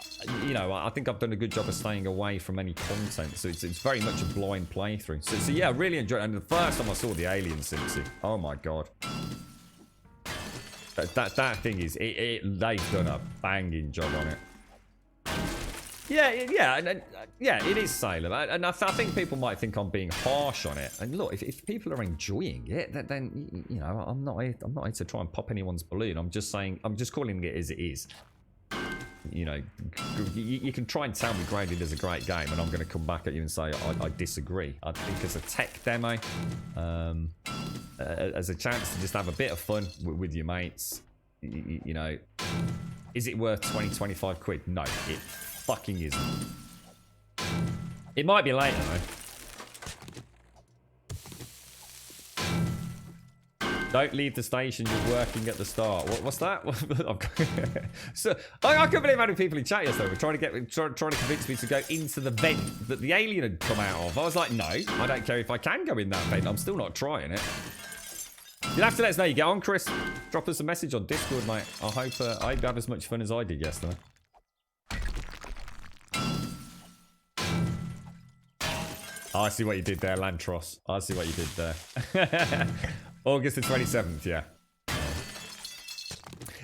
you know, I think I've done a good job of staying away from any content. So it's very much a blind playthrough. So yeah, I really enjoyed it. And the first time I saw the alien Simpsy, oh my god. That thing is, they've done a banging job on it. Yeah, it is Salem, and I think people might think I'm being harsh on it. And look, if people are enjoying it, then you know, I'm not here to try and pop anyone's balloon. I'm just calling it as it is. You know, you can try and tell me Grounded is a great game, and I'm going to come back at you and say I disagree. I think as a tech demo, as a chance to just have a bit of fun with your mates, you know, is it worth 20-25 quid? No, it fucking isn't. It might be later though. Don't leave the station. You're working at the start. What's that? So I couldn't believe how many people in chat yesterday were trying to convince me to go into the vent that the alien had come out of. I was like, no, I don't care if I can go in that vent. I'm still not trying it. You'll have to let us know you get on, Chris. Drop us a message on Discord, mate. I hope you have as much fun as I did yesterday. Oh, I see what you did there, Lantros. I see what you did there. August the 27th, yeah.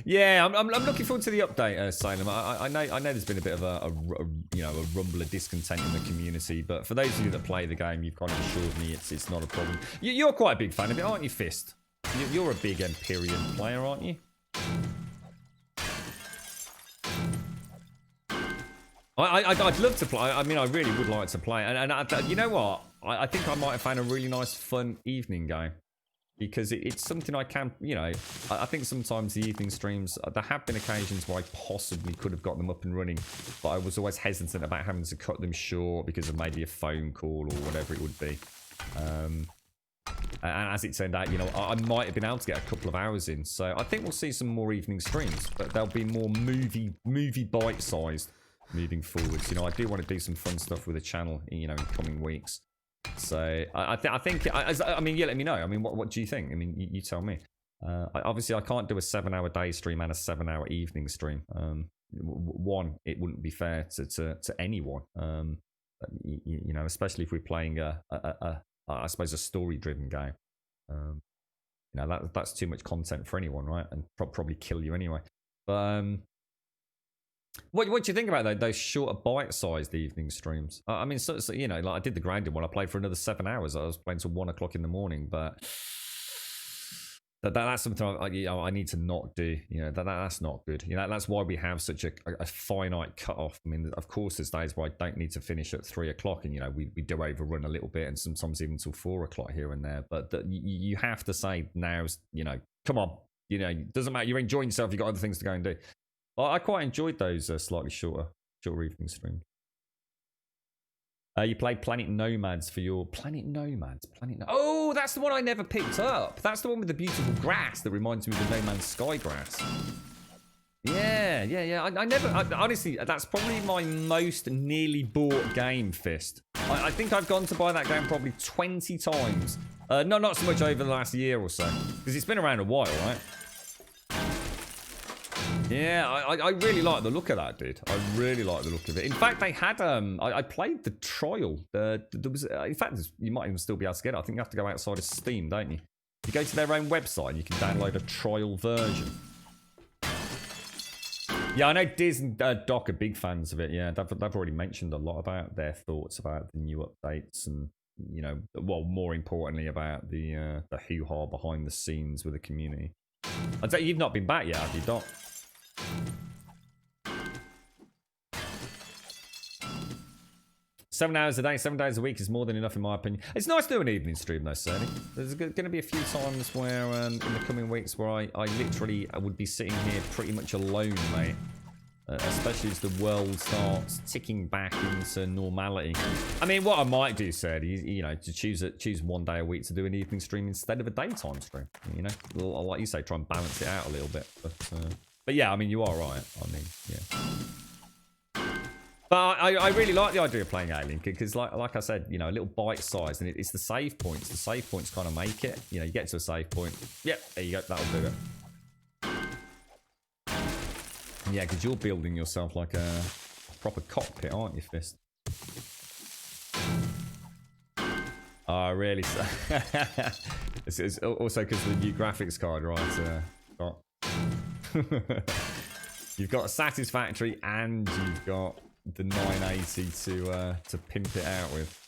Yeah, I'm looking forward to the update, Salem. I know there's been a bit of a rumble of discontent in the community, but for those of you that play the game, you've kind of assured me it's not a problem. You're quite a big fan of it, aren't you, Fist? You're a big Empyrean player, aren't you? I'd love to play. I mean, I really would like to play. And you know what? I think I might have found a really nice, fun evening game. Because it's something I can, I think sometimes the evening streams, there have been occasions where I possibly could have got them up and running. But I was always hesitant about having to cut them short because of maybe a phone call or whatever it would be. And as it turned out, I might have been able to get a couple of hours in. So I think we'll see some more evening streams. But they'll be more movie bite-sized moving forwards. I do want to do some fun stuff with the channel, in coming weeks. So I think, I mean, yeah, let me know. I mean, what do you think? I mean, you tell me. Obviously, I can't do a 7-hour day stream and a 7-hour evening stream. One, it wouldn't be fair to anyone. Especially if we're playing I suppose a story-driven game. That's too much content for anyone, right? And probably kill you anyway. But what do you think about those shorter bite-sized evening streams? I mean, so like I did the grinding one. I played for another 7 hours. I was playing till 1 o'clock in the morning, but that's something I need to not do. That's not good. That's why we have such a finite cut-off. I mean, of course, there's days where I don't need to finish at 3 o'clock, and we do overrun a little bit, and sometimes even till 4 o'clock here and there. But you have to say now's, come on, it doesn't matter. You're enjoying yourself. You've got other things to go and do. I quite enjoyed those slightly shorter evening streams. You played Planet Nomads for your... Planet Nomads? Oh, that's the one I never picked up. That's the one with the beautiful grass that reminds me of the No Man's Sky grass. Yeah. I never... honestly, that's probably my most nearly bought game, Fist. I think I've gone to buy that game probably 20 times. Not so much over the last year or so. Because it's been around a while, right? Yeah, I really like the look of that, dude. I really like the look of it. In fact, they had I played the trial. There was, in fact, you might even still be able to get it. I think you have to go outside of Steam, don't you? You go to their own website and you can download a trial version. Yeah, I know Diz and Doc are big fans of it. Yeah, they've already mentioned a lot about their thoughts about the new updates and more importantly about the hoo-ha behind the scenes with the community. I'd say you've not been back yet, have you, Doc? 7 hours a day, 7 days a week is more than enough in my opinion. It's nice doing an evening stream though, certainly. There's going to be a few times where in the coming weeks where I literally would be sitting here pretty much alone, mate. Especially as the world starts ticking back into normality. I mean, what I might do, Sir, to choose 1 day a week to do an evening stream instead of a daytime stream. I'll, like you say, try and balance it out a little bit. But yeah, I mean, you are right. I mean, yeah. But I really like the idea of playing Alien because, like I said, a little bite size, and it's the save points. The save points kind of make it. You get to a save point. Yep, there you go. That'll do it. Yeah, because you're building yourself like a proper cockpit, aren't you, Fist? Oh, really? It's also because of the new graphics card, right? You've got a Satisfactory and you've got the 980 to pimp it out with.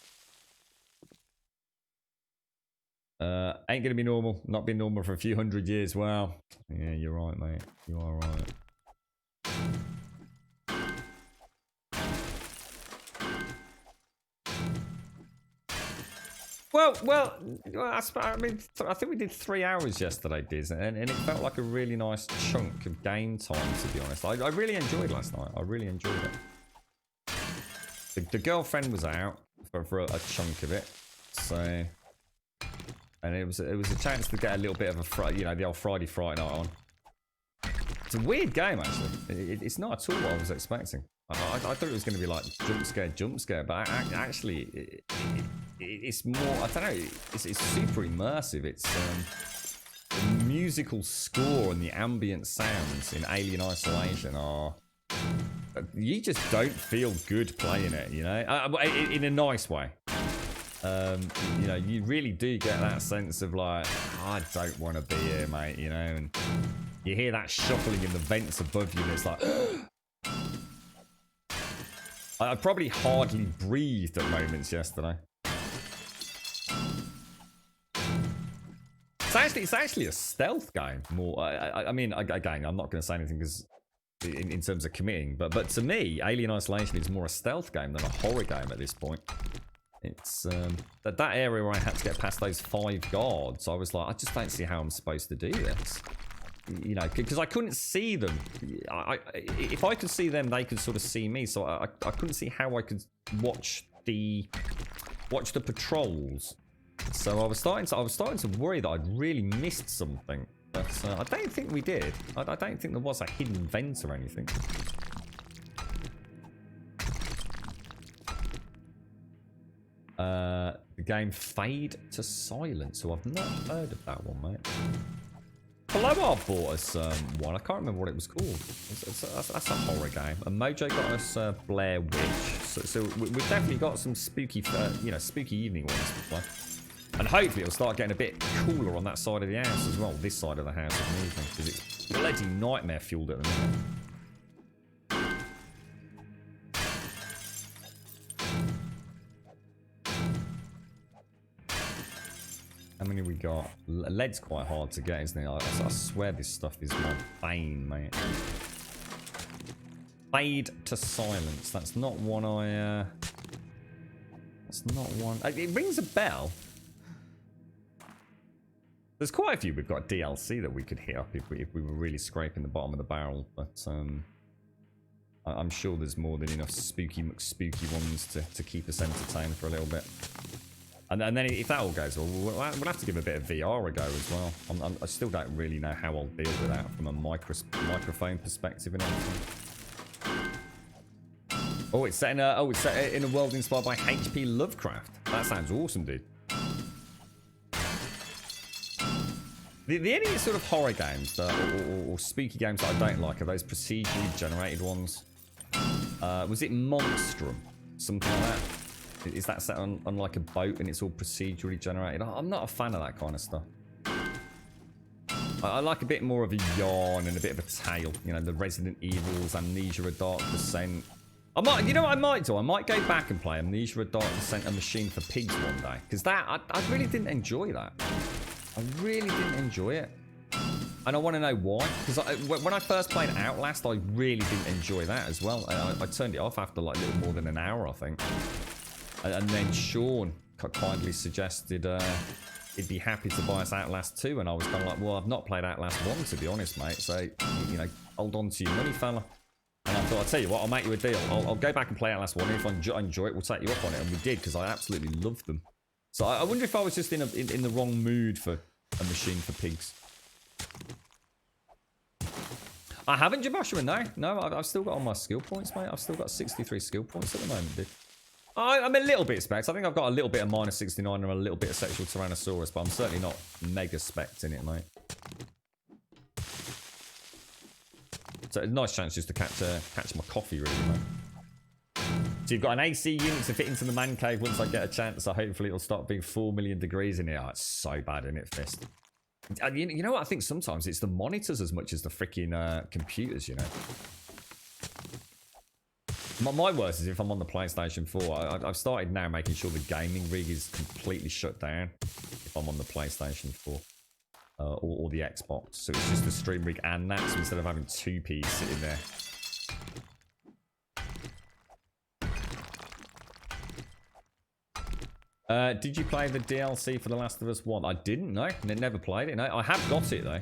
Ain't gonna be normal. Not been normal for a few hundred years. Wow. Yeah, you're right, mate. You are right. Well, I mean, I think we did 3 hours yesterday, Diz, and it felt like a really nice chunk of game time, to be honest. I really enjoyed last night. I really enjoyed it. The girlfriend was out for a chunk of it, so... And it was a chance to get a little bit of the old Friday night on. It's a weird game, actually. It's not at all what I was expecting. I thought it was going to be like jump scare, but actually, it's more. I don't know. It's super immersive. It's the musical score and the ambient sounds in Alien Isolation are. You just don't feel good playing it, you know, in a nice way. You know, you really do get that sense of like, I don't want to be here, mate, you know, and you hear that shuffling in the vents above you, and it's like, I probably hardly breathed at moments yesterday. It's actually a stealth game more. I mean, again, I'm not going to say anything because in terms of committing, but to me, Alien Isolation is more a stealth game than a horror game at this point. It's that area where I had to get past those 5 guards. I was like, I just don't see how I'm supposed to do this. You know, because I couldn't see them. If I could see them, they could sort of see me. So I couldn't see how I could watch the patrols. So I was starting to worry that I'd really missed something. But I don't think we did. I don't think there was a hidden vent or anything. The game Fade to Silence. So I've not heard of that one, mate. Palomar bought us one. I can't remember what it was called. That's a horror game. And Mojo got us Blair Witch. So we've definitely got some spooky, spooky evening ones to play. And hopefully it'll start getting a bit cooler on that side of the house as well. This side of the house of the evening, because it's bloody nightmare fueled at the minute. How many we got? Lead's quite hard to get, isn't it? I swear this stuff is my bane, mate. Fade to Silence. That's not one I... That's not one... It rings a bell. There's quite a few we've got DLC that we could hit up if we were really scraping the bottom of the barrel, but I'm sure there's more than enough spooky ones to keep us entertained for a little bit. And then if that all goes well, we'll have to give a bit of VR a go as well. I still don't really know how I'll deal with that from a microphone perspective and everything. Oh, it's set in a world inspired by H.P. Lovecraft. That sounds awesome, dude. The only sort of horror games or spooky games that I don't like are those procedurally generated ones. Was it Monstrum? Something like that. Is that set on like a boat and it's all procedurally generated? I'm not a fan of that kind of stuff. I like a bit more of a yarn and a bit of a tale. You know, the Resident Evils, Amnesia: A Dark Descent. I might, you know what I might do? I might go back and play Amnesia: A Dark Descent, A Machine for Pigs one day. Because that, I really didn't enjoy that. I really didn't enjoy it. And I want to know why. Because when I first played Outlast, I really didn't enjoy that as well. I turned it off after like a little more than an hour, I think. And then Sean kindly suggested he'd be happy to buy us Outlast 2. And I was kind of like, well, I've not played Outlast 1, to be honest, mate. So, you know, hold on to your money, fella. And I thought, I'll tell you what, I'll make you a deal. I'll go back and play Outlast 1. If I enjoy it, we'll take you up on it. And we did, because I absolutely loved them. So I wonder if I was just in the wrong mood for A Machine for Pigs. I haven't, Joshua, no. I've still got all my skill points, mate. I've still got 63 skill points at the moment, dude. I'm a little bit specced. I think I've got a little bit of minus 69 and a little bit of sexual Tyrannosaurus, but I'm certainly not mega specced in it, mate. So a nice chance just to catch my coffee, really, mate. So you've got an AC unit to fit into the man cave once I get a chance, so hopefully it'll start being 4 million degrees in here. Oh, it's so bad, isn't it, Fist? And you know what? I think sometimes it's the monitors as much as the freaking computers, you know? My worst is if I'm on the PlayStation 4. I've started now making sure the gaming rig is completely shut down if I'm on the PlayStation 4 or the Xbox. So it's just the stream rig and that, so instead of having 2 Ps sitting there. Did you play the DLC for The Last of Us 1? I didn't, no. Never played it, no. I have got it, though.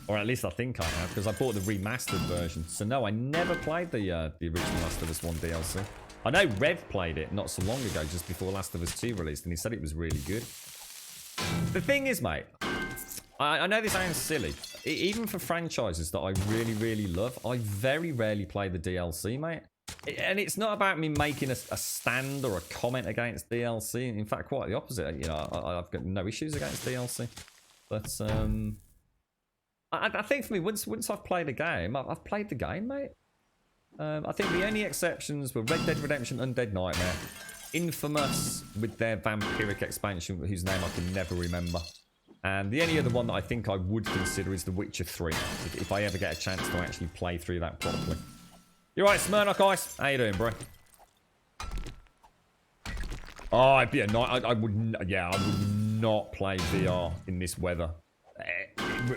Or at least I think I have, because I bought the remastered version. So no, I never played the original Last of Us 1 DLC. I know Rev played it not so long ago, just before Last of Us 2 released, and he said it was really good. The thing is, mate, I know this sounds silly. Even for franchises that I really, really love, I very rarely play the DLC, mate. And it's not about me making a stand or a comment against DLC. In fact, quite the opposite. You know, I've got no issues against DLC. But I think for me, once I've played a game, I've played the game, mate. I think the only exceptions were Red Dead Redemption Undead Nightmare, Infamous with their vampiric expansion, whose name I can never remember. And the only other one that I think I would consider is The Witcher 3, if I ever get a chance to actually play through that properly. You're right, Smirnock Ice. How you doing, bro? Oh, it'd be a night. I would, yeah, I would not play VR in this weather,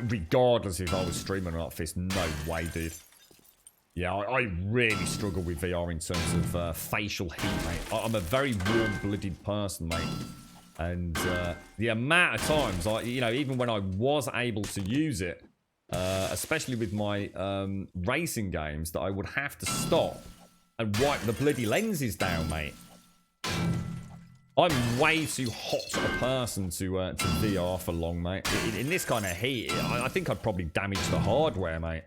regardless if I was streaming or not. Fist, no way, dude. Yeah, I really struggle with VR in terms of facial heat, mate. I'm a very warm-blooded person, mate. And the amount of times, even when I was able to use it, especially with my racing games, that I would have to and wipe the bloody lenses down, mate. I'm way too hot a person to VR for long, mate. In this kind of heat, I think I'd probably damage the hardware, mate.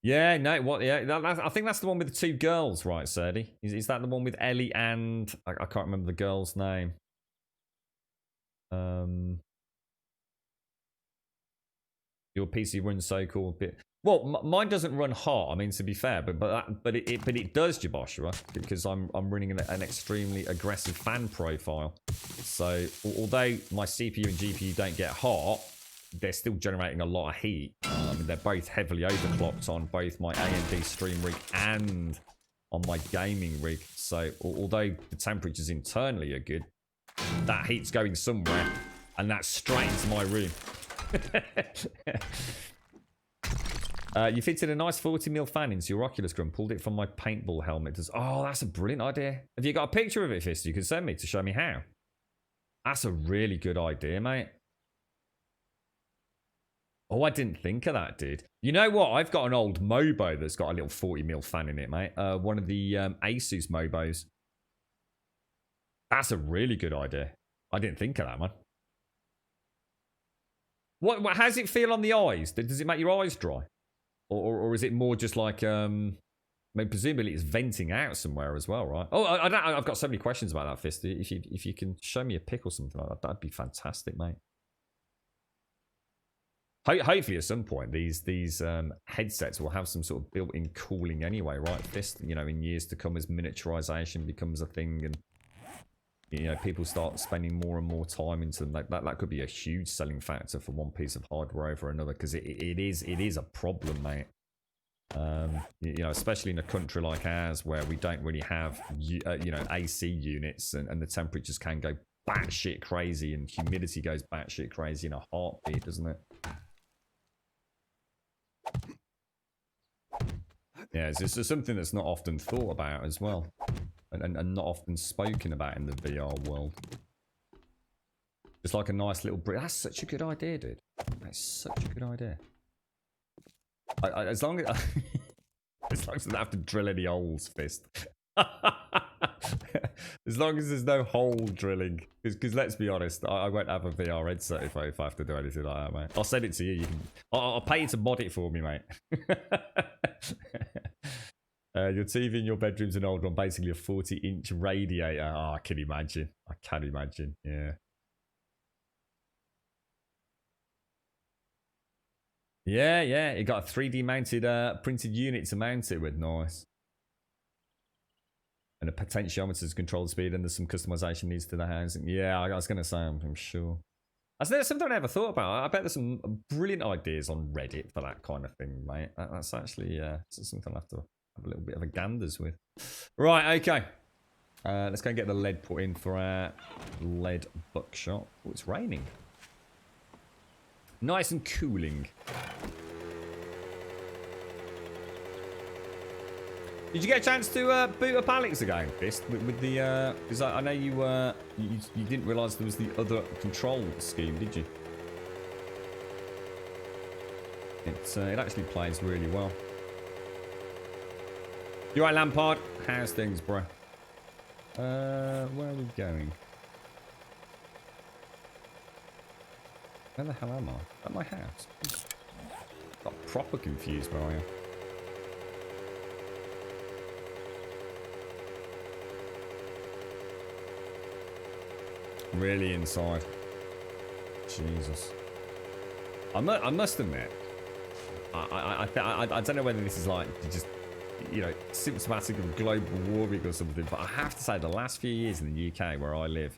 Yeah, no, what? Yeah, I think that's the one with the two girls, right, Serdi? Is that the one with Ellie and I can't remember the girl's name? Your PC runs so cool, bit. Well, mine doesn't run hot. I mean, to be fair, but it does, Joshua, because I'm running an extremely aggressive fan profile. So although my CPU and GPU don't get hot, they're still generating a lot of heat. They're both heavily overclocked on both my AMD stream rig and on my gaming rig. So although the temperatures internally are good, that heat's going somewhere, and that's straight into my room. You fitted a nice 40mm fan into your Oculus Grim, pulled it from my paintball helmet. Oh, that's a brilliant idea. Have you got a picture of it, Fist? You can send me to show me how. That's a really good idea, mate. Oh, I didn't think of that, dude. You know what? I've got an old Mobo that's got a little 40mm fan in it, mate. One of the Asus Mobos. That's a really good idea. I didn't think of that, man. What how does it feel on the eyes? Does it make your eyes dry? Or is it more just like, I mean, presumably it's venting out somewhere as well, right? Oh, I've got so many questions about that, Fist. If you can show me a pic or something like that, that'd be fantastic, mate. Hopefully at some point these headsets will have some sort of built-in cooling anyway, right? Fist, you know, in years to come as miniaturization becomes a thing and, you know, people start spending more and more time into them. That could be a huge selling factor for one piece of hardware over another, because it is a problem, mate. You know, especially in a country like ours where we don't really have you know, AC units, and the temperatures can go batshit crazy and humidity goes batshit crazy in a heartbeat, doesn't it? Yeah, it's just something that's not often thought about as well, and not often spoken about in the VR world. Just like a nice little brick. That's such a good idea, dude. That's such a good idea. As long as as long as I don't have to drill any holes, Fist. As long as there's no hole drilling, because let's be honest, I won't have a VR headset if I have to do anything like that, mate. I'll send it to you. I'll pay you to mod it for me, mate. Your TV in your bedroom's an old one, basically a 40-inch radiator. Oh, I can imagine. I can imagine. Yeah. Yeah. It got a 3D mounted printed unit to mount it with. Nice. And a potentiometer to control the speed, and there's some customization needs to the housing. Yeah, I was going to say, I'm sure. That's something I never thought about. I bet there's some brilliant ideas on Reddit for that kind of thing, mate. That's actually something I'll have to have a little bit of a ganders with. Right, okay. Let's go and get the lead put in for our lead buckshot. Oh, it's raining. Nice and cooling. Did you get a chance to boot up Alex again, Fist? With the because I know you you didn't realise there was the other control scheme, did you? It actually plays really well. You right, Lampard? How's things, bro? Where are we going? Where the hell am I? At my house. Got proper confused where I am. Really inside. Jesus. I must admit, I don't know whether this is like just, you know, symptomatic of global warming or something, but I have to say the last few years in the UK where I live,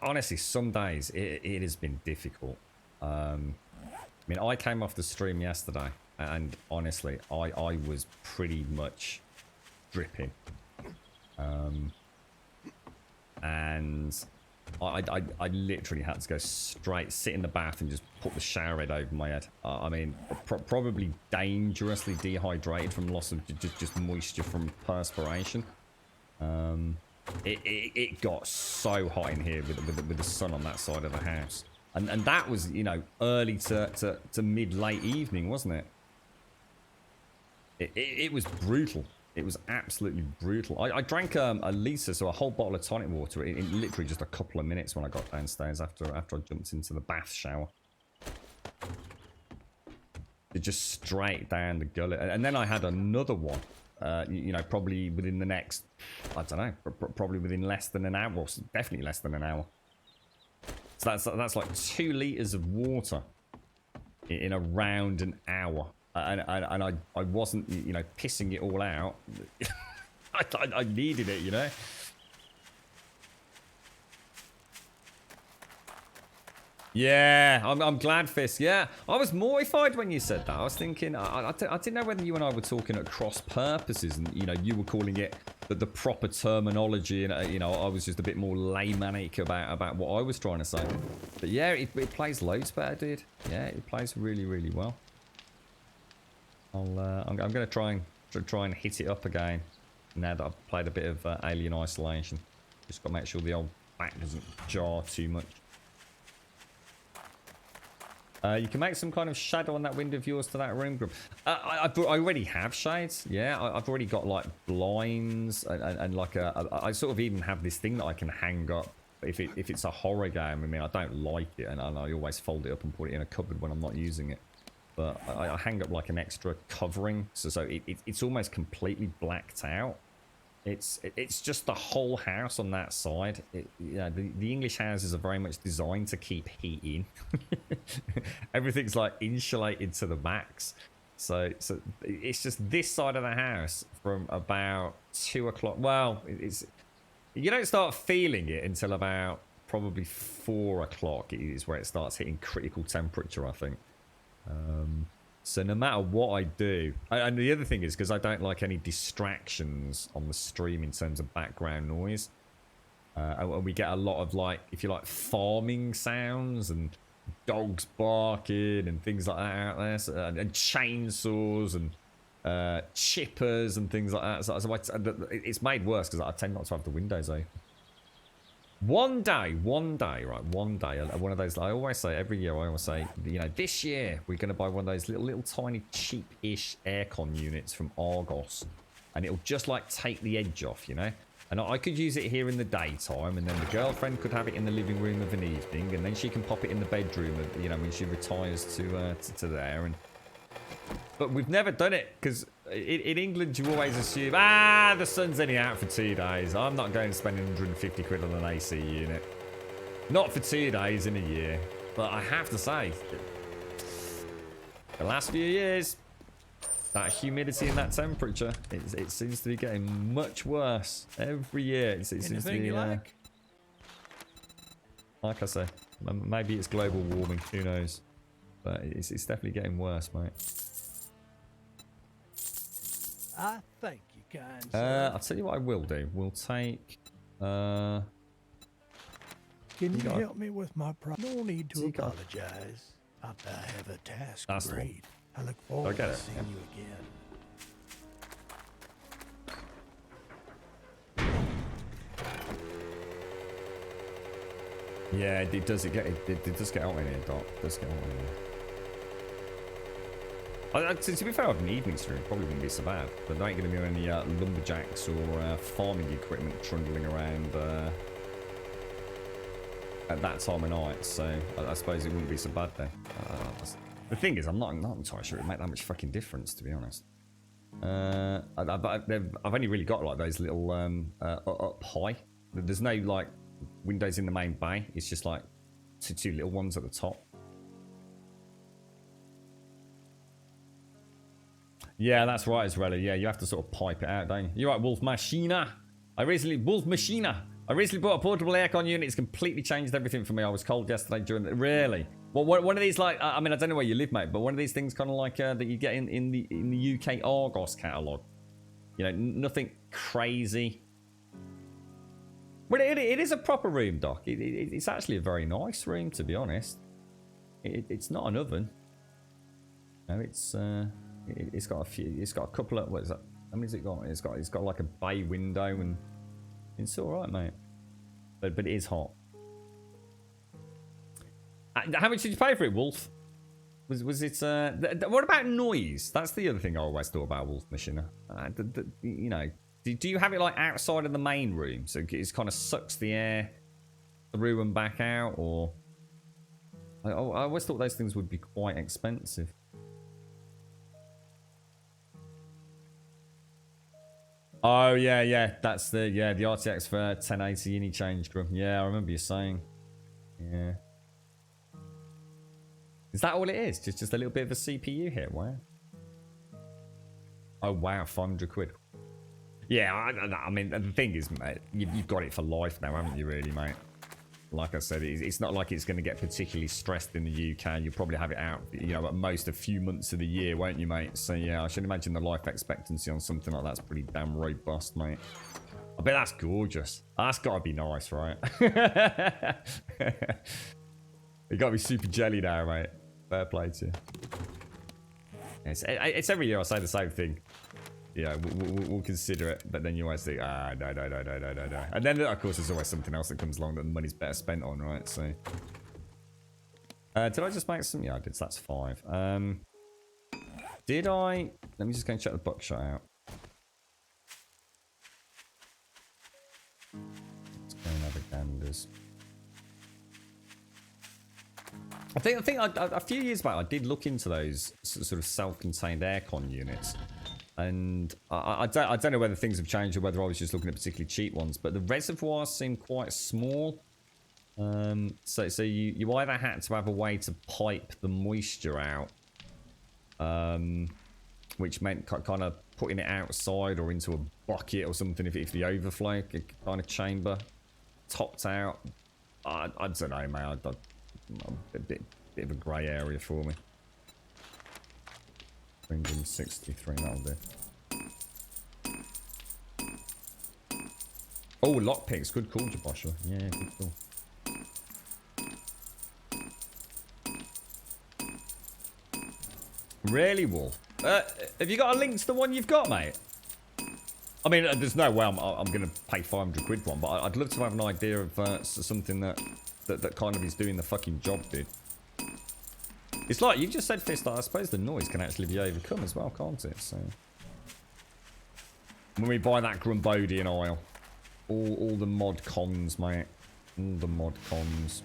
honestly, some days it has been difficult. I mean, I came off the stream yesterday, and honestly, I was pretty much dripping. And I literally had to go straight, sit in the bath and just put the shower head over my head. I mean, probably dangerously dehydrated from loss of just moisture from perspiration. It got so hot in here with the sun on that side of the house. And that was, you know, early to mid-late evening, wasn't it? It was brutal. It was absolutely brutal. I drank a litre, so a whole bottle of tonic water in literally just a couple of minutes when I got downstairs after I jumped into the bath shower. It just straight down the gullet. And then I had another one, you know, probably within the next, I don't know, probably within less than an hour. Well, definitely less than an hour. So that's like 2 litres of water in around an hour. And I wasn't, you know, pissing it all out. I needed it, you know. Yeah, I'm glad, Fisk. Yeah, I was mortified when you said that. I was thinking, I didn't know whether you and I were talking at cross purposes, and you know, you were calling it the proper terminology, and you know, I was just a bit more laymanic about what I was trying to say. But yeah, it plays loads better, dude. Yeah, it plays really, really well. I'm going to try and hit it up again now that I've played a bit of Alien Isolation. Just got to make sure the old back doesn't jar too much. You can make some kind of shadow on that window of yours to that room group. I already have shades. Yeah, I've already got like blinds and like I sort of even have this thing that I can hang up if it's a horror game. I mean, I don't like it, and I always fold it up and put it in a cupboard when I'm not using it. But I hang up like an extra covering, so it's almost completely blacked out. It's just the whole house on that side. You know, the English houses are very much designed to keep heat in. Everything's like insulated to the max. So it's just this side of the house from about 2 o'clock. Well, you don't start feeling it until about probably 4 o'clock is where it starts hitting critical temperature, I think. So no matter what I do, and the other thing is because I don't like any distractions on the stream in terms of background noise, and we get a lot of, like, if you like, farming sounds and dogs barking and things like that out there, so, and chainsaws and chippers and things like that. So it's made worse because I tend not to have the windows open. One day, right? One day, one of those. I always say every year. I always say, you know, this year we're going to buy one of those little tiny cheap-ish aircon units from Argos, and it'll just like take the edge off, you know. And I could use it here in the daytime, and then the girlfriend could have it in the living room of an evening, and then she can pop it in the bedroom, you know, when she retires to there. And but we've never done it because in England you always assume, the sun's only out for 2 days. I'm not going to spend 150 quid on an AC unit. Not for 2 days in a year. But I have to say, the last few years, that humidity and that temperature, it seems to be getting much worse every year. It seems to be like I say, maybe it's global warming. Who knows? But it's definitely getting worse, mate. I thank you, kind sir. I'll tell you what I will do. We'll take... Can you help me with my problem? No need to apologize. I have a task great. I look forward to seeing you again. Yeah, it does get out in here, Doc. It does get out in here. To be fair, I've an evening stream. Probably wouldn't be so bad. But there ain't going to be any lumberjacks or farming equipment trundling around at that time of night. So I suppose it wouldn't be so bad then. The thing is, I'm not entirely sure it'd make that much fucking difference, to be honest. I've only really got like those little up high. There's no like windows in the main bay. It's just like two little ones at the top. Yeah, that's right, Israeli. Yeah, you have to sort of pipe it out, don't you? You're right, Wolf Machina. I recently bought a portable aircon unit. It's completely changed everything for me. I was cold yesterday during the... Really? Well, one of these, like... I mean, I don't know where you live, mate, but one of these things kind of like that you get in the UK Argos catalogue. You know, nothing crazy. But it is a proper room, Doc. It's actually a very nice room, to be honest. It's not an oven. No, it's got a few... It's got a couple of... What is that? How many has it got? It's got like a bay window and... It's alright, mate. But it is hot. How much did you pay for it, Wolf? Was it... what about noise? That's the other thing I always thought about Wolf Machina. You know... Do you have it like outside of the main room? So it kind of sucks the air through and back out? Or... I always thought those things would be quite expensive. Oh, yeah. That's the RTX for 1080 uni changed room. Yeah, I remember you saying. Yeah. Is that all it is? Just a little bit of a CPU hit? Wow. Oh, wow. 500 quid. Yeah, I mean, the thing is, mate, you've got it for life now, haven't you, really, mate? Like I said, it's not like it's going to get particularly stressed in the UK. You'll probably have it out, you know, at most a few months of the year, won't you, mate? So, yeah, I should imagine the life expectancy on something like that's pretty damn robust, mate. I bet that's gorgeous. That's got to be nice, right? You got to be super jelly now, mate. Fair play to you. It's every year I say the same thing. Yeah, we'll consider it, but then you always think, no. And then, of course, there's always something else that comes along that the money's better spent on, right? So, did I just make some? Yeah, I did. So that's 5. Did I? Let me just go and check the buckshot out. Let's go and have a ganders. I think a few years back I did look into those sort of self-contained aircon units. And I don't know whether things have changed or whether I was just looking at particularly cheap ones, but the reservoirs seem quite small. So you either had to have a way to pipe the moisture out, which meant kind of putting it outside or into a bucket or something if the overflow kind of chamber topped out. I don't know, man. A bit of a grey area for me. 363, that'll do. Oh, lockpicks. Good call, Joshua. Yeah, good call. Really, Wolf? Have you got a link to the one you've got, mate? I mean, there's no way I'm going to pay 500 quid for one, but I'd love to have an idea of something that kind of is doing the fucking job, dude. It's like, you've just said, Fist, I suppose the noise can actually be overcome as well, can't it? So, when we buy that Grumbodian oil, all the mod cons, mate. All the mod cons.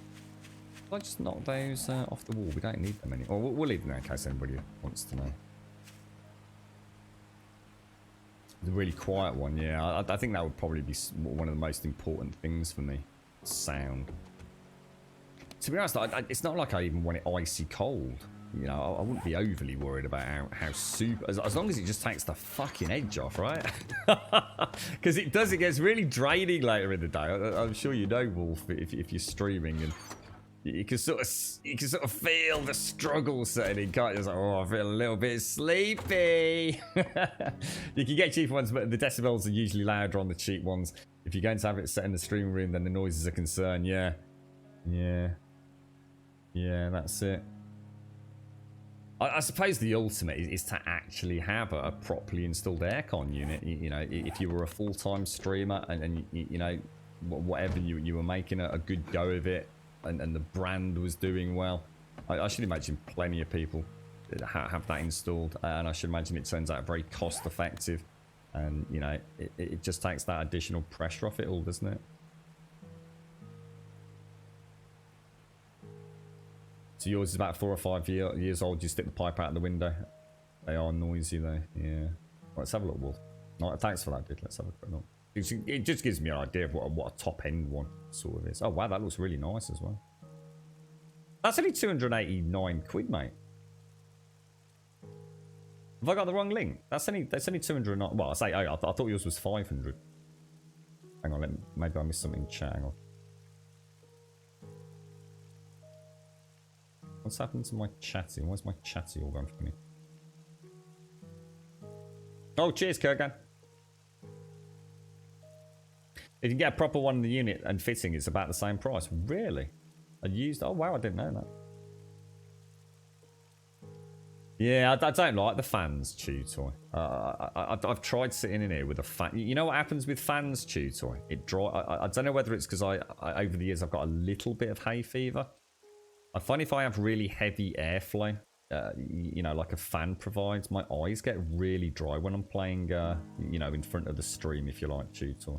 Did I just knock those off the wall? We don't need them anymore. Or we'll leave them there in case anybody wants to know. The really quiet one, yeah. I think that would probably be one of the most important things for me. Sound. To be honest, it's not like I even want it icy cold. You know, I wouldn't be overly worried about how super... As long as it just takes the fucking edge off, right? Because it gets really draining later in the day. I'm sure you know, Wolf, if you're streaming and... You can sort of feel the struggle setting in, can't you? It's like, oh, I feel a little bit sleepy. You can get cheap ones, but the decibels are usually louder on the cheap ones. If you're going to have it set in the stream room, then the noise is a concern. Yeah, that's it. I suppose the ultimate is to actually have a properly installed aircon unit. You know, if you were a full-time streamer and you know, whatever you were making a good go of it, and the brand was doing well, I should imagine plenty of people have that installed, and I should imagine it turns out very cost effective, and you know it just takes that additional pressure off it all, doesn't it? So yours is about 4 or 5 years old. You stick the pipe out the window. They are noisy though. Yeah. Let's have a look, Wolf. No, thanks for that, dude. Let's have a quick look. It just gives me an idea of what a top end one sort of is. Oh wow, that looks really nice as well. That's only 289 quid, mate. Have I got the wrong link? That's only 209. Well, I thought yours was 500. Hang on, maybe I missed something in chat. Hang on. What's happened to my chatty? Why's my chatty all gone funny? Oh, cheers, Kurgan. If you get a proper one in the unit and fitting, it's about the same price. Really? Oh wow, I didn't know that. Yeah, I don't like the fans, Chew Toy. I've tried sitting in here with a fan. You know what happens with fans, Chew Toy? It I don't know whether it's because I over the years I've got a little bit of hay fever. I find if I have really heavy airflow, you know, like a fan provides, my eyes get really dry when I'm playing, you know, in front of the stream, if you like, Chew Toy.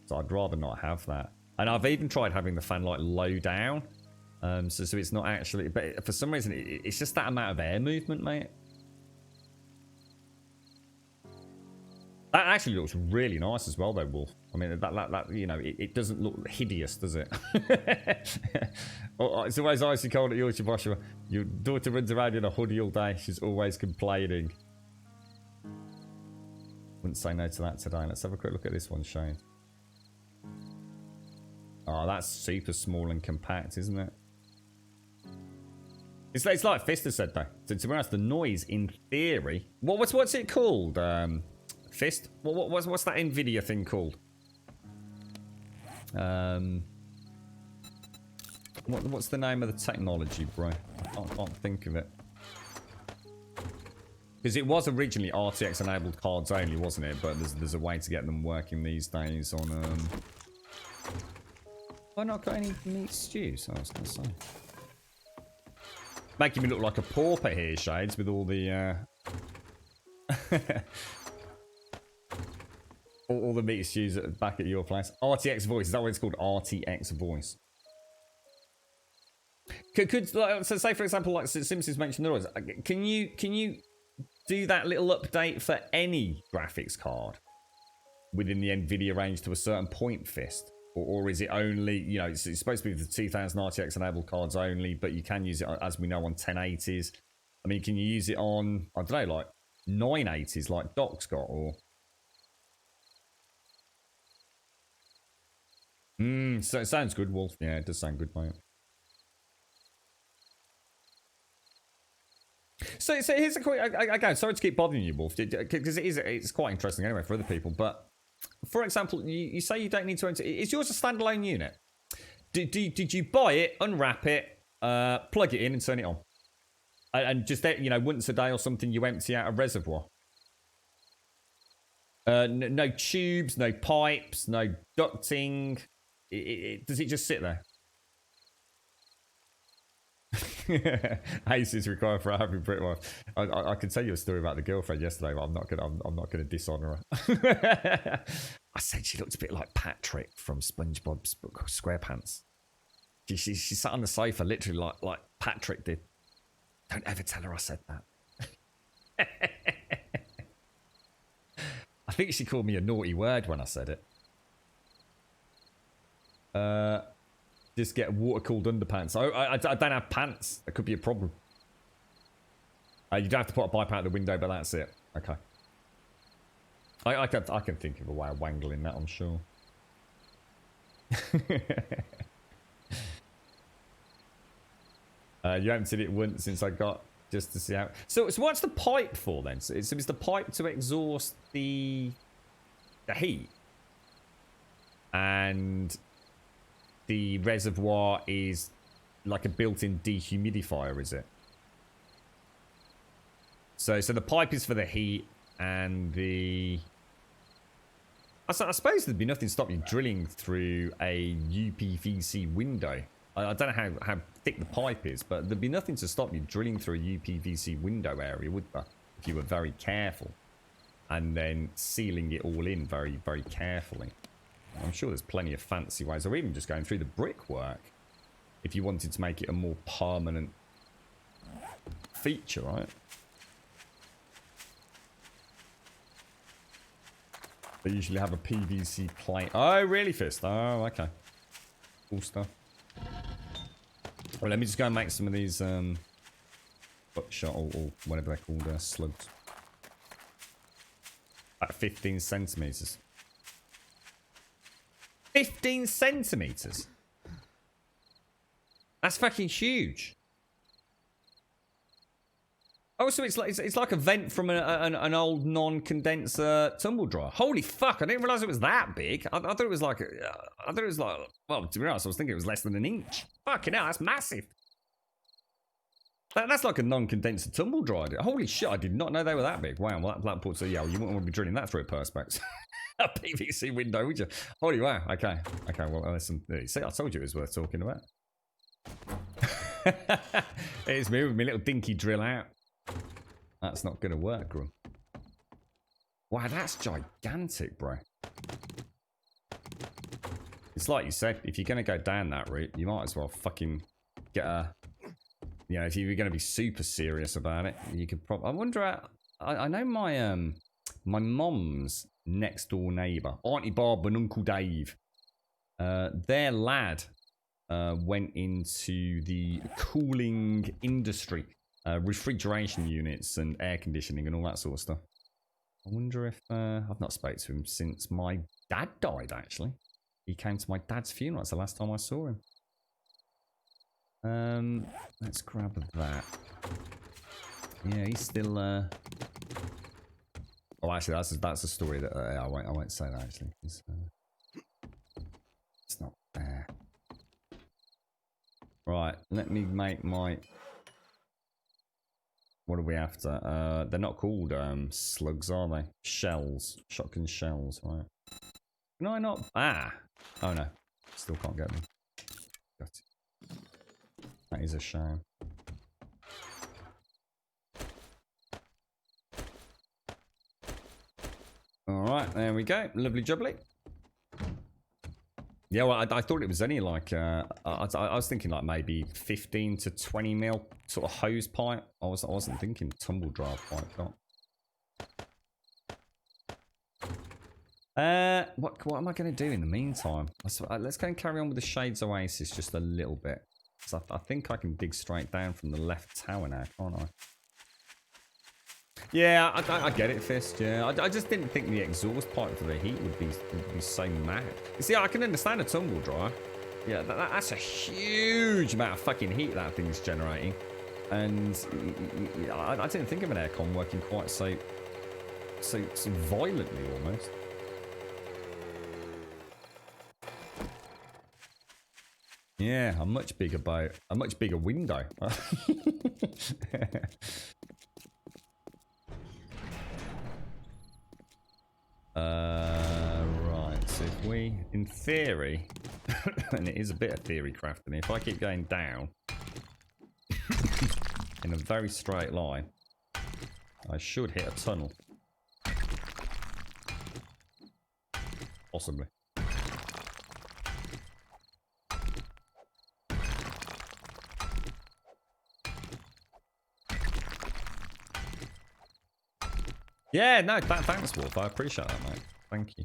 So I'd rather not have that. And I've even tried having the fan like low down. So it's not actually, but for some reason, it's just that amount of air movement, mate. That actually looks really nice as well, though, Wolf. I mean, that you know, it doesn't look hideous, does it? It's always icy cold at your Chibosha. Your daughter runs around in a hoodie all day. She's always complaining. Wouldn't say no to that today. Let's have a quick look at this one, Shane. Oh, that's super small and compact, isn't it? It's like Fister said, though. So, to be honest, the noise, in theory... What's it called, Fist? What's that NVIDIA thing called? What's the name of the technology, bro? I can't think of it. Because it was originally RTX-enabled cards only, wasn't it? But there's a way to get them working these days on... Have I not got any meat stews? I was going to say. Making me look like a pauper here, Shades, with all the... all the meat stews back at your place. RTX Voice, is that what it's called? RTX Voice. So say, for example, like Simpsons mentioned earlier, can you do that little update for any graphics card within the NVIDIA range to a certain point, Fist? Or is it only, you know, it's supposed to be the 2000 RTX enabled cards only, but you can use it, as we know, on 1080s. I mean, can you use it on, I don't know, like 980s like Doc's got, or... So it sounds good, Wolf. Yeah, it does sound good, mate. So here's a quick... Again, sorry to keep bothering you, Wolf, because it's quite interesting anyway for other people, but... For example, you say you don't need to enter... Is yours a standalone unit? Did you buy it, unwrap it, plug it in and turn it on? And just, you know, once a day or something, you empty out a reservoir? No tubes, no pipes, no ducting. Does it just sit there? Ace is required for a happy Brit wife. I can tell you a story about the girlfriend yesterday, but I'm not gonna dishonour her. I said she looked a bit like Patrick from SpongeBob SquarePants. She sat on the sofa literally like Patrick did. Don't ever tell her I said that. I think she called me a naughty word when I said it. Just get water-cooled underpants. I don't have pants. That could be a problem. You don't have to put a pipe out the window, but that's it. Okay. I can think of a way of wangling that, I'm sure. You emptied it once since I got just to see how... So what's the pipe for then? So is the pipe to exhaust the heat? And the reservoir is like a built-in dehumidifier, is it? So the pipe is for the heat, and the... I suppose there'd be nothing to stop you drilling through a UPVC window. I don't know how thick thick the pipe is, but there'd be nothing to stop you drilling through a UPVC window area, would there? If you were very careful. And then sealing it all in very, very carefully. I'm sure there's plenty of fancy ways, or even just going through the brickwork. If you wanted to make it a more permanent feature, right? They usually have a PVC plate. Oh, really, Fist? Oh, okay. Cool stuff. Well, let me just go and make some of these buckshot or whatever they're called, slugs. At 15 centimeters. 15 centimeters? That's fucking huge. Oh, so it's like a vent from an old non-condenser tumble dryer. Holy fuck! I didn't realize it was that big. I thought it was like well, to be honest, I was thinking it was less than an inch. Fucking hell, that's massive. That's like a non-condenser tumble dryer. Holy shit! I did not know they were that big. Wow, well, that puts yeah, you wouldn't want to be drilling that through a perspex. A PVC window, would you? Holy wow. Okay. Well, listen. See, I told you it was worth talking about. It's me with my little dinky drill out. That's not going to work, Grum. Wow, that's gigantic, bro. It's like you said, if you're going to go down that route, you might as well fucking get a... You know, if you're going to be super serious about it, you could probably... I wonder how... I know my my mom's next door neighbour, Auntie Bob and Uncle Dave, their lad went into the cooling industry. Refrigeration units and air conditioning and all that sort of stuff. I wonder if I've not spoke to him since my dad died, actually. He came to my dad's funeral. That's the last time I saw him. Let's grab that. Yeah, he's still oh, actually, that's a story that I won't say that, actually. It's not fair. Right, let me make my... What are we after? They're not called slugs, are they? Shells. Shotgun shells, right. Can I not? Ah! Oh no. Still can't get them. Got it. That is a shame. Alright, there we go. Lovely jubbly. Yeah, well, I thought it was only like, I was thinking like maybe 15 to 20 mil sort of hose pipe. I wasn't thinking tumble dryer pipe. What am I going to do in the meantime? Let's go and carry on with the Shades Oasis just a little bit. So I think I can dig straight down from the left tower now, can't I? Yeah, I get it, Fist. Yeah, I just didn't think the exhaust pipe for the heat would be so mad. You see, I can understand a tumble dryer. Yeah, that's a huge amount of fucking heat that thing's generating, and I didn't think of an aircon working quite so violently almost. Yeah, a much bigger window. Right, so if we, in theory, and it is a bit of theory crafting, if I keep going down in a very straight line, I should hit a tunnel. Possibly. Yeah, no, thanks, Wolf. I appreciate that, mate. Thank you.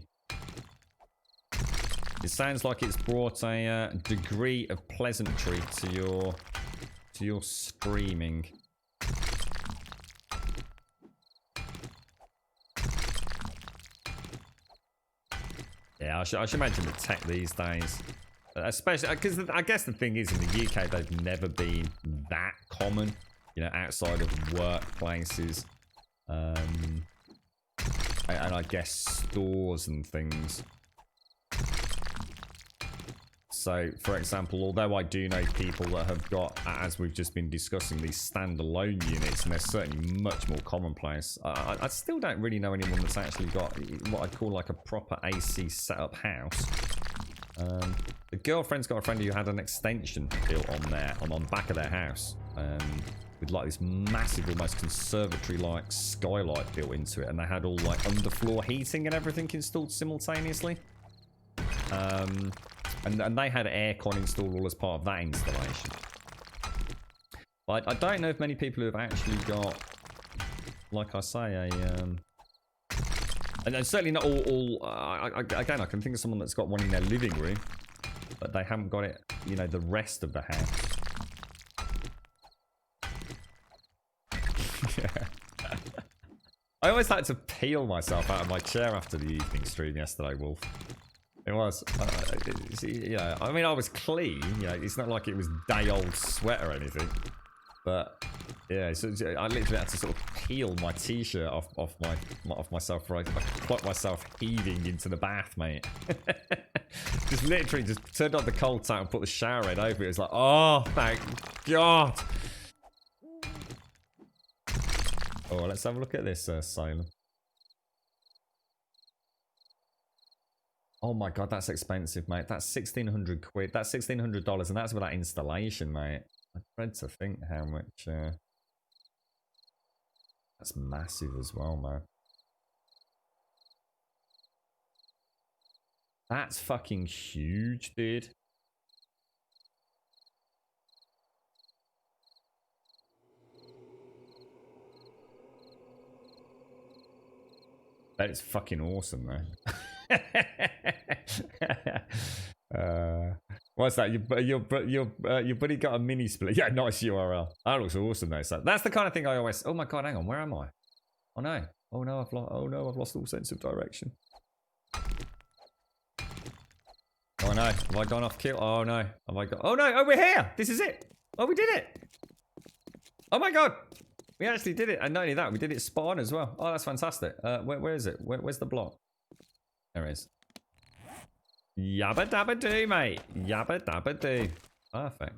It sounds like it's brought a degree of pleasantry to your streaming. Yeah, I should imagine the tech these days, especially because I guess the thing is in the UK they've never been that common, you know, outside of workplaces. And I guess stores and things. So, for example, although I do know people that have got, as we've just been discussing, these standalone units, and they're certainly much more commonplace, I still don't really know anyone that's actually got what I'd call like a proper AC setup house. The girlfriend's got a friend who had an extension built on there, on the back of their house. With like this massive, almost conservatory-like skylight built into it. And they had all like underfloor heating and everything installed simultaneously. And they had aircon installed all as part of that installation. But I don't know if many people have actually got, like I say, and certainly not all again, I can think of someone that's got one in their living room, but they haven't got it, you know, the rest of the house. Yeah. I always had to peel myself out of my chair after the evening stream yesterday, Wolf. It was, yeah, I mean, I was clean, you know, it's not like it was day-old sweat or anything. But yeah, so I literally had to sort of peel my t-shirt off myself, right? I clocked myself heaving into the bath, mate. Just literally just turned on the cold tap and put the shower head over it. It was like, oh, thank God. Oh, let's have a look at this, Salem. Oh my God, that's expensive, mate. That's 1,600 quid. That's $1,600, and that's without installation, mate. I dread to think how much. That's massive as well, man. That's fucking huge, dude. That is fucking awesome, man. What's that? Your buddy got a mini split. Yeah, nice URL. That looks awesome though. So that's the kind of thing I always. Oh my God, hang on, where am I? Oh no. Oh no, I've lost all sense of direction. Oh no, have I gone off kill? Oh no, have I got? Oh no, oh we're here. This is it. Oh, we did it. Oh my God, we actually did it. And not only that, we did it spot on as well. Oh, that's fantastic. Where is it? Where's the block? There it is. Yabba dabba doo, mate. Yabba dabba doo. Perfect.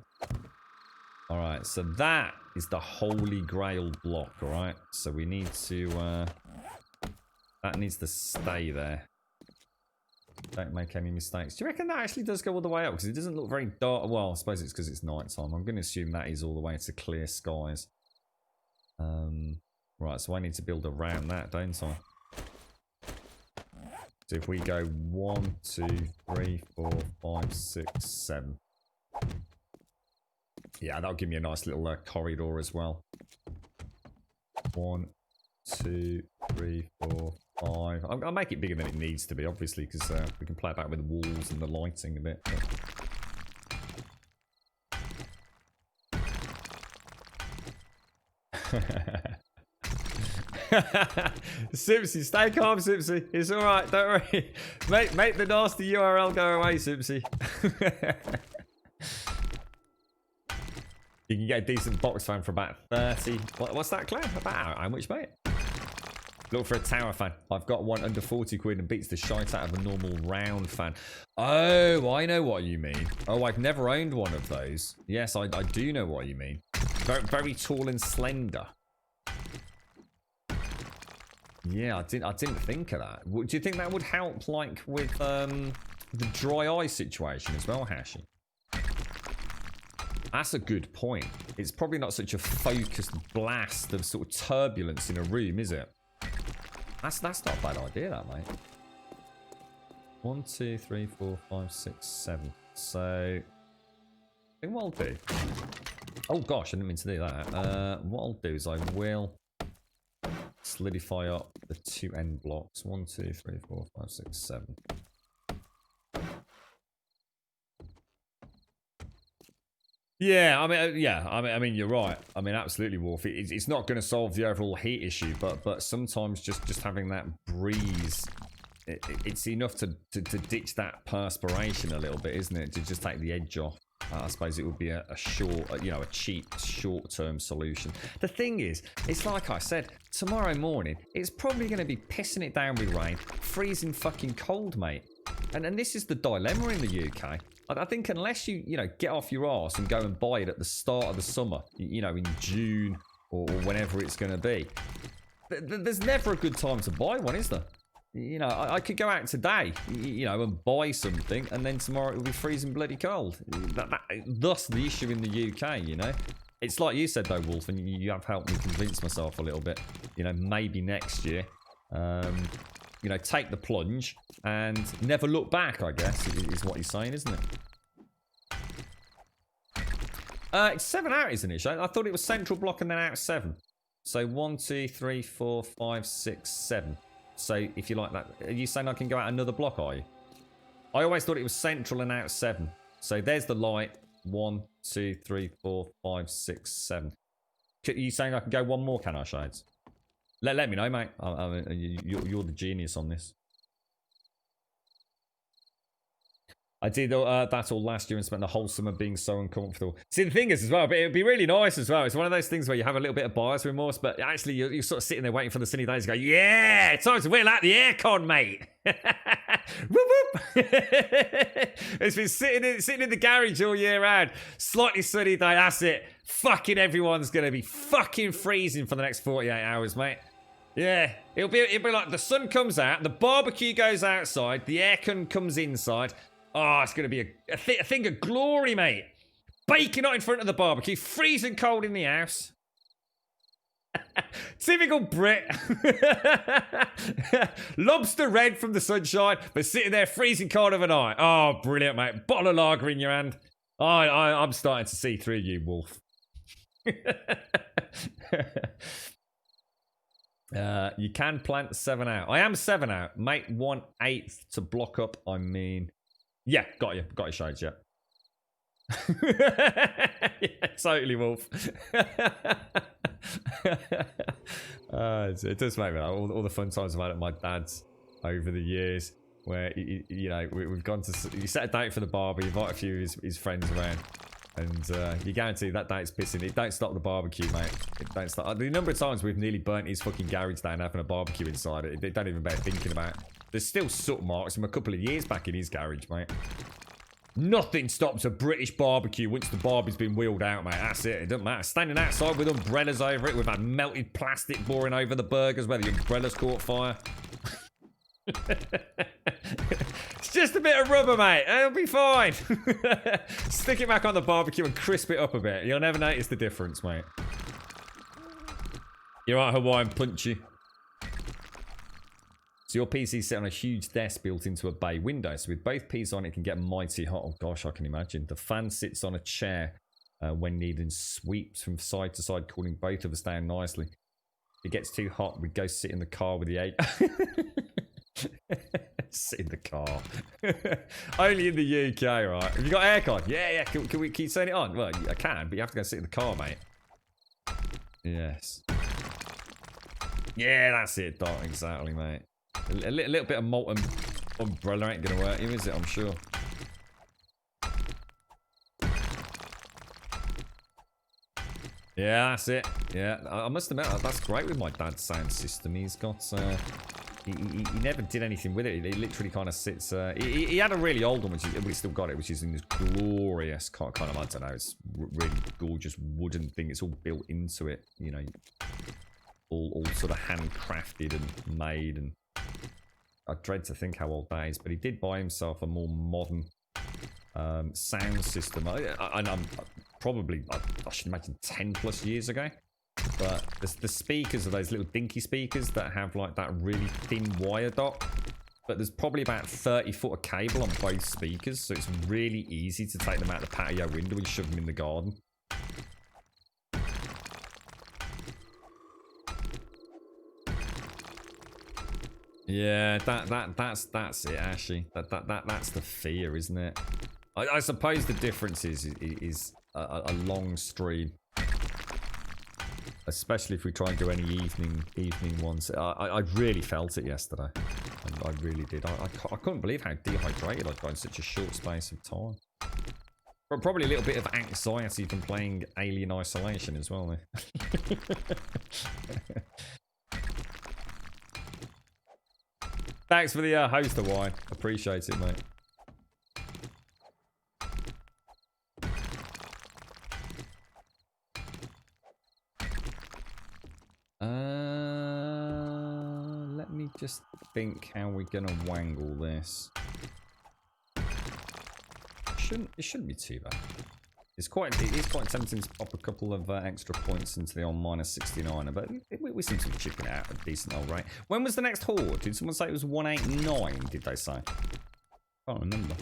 Alright, so that is the Holy Grail block, alright? So we need to, that needs to stay there. Don't make any mistakes. Do you reckon that actually does go all the way up? Because it doesn't look very dark. Well, I suppose it's because it's night time. I'm going to assume that is all the way to clear skies. Right, so I need to build around that, don't I? So if we go 1, 2, 3, 4, 5, 6, 7. Yeah, that'll give me a nice little corridor as well. 1, 2, 3, 4, 5. I'll make it bigger than it needs to be, obviously, because we can play about with the walls and the lighting a bit. Simpsy, stay calm, Simpsy. It's alright, don't worry. Make the nasty URL go away, Simpsy. You can get a decent box fan for about 30. What's that, Claire? About how much, mate? Look for a tower fan. I've got one under 40 quid and beats the shite out of a normal round fan. Oh, I know what you mean. Oh, I've never owned one of those. Yes, I do know what you mean. Very, very tall and slender. Yeah, I didn't think of that. Do you think that would help, like, with the dry eye situation as well, Hashi? That's a good point. It's probably not such a focused blast of sort of turbulence in a room, is it? That's not a bad idea, that, mate. 1, 2, 3, 4, 5, 6, 7. So, I think what I'll do. Oh gosh, I didn't mean to do that. What I'll do is I will solidify up the 2 end blocks. 1, 2, 3, 4, 5, 6, 7. Yeah, I mean, you're right. I mean, absolutely, Wolf. It's not going to solve the overall heat issue, but sometimes just having that breeze, it's enough to ditch that perspiration a little bit, isn't it? To just take the edge off. I suppose it would be a short, you know, a cheap short-term solution. The thing is, it's like I said, tomorrow morning, it's probably going to be pissing it down with rain, freezing fucking cold, mate. And this is the dilemma in the UK. I think unless you get off your arse and go and buy it at the start of the summer, you know, in June or whenever it's going to be, there's never a good time to buy one, is there? You know, I could go out today, you know, and buy something, and then tomorrow it will be freezing bloody cold. Thus the issue in the UK, you know. It's like you said though, Wolf, and you have helped me convince myself a little bit. You know, maybe next year, you know, take the plunge and never look back, I guess, is what he's saying, isn't it? It's 7 out, isn't it, Shane? I thought it was central block and then out 7. So 1, 2, 3, 4, 5, 6, 7. So if you like that, are you saying I can go out another block, are you? I always thought it was central and out 7. So there's the light. 1, 2, 3, 4, 5, 6, 7. Are you saying I can go one more, can I, Shades? Let me know, mate. You're the genius on this. I did that all last year and spent the whole summer being so uncomfortable. See, the thing is as well, but it'd be really nice as well. It's one of those things where you have a little bit of buyer's remorse, but actually you're sort of sitting there waiting for the sunny days to go, yeah, it's time to wheel out the aircon, mate. Whoop, whoop. It's been sitting in the garage all year round. Slightly sunny day, that's it. Fucking everyone's going to be fucking freezing for the next 48 hours, mate. Yeah, it'll be like the sun comes out, the barbecue goes outside, the aircon comes inside. Oh, it's going to be a thing of glory, mate. Baking out in front of the barbecue, freezing cold in the house. Typical Brit. Lobster red from the sunshine, but sitting there freezing cold overnight. Oh, brilliant, mate. Bottle of lager in your hand. I'm starting to see through you, Wolf. You can plant 7 out. I am 7 out. Mate, 1/8 to block up, I mean... Yeah, got you, Shades, yeah. Yeah, totally, Wolf. It does make me laugh. All the fun times I've had at my dad's over the years, where, you know, we've gone to... You set a date for the barbie, you invite a few of his friends around, and you guarantee that date's pissing. It don't stop the barbecue, mate. It don't stop. The number of times we've nearly burnt his fucking garage down having a barbecue inside it, it don't even bear thinking about. There's still soot marks from a couple of years back in his garage, mate. Nothing stops a British barbecue once the barbie's been wheeled out, mate. That's it. It doesn't matter. Standing outside with umbrellas over it, we've had melted plastic pouring over the burgers where the umbrellas caught fire. It's just a bit of rubber, mate. It'll be fine. Stick it back on the barbecue and crisp it up a bit. You'll never notice the difference, mate. You're right, Hawaiian Punchy. So your PC set on a huge desk built into a bay window. So with both PCs on, it can get mighty hot. Oh gosh, I can imagine. The fan sits on a chair when needed and sweeps from side to side, cooling both of us down nicely. If it gets too hot, we go sit in the car with the 8. Sit in the car. Only in the UK, right? Have you got aircon? Yeah. Can you turn it on? Well, I can, but you have to go sit in the car, mate. Yes. Yeah, that's it, Doc. Exactly, mate. A little bit of molten umbrella ain't gonna work, is it? I'm sure. Yeah, that's it. Yeah, I must admit, that's great with my dad's sound system. He's got... He never did anything with it. He literally kind of sits... he had a really old one, but he still got it, which is in this glorious kind of, I don't know, it's really gorgeous wooden thing. It's all built into it, you know. All sort of handcrafted and made, and I dread to think how old that is, but he did buy himself a more modern sound system. And I'm probably, I should imagine 10 plus years ago. But the speakers are those little dinky speakers that have like that really thin wire dot. But there's probably about 30 foot of cable on both speakers, so it's really easy to take them out the patio window and shove them in the garden. Yeah, that's it, Ashy. That's the fear, isn't it? I suppose the difference is a long stream, especially if we try and do any evening ones. I really felt it yesterday. I really did. I couldn't believe how dehydrated I got in such a short space of time. But probably a little bit of anxiety from playing Alien Isolation as well. Thanks for the host of wine. Appreciate it, mate. Let me just think how we're gonna wangle this. It shouldn't be too bad. It is quite tempting to pop a couple of extra points into the on -69, but we seem to be chipping out at a decent old rate. When was the next horde? Did someone say it was 189? Did they say? Can't remember.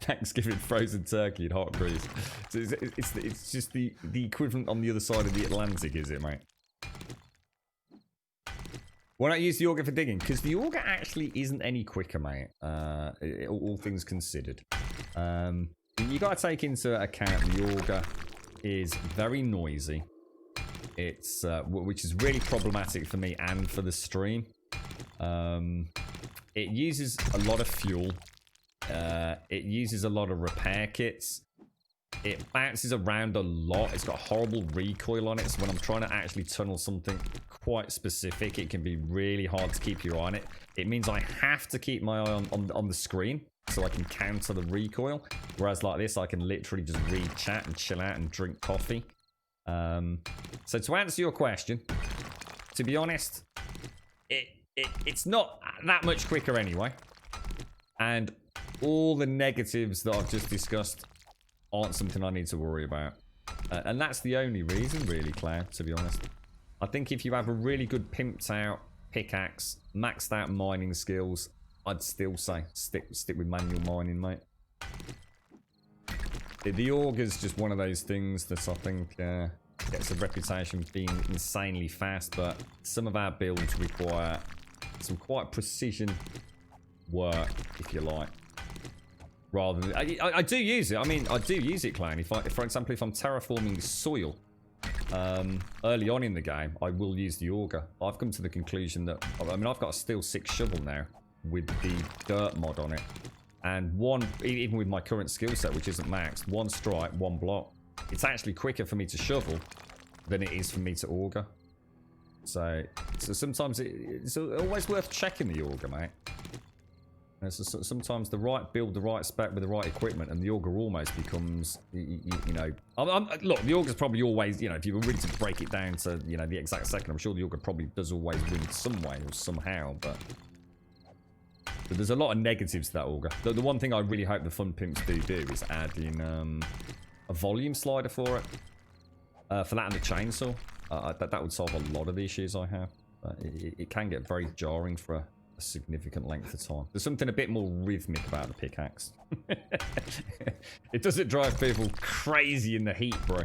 Thanksgiving frozen turkey and hot grease. So it's just the equivalent on the other side of the Atlantic, is it, mate? Why not use the auger for digging? Because the auger actually isn't any quicker, mate. All things considered. You got to take into account the auger is very noisy. It's which is really problematic for me and for the stream. It uses a lot of fuel. It uses a lot of repair kits. It bounces around a lot. It's got horrible recoil on it, so when I'm trying to actually tunnel something quite specific, it can be really hard to keep your eye on it. It means I have to keep my eye on the screen so I can counter the recoil. Whereas like this, I can literally just read chat and chill out and drink coffee. So to answer your question, to be honest, it's not that much quicker anyway. And all the negatives that I've just discussed aren't something I need to worry about. And that's the only reason, really, Cloud, to be honest. I think if you have a really good pimped out pickaxe, maxed out mining skills, I'd still say stick with manual mining, mate. The auger's just one of those things that I think gets a reputation for being insanely fast, but some of our builds require some quite precision work, if you like. Rather than, I do use it. I mean, I do use it, Clown. For example, if I'm terraforming soil early on in the game, I will use the auger. I've come to the conclusion that, I mean, I've got a steel 6 shovel now with the dirt mod on it, and even with my current skill set, which isn't maxed, 1 strike, 1 block. It's actually quicker for me to shovel than it is for me to auger. So sometimes it's always worth checking the auger, mate. So sometimes the right build, the right spec with the right equipment, and the auger almost becomes, you know... look, the auger's probably always, you know, if you were really to break it down to, you know, the exact second, I'm sure the auger probably does always win some way or somehow, but there's a lot of negatives to that auger. The one thing I really hope the Fun Pimps do is add in a volume slider for it. For that and the chainsaw. That would solve a lot of the issues I have. It can get very jarring for a significant length of time. There's something a bit more rhythmic about the pickaxe. It doesn't drive people crazy in the heat, bro.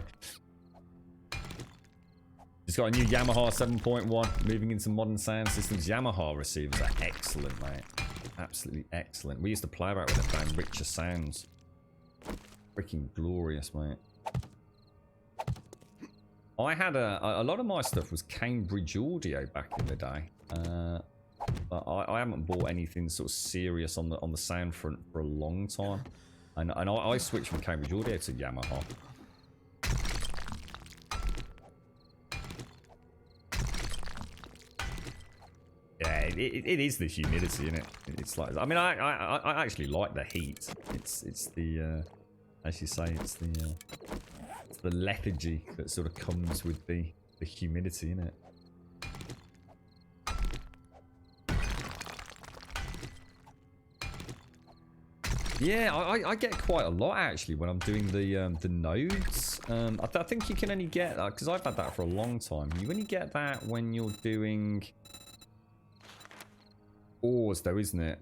It's got a new Yamaha 7.1 moving into modern sound systems. Yamaha receivers are excellent, mate. Absolutely excellent. We used to play about when they found richer sounds. Freaking glorious, mate. I had a lot of my stuff was Cambridge Audio back in the day. But I haven't bought anything sort of serious on the sound front for a long time, and I switched from Cambridge Audio to Yamaha. Yeah, it is the humidity, isn't it? It's like, I mean, I actually like the heat. It's the as you say, it's the lethargy that sort of comes with the humidity, innit? Yeah, I get quite a lot actually when I'm doing the nodes. I think you can only get that because I've had that for a long time. You only get that when you're doing ores, though, isn't it?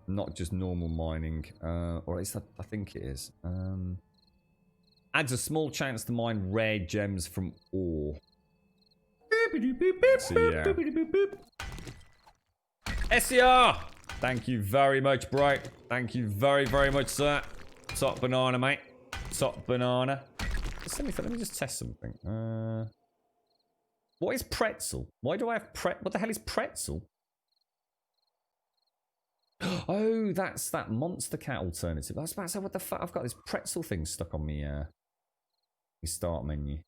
Not just normal mining, or at least I think it is. Adds a small chance to mine rare gems from ore. So yeah. SCR! Thank you very much, bro. Thank you very, very much, sir. Top banana, mate. Top banana. Let me just test something. What is pretzel? Why do I have what the hell is pretzel? Oh, that's that monster cat alternative. I was about to say, what the fuck? I've got this pretzel thing stuck on me, my start menu.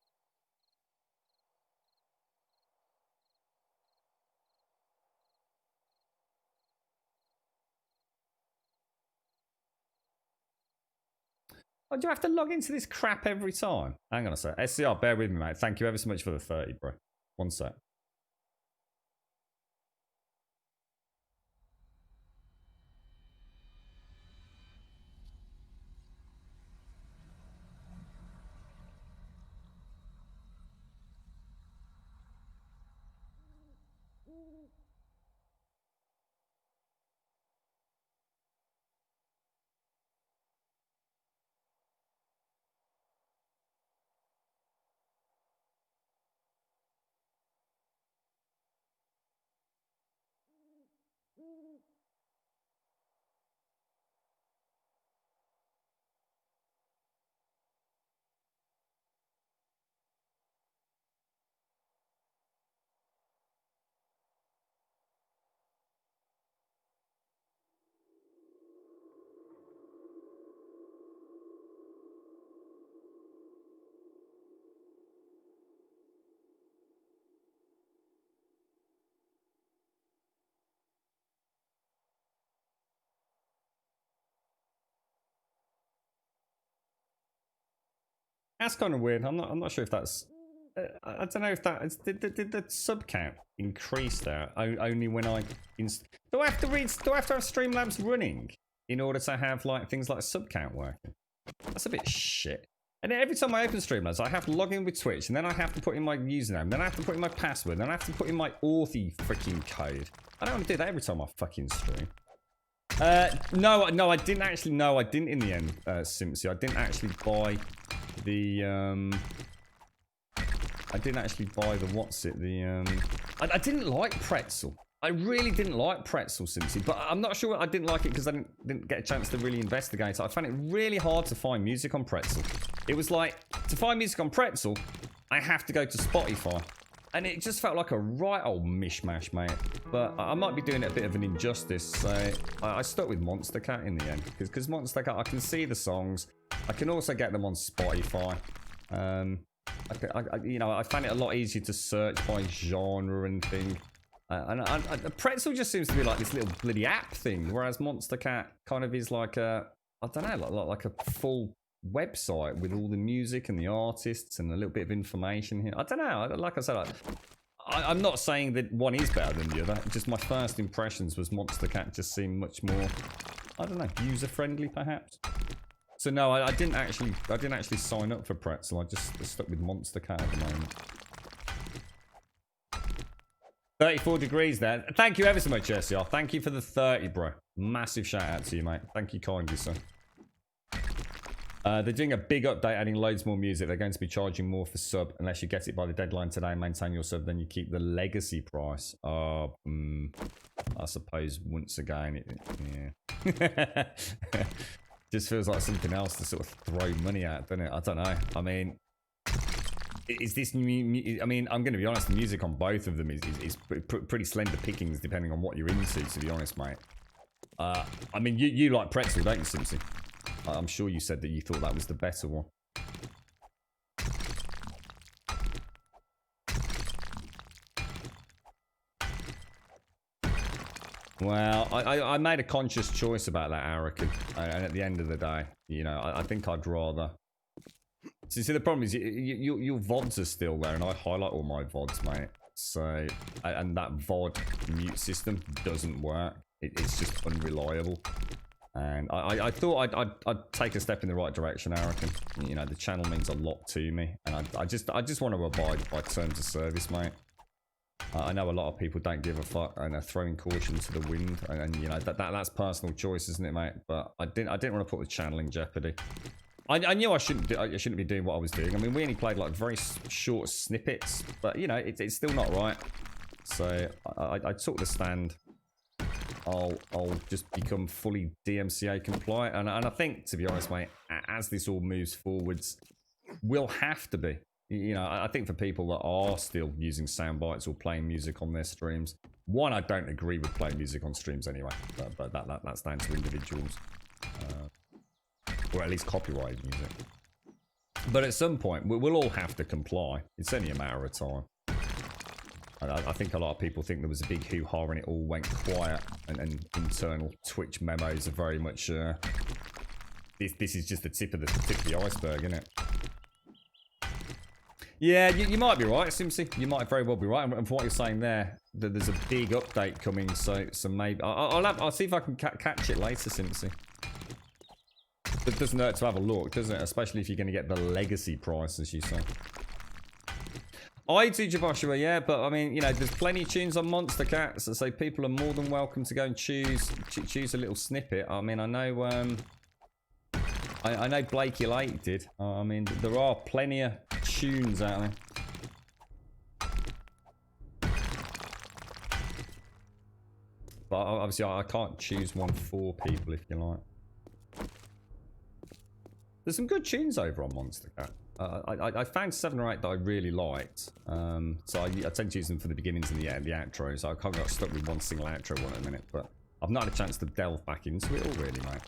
Oh, do I have to log into this crap every time? Hang on a sec. SCR, bear with me, mate. Thank you ever so much for the 30, bro. One sec. That's kind of weird. I'm not sure if that's. I don't know if that is, did the sub count increase there only when I do I have to have Streamlabs running in order to have like things like sub count working? That's a bit shit. And every time I open Streamlabs, I have to log in with Twitch, and then I have to put in my username, then I have to put in my password, then I have to put in my Authy freaking code. I don't want to do that every time I fucking stream. No, I didn't actually. No, I didn't in the end, Simpsy. I didn't actually buy the I didn't actually buy the I didn't like Pretzel. I really didn't like Pretzel, Simpsy, but I'm not sure I didn't like it because I didn't get a chance to really investigate it. I found it really hard to find music on Pretzel. It was like, to find music on Pretzel, I have to go to Spotify. And it just felt like a right old mishmash, mate. But I might be doing it a bit of an injustice, so I stuck with Monstercat in the end. Because Monstercat, I can see the songs. I can also get them on Spotify. I find it a lot easier to search by genre and thing. And Pretzel just seems to be like this little bloody app thing, whereas Monstercat kind of is like a, I don't know, like a full website with all the music and the artists and a little bit of information here. I don't know. Like I said, I'm not saying that one is better than the other. Just my first impressions was Monstercat just seemed much more, I don't know, user friendly perhaps. So no, I didn't actually sign up for Pretzel. I just stuck with Monstercat at the moment. 34 degrees there. Thank you ever so much, SCR. Thank you for the 30, bro. Massive shout out to you, mate. Thank you kindly, sir. They're doing a big update, adding loads more music. They're going to be charging more for sub. Unless you get it by the deadline today and maintain your sub, then you keep the legacy price. I suppose once again, yeah. Just feels like something else to sort of throw money at, doesn't it? I don't know. I mean, is this new? I mean, I'm going to be honest. The music on both of them is pretty slender pickings, depending on what you're into. To be honest, mate. I mean, you like Pretzel, don't you, Simpson? I'm sure you said that you thought that was the better one. Well, I made a conscious choice about that, Arakan. And at the end of the day, you know, I think I'd rather... See, the problem is your VODs are still there, and I highlight all my VODs, mate. So, and that VOD mute system doesn't work. It's just unreliable. And I thought I'd take a step in the right direction, Arakan. You know, the channel means a lot to me, and I just want to abide by terms of service, mate. I know a lot of people don't give a fuck and are throwing caution to the wind, and you know that's personal choice, isn't it, mate? But I didn't want to put the channel in jeopardy. I knew I shouldn't be doing what I was doing. I mean, we only played like very short snippets, but you know it's still not right. So I took the stand. I'll just become fully DMCA compliant, and I think, to be honest, mate, as this all moves forwards, we'll have to be. You know, I think for people that are still using sound bites or playing music on their streams, one, I don't agree with playing music on streams anyway, but that's down to individuals, or at least copyrighted music. But at some point, we'll all have to comply. It's only a matter of time. I think a lot of people think there was a big hoo-ha and it all went quiet, and internal Twitch memos are very much, this is just the tip of the iceberg, isn't it? Yeah, you might be right, Simpsy. You might very well be right. And from what you're saying there, that there's a big update coming, so maybe I'll see if I can catch it later, Simpsy. It doesn't hurt to have a look, does it? Especially if you're going to get the legacy price, as you say. I do, Joshua, yeah, but I mean, you know, there's plenty of tunes on Monstercat, so people are more than welcome to go and choose a little snippet. I mean, I know, I know Blakey Lake did. I mean, there are plenty of tunes out there. But obviously, I can't choose one for people, if you like. There's some good tunes over on Monstercat. I found 7 or 8 that I really liked. So I tend to use them for the beginnings and the outro. So I can't get stuck with one single outro one at a minute. But I've not had a chance to delve back into it all, really, mate.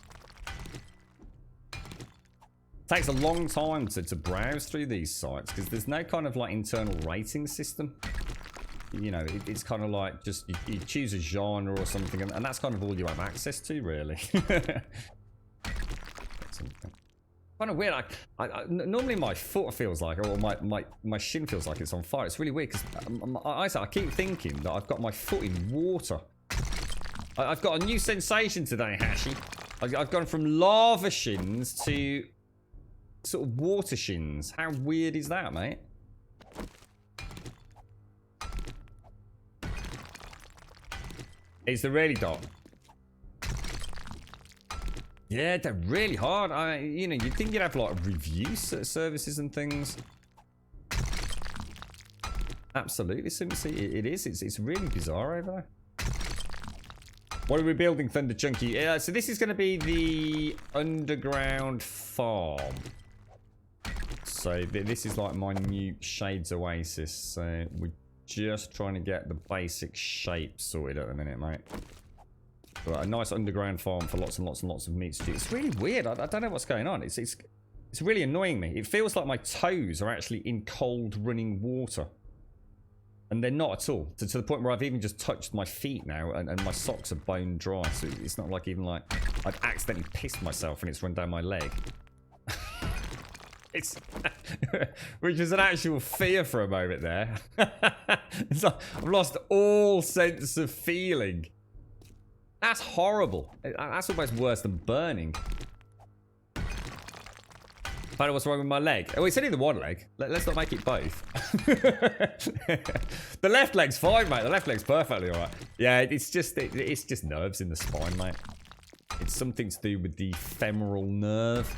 Takes a long time to browse through these sites because there's no kind of like internal rating system. You know, it's kind of like just you choose a genre or something, and that's kind of all you have access to, really. Kind of weird. Normally my foot feels like, or my shin feels like it's on fire. It's really weird because I keep thinking that I've got my foot in water. I've got a new sensation today, Hashi. I've gone from lava shins to sort of water shins. How weird is that, mate? It's the really dark. Yeah, they're really hard. You know, you'd think you'd have like review services and things. Absolutely, Simpsy. It is. It's really bizarre over there. What are we building, Thunder Chunky? So this is going to be the underground farm. So this is like my new Shades Oasis. So we're just trying to get the basic shape sorted at the minute, mate. But a nice underground farm for lots and lots and lots of meat stew. It's really weird. I don't know what's going on. It's really annoying me. It feels like my toes are actually in cold running water. And they're not at all. To the point where I've even just touched my feet now and my socks are bone dry. So it's not like even like I've accidentally pissed myself and it's run down my leg. It's which is an actual fear for a moment there. It's like I've lost all sense of feeling. That's horrible. That's almost worse than burning. I don't know what's wrong with my leg. Oh, it's only the one leg. Let's not make it both. The left leg's fine, mate. The left leg's perfectly alright. Yeah, it's just nerves in the spine, mate. It's something to do with the femoral nerve.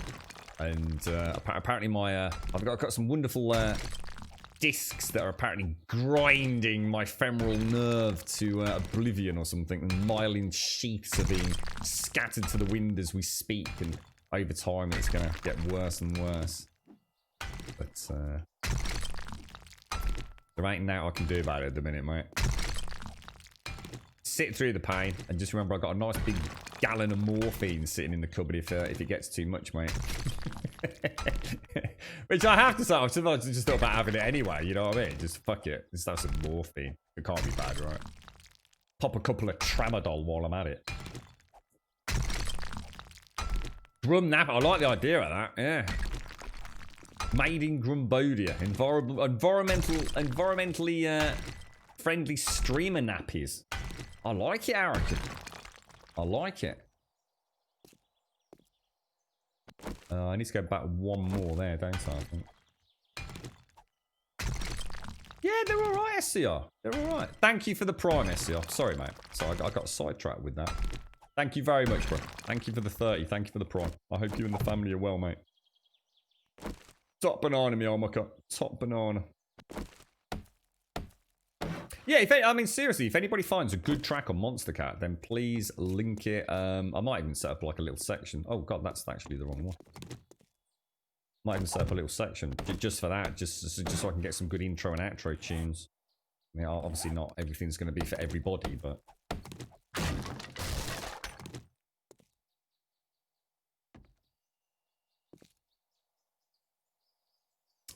And apparently I've got some wonderful discs that are apparently grinding my femoral nerve to oblivion or something, and myelin sheaths are being scattered to the wind as we speak, and over time it's gonna get worse and worse. But there ain't nothing I can do about it at the minute, mate. Sit through the pain and just remember I got a nice big gallon of morphine sitting in the cupboard if it gets too much, mate. Which I have to say, I've sometimes just thought about having it anyway, you know what I mean? Just fuck it. Just have some morphine. It can't be bad, right? Pop a couple of tramadol while I'm at it. Grum Nap. I like the idea of that, yeah. Made in Grumbodia. Environmentally friendly streamer nappies. I like it, Arakin. I like it. I need to go back one more there, don't I think? Yeah, they're alright, SCR. They're alright. Thank you for the prime, SCR. Sorry, mate. So I got sidetracked with that. Thank you very much, bro. Thank you for the 30. Thank you for the prime. I hope you and the family are well, mate. Top banana, me Armucker. Top banana. Yeah, I mean, seriously, if anybody finds a good track on Monster Cat, then please link it. I might even set up like a little section. Oh, God, that's actually the wrong one. Might even set up a little section just for that, just so I can get some good intro and outro tunes. I mean, obviously not everything's going to be for everybody, but...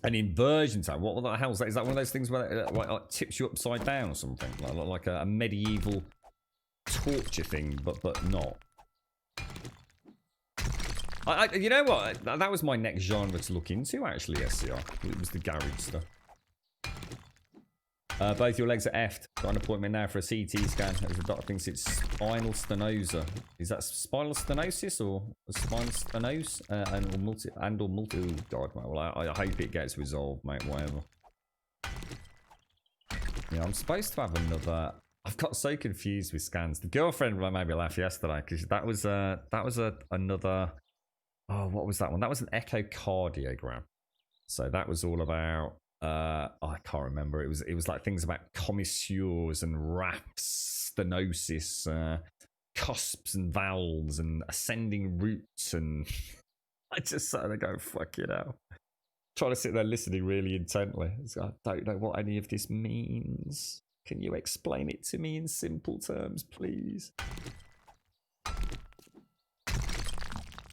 An inversion time. What the hell is that? Is that one of those things where it like tips you upside down or something? Like a medieval torture thing, but not. You know what? That was my next genre to look into, actually, SCR. It was the garage stuff. Both your legs are effed. Got an appointment now for a CT scan. As the doctor thinks it's spinal stenosis. Is that spinal stenosis or spinal stenose? And or multi. Oh God, mate. Well, I hope it gets resolved, mate. Whatever. Yeah, I'm supposed to have another. I've got so confused with scans. The girlfriend made me laugh yesterday because that was another. Oh, what was that one? That was an echocardiogram. So that was all about. I can't remember. It was like things about commissures and raps, stenosis, cusps and valves and ascending roots, and I just sat there going, fuck it out. Trying to sit there listening really intently. I don't know what any of this means. Can you explain it to me in simple terms, please?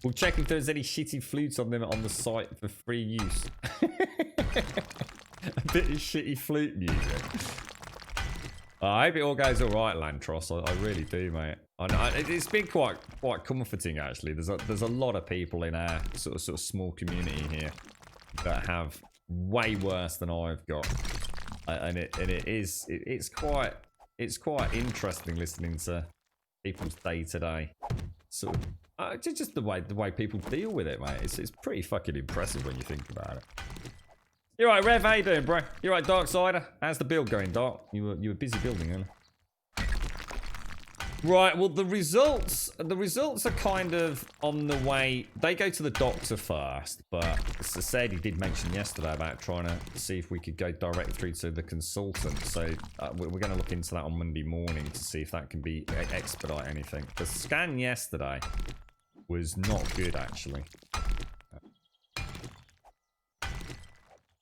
We'll check if there's any shitty flutes on them on the site for free use. A bit of shitty flute music. I hope it all goes all right, Lantros. I really do, mate. It's been quite comforting, actually. There's a lot of people in our sort of small community here that have way worse than I've got, and it's quite interesting listening to people's day to day sort of just the way people deal with it, mate. It's pretty fucking impressive when you think about it. You're right, Rev. How you doing, bro? You're right, Darksider. How's the build going, Dark? You were busy building, weren't you? Right. Well, the results are kind of on the way. They go to the doctor first, but as I said, he did mention yesterday about trying to see if we could go direct through to the consultant. So we're going to look into that on Monday morning to see if that can be expedite anything. The scan yesterday was not good, actually.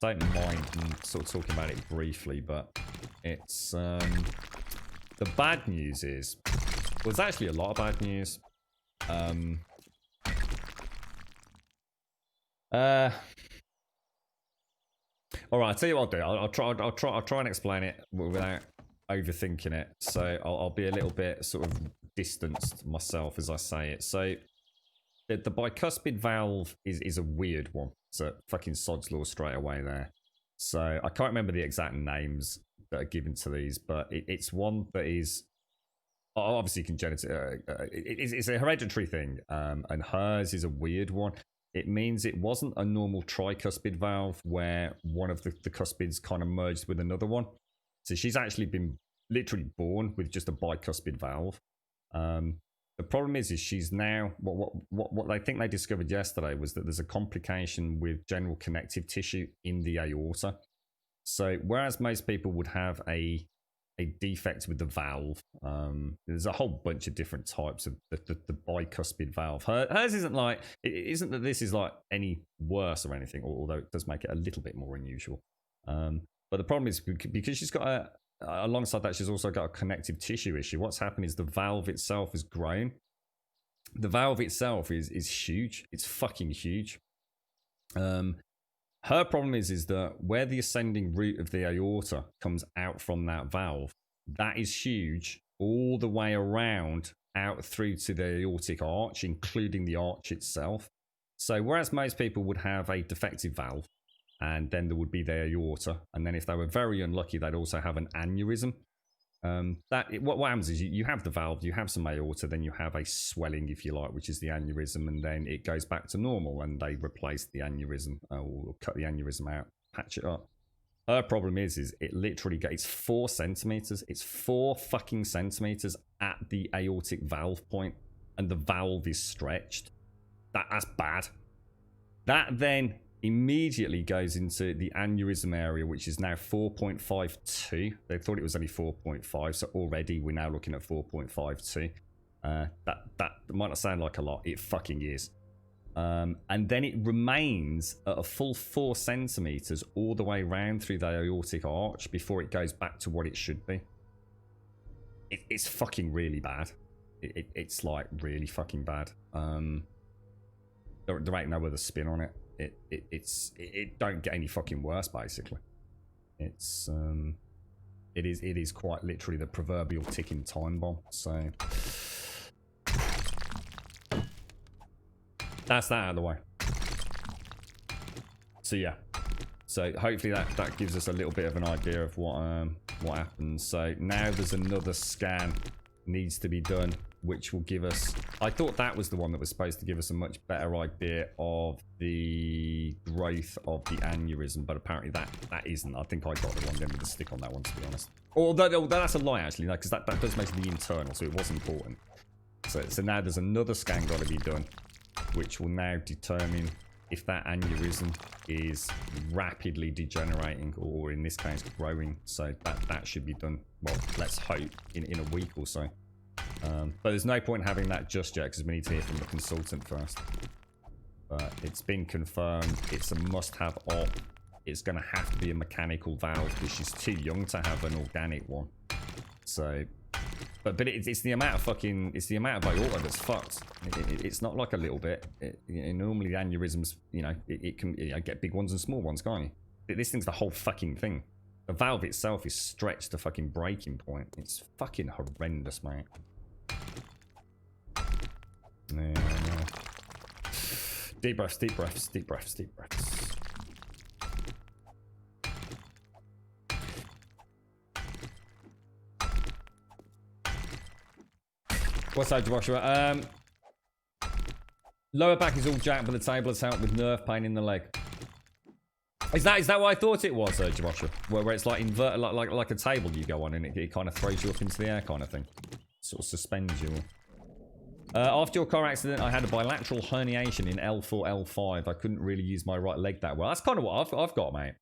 Don't mind sort of talking about it briefly, but it's the bad news is, well, there's actually a lot of bad news. All right, I'll tell you what I'll do. I'll try and explain it without overthinking it. So I'll be a little bit sort of distanced myself as I say it. So the bicuspid valve is a weird one. So fucking sod's law straight away there. So I can't remember the exact names that are given to these, but it's one that is obviously congenital. It's a hereditary thing, and hers is a weird one. It means it wasn't a normal tricuspid valve where one of the cuspids kind of merged with another one. So she's actually been literally born with just a bicuspid valve. The problem is she's now what I think they discovered yesterday was that there's a complication with general connective tissue in the aorta. So whereas most people would have a defect with the valve, there's a whole bunch of different types of the bicuspid valve. Hers isn't like, it isn't that this is like any worse or anything, although it does make it a little bit more unusual. But the problem is because she's got alongside that, she's also got a connective tissue issue. What's happened is the valve itself has grown. The valve itself is huge. It's fucking huge. Her problem is that where the ascending root of the aorta comes out from that valve, that is huge all the way around out through to the aortic arch, including the arch itself. So whereas most people would have a defective valve, and then there would be their aorta, and then if they were very unlucky, they'd also have an aneurysm. What happens is you have the valve, you have some aorta, then you have a swelling, if you like, which is the aneurysm, and then it goes back to normal, and they replace the aneurysm or cut the aneurysm out, patch it up. Her problem is it literally it's 4 centimeters. It's 4 fucking centimeters at the aortic valve point, and the valve is stretched. That's bad. That then immediately goes into the aneurysm area, which is now 4.52. They thought it was only 4.5, so already we're now looking at 4.52. That might not sound like a lot. It fucking is. And then it remains at a full 4 centimeters all the way around through the aortic arch before it goes back to what it should be. It's fucking really bad. It's like really fucking bad. There ain't no other spin on it. It don't get any fucking worse, basically. It is quite literally the proverbial ticking time bomb. So that's that out of the way. So yeah, so hopefully that gives us a little bit of an idea of what happens. So now there's another scan needs to be done, which will give us, I thought that was the one that was supposed to give us a much better idea of the growth of the aneurysm, but apparently that isn't. I think I got the wrong end of the stick on that one, to be honest. Although that's a lie, actually, because that does make the internal, so it was important. So now there's another scan got to be done, which will now determine if that aneurysm is rapidly degenerating, or in this case growing. So that should be done, well, let's hope in a week or so. But there's no point having that just yet because we need to hear from the consultant first. But it's been confirmed it's a must-have op. It's going to have to be a mechanical valve because she's too young to have an organic one. So, but it's the amount of fucking, it's the amount of aorta that's fucked. It's not like a little bit. Normally the aneurysms, it can get big ones and small ones, can't you? This thing's the whole fucking thing. The valve itself is stretched to fucking breaking point. It's fucking horrendous, mate. Yeah. Deep breaths, deep breaths, deep breaths, deep breaths. What's that, Joshua? Lower back is all jacked, but the table has helped with nerve pain in the leg. Is that what I thought it was, Joshua? Where it's like inverted, like a table you go on and it kind of throws you up into the air kind of thing. Sort of suspends you. After your car accident, I had a bilateral herniation in L4, L5. I couldn't really use my right leg that well. That's kind of what I've got, mate.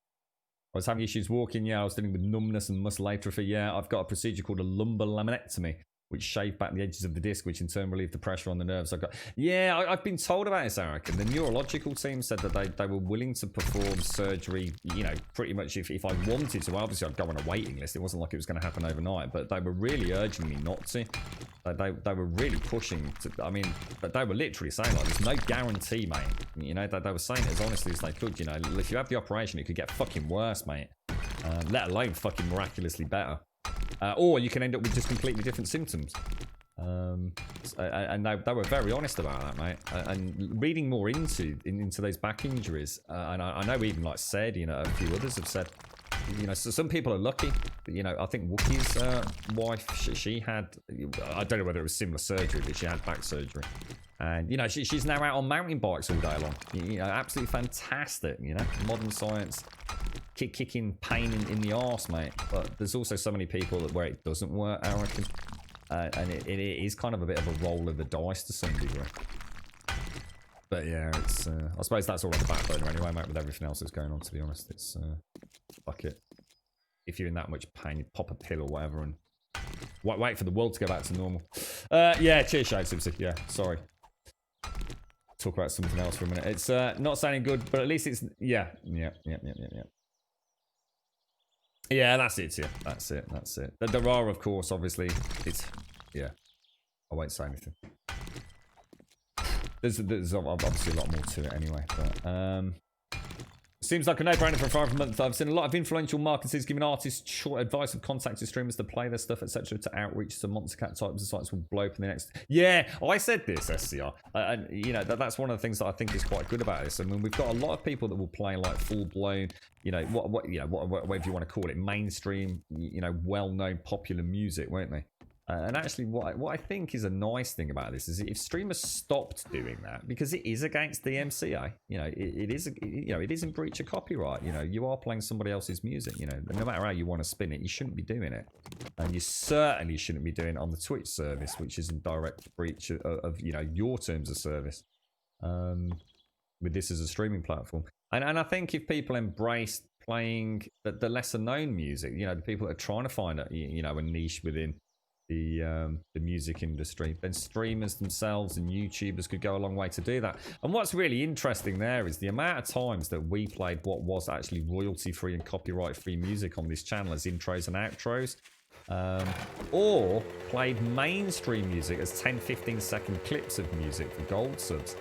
I was having issues walking, yeah. I was dealing with numbness and muscle atrophy, yeah. I've got a procedure called a lumbar laminectomy, which shaved back the edges of the disc, which in turn relieved the pressure on the nerves. I've been told about this, Eric, and the neurological team said that they were willing to perform surgery, you know, pretty much if I wanted to. Obviously, I'd go on a waiting list. It wasn't like it was going to happen overnight, but they were really urging me not to. They were really pushing to, I mean, they were literally saying, like, there's no guarantee, mate. You know, they were saying it as honestly as they could, you know. If you have the operation, it could get fucking worse, mate. Let alone fucking miraculously better. Or you can end up with just completely different symptoms. And they were very honest about that, mate. And reading more into those back injuries, and I know even like said, you know, a few others have said, you know, so some people are lucky. But, you know, I think Wookie's wife, she had, I don't know whether it was similar surgery, but she had back surgery. And, you know, she's now out on mountain bikes all day long. You know, absolutely fantastic, you know, modern science. Kicking pain in the arse, mate. But there's also so many people where it doesn't work, I reckon. And it is kind of a bit of a roll of the dice to some degree. But yeah, it's I suppose that's all on the back burner anyway, mate, with everything else that's going on, to be honest. It's fuck it. If you're in that much pain, you pop a pill or whatever and wait for the world to go back to normal. Yeah, cheers, Shade Simpson. Yeah, sorry. Talk about something else for a minute. It's not sounding good, but at least it's yeah. Yeah, that's it. Yeah, that's it. There are, of course, obviously, it's yeah. I won't say anything. There's obviously a lot more to it anyway, but seems like a no-brainer for a 5 month. I've seen a lot of influential marketers giving artists short advice of contacting streamers to play their stuff, etc., to outreach to Monster Cat types of sites will blow up in the next. Yeah, I said this, SCR, and you know that's one of the things that I think is quite good about this. I mean, we've got a lot of people that will play like full-blown, you know, whatever you want to call it, mainstream, you know, well-known popular music, won't they? And actually, what I think is a nice thing about this is if streamers stopped doing that, because it is against the MCA, you know, it is in breach of copyright. You know, you are playing somebody else's music. You know, no matter how you want to spin it, you shouldn't be doing it, and you certainly shouldn't be doing it on the Twitch service, which is in direct breach of you know your terms of service. With this as a streaming platform, and I think if people embraced playing the lesser known music, you know, the people that are trying to find a niche within the music industry, then streamers themselves and YouTubers could go a long way to do that. And what's really interesting there is the amount of times that we played what was actually royalty-free and copyright-free music on this channel as intros and outros, or played mainstream music as 10-15 second clips of music for gold subs.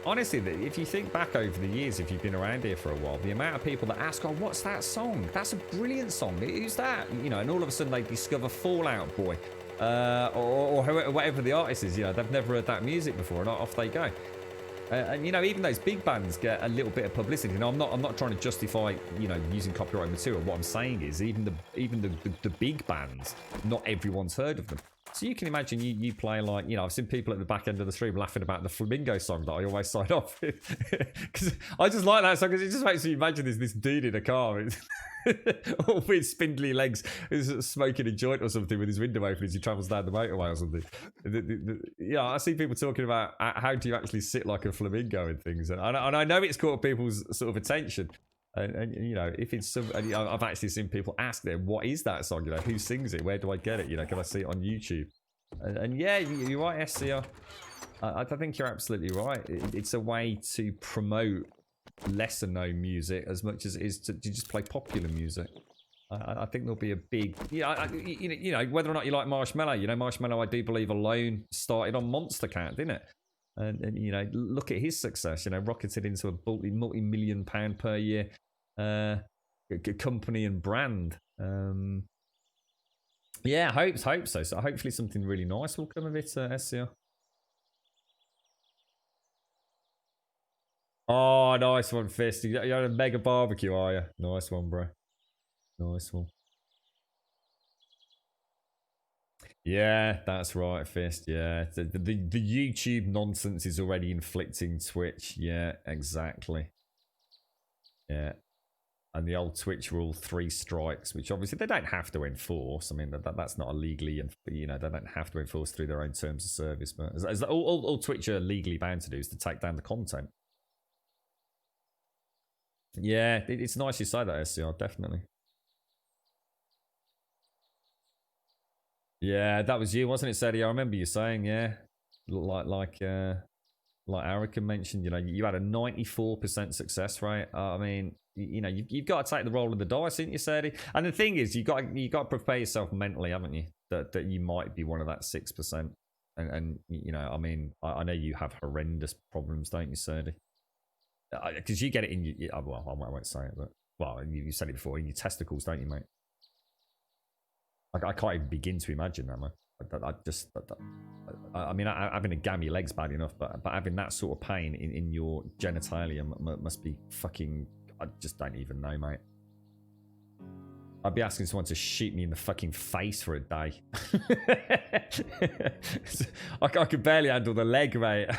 Honestly, if you think back over the years, if you've been around here for a while, the amount of people that ask, oh, what's that song? That's a brilliant song. Who's that? You know, and all of a sudden they discover Fall Out Boy. Or whatever the artist is, you know, they've never heard that music before, and off they go. And you know, even those big bands get a little bit of publicity. You know, I'm not trying to justify, you know, using copyright material. What I'm saying is, even the big bands, not everyone's heard of them. So you can imagine you play like, you know, I've seen people at the back end of the stream laughing about the Flamingo song that I always sign off with, because I just like that song because it just makes me imagine this dude in a car. All with spindly legs, is smoking a joint or something with his window open as he travels down the motorway or something. Yeah, I see people talking about how do you actually sit like a flamingo and things, and I know it's caught people's sort of attention. And you know, if it's some, I've actually seen people ask them, what is that song? You know, who sings it? Where do I get it? You know, can I see it on YouTube? And yeah, you're right, SCR. I think you're absolutely right. It's a way to promote lesser known music as much as it is to just play popular music. I think there'll be a big, you know, whether or not you like Marshmello, you know, Marshmello, I do believe alone started on Monster Cat, didn't it? And you know, look at his success, you know, rocketed into a multi-million pound per year company and brand. Yeah, hope so. So hopefully something really nice will come of it, SCR. Oh, nice one, Fist. You're on a mega barbecue, are you? Nice one, bro. Nice one. Yeah, that's right, Fist. Yeah, the YouTube nonsense is already inflicting Twitch. Yeah, exactly. Yeah. And the old Twitch rule, 3 strikes, which obviously they don't have to enforce. I mean, that's not illegally, and they don't have to enforce through their own terms of service. But as all Twitch are legally bound to do is to take down the content. Yeah, it's nice you say that, SCR, definitely. Yeah, that was you, wasn't it, Sadie? I remember you saying, yeah, like Arica mentioned, you had a 94% success rate. I mean, you've got to take the roll of the dice, ain't you, Sadie? And the thing is, you got to prepare yourself mentally, haven't you? That you might be one of that 6%. And I mean, I know you have horrendous problems, don't you, Sadie? Because you get it in your, well, I won't say it, but well, you said it before, in your testicles, don't you, mate? I can't even begin to imagine that, man. I mean, having a gammy leg's bad enough, but having that sort of pain in your genitalia must be fucking. I just don't even know, mate. I'd be asking someone to shoot me in the fucking face for a day. I could barely handle the leg, mate.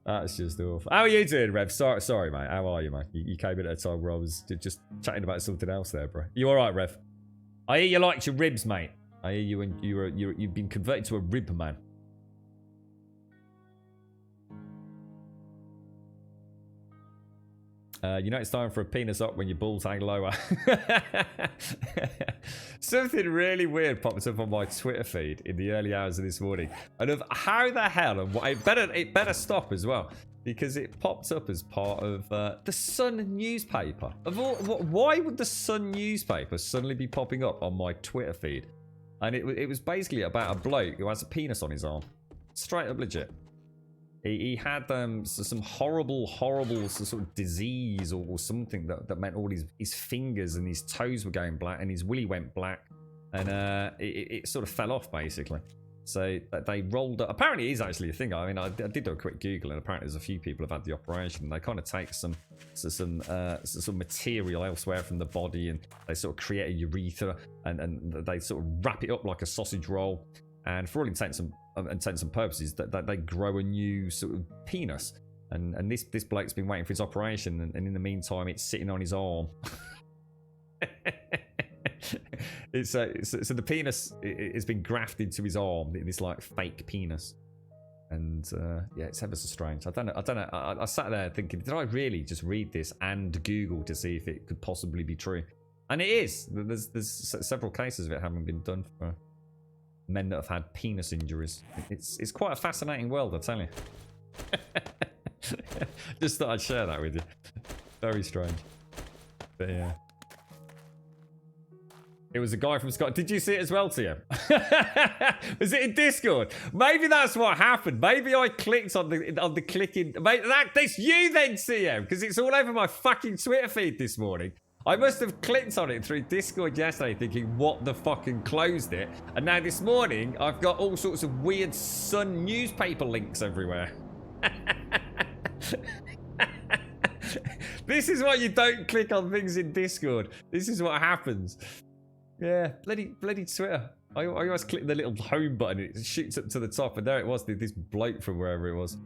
That's just awful. How are you doing, Rev? Sorry, mate. How are you, mate? You came in at a time where I was just chatting about something else there, bro. You all right, Rev? I hear you liked your ribs, mate. I hear you and you've been converted to a rib man. You know it's time for a penis up when your balls hang lower. Something really weird popped up on my Twitter feed in the early hours of this morning. And of how the hell, and it better stop as well, because it popped up as part of the Sun newspaper. Why would the Sun newspaper suddenly be popping up on my Twitter feed? And it was basically about a bloke who has a penis on his arm. Straight up legit. He had some horrible sort of disease or something that meant all his fingers and his toes were going black and his willy went black. And it sort of fell off, basically. So they rolled up. Apparently it is actually a thing. I mean, I did do a quick Google, and apparently there's a few people have had the operation. They kind of take some material elsewhere from the body, and they sort of create a urethra, and they sort of wrap it up like a sausage roll. And for all intents and purposes, that they grow a new sort of penis. And this bloke's been waiting for his operation, and in the meantime, it's sitting on his arm. So the penis has been grafted to his arm, this like fake penis, and yeah, it's ever so strange. I don't know. I sat there thinking, did I really just read this and Google to see if it could possibly be true? And it is. There's several cases of it having been done for men that have had penis injuries. It's quite a fascinating world, I tell you. Just thought I'd share that with you. Very strange, but yeah. It was a guy from Scotland. Did you see it as well, TM? Was it in Discord? Maybe that's what happened. Maybe I clicked on the clicking. That's you then, TM, because it's all over my fucking Twitter feed this morning. I must have clicked on it through Discord yesterday thinking, what the fucking closed it. And now this morning, I've got all sorts of weird Sun newspaper links everywhere. This is why you don't click on things in Discord. This is what happens. Yeah, bloody Twitter. I always click the little home button and it shoots up to the top, and there it was, this bloke from wherever it was.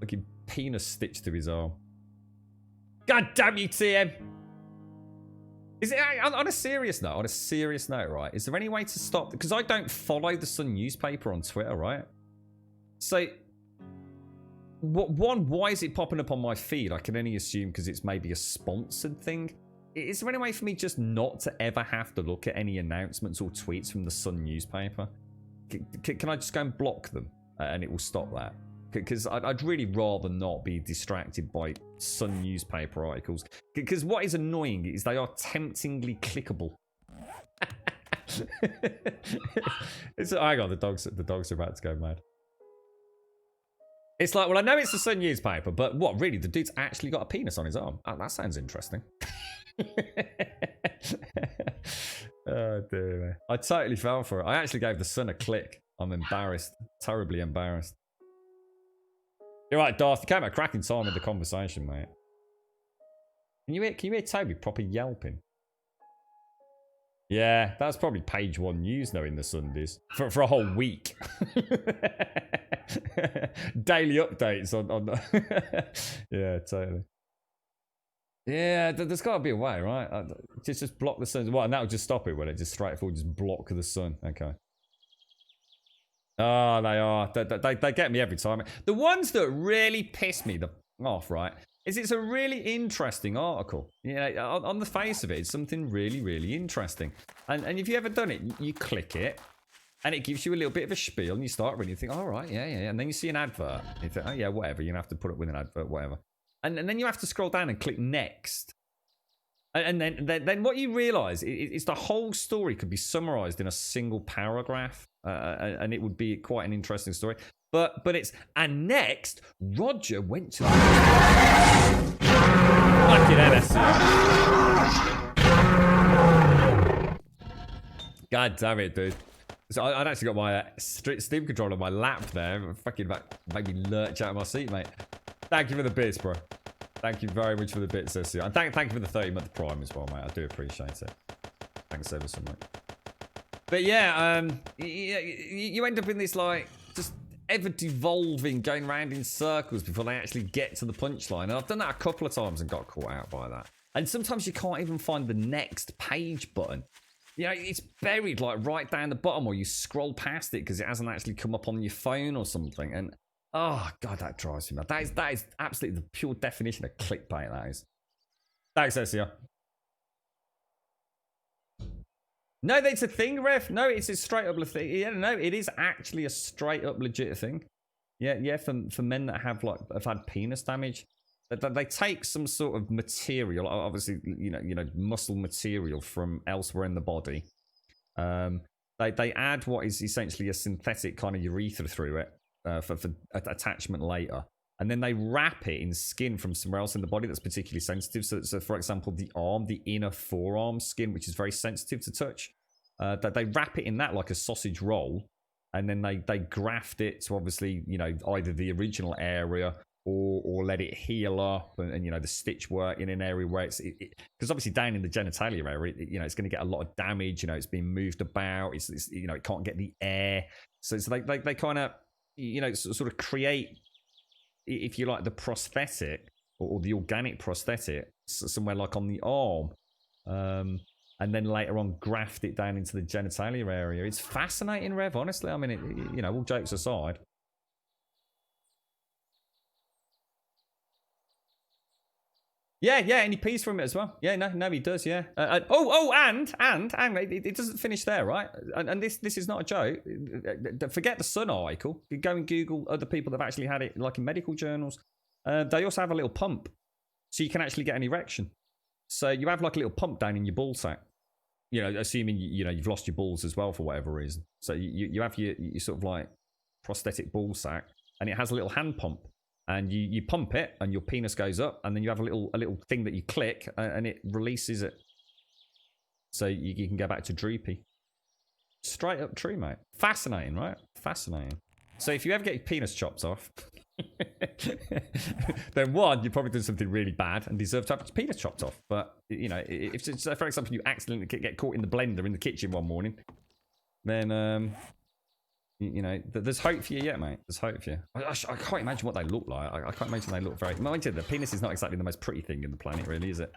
Looking penis stitched to his arm. God damn you, TM! Is it on a serious note? On a serious note, right? Is there any way to stop? Because I don't follow the Sun newspaper on Twitter, right? So, why is it popping up on my feed? I can only assume because it's maybe a sponsored thing. Is there any way for me just not to ever have to look at any announcements or tweets from the Sun newspaper? Can I just go and block them and it will stop that? Because I'd really rather not be distracted by Sun newspaper articles. Because what is annoying is they are temptingly clickable. Hang on, the dogs are about to go mad. It's like, well, I know it's the Sun newspaper, but what, really? The dude's actually got a penis on his arm? Oh, that sounds interesting. Oh dear me. I totally fell for it. I actually gave the sun a click. I'm embarrassed. Terribly embarrassed. You're right, Darth. You came at a cracking time with the conversation, mate. Can you hear Toby proper yelping? Yeah, that's probably page 1 news knowing the Sundays. For a whole week. Daily updates on yeah, totally. Yeah, there's got to be a way, right? Just block the sun. What, and that'll just stop it, will it? Just straightforward, just block the sun. Okay. Oh, they are. They get me every time. The ones that really piss me off, right, is it's a really interesting article. You know, on the face of it, it's something really, really interesting. And if you ever done it, you click it, and it gives you a little bit of a spiel, and you start reading, you think, all right, yeah. And then you see an advert, and you think, oh, yeah, whatever. You're going to have to put up with an advert, whatever. And then you have to scroll down and click next. And then what you realise is the whole story could be summarised in a single paragraph, and it would be quite an interesting story. But it's, and next, Roger went to the... Fucking NSC. God damn it, dude. So I'd actually got my Steam controller on my lap there. Fucking made me lurch out of my seat, mate. Thank you for the bits, bro. Thank you very much for the bits, SCR. And thank you for the 30-month Prime as well, mate. I do appreciate it. Thanks ever so much. But yeah, you end up in this, like, just ever-devolving, going around in circles before they actually get to the punchline. And I've done that a couple of times and got caught out by that. And sometimes you can't even find the next page button. You know, it's buried, like, right down the bottom, or you scroll past it because it hasn't actually come up on your phone or something. And oh, God, that drives me mad. That is absolutely the pure definition of clickbait, that is. Thanks, SCR. No, that's a thing, Ref. No, it's a straight up thing. Yeah, no, it is actually a straight up legit thing. Yeah, for men that have had penis damage, they take some sort of material, obviously, you know, muscle material from elsewhere in the body. They add what is essentially a synthetic kind of urethra through it. For attachment later, and then they wrap it in skin from somewhere else in the body that's particularly sensitive. So for example, the inner forearm skin, which is very sensitive to touch, they wrap it in that like a sausage roll, and then they graft it to obviously, you know, either the original area or let it heal up, and you know, the stitch work in an area where it's because obviously down in the genitalia area, you know, it's going to get a lot of damage. You know, it's being moved about. It's you know, it can't get the air. So they kind of, you know, sort of create, if you like, the prosthetic or the organic prosthetic somewhere like on the arm, and then later on graft it down into the genitalia area. It's fascinating, Rev, honestly. I mean, you know, all jokes aside. Yeah, and he pees from it as well. Yeah, no, he does, yeah. And it doesn't finish there, right? And this is not a joke. Forget the Sun article. You go and Google other people that have actually had it, like in medical journals. They also have a little pump, so you can actually get an erection. So you have like a little pump down in your ball sack. You know, assuming you know you've lost your balls as well for whatever reason. So you have your sort of like prosthetic ball sack, and it has a little hand pump. And you pump it, and your penis goes up, and then you have a little thing that you click, and it releases it. So you can go back to droopy. Straight up true, mate. Fascinating, right? Fascinating. So if you ever get your penis chopped off, then one, you've probably done something really bad and deserve to have your penis chopped off. But, you know, if for example you accidentally get caught in the blender in the kitchen one morning, then you know, there's hope for you yet, mate. There's hope for you. I can't imagine what they look like. I can't imagine they look very... Mind you, the penis is not exactly the most pretty thing in the planet, really, is it?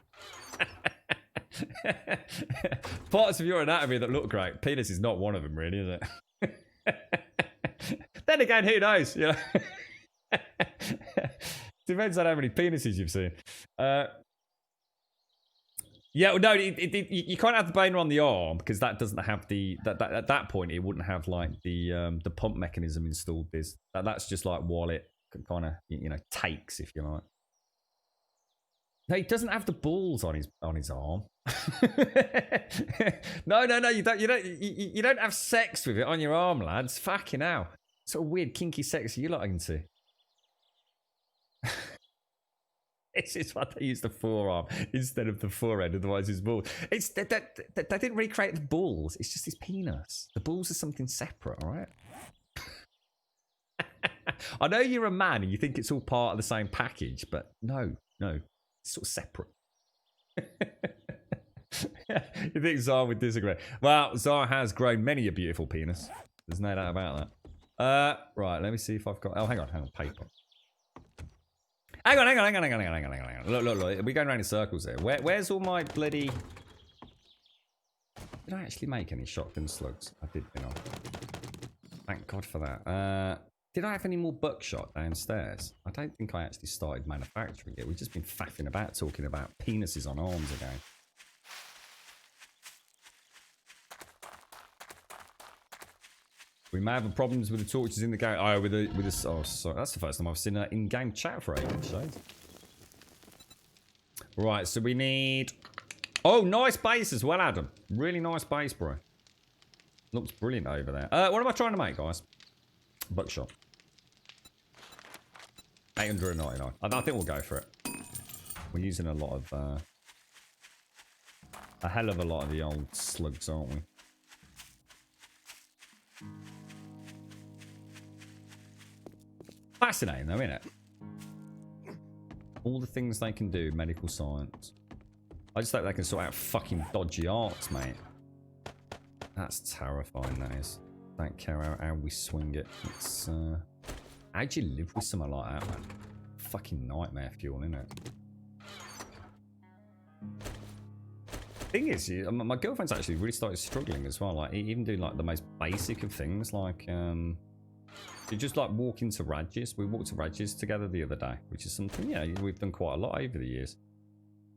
Parts of your anatomy that look great. Penis is not one of them, really, is it? Then again, who knows? You know? Depends on how many penises you've seen. Yeah, no, you can't have the boner on the arm because that doesn't have the at that point it wouldn't have like the pump mechanism installed. That's just like while it kind of, you know, takes, if you like. No, he doesn't have the balls on his arm. No, you don't have sex with it on your arm, lads. Fucking hell, sort of weird kinky sex you lot into. This is why they use the forearm instead of the forehead, otherwise it's balls. It's they didn't recreate the balls. It's just his penis. The balls are something separate, all right? I know you're a man and you think it's all part of the same package, but no, it's sort of separate. You think Zara would disagree? Well, Zara has grown many a beautiful penis. There's no doubt about that. Right, let me see if I've got... Oh, hang on, paper. Hang on. Look. We're going around in circles here. Where's all my bloody... Did I actually make any shotgun slugs? I did, didn't I? Thank God for that. Did I have any more buckshot downstairs? I don't think I actually started manufacturing it. We've just been faffing about talking about penises on arms again. We may have problems with the torches in the game. Oh, with this. Oh, sorry. That's the first time I've seen an in-game chat for ages. Right, so we need... Oh, nice base as well, Adam. Really nice base, bro. Looks brilliant over there. What am I trying to make, guys? Buckshot. 899. I think we'll go for it. We're using a lot of... a hell of a lot of the old slugs, aren't we? Fascinating though, isn't it? All the things they can do, medical science. I just hope they can sort out fucking dodgy arts, mate. That's terrifying, that is. Don't care how we swing it. It's, how'd you live with something like that, man? Fucking nightmare fuel, isn't it? Thing is, my girlfriend's actually really started struggling as well. Like, even doing like the most basic of things, like, you just like walk into Radges. We walked to Radges together the other day, which is something, yeah, we've done quite a lot over the years.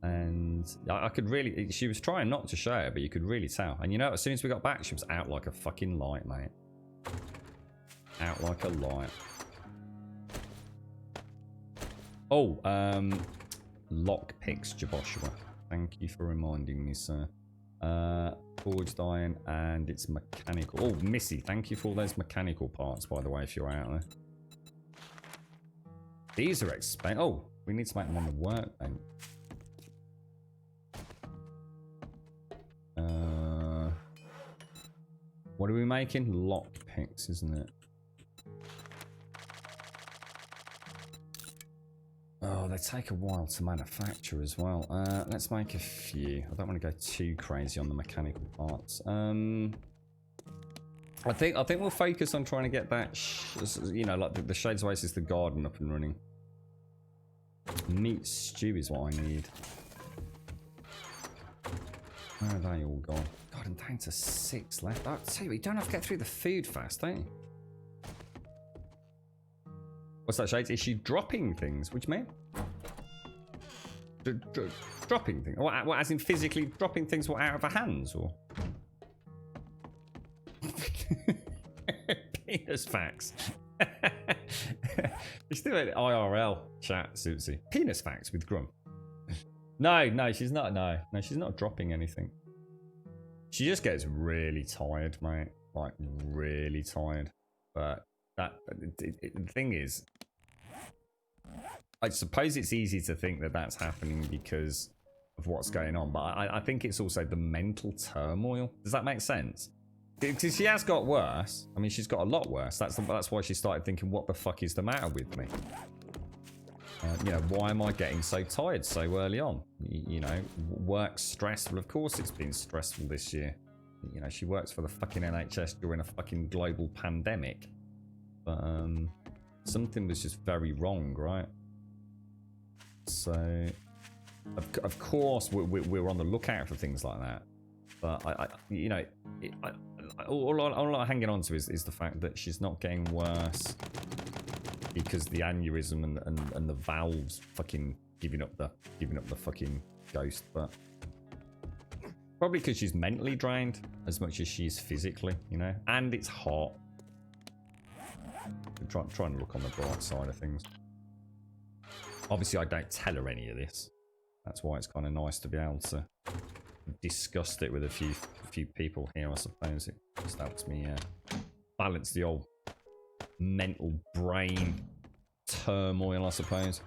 And I could really, she was trying not to show it, but you could really tell. And you know, as soon as we got back, she was out like a fucking light, mate. Out like a light. Oh, lockpicks, Jaboshua. Thank you for reminding me, sir. Forged iron, and it's mechanical. Oh, Missy, thank you for all those mechanical parts, by the way, if you're out there. These are expensive. Oh, we need to make them on the workbench. What are we making? Lockpicks, isn't it? Oh, they take a while to manufacture as well. Let's make a few. I don't want to go too crazy on the mechanical parts. I think we'll focus on trying to get that, you know, like the Shades Oasis, the garden up and running. Meat stew is what I need. Where are they all gone? God, I'm down to 6 left. Oh, tell you, you don't have to get through the food fast, don't you? What's that, Shades? Is she dropping things? What do you mean? Dropping things? What, as in physically dropping things out of her hands, or? Penis facts. You're still at IRL chat, Susie. Penis facts with Grum. No, she's not. No, she's not dropping anything. She just gets really tired, mate. Like, really tired. But the thing is, I suppose it's easy to think that that's happening because of what's going on. But I think it's also the mental turmoil. Does that make sense? Because she has got worse. I mean, she's got a lot worse. That's why she started thinking, what the fuck is the matter with me? You know, why am I getting so tired so early on? You know, work's stressful. Of course it's been stressful this year. You know, she works for the fucking NHS during a fucking global pandemic. But something was just very wrong, right? So, of course, we're on the lookout for things like that. But you know, all I'm hanging on to is the fact that she's not getting worse because the aneurysm and the valves fucking giving up the fucking ghost. But probably because she's mentally drained as much as she is physically, you know. And it's hot. I'm trying to look on the bright side of things. Obviously, I don't tell her any of this. That's why it's kind of nice to be able to discuss it with a few people here. I suppose it just helps me balance the old mental brain turmoil, I suppose.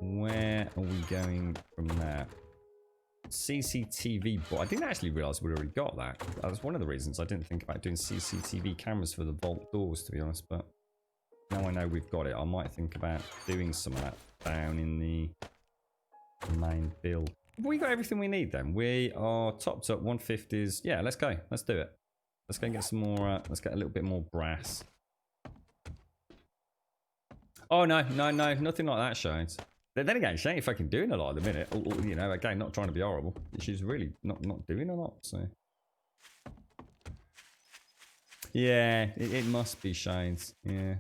Where are we going from there? CCTV board. I didn't actually realise we'd already got that. That was one of the reasons I didn't think about doing CCTV cameras for the vault doors, to be honest. But now I know we've got it, I might think about doing some of that down in the main build. Have we got everything we need then? We are topped up 150s. Yeah, let's go. Let's do it. Let's go and get some more. Let's get a little bit more brass. Oh, no, nothing like that, Shades. Then again, she ain't fucking doing a lot at the minute. You know, again, not trying to be horrible. She's really not doing a lot, so. Yeah, it must be Shades. Yeah.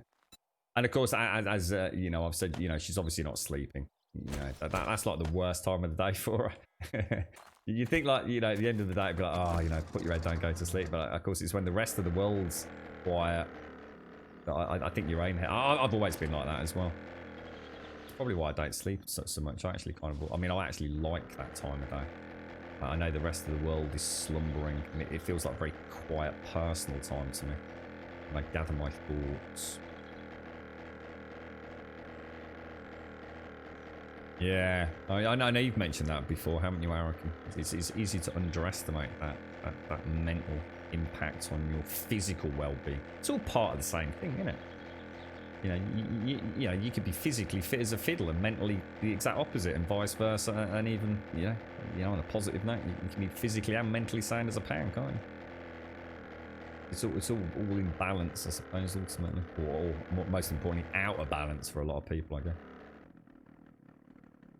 And of course, as you know, I've said, you know, she's obviously not sleeping. You know, that's like the worst time of the day for her. You think like, you know, at the end of the day, it'd be like, oh, you know, put your head down, go to sleep. But of course, it's when the rest of the world's quiet. I think your own head. I've always been like that as well. Probably why I don't sleep so much. I actually I mean, I actually like that time of day. I know the rest of the world is slumbering, and it feels like a very quiet, personal time to me. And I gather my thoughts. Yeah, I know you've mentioned that before, haven't you, Arakin? It's easy to underestimate that mental impact on your physical well-being. It's all part of the same thing, isn't it? You know, you know, you could be physically fit as a fiddle and mentally the exact opposite, and vice versa. And even, you know, on a positive note, you can be physically and mentally sound as a pound, can't you? It's all in balance, I suppose, ultimately, or most importantly, out of balance for a lot of people, I guess.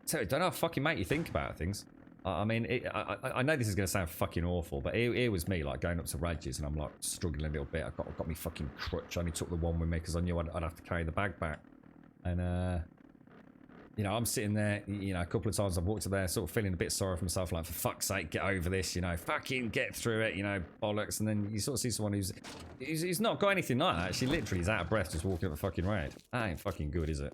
So I don't know how fucking make you think about things. I mean, I know this is going to sound fucking awful, but here was me, like, going up to Rages, and I'm, like, struggling a little bit. I've got me fucking crutch. I only took the one with me because I knew I'd have to carry the bag back. And, you know, I'm sitting there, you know, a couple of times I've walked up there, sort of feeling a bit sorry for myself, like, for fuck's sake, get over this, you know, fucking get through it, you know, bollocks. And then you sort of see someone who's not got anything like that. She literally is out of breath just walking up a fucking raid. That ain't fucking good, is it?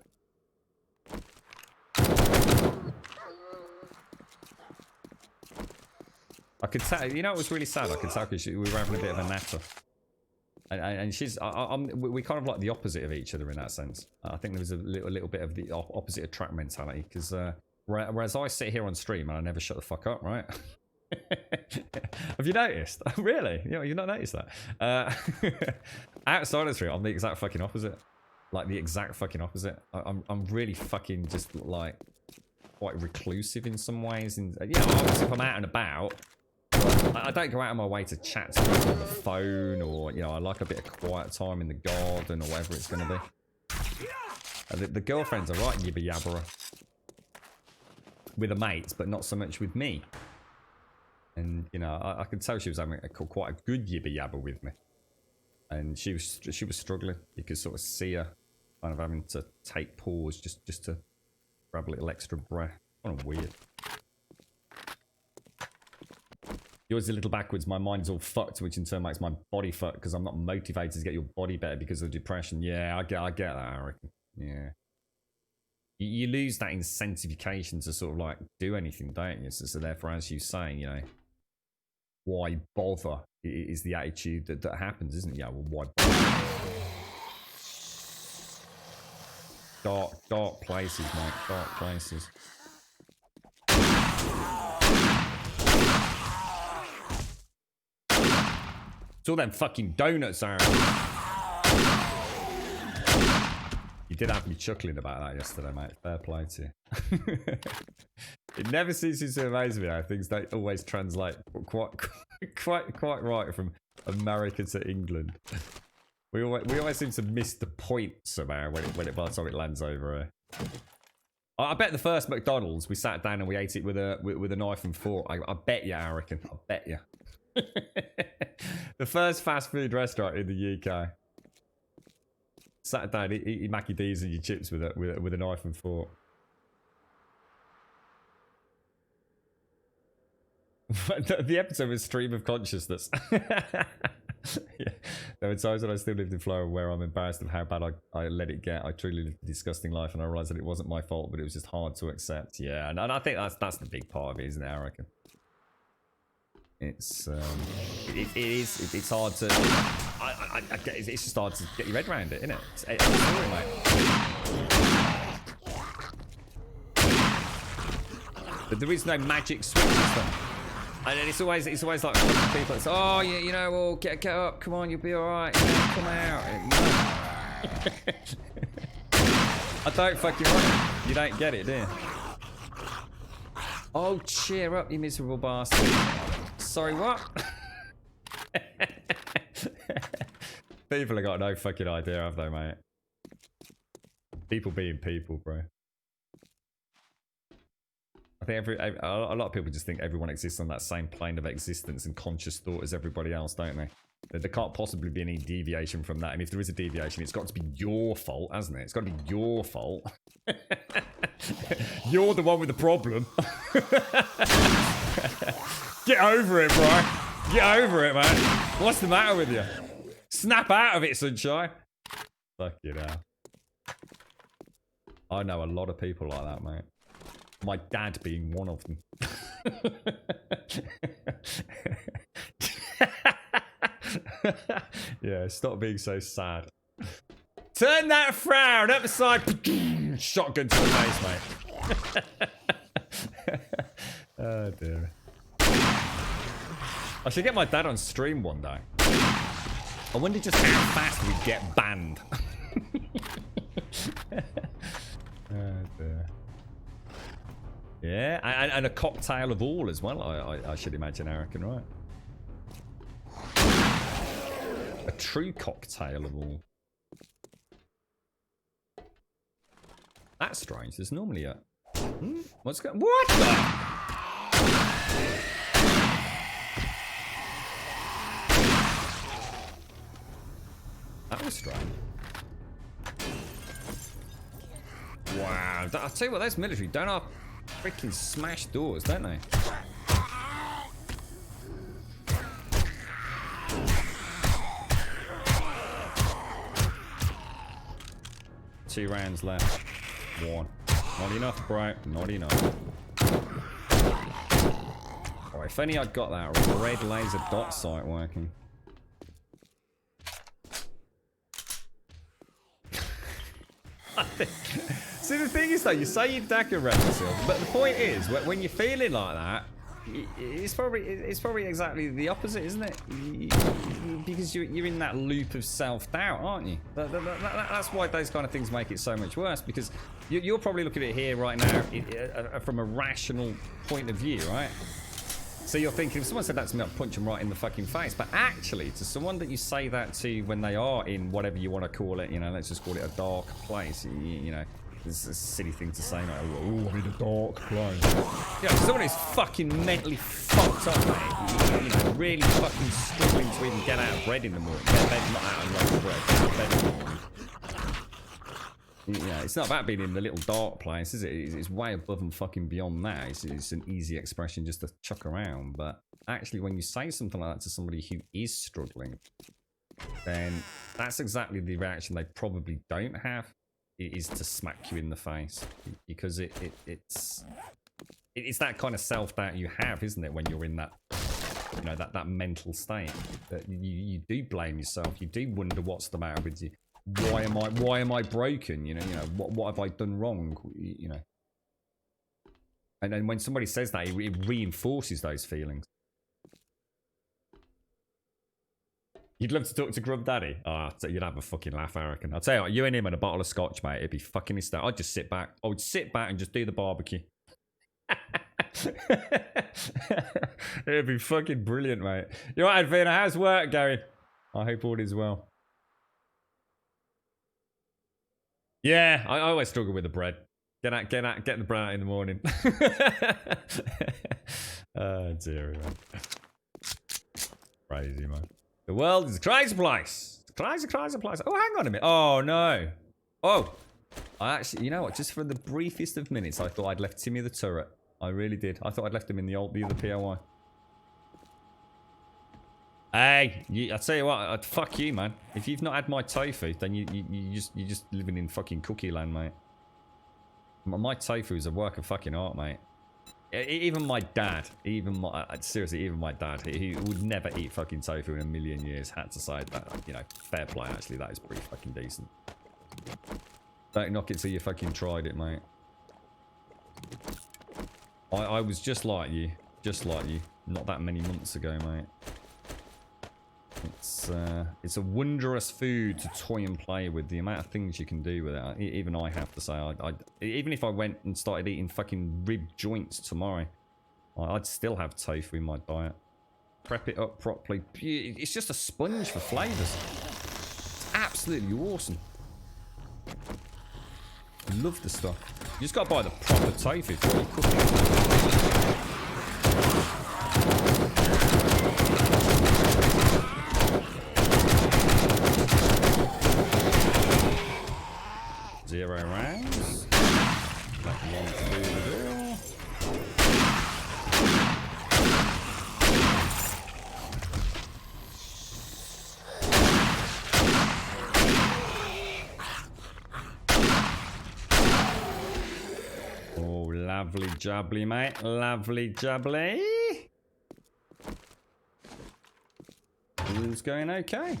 I could tell, you know, it was really sad. I could tell because we were having a bit of a natter, and she's, we kind of like the opposite of each other in that sense. I think there was a little bit of the opposite attract mentality, because whereas I sit here on stream and I never shut the fuck up, right? Have you noticed? Really? You know, you've not noticed that? Outside of stream, I'm the exact fucking opposite. Like the exact fucking opposite. I'm really fucking just like quite reclusive in some ways, and you know, obviously if I'm out and about, I don't go out of my way to chat to people on the phone, or, you know, I like a bit of quiet time in the garden or whatever it's going to be. The girlfriends are right yibba yabbera with the mates, but not so much with me. And, you know, I could tell she was having quite a good yibba yabba with me. And she was struggling. You could sort of see her kind of having to take pause just to grab a little extra breath. Kind of weird. Yours is a little backwards. My mind's all fucked, which in turn makes my body fucked because I'm not motivated to get your body better because of depression. Yeah, I get that, I reckon. Yeah. You lose that incentivication to sort of like do anything, don't you? So therefore, as you say, you know, why bother is the attitude that happens, isn't it? Yeah, well, why bother? Dark places, mate. Dark places. It's all them fucking donuts, Aaron. You did have me chuckling about that yesterday, mate. Fair play to you. It never ceases to amaze me how things don't always translate quite right from America to England. We always seem to miss the point somehow when it by the time it lands over here. I bet the first McDonald's we sat down and we ate it with a knife and fork. I bet you, I reckon. I bet you. The first fast food restaurant in the UK. Sat down, eat Mackie D's and your chips with a knife and fork. The episode was Stream of Consciousness. Yeah. There were times when I still lived in Florida where I'm embarrassed of how bad I let it get. I truly lived a disgusting life, and I realised that it wasn't my fault, but it was just hard to accept. Yeah, and I think that's the big part of it, isn't it, I reckon? It's it's hard to it's just hard to get your head around it, isn't it? It's story, mate. But there is no magic switch and stuff. And it's always like people that say, oh, yeah, you know, well, get up, come on, you'll be all right, come out. I don't fucking want it. You don't get it, do you? Oh, cheer up, you miserable bastard. Sorry, what? People have got no fucking idea, have they, mate? People being people, bro. I think a lot of people just think everyone exists on that same plane of existence and conscious thought as everybody else, don't they? There can't possibly be any deviation from that. And if there is a deviation, it's got to be your fault, hasn't it? It's got to be your fault. You're the one with the problem. Get over it, bro. Get over it, man. What's the matter with you? Snap out of it, sunshine. Fuck you now. I know a lot of people like that, mate. My dad being one of them. Yeah, stop being so sad. Turn that frown up the side. Shotgun to the face, mate. Oh dear. I should get my dad on stream one day. I wonder just how fast we'd get banned. Oh dear. Yeah, and a cocktail of all as well, I should imagine, I reckon, right? A true cocktail of all. That's strange. There's normally a... What's going... What the... That was strange. Wow. I'll tell you what, those military don't have freaking smash doors, don't they? Two rounds left. One. Not enough, bro. Not enough. Oh, if only I'd got that red laser dot sight working. See, the thing is though, you say you're dagger yourself, but the point is, when you're feeling like that, it's probably exactly the opposite, isn't it? Because you're in that loop of self-doubt, aren't you? That's why those kind of things make it so much worse, because you're probably looking at it here right now from a rational point of view, right? So you're thinking, if someone said that to me, I'd punch them right in the fucking face. But actually, to someone that you say that to when they are in whatever you want to call it, you know, let's just call it a dark place, you know, it's a silly thing to say, like, oh, I'm in a dark place. Yeah, someone who's fucking mentally fucked up, mate, you know, really fucking struggling to even get out of bed in the morning. Get bed not out of bread, get out of bed in the morning. Yeah, it's not about being in the little dark place, is it? It's way above and fucking beyond that. It's an easy expression just to chuck around. But actually, when you say something like that to somebody who is struggling, then that's exactly the reaction they probably don't have. It is to smack you in the face, because it's that kind of self-doubt you have, isn't it? When you're in that, you know, that mental state, that you do blame yourself. You do wonder what's the matter with you. Why am I broken? You know, what have I done wrong? You know, and then when somebody says that, it reinforces those feelings. You'd love to talk to Grub Daddy? Oh, you'd have a fucking laugh, I reckon. I'll tell you what, you and him and a bottle of scotch, mate, it'd be fucking hysterical. I'd just sit back. I would sit back and just do the barbecue. It'd be fucking brilliant, mate. You all right, Advina? How's work going? I hope all is well. Yeah, I always struggle with the bread. Get the bread out in the morning. Oh, dear, man. Crazy, man. The world is a crazy place. Crazy place. Oh, hang on a minute. Oh, no. Oh. I actually, you know what? Just for the briefest of minutes, I thought I'd left Timmy the turret. I really did. I thought I'd left him in the other POI. Hey, I tell you what, fuck you, man. If you've not had my tofu, then you're just living in fucking cookie land, mate. My tofu is a work of fucking art, mate. Even my dad, seriously, even my dad, he would never eat fucking tofu in a million years, had to say that, you know, fair play, actually, that is pretty fucking decent. Don't knock it till you fucking tried it, mate. I was just like you, not that many months ago, mate. It's a wondrous food to toy and play with. The amount of things you can do with it. Even I have to say, even if I went and started eating fucking rib joints tomorrow, I'd still have tofu in my diet. Prep it up properly. It's just a sponge for flavors. It's absolutely awesome. I love the stuff. You just got to buy the proper tofu before you cook it. Zero rounds. That one to do the deal. Oh, lovely jubbly, mate. Lovely jubbly. All's going okay.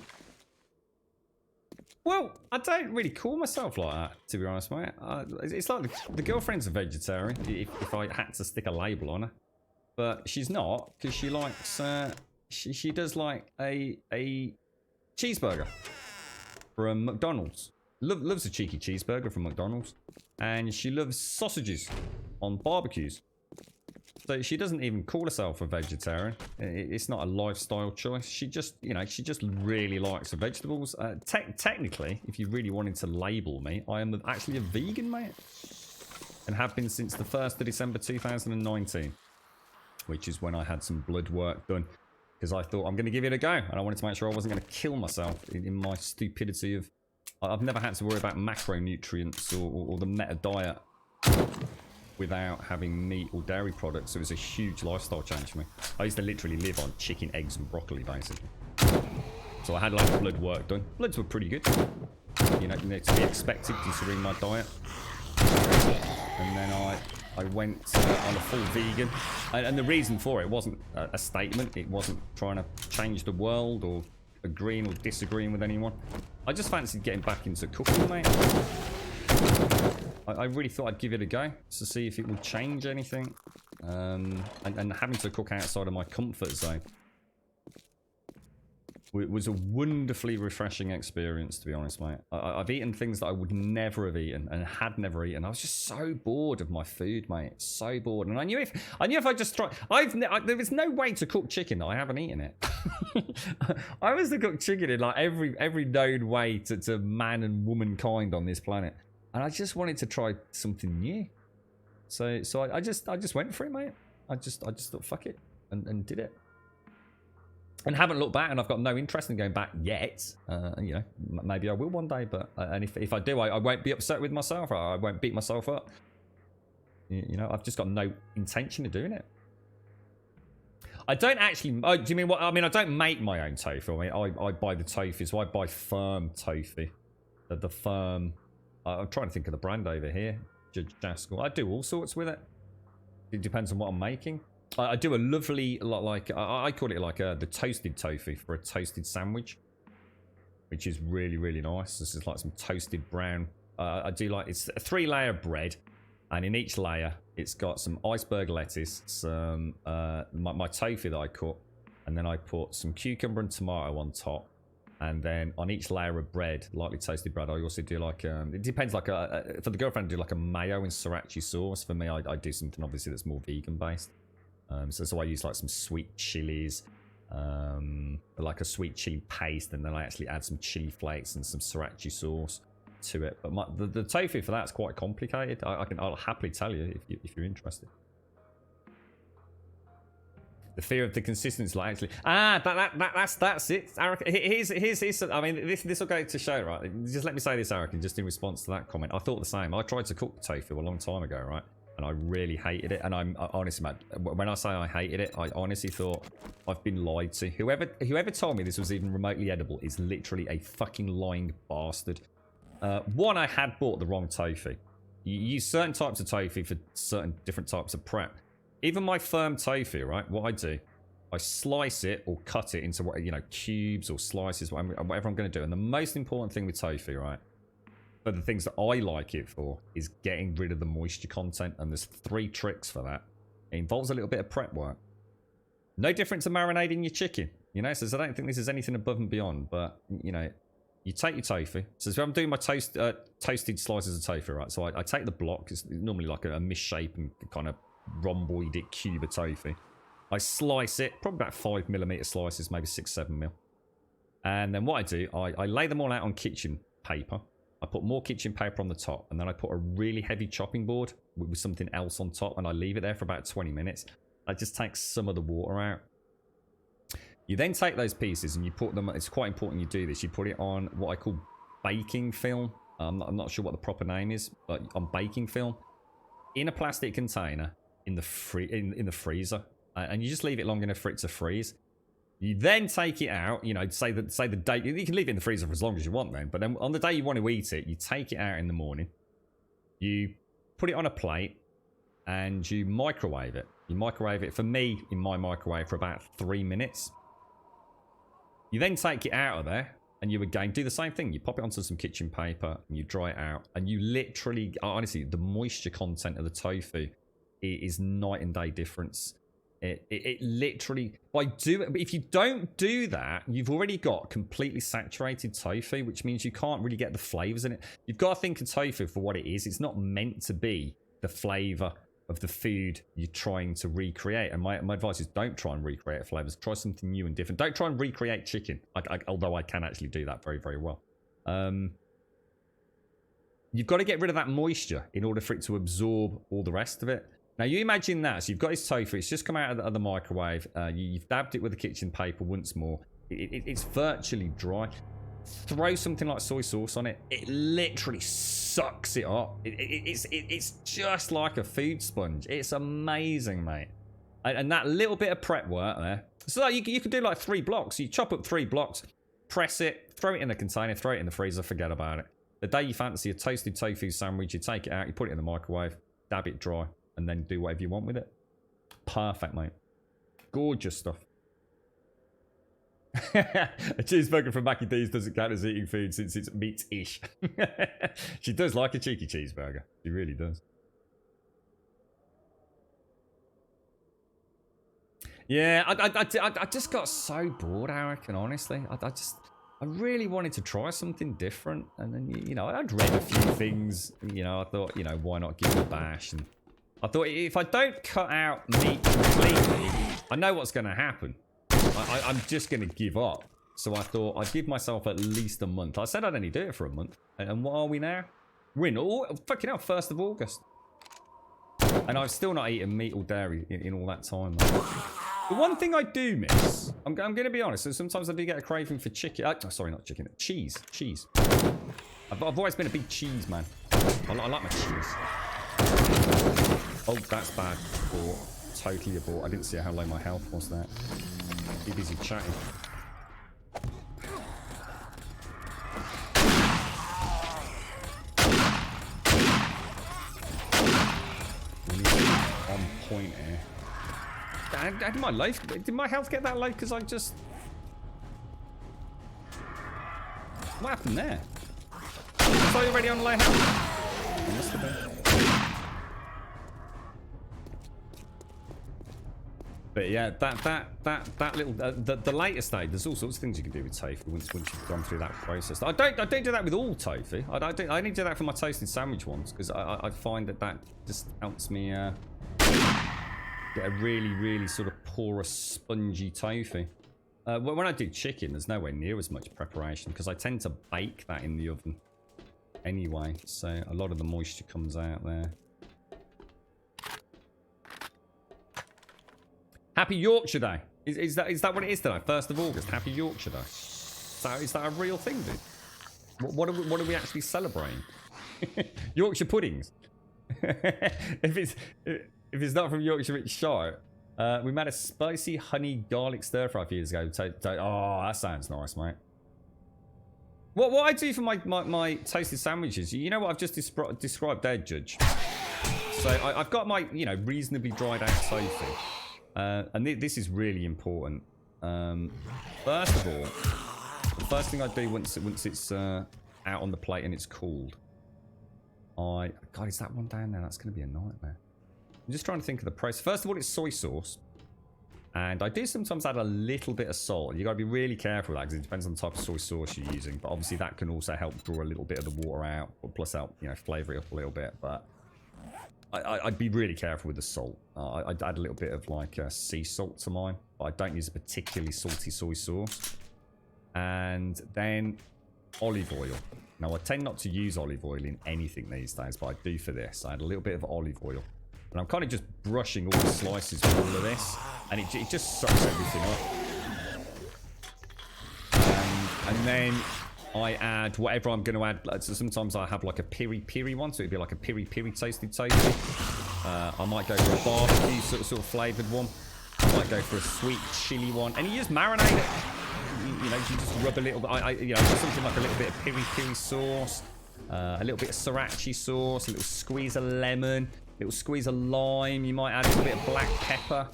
Well, I don't really call myself like that, to be honest, mate. It's like the girlfriend's a vegetarian, if I had to stick a label on her. But she's not, because she likes, she does like a cheeseburger from McDonald's. Loves a cheeky cheeseburger from McDonald's. And she loves sausages on barbecues. So she doesn't even call herself a vegetarian. It's not a lifestyle choice. She just, you know, she just really likes the vegetables. Technically, if you really wanted to label me, I am actually a vegan, mate. And have been since the 1st of December 2019. Which is when I had some blood work done. Because I thought, I'm going to give it a go. And I wanted to make sure I wasn't going to kill myself in my stupidity of... I've never had to worry about macronutrients or the meta diet without having meat or dairy products. So it was a huge lifestyle change for me. I used to literally live on chicken, eggs and broccoli, basically. So I had like blood work done. Bloods were pretty good. You know, to be expected considering my diet. And then I went on a full vegan. And the reason for it wasn't a statement. It wasn't trying to change the world or agreeing or disagreeing with anyone. I just fancied getting back into cooking, mate. I really thought I'd give it a go to see if it would change anything. And having to cook outside of my comfort zone. It was a wonderfully refreshing experience, to be honest, mate. I've eaten things that I would never have eaten and had never eaten. I was just so bored of my food, mate. So bored. And I knew if I just tried... there was no way to cook chicken that I haven't eaten it. I was to cook chicken in like every known way to man and womankind on this planet. And I just wanted to try something new. So I just went for it, mate. I just thought, fuck it. And did it. And haven't looked back, and I've got no interest in going back yet. You know, maybe I will one day, but and if I do, I won't be upset with myself. I won't beat myself up. You know, I've just got no intention of doing it. I don't actually. Oh, do you mean what? I mean, I don't make my own tofu. I mean, I buy the tofu, so I buy firm tofu. The firm. I'm trying to think of the brand over here. Jaskal. I do all sorts with it. It depends on what I'm making. I do a lovely, like, I call it like the toasted tofu for a toasted sandwich, which is really, really nice. This is like some toasted brown. I do like, it's a 3-layer bread, and in each layer, it's got some iceberg lettuce, some, my tofu that I cut, and then I put some cucumber and tomato on top. And then on each layer of bread, lightly toasted bread, I also do like, it depends, like, for the girlfriend, I do like a mayo and sriracha sauce. For me, I do something, obviously, that's more vegan-based. So I use like some sweet chilies, like a sweet chili paste, and then I actually add some chili flakes and some sriracha sauce to it. But the tofu for that's quite complicated. I'll happily tell you if you're interested. The fear of the consistency, like actually, that's it. Here's I mean, this will go to show, right? Just let me say this, Eric, just in response to that comment. I thought the same. I tried to cook tofu a long time ago, right? And I really hated it. And I'm honestly, man, when I say I hated it, I honestly thought I've been lied to. Whoever told me this was even remotely edible is literally a fucking lying bastard. One, I had bought the wrong tofu. You use certain types of tofu for certain different types of prep. Even my firm tofu, right? What I do, I slice it or cut it into what, you know, cubes or slices, whatever I'm going to do. And the most important thing with tofu, right? But the things that I like it for is getting rid of the moisture content, and there's 3 tricks for that. It involves a little bit of prep work. No different to marinating your chicken, you know. So I don't think this is anything above and beyond. But you know, you take your tofu. So I'm doing my toasted slices of tofu, right? So I take the block. It's normally like a misshapen kind of rhomboidic cube of tofu. I slice it, probably about 5mm slices, maybe 6-7 mil. And then what I do, I lay them all out on kitchen paper. I put more kitchen paper on the top, and then I put a really heavy chopping board with something else on top, and I leave it there for about 20 minutes. I just take some of the water out. You then take those pieces and you put them, it's quite important you do this, you put it on what I call baking film. I'm not sure what the proper name is, but on baking film. In a plastic container in the freezer. And you just leave it long enough for it to freeze. You then take it out, you know, say the day, you can leave it in the freezer for as long as you want then, but then on the day you want to eat it, you take it out in the morning, you put it on a plate, and you microwave it. You microwave it, for me, in my microwave, for about 3 minutes. You then take it out of there, and you again do the same thing. You pop it onto some kitchen paper, and you dry it out, and you literally, honestly, the moisture content of the tofu is night and day difference. It literally, if you don't do that, you've already got completely saturated tofu, which means you can't really get the flavors in it. You've got to think of tofu for what it is. It's not meant to be the flavor of the food you're trying to recreate. And my advice is don't try and recreate flavors. Try something new and different. Don't try and recreate chicken, although I can actually do that very, very well. You've got to get rid of that moisture in order for it to absorb all the rest of it. Now, you imagine that. So you've got this tofu. It's just come out of the microwave. You've dabbed it with the kitchen paper once more. It's virtually dry. Throw something like soy sauce on it. It literally sucks it up. It's just like a food sponge. It's amazing, mate. And that little bit of prep work there. So like you could do like 3 blocks. You chop up 3 blocks, press it, throw it in a container, throw it in the freezer, forget about it. The day you fancy a toasted tofu sandwich, you take it out, you put it in the microwave, dab it dry, and then do whatever you want with it. Perfect, mate. Gorgeous stuff. A cheeseburger from Mackie D's doesn't count as eating food since it's meat-ish. She does like a cheeky cheeseburger. She really does. Yeah, I just got so bored, Eric, and honestly. I really wanted to try something different. And then, you know, I'd read a few things. You know, I thought, you know, why not give it a bash? And I thought, if I don't cut out meat completely, I know what's going to happen. I'm just going to give up. So I thought I'd give myself at least a month. I said I'd only do it for a month. And what are we now? We're in fucking hell, 1st of August. And I've still not eaten meat or dairy in all that time. The one thing I do miss, I'm going to be honest, so sometimes I do get a craving for chicken. Sorry, not chicken. Cheese. I've always been a big cheese man. I like my cheese. Oh, that's bad. Abort. Totally abort. I didn't see how low my health was there. Be busy chatting. On point here. Did my health get that low? Because I just... What happened there? Was I already on low health? It must have been. But yeah, that little the later stage, there's all sorts of things you can do with tofu once you've gone through that process. I don't do that with all tofu. I only do that for my toasted sandwich ones because I find that just helps me get a really sort of porous, spongy tofu. When I do chicken, there's nowhere near as much preparation because I tend to bake that in the oven anyway, so a lot of the moisture comes out there. Happy Yorkshire Day. Is that what it is today? 1st of August. Happy Yorkshire Day. Is that a real thing, dude? What are we actually celebrating? Yorkshire puddings. If it's not from Yorkshire, it's shite. We made a spicy honey garlic stir fry a few years ago. Oh, that sounds nice, mate. What I do for my toasted sandwiches, you know what I've just described there, Judge. So I've got my reasonably dried out tofu. And this is really important. First of all, the first thing I do once it's out on the plate and it's cooled, God, is that one down there? That's going to be a nightmare. I'm just trying to think of the price. First of all, it's soy sauce. And I do sometimes add a little bit of salt. You got to be really careful with that because it depends on the type of soy sauce you're using. But obviously that can also help draw a little bit of the water out, or plus help, you know, flavor it up a little bit. But I'd be really careful with the salt. I'd add a little bit of like sea salt to mine, but I don't use a particularly salty soy sauce. And then olive oil. Now I tend not to use olive oil in anything these days, but I do for this. I add a little bit of olive oil. And I'm kind of just brushing all the slices with all of this. And it just sucks everything up. And then I add whatever I'm going to add. So sometimes I have like a piri-piri one. So it'd be like a piri-piri toasted toasty. I might go for a barbecue sort of flavoured one. I might go for a sweet chili one. And you just marinate it. You know, you just rub a little bit. You know, something like a little bit of piri-piri sauce. A little bit of sriracha sauce. A little squeeze of lemon. A little squeeze of lime. You might add a little bit of black pepper.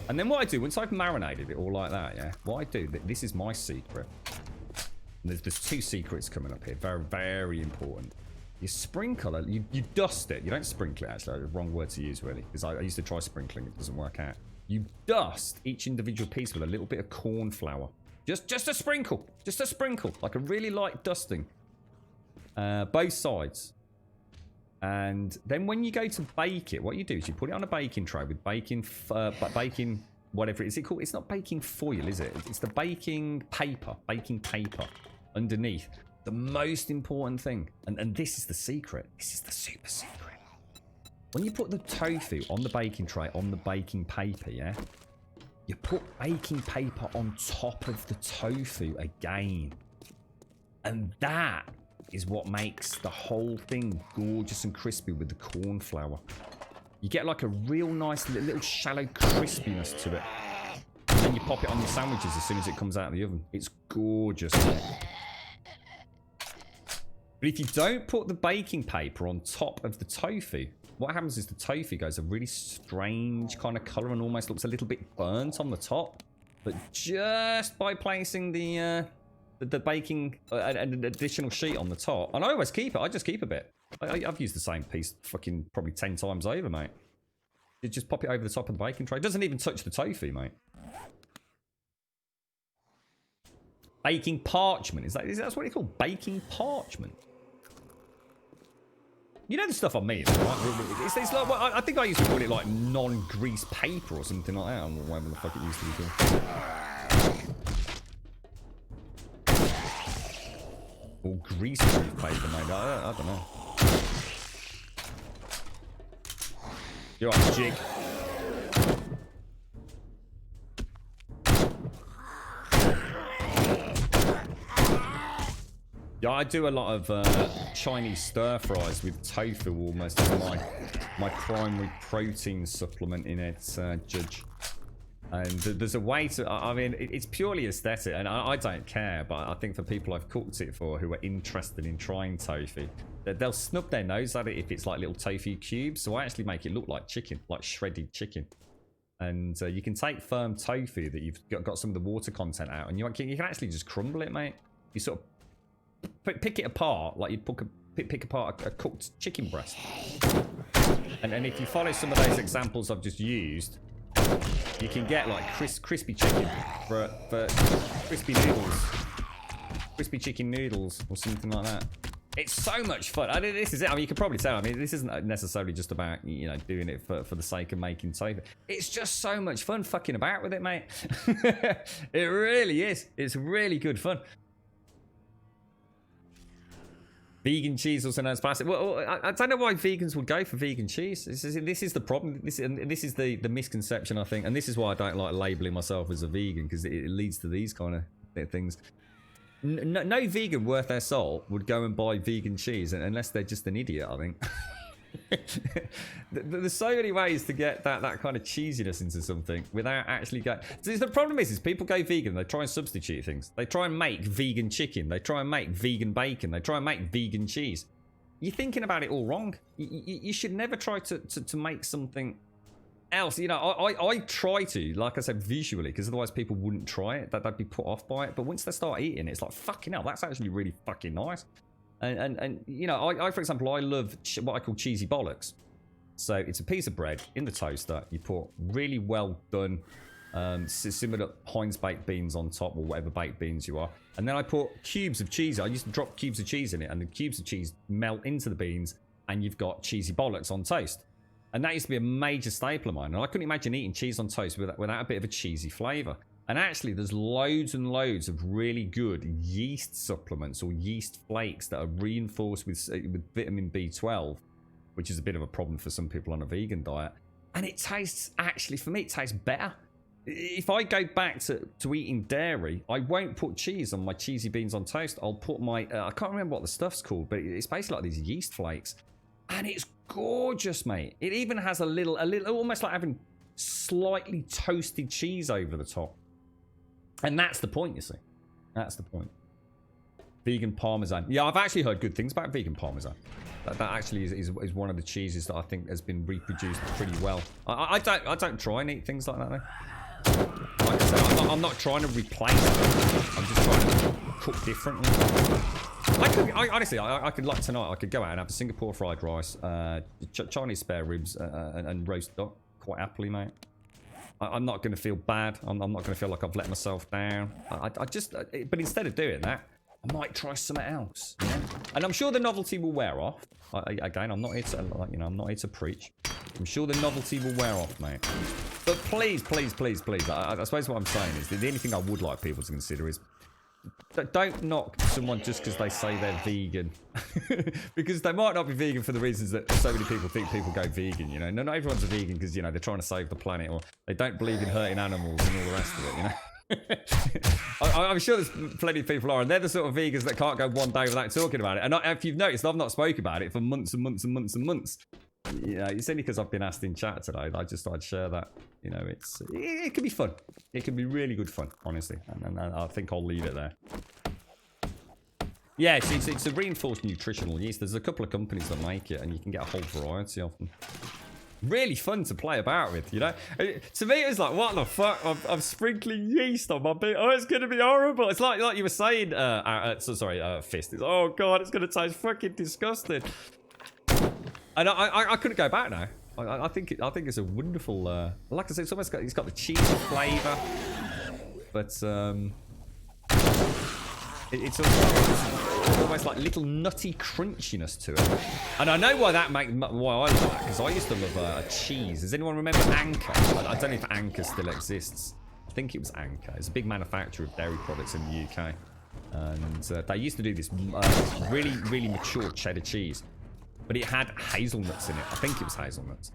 And then what I do, once I've marinated it all like that, yeah, what I do, this is my secret. There's 2 secrets coming up here. Very, very important. You sprinkle it, you dust it. You don't sprinkle it, actually. The wrong word to use, really. Because I used to try sprinkling. It doesn't work out. You dust each individual piece with a little bit of corn flour. Just a sprinkle. Just a sprinkle. Like a really light dusting. Both sides. And then when you go to bake it, what you do is you put it on a baking tray with baking, whatever it is. Called? It's not baking foil, is it? It's the baking paper underneath. The most important thing, and this is the secret. This is the super secret. When you put the tofu on the baking tray, on the baking paper, yeah, you put baking paper on top of the tofu again, and that is what makes the whole thing gorgeous and crispy with the corn flour. You get like a real nice little shallow crispiness to it. And then you pop it on your sandwiches as soon as it comes out of the oven. It's gorgeous. But if you don't put the baking paper on top of the tofu, what happens is the tofu goes a really strange kind of colour and almost looks a little bit burnt on the top. But just by placing the baking, an additional sheet on the top. And I always keep it. I just keep a bit. I've used the same piece fucking probably 10 times over, mate. You just pop it over the top of the baking tray. It doesn't even touch the tofu, mate. Baking parchment. Is that what it's called? Baking parchment. You know the stuff I mean, right? It's like, well, I think I used to call it like non-grease paper or something like that. I don't know whatever the fuck it used to be called. Or grease-proof paper, mate. I don't know. You're right, jig. Yeah, I do a lot of Chinese stir fries with tofu almost as my primary protein supplement in it, Judge. And there's a way to, I mean, it's purely aesthetic, and I don't care, but I think for people I've cooked it for who are interested in trying tofu, they'll snub their nose at it if it's like little tofu cubes. So I actually make it look like chicken, like shredded chicken. And you can take firm tofu that you've got some of the water content out, and you can actually just crumble it, mate. You sort of pick it apart like you'd pick apart a cooked chicken breast. And if you follow some of those examples I've just used, you can get like crispy chicken for crispy noodles, crispy chicken noodles or something like that. It's so much fun. I mean, this is it. I mean, you can probably tell. I mean, this isn't necessarily just about, you know, doing it for the sake of making tofu. It's just so much fun fucking about with it, mate. It really is. It's really good fun. Vegan cheese also known as plastic. Well, I don't know why vegans would go for vegan cheese. This is the problem. This is the misconception, I think. And this is why I don't like labeling myself as a vegan, because it leads to these kind of things. No vegan worth their salt would go and buy vegan cheese unless they're just an idiot, I think. There's so many ways to get that kind of cheesiness into something without actually going. So the problem is people go vegan, they try and substitute things. They try and make vegan chicken, they try and make vegan bacon, they try and make vegan cheese. You're thinking about it all wrong. You should never try to make something else. You know, I try to, like I said, visually, because otherwise people wouldn't try it. They'd be put off by it. But once they start eating it, it's like, fucking hell, that's actually really fucking nice. And you know, I for example, I love what I call cheesy bollocks. So it's a piece of bread in the toaster. You put really well done simmered up Heinz baked beans on top, or whatever baked beans you are. And then I put cubes of cheese. I used to drop cubes of cheese in it, and the cubes of cheese melt into the beans, and you've got cheesy bollocks on toast. And that used to be a major staple of mine. And I couldn't imagine eating cheese on toast without a bit of a cheesy flavour. And actually, there's loads and loads of really good yeast supplements or yeast flakes that are reinforced with vitamin B12, which is a bit of a problem for some people on a vegan diet. And it tastes, actually, for me, it tastes better. If I go back to eating dairy, I won't put cheese on my cheesy beans on toast. I'll put my, I can't remember what the stuff's called, but it's basically like these yeast flakes. And it's gorgeous, mate. It even has a little, almost like having slightly toasted cheese over the top. And that's the point, you see. That's the point. Vegan Parmesan. Yeah, I've actually heard good things about vegan Parmesan. That actually is one of the cheeses that I think has been reproduced pretty well. I don't try and eat things like that, though. Like I said, I'm not trying to replace it. I'm just trying to cook differently. Honestly, I could, like tonight, I could go out and have a Singapore fried rice, Chinese spare ribs, and roast duck quite happily, mate. I'm not going to feel bad. I'm not going to feel like I've let myself down. But instead of doing that, I might try something else. You know? And I'm sure the novelty will wear off. Again, I'm not here to, I'm not here to preach. I'm sure the novelty will wear off, mate. But please, please, please, please. I suppose what I'm saying is the only thing I would like people to consider is don't knock someone just because they say they're vegan. Because they might not be vegan for the reasons that so many people think people go vegan, you know. No, not everyone's a vegan because, you know, they're trying to save the planet, or they don't believe in hurting animals and all the rest of it, you know. I'm sure there's plenty of people are, and they're the sort of vegans that can't go one day without talking about it. And if you've noticed, I've not spoken about it for months and months and months and months. You know, it's only because I've been asked in chat today that I just thought I'd share that. You know, it can be fun. It can be really good fun, honestly. And I think I'll leave it there. Yeah, it's a reinforced nutritional yeast. There's a couple of companies that make it, and you can get a whole variety of them. Really fun to play about with, you know. To me, it was like, what the fuck? I'm sprinkling yeast on my beer. Oh, it's gonna be horrible. It's like you were saying, Fist. It's, oh god, it's gonna taste fucking disgusting. And I couldn't go back now. I think it's a wonderful. Like I said, it's got the cheesy flavour, but it's almost like little nutty crunchiness to it. And I know why I like that, because I used to love cheese. Does anyone remember Anchor? I don't know if Anchor still exists. I think it was Anchor. It's a big manufacturer of dairy products in the UK, and they used to do this really, really mature cheddar cheese. But it had hazelnuts in it. I think it was hazelnuts.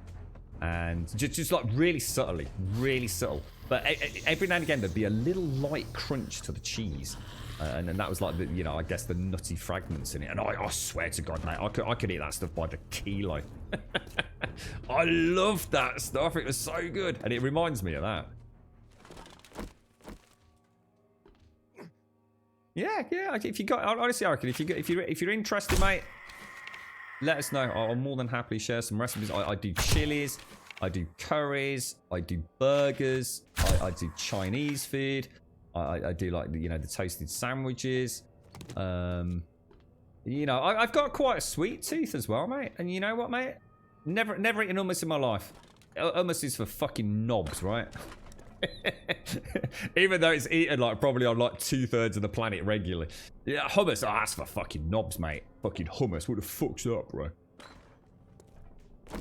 And just like really subtly, really subtle. But every now and again, there'd be a little light crunch to the cheese. And then that was like, I guess the nutty fragments in it. And I swear to God, mate, I could eat that stuff by the kilo. I loved that stuff. It was so good. And it reminds me of that. Yeah. If you got, honestly, I reckon if you're interested, mate, let us know. I'll more than happily share some recipes. I do chilies, I do curries, I do burgers, I do Chinese food. I do like the toasted sandwiches. I've got quite a sweet tooth as well, mate. And you know what, mate? Never eaten hummus in my life. Hummus is for fucking knobs, right? Even though it's eaten like probably on like 2/3 of the planet regularly. Yeah, hummus, that's for fucking knobs, mate. Fucking hummus, what the fuck's up, bro?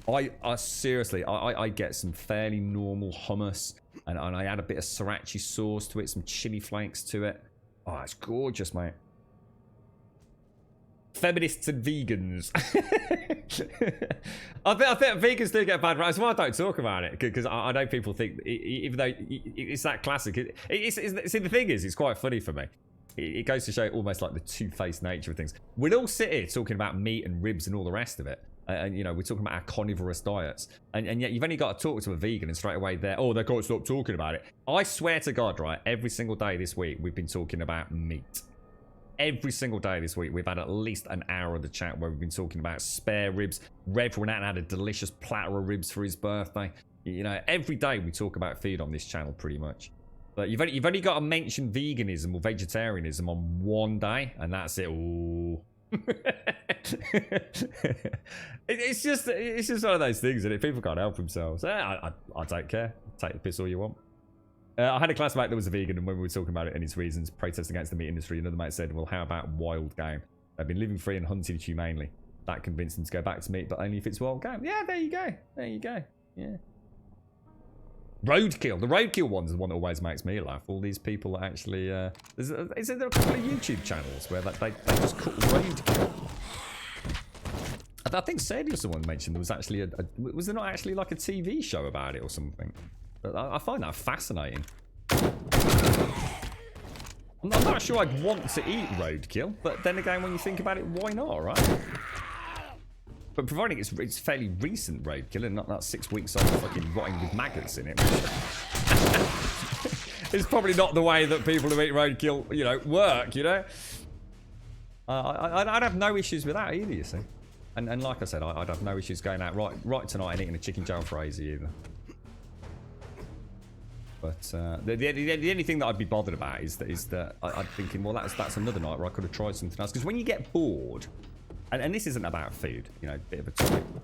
I seriously, I get some fairly normal hummus, and I add a bit of sriracha sauce to it, some chili flakes to it. Oh, it's gorgeous, mate. Feminists and vegans. I think vegans do get a bad rap. That's why I don't talk about it, because I know people think, even though it's that classic, see, the thing is, it's quite funny for me. It goes to show almost like the two-faced nature of things. We'd all sit here talking about meat and ribs and all the rest of it. And, we're talking about our carnivorous diets. And yet you've only got to talk to a vegan and straight away they can't stop talking about it. I swear to God, right, every single day this week, we've been talking about meat. Every single day this week, we've had at least an hour of the chat where we've been talking about spare ribs. Rev went out and had a delicious platter of ribs for his birthday. Every day we talk about food on this channel, pretty much. But you've only got to mention veganism or vegetarianism on one day, and that's it. Ooh, It's just one of those things, and if people can't help themselves, I don't care. Take the piss all you want. I had a classmate that was a vegan, and when we were talking about it and his reasons, protesting against the meat industry, another mate said, well, how about wild game? They've been living free and hunting humanely. That convinced them to go back to meat, but only if it's wild game. Yeah, there you go. There you go. Yeah. Roadkill. The Roadkill one's the one that always makes me laugh. All these people that actually... is there a couple of YouTube channels where they just cook roadkill? I think Sadie was the one mentioned there was actually was there not actually like a TV show about it or something? But I find that fascinating. I'm not sure I'd want to eat roadkill, but then again, when you think about it, why not, right? But providing it's fairly recent roadkill and not 6 weeks old fucking rotting with maggots in it. It's probably not the way that people who eat roadkill, you know, work, you know? I'd have no issues with that either, you see. And like I said, I'd have no issues going out right tonight and eating a chicken jalfrezi either. But the only thing that I'd be bothered about is that I'm thinking, well, that's another night where I could have tried something else. Because when you get bored, and this isn't about food, you know, bit of a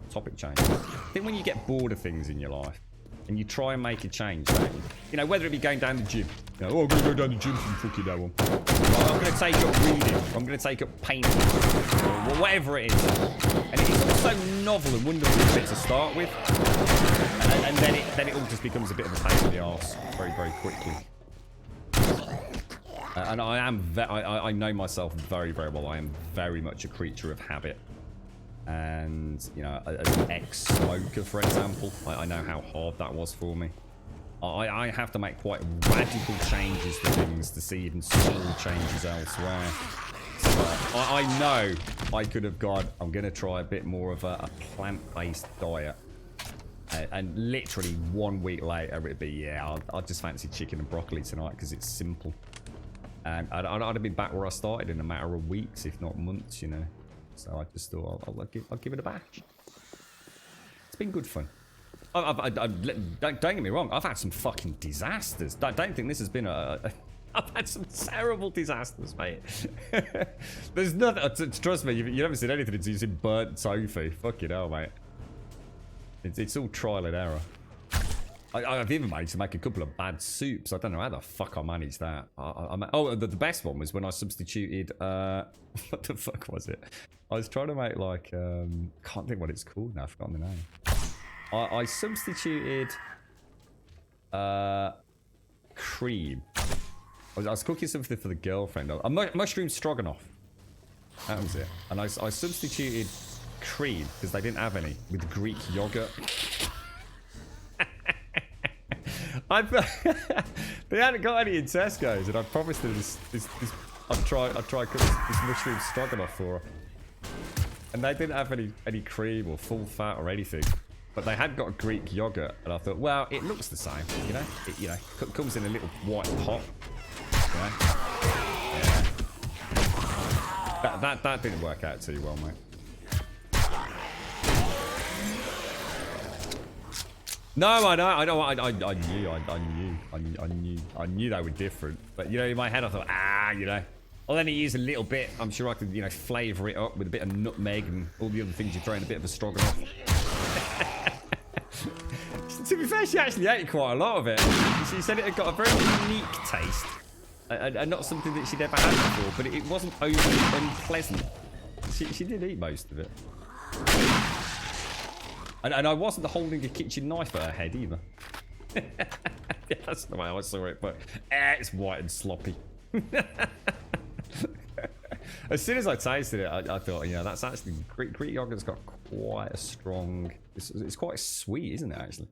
topic change. I think when you get bored of things in your life, and you try and make a change, don't you? You know, whether it be going down the gym. You know, oh, I'm going to go down the gym from fucking that one. I'm going to take up reading. I'm going to take up painting. Or whatever it is. And it's all so novel and wonderful to start with. And then it all just becomes a bit of a pain in the arse very, very quickly. And I know myself very, very well. I am very much a creature of habit. And, you know, as an ex-smoker, for example, I know how hard that was for me. I have to make quite radical changes to things to see even small changes elsewhere. So I know I could have gone, I'm going to try a bit more of a plant-based diet. And literally 1 week later, it'd be, yeah, I'll just fancy chicken and broccoli tonight because it's simple. And I'd have been back where I started in a matter of weeks, if not months, you know. So I just thought I'll give it a bash. It's been good fun. Don't get me wrong. I've had some fucking disasters. I don't think this has been I've had some terrible disasters, mate. There's nothing. Trust me, you haven't seen anything until you've seen burnt tofu. Fucking hell, mate. It's all trial and error. I've even managed to make a couple of bad soups. I don't know how the fuck I managed that. The best one was when I substituted... what the fuck was it? I was trying to make like... can't think what it's called now. I've forgotten the name. I substituted... cream. I was cooking something for the girlfriend. A mushroom stroganoff. That was it. And I substituted cream, because they didn't have any, with Greek yogurt. They hadn't got any in Tesco's, and I promised her I'd try cooking this mushroom stroganoff for her. And they didn't have any cream or full fat or anything, but they had got Greek yogurt, and I thought, well, it looks the same, you know. It comes in a little white pot. You know? Yeah. That didn't work out too well, mate. No, I know. I knew they were different. But you know, in my head, I thought, you know, I'll only use a little bit. I'm sure I could, you know, flavour it up with a bit of nutmeg and all the other things you throw in a bit of a stroganoff. To be fair, she actually ate quite a lot of it. She said it had got a very unique taste, and not something that she'd ever had before. But it wasn't overly unpleasant. She did eat most of it. And I wasn't holding a kitchen knife at her head either. Yeah, that's the way I saw it, but it's white and sloppy. As soon as I tasted it, I thought, you know, that's actually... Greek yogurt's got quite a strong... It's quite sweet, isn't it, actually?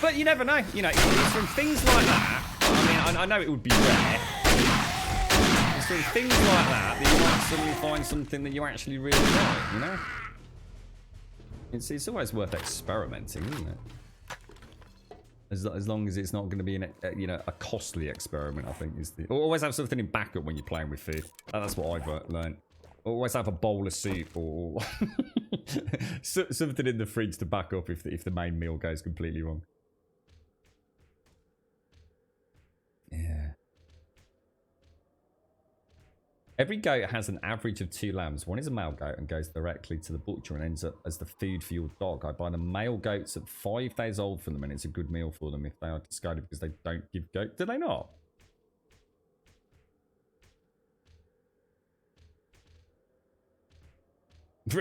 But you never know. You know, it's from things like that... I mean, I know it would be rare. It's from things like that you might suddenly find something that you actually really like, you know? It's always worth experimenting, isn't it? As long as it's not going to be a costly experiment, I think is the. Always have something in backup when you're playing with food. That's what I've learned. Always have a bowl of soup or something in the fridge to back up if the main meal goes completely wrong. Yeah. Every goat has an average of 2 lambs. One is a male goat and goes directly to the butcher and ends up as the food for your dog. I buy the male goats at 5 days old for them, and it's a good meal for them if they are discarded because they don't give goat. Do they not? I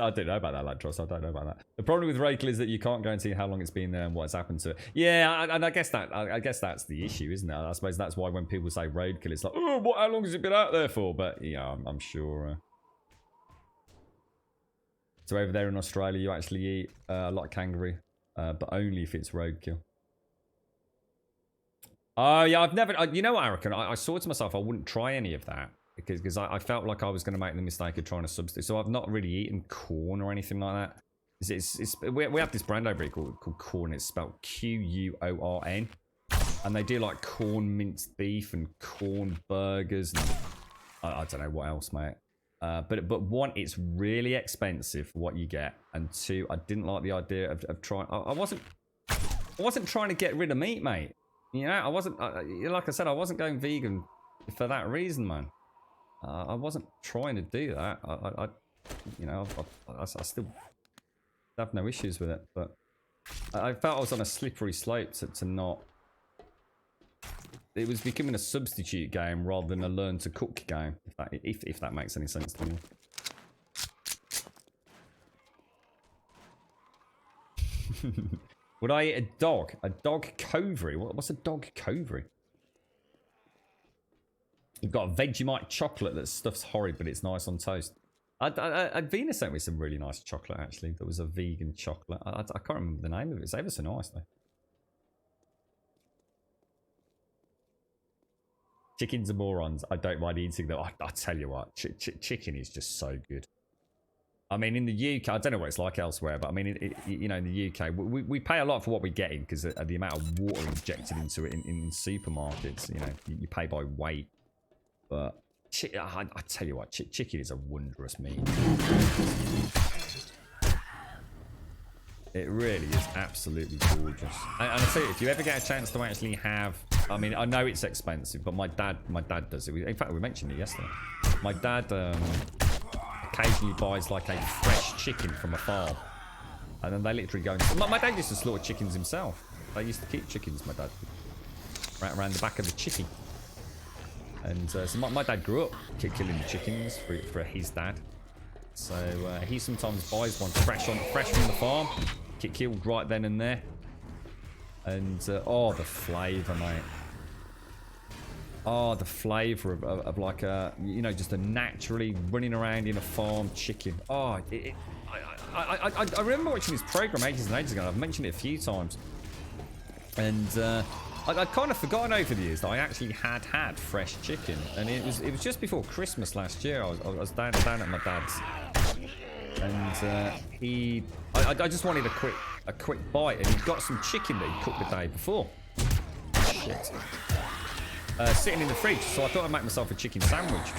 don't know about that, Lactros. I don't know about that. The problem with roadkill is that you can't guarantee how long it's been there and what's happened to it. Yeah, and I guess that's the issue, isn't it? I suppose that's why when people say roadkill, it's like, oh, how long has it been out there for? But yeah, I'm sure. So over there in Australia, you actually eat a lot of kangaroo, but only if it's roadkill. Oh yeah, I've never. You know what I reckon? I saw to myself I wouldn't try any of that. Because I felt like I was going to make the mistake of trying to substitute. So I've not really eaten corn or anything like that. We have this brand over here called Corn. It's spelled Quorn. And they do like corn minced beef and corn burgers. And I don't know what else, mate. But one, it's really expensive for what you get. And two, I didn't like the idea of trying. I wasn't trying to get rid of meat, mate. You know, I wasn't. Like I said, I wasn't going vegan for that reason, man. I wasn't trying to do that. I still have no issues with it, but I felt I was on a slippery slope to not. It was becoming a substitute game rather than a learn to cook game. If that makes any sense to me. Would I eat a dog? A dog covary? What's a dog covary? You've got a Vegemite chocolate that stuff's horrid, but it's nice on toast. Vina sent me some really nice chocolate, actually. That was a vegan chocolate. I can't remember the name of it. It's ever so nice, though. Chickens are morons. I don't mind eating them. I tell you what, chicken is just so good. I mean, in the UK, I don't know what it's like elsewhere, but I mean, you know, in the UK, we pay a lot for what we're getting because of the amount of water injected into it in supermarkets. You know, you pay by weight. But I tell you what, chicken is a wondrous meat. It really is absolutely gorgeous. And I tell you, if you ever get a chance to actually have, I mean, I know it's expensive, but my dad does it. In fact, we mentioned it yesterday. My dad occasionally buys like a fresh chicken from a farm, and then they literally go. My dad used to slaughter chickens himself. They used to keep chickens. My dad right around the back of the chicken. And so my dad grew up killing the chickens for his dad. So he sometimes buys one fresh from the farm, killed right then and there. And oh, the flavour, mate. Oh, the flavour of like a, you know, just a naturally running around in a farm chicken. Oh, I remember watching this program ages and ages ago. I've mentioned it a few times. And I'd kind of forgotten over the years that I actually had fresh chicken, and it was just before Christmas last year. I was down at my dad's, and I just wanted a quick bite, and he'd got some chicken that he'd cooked the day before. Shit. Sitting in the fridge, so I thought I'd make myself a chicken sandwich,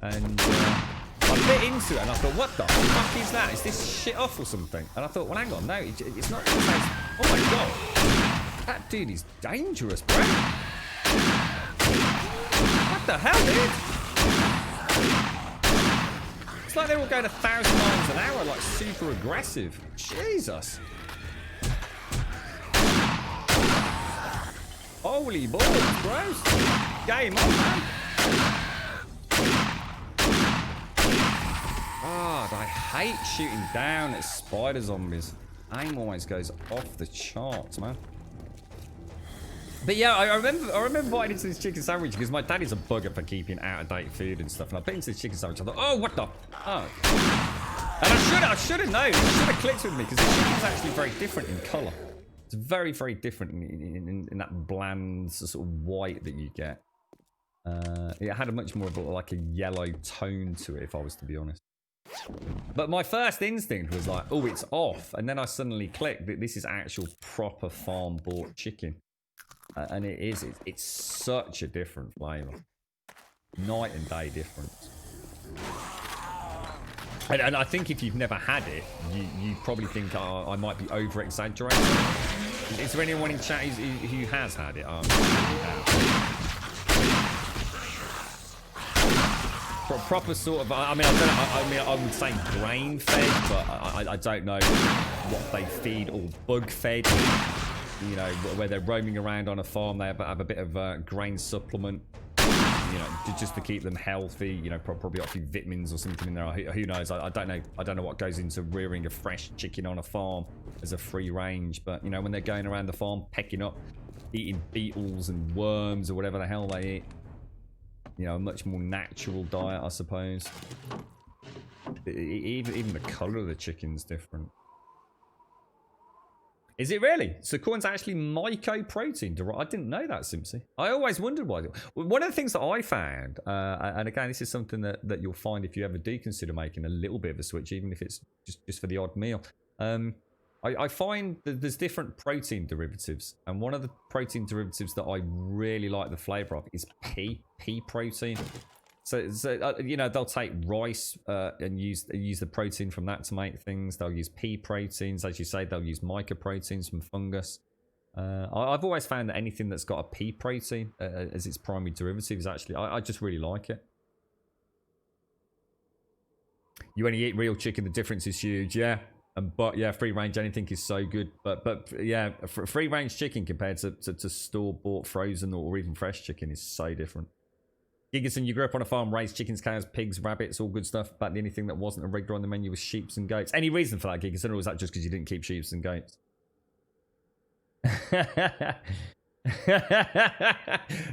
and I bit into it, and I thought, what the fuck is that? Is this shit off or something? And I thought, well, hang on, no, it's not. Oh my god. That dude is dangerous, bro. What the hell, dude? It's like they're all going 1,000 miles an hour, like super aggressive. Jesus. Holy balls, bro. Game on, man. God, I hate shooting down at spider zombies. Aim always goes off the charts, man. But yeah, I remember biting into this chicken sandwich because my dad is a bugger for keeping out-of-date food and stuff. And I bit into this chicken sandwich. I thought, oh, what the? Oh. And I should have known. It should have clicked with me because the chicken's actually very different in colour. It's very, very different in that bland sort of white that you get. It had a much more of like a yellow tone to it, if I was to be honest. But my first instinct was like, oh, it's off. And then I suddenly clicked that this is actual proper farm-bought chicken. And it is. It's such a different flavour. Night and day difference. And I think if you've never had it, you probably think I might be over-exaggerating. Is there anyone in chat who has had it? proper sort of. I mean, I don't know, I mean, I would say grain fed, but I don't know what they feed or bug fed. You know, where they're roaming around on a farm, they have a bit of grain supplement. You know, just to keep them healthy. You know, probably a few vitamins or something in there. Who knows? I don't know. I don't know what goes into rearing a fresh chicken on a farm as a free range. But you know, when they're going around the farm pecking up, eating beetles and worms or whatever the hell they eat. You know, a much more natural diet, I suppose. Even the colour of the chicken's different. Is it really? So corn's actually mycoprotein. I didn't know that, Simpsy. I always wondered why. One of the things that I found, and again, this is something that you'll find if you ever do consider making a little bit of a switch, even if it's just for the odd meal. I find that there's different protein derivatives, and one of the protein derivatives that I really like the flavour of is pea protein. So you know, they'll take rice and use the protein from that to make things. They'll use pea proteins, as you say. They'll use mycoproteins from fungus. I've always found that anything that's got a pea protein as its primary derivative is actually, I just really like it. You only eat real chicken, the difference is huge, yeah. But yeah, free range anything is so good. But yeah, free range chicken compared to store bought frozen or even fresh chicken is so different. Gigason, you grew up on a farm, raised chickens, cows, pigs, rabbits, all good stuff. But the only thing that wasn't a regular on the menu was sheep and goats. Any reason for that, Gigason, or was that just because you didn't keep sheep and goats?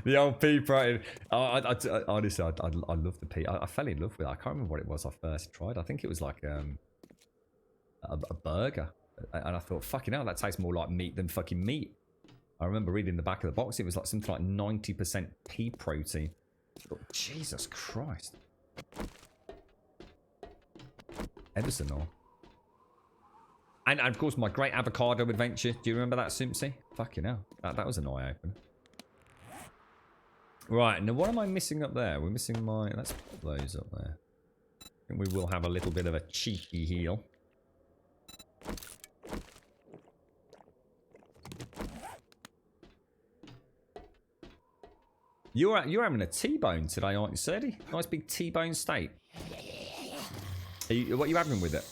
The old pea protein. Honestly, I love the pea. I fell in love with it. I can't remember what it was I first tried. I think it was like a burger. And I thought, fucking hell, that tastes more like meat than fucking meat. I remember reading the back of the box. It was like something like 90% pea protein. Oh, Jesus Christ. Everson or. And of course my great avocado adventure. Do you remember that, Simpsy? Fucking hell. That was an eye-opener. Right, now what am I missing up there? We're missing my... Let's put those up there. I think we will have a little bit of a cheeky heal. You're having a T-bone today, aren't you, Serdy? Nice big T-bone steak. What are you having with it?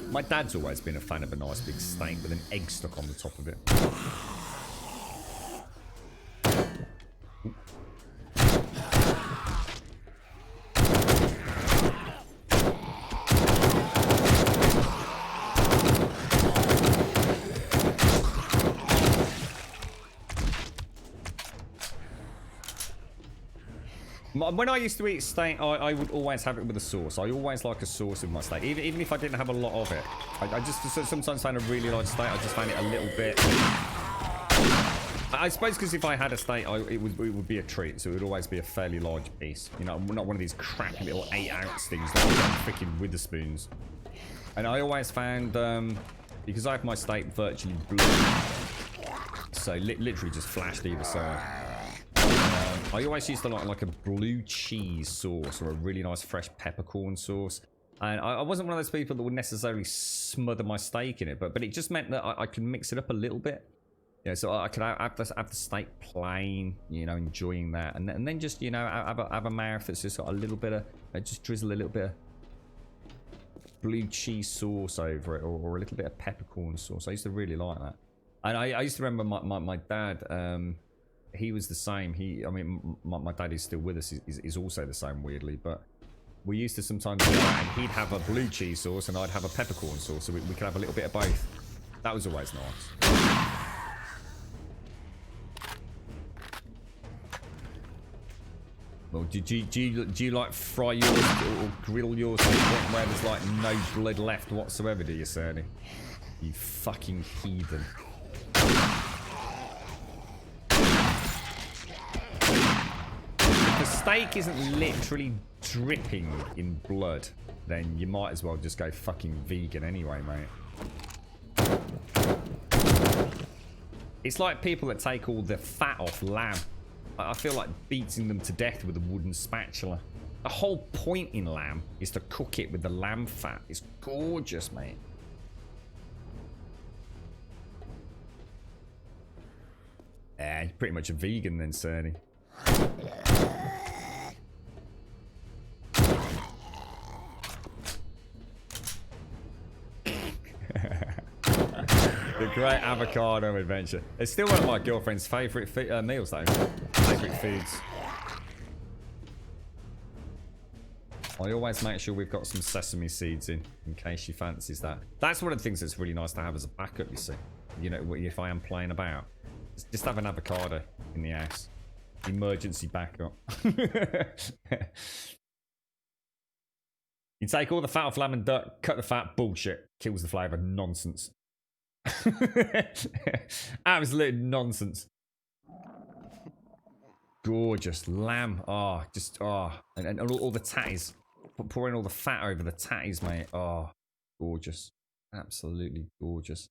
My dad's always been a fan of a nice big steak with an egg stuck on the top of it. When I used to eat steak, I would always have it with a sauce. I always like a sauce with my steak, even if I didn't have a lot of it. I just sometimes find a really large steak. I just find it a little bit. I suppose because if I had a steak, it would be a treat. So it would always be a fairly large piece. You know, not one of these crappy little 8-ounce things that are freaking Witherspoons. And I always found because I have my steak virtually blue, so literally just flashed either side. I always used to like a blue cheese sauce or a really nice fresh peppercorn sauce. And I wasn't one of those people that would necessarily smother my steak in it, but it just meant that I could mix it up a little bit. Yeah, so I could have the steak plain, you know, enjoying that, and then just, you know, have a mouth that's just got a little bit of, just drizzle a little bit of blue cheese sauce over it, or a little bit of peppercorn sauce. I used to really like that. And I used to remember my dad. He was the same. I mean, my dad is still with us. Is also the same, weirdly. But we used to sometimes go out and he'd have a blue cheese sauce and I'd have a peppercorn sauce, so we could have a little bit of both. That was always nice. Well, do you like fry yours or grill yours to the point where there's like no blood left whatsoever? Do you, Serdy? You fucking heathen. If the steak isn't literally dripping in blood, then you might as well just go fucking vegan anyway, mate. It's like people that take all the fat off lamb. I feel like beating them to death with a wooden spatula. The whole point in lamb is to cook it with the lamb fat. It's gorgeous, mate. Yeah, you're pretty much a vegan then, Cerny. The Great Avocado Adventure. It's still one of my girlfriend's favourite meals, though. Favourite foods. I always make sure we've got some sesame seeds in case she fancies that. That's one of the things that's really nice to have as a backup, you see. You know, if I am playing about. Just have an avocado in the house. Emergency backup. You take all the fat off lamb and duck, cut the fat, bullshit. Kills the flavour. Nonsense. Absolute nonsense. Gorgeous lamb. Oh, just and all the tatties. Pouring all the fat over the tatties, mate. Oh, gorgeous. Absolutely gorgeous.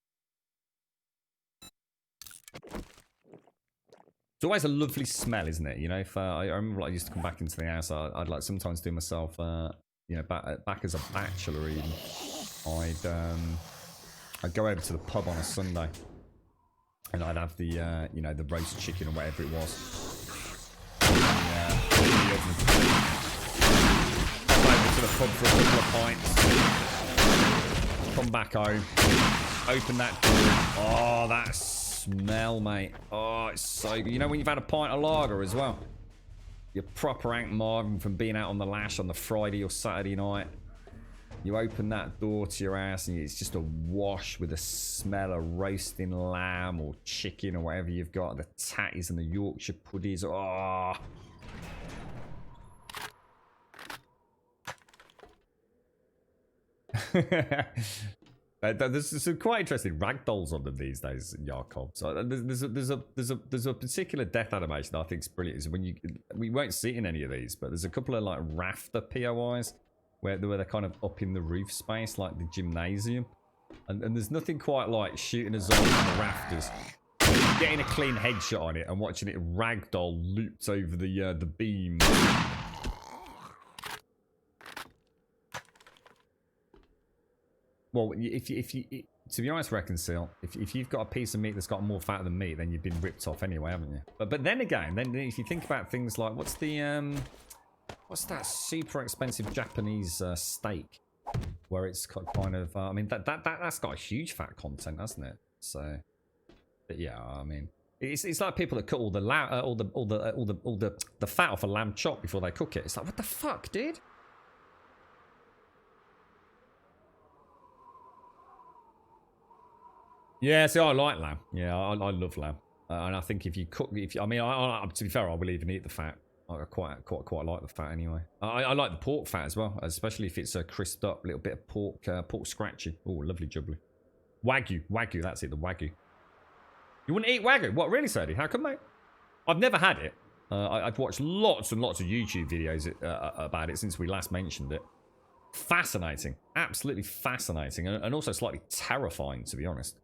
It's always a lovely smell, isn't it? You know, if I remember, I used to come back into the house. I'd like sometimes do myself, you know, back as a bachelor. Even I'd go over to the pub on a Sunday, and I'd have the you know, the roast chicken or whatever it was. Over to the pub for a couple of pints. Come back home. Open that door. Oh, that smell, mate. Oh, it's so good. You know when you've had a pint of lager as well? You're proper Hank Marvin from being out on the lash on the Friday or Saturday night. You open that door to your house and it's just a wash with the smell of roasting lamb or chicken or whatever you've got. The tatties and the Yorkshire puddies. Oh. There's some quite interesting ragdolls on them these days, Yakov. So there's a particular death animation that I think is brilliant. Is when we won't see it in any of these, but there's a couple of like rafter POIs where they're kind of up in the roof space, like the gymnasium, and there's nothing quite like shooting a zombie on the rafters, getting a clean headshot on it, and watching it ragdoll looped over the beam. Well, if you to be honest, Reconcile, if you've got a piece of meat that's got more fat than me, then you've been ripped off anyway, haven't you? But then again, if you think about things like what's that super expensive Japanese steak, where it's kind of I mean that's got a huge fat content, hasn't it? So, but yeah, I mean it's like people that cut all the fat off a lamb chop before they cook it. It's like, what the fuck, dude? Yeah, see, I like lamb. Yeah, I love lamb, and I think if you cook, to be fair, I will even eat the fat. I quite like the fat anyway. I like the pork fat as well, especially if it's a crisped up little bit of pork scratchy. Oh, lovely jubbly. Wagyu, that's it, the Wagyu. You wouldn't eat Wagyu? What, really, Sadie? How come, mate? I've never had it. I've watched lots and lots of YouTube videos about it since we last mentioned it. Fascinating, absolutely fascinating, and also slightly terrifying, to be honest.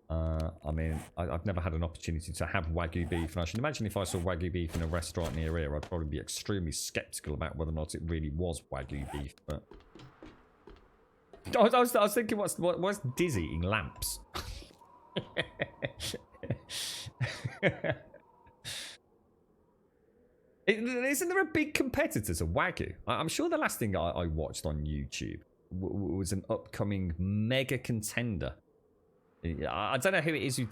I mean, I've never had an opportunity to have Wagyu beef, and I should imagine if I saw Wagyu beef in a restaurant near here, I'd probably be extremely skeptical about whether or not it really was Wagyu beef. But I was thinking, what's Diz eating lamps? Isn't there a big competitor to Wagyu? I'm sure the last thing I watched on YouTube was an upcoming mega contender. I don't know who it is who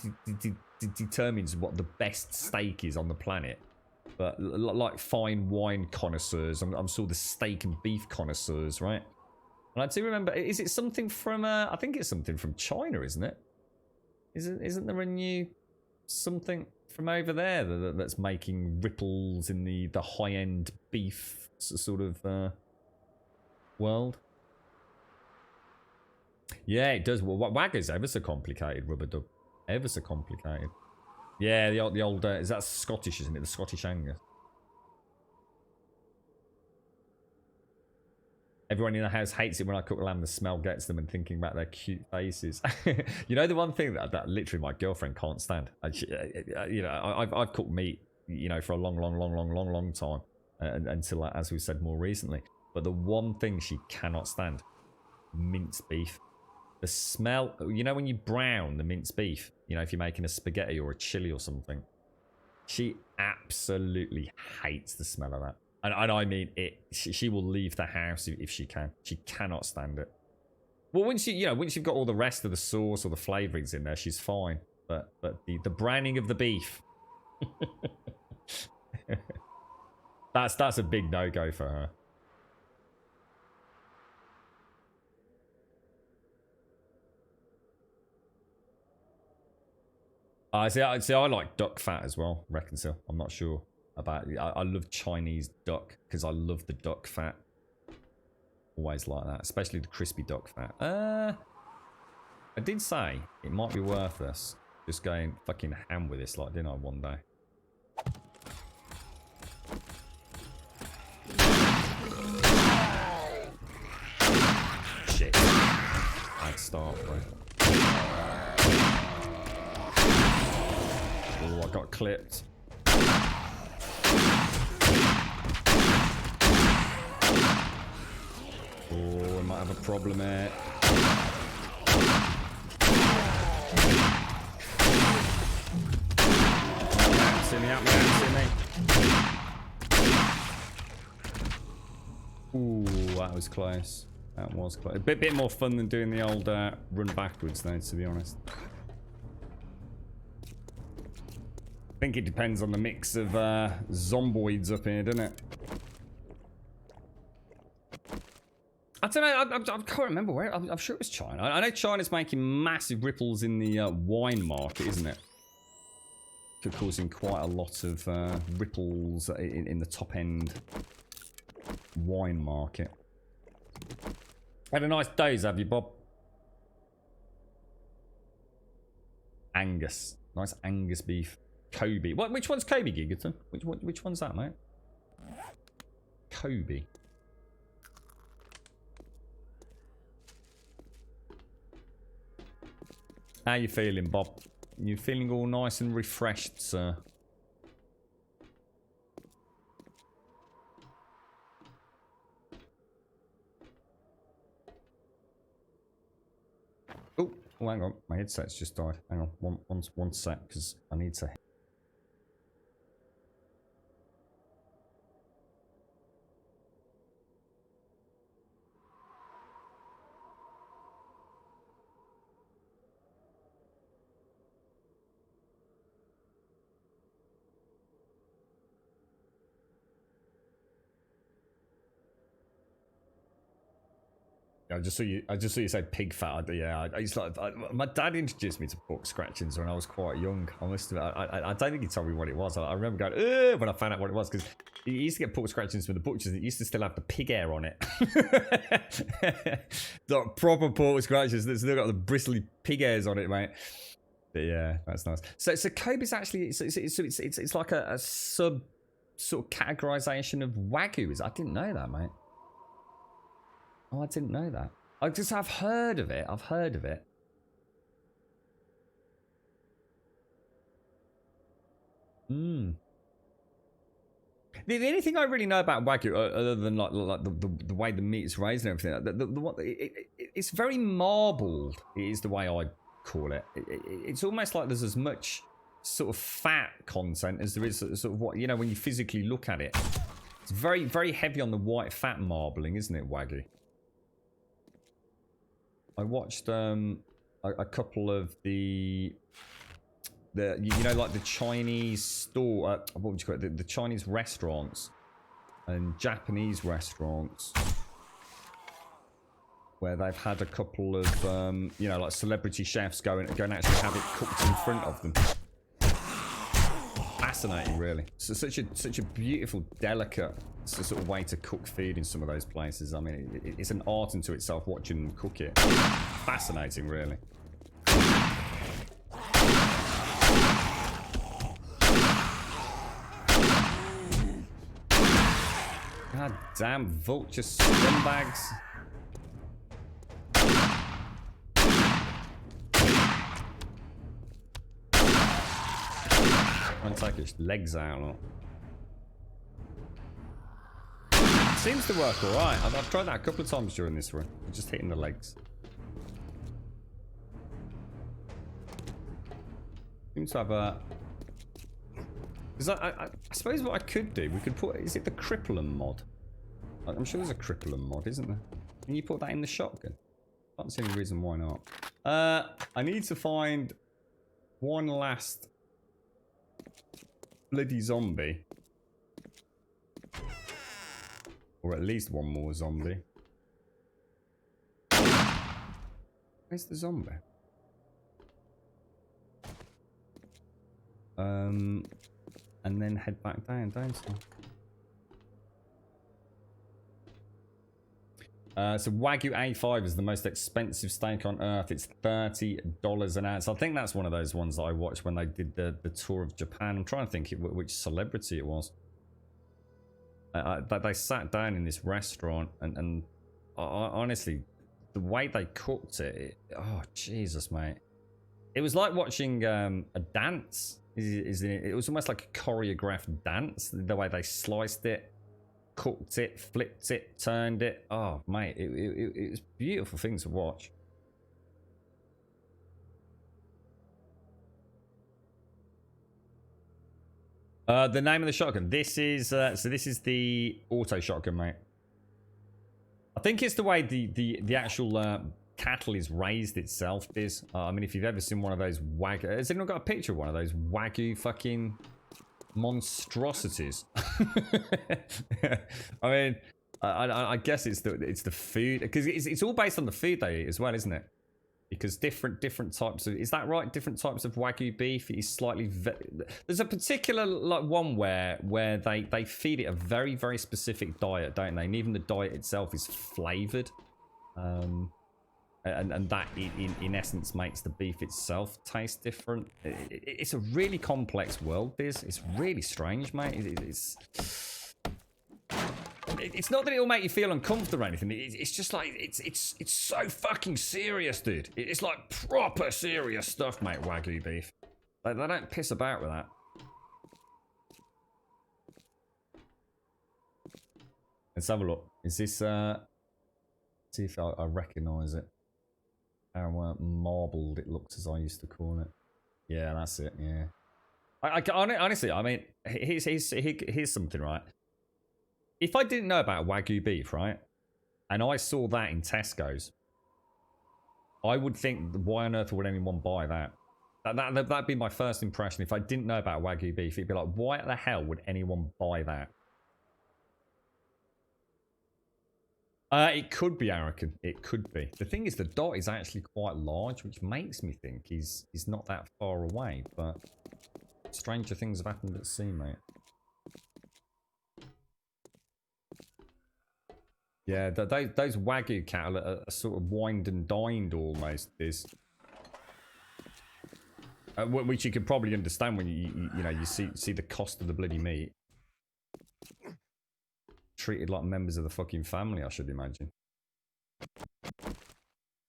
determines what the best steak is on the planet, but like fine wine connoisseurs, I'm sure the steak and beef connoisseurs, right? And I do remember, is it something from? I think it's something from China, isn't it? Isn't there a new something from over there that's making ripples in the high-end beef sort of world? Yeah, it does. Well, Wagyu's ever so complicated, Rubber Dub. Ever so complicated. Yeah, the old is that Scottish, isn't it? The Scottish Angus. Everyone in the house hates it when I cook lamb. The smell gets them, and thinking about their cute faces. You know, the one thing that literally my girlfriend can't stand. You know, I've cooked meat, you know, for a long time, until, as we said, more recently. But the one thing she cannot stand: minced beef. The smell, you know, when you brown the minced beef, you know, if you're making a spaghetti or a chili or something, She absolutely hates the smell of that. And I mean, she will leave the house if she can. She cannot stand it. Well, once once you've got all the rest of the sauce or the flavorings in there, she's fine. But the browning of the beef, that's a big no-go for her. See, I like duck fat as well, Reconcile. I'm not sure about it. I love Chinese duck because I love the duck fat. Always like that, especially the crispy duck fat. I did say it might be worth us just going fucking ham with this, like, didn't I, one day? Shit. I'd start, bro. Oh, I got clipped. Oh, we might have a problem here. See me, Ooh, that was close. That was close. A bit more fun than doing the old run backwards, though, to be honest. I think it depends on the mix of zomboids up here, doesn't it? I don't know. I can't remember where. I'm sure it was China. I know China's making massive ripples in the wine market, isn't it? Causing quite a lot of ripples in the top end wine market. Had a nice days, have you, Bob? Angus, nice Angus beef. Kobe. What? Which one's Kobe, Gigaton? Which one's that, mate? Kobe. How you feeling, Bob? You feeling all nice and refreshed, sir? Oh, hang on. My headset's just died. Hang on. One sec, because I need to... I just saw you say pig fat. Yeah, my dad introduced me to pork scratchings when I was quite young. I must admit, I don't think he told me what it was. I remember going, ugh, when I found out what it was, because he used to get pork scratchings from the butchers and it used to still have the pig hair on it. Like proper pork scratchings that still got the bristly pig hairs on it, mate. But yeah, that's nice. So Kobe's actually it's like a sub sort of categorization of Wagyu. I didn't know that, mate. Oh, I didn't know that. I've heard of it. I've heard of it. The only thing I really know about Wagyu, other than like the way the meat is raised and everything, it's very marbled. Is the way I call it. It's almost like there's as much sort of fat content as there is sort of what, you know, when you physically look at it. It's very, very heavy on the white fat marbling, isn't it, Wagyu? I watched a couple of the you know, like the Chinese store, what would you call it? The Chinese restaurants and Japanese restaurants where they've had a couple of you know, like celebrity chefs go and actually have it cooked in front of them. Fascinating, really. So such a beautiful, delicate sort of way to cook food in some of those places. I mean, it's an art unto itself watching them cook it. Fascinating, really. God damn vulture scumbags. I'll take his legs out. Seems to work alright. I've tried that a couple of times during this run. Just hitting the legs. Seems to have a Because I suppose what I could do, we could put, is it the Cripplum mod? I'm sure there's a Cripplum mod, isn't there? Can you put that in the shotgun? I can't see any reason why not. I need to find one last bloody zombie. Or at least one more zombie. Where's the zombie? And then head back down south. So Wagyu A5 is the most expensive steak on earth. It's $30 an ounce. I think that's one of those ones that I watched when they did the tour of Japan. I'm trying to think which celebrity it was. They sat down in this restaurant and honestly, the way they cooked it, oh Jesus, mate. It was like watching a dance. It was almost like a choreographed dance. The way they sliced it, cooked it, flipped it, turned it. Oh, mate, it was a beautiful thing to watch. The name of the shotgun. This is this is the auto shotgun, mate. I think it's the way the actual cattle is raised itself. I mean, if you've ever seen one of those Wagyu, has anyone got a picture of one of those Wagyu fucking monstrosities? I mean, I guess it's the food, because it's all based on the food they eat as well, isn't it? Because different types of, is that right? Different types of Wagyu beef is slightly. There's a particular like one where they feed it a very very specific diet, don't they? And even the diet itself is flavored, and that in essence makes the beef itself taste different. It's a really complex world. It's really strange, mate. It's not that it'll make you feel uncomfortable or anything. It's just like it's so fucking serious, dude. It's like proper serious stuff, mate. Wagyu beef. Like, they don't piss about with that. Let's have a look. Is this see if I recognise it. How marbled it looks, as I used to call it. Yeah, that's it. Yeah. Honestly, I mean, here's something, right? If I didn't know about Wagyu beef, right, and I saw that in Tesco's, I would think, why on earth would anyone buy that? That'd be my first impression. If I didn't know about Wagyu beef, it'd be like, why the hell would anyone buy that? It could be Arakan. It could be. The thing is, the dot is actually quite large, which makes me think he's not that far away. But stranger things have happened at sea, mate. Yeah, those Wagyu cattle are sort of wined and dined almost. Which you can probably understand when you see the cost of the bloody meat. Treated like members of the fucking family, I should imagine.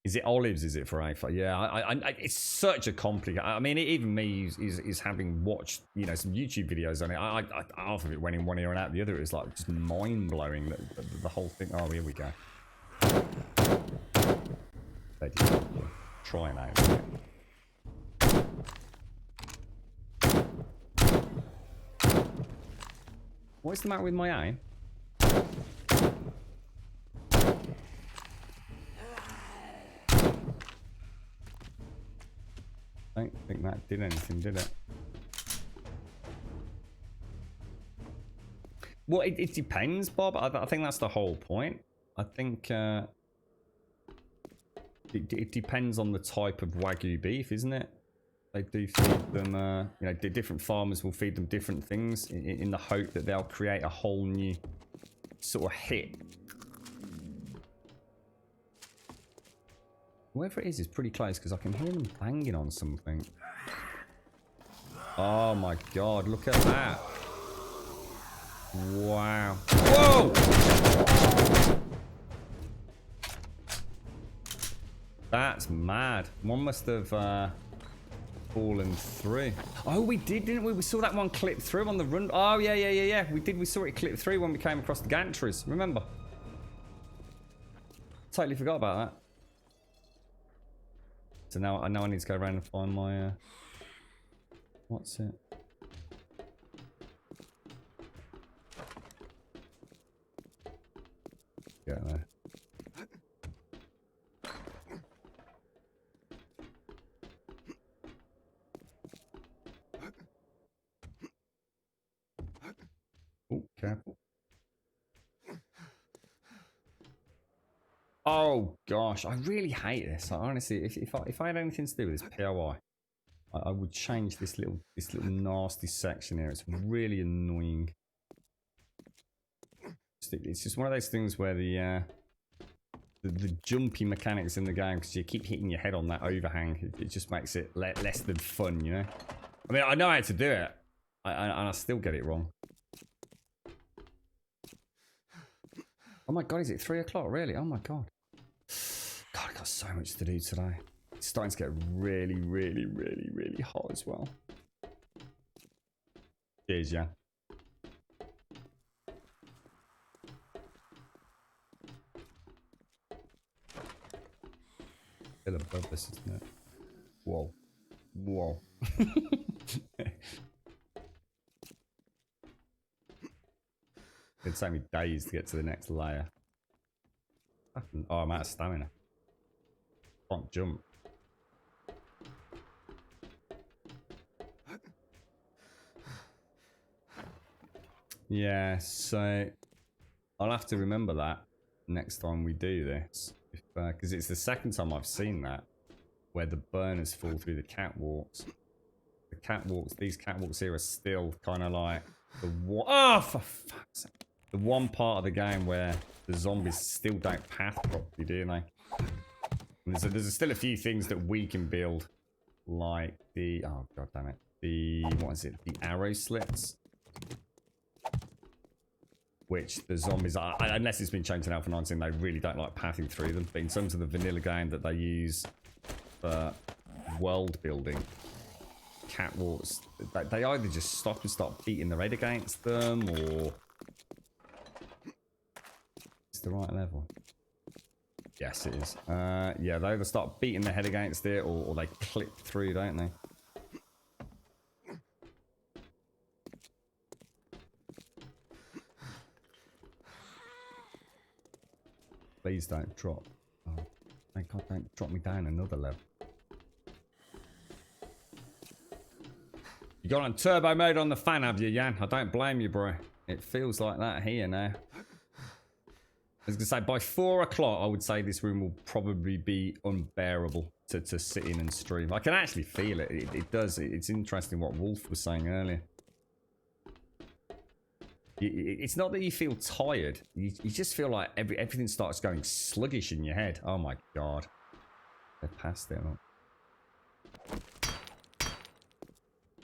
Is it olives? Is it for A5? Yeah, it's such a complicated. I mean, even me is having watched some YouTube videos on it. Half of it went in one ear and out the other. It was like just mind blowing. The whole thing. Oh, here we go. Try now. What's the matter with my aim? I don't think that did anything, did it? Well, it depends, Bob. I think that's the whole point. I think it depends on the type of Wagyu beef, isn't it? They do feed them, different farmers will feed them different things in the hope that they'll create a whole new sort of hit. Whoever it is pretty close, because I can hear them banging on something. Oh my god, look at that. Wow. Whoa! That's mad. One must have fallen through. Oh, we did, didn't we? We saw that one clip through on the run. Oh, yeah. We did. We saw it clip through when we came across the gantries. Remember? Totally forgot about that. So now I know I need to go around and find my... what's it? careful. Oh gosh, I really hate this. Honestly, if I had anything to do with this POI, I would change this little nasty section here. It's really annoying. It's just one of those things where the jumpy mechanics in the game, because you keep hitting your head on that overhang, it just makes it less than fun, you know? I mean, I know how to do it, and I still get it wrong. Oh my god, is it 3 o'clock? Really? Oh my god. God, I got so much to do today. It's starting to get really, really, really, really hot as well. Cheers, yeah. Still above this, isn't it? Whoa. Whoa. It'd take me days to get to the next layer. Oh, I'm out of stamina. Can't jump. Yeah, so I'll have to remember that next time we do this. Because it's the second time I've seen that, where the burners fall through the catwalks. The catwalks, these catwalks here are still kind of like the one. Oh, for fuck's sake. The one part of the game where the zombies still don't path properly, do they? And there's still a few things that we can build, like the, oh god damn it, the, what is it, the arrow slits, which the zombies are, unless it's been changed in Alpha 19, they really don't like pathing through them. But in terms of the vanilla game that they use for world building, catwalks, they either just stop and start beating their head against them, or it's the right level. Yes, it is. Yeah, they either start beating their head against it, or they clip through, don't they? Please don't drop. Oh, thank God, don't drop me down another level. You got on turbo mode on the fan, have you, Jan? I don't blame you, bro. It feels like that here now. I was going to say, by 4 o'clock, I would say this room will probably be unbearable to sit in and stream. I can actually feel it. It does. It's interesting what Wolf was saying earlier. It's not that you feel tired. You just feel like everything starts going sluggish in your head. Oh my god. They're past it.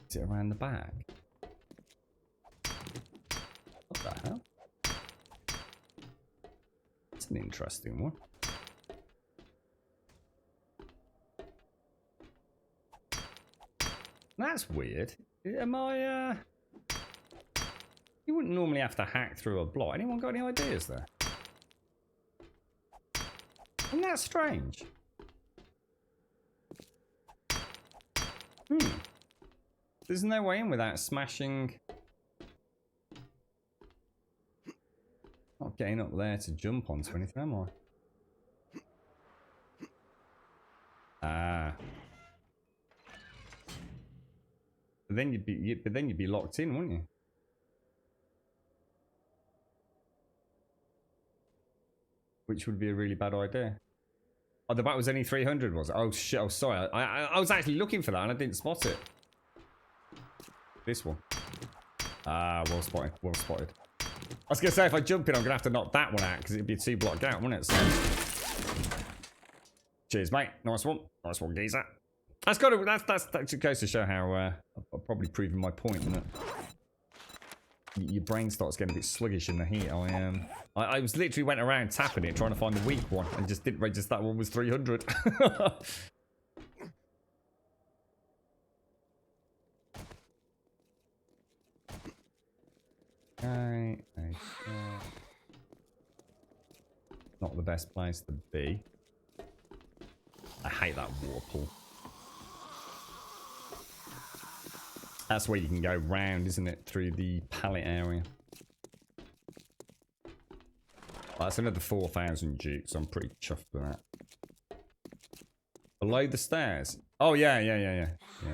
Is it around the back? What the hell? That's an interesting one. That's weird. Am I, You wouldn't normally have to hack through a block. Anyone got any ideas there? Isn't that strange? There's no way in without smashing. Not getting up there to jump onto anything, am I? Ah. But then you'd be locked in, wouldn't you? Which would be a really bad idea. Oh, the bat was only 300, was it? Oh shit! Oh, sorry. I was actually looking for that and I didn't spot it. This one. Ah, well spotted. Well spotted. I was gonna say if I jump in, I'm gonna have to knock that one out because it'd be 2 blocked out, wouldn't it? So... Cheers, mate. Nice one. Nice one, geezer. That just goes to show how I've probably proven my point, isn't it? Your brain starts getting a bit sluggish in the heat. I was literally went around tapping it, trying to find the weak one, and just didn't register that one was 300. Okay. Not the best place to be. I hate that water pool. That's where you can go round, isn't it? Through the pallet area. Well, that's another 4,000 jukes. I'm pretty chuffed with that. Below the stairs. Oh yeah.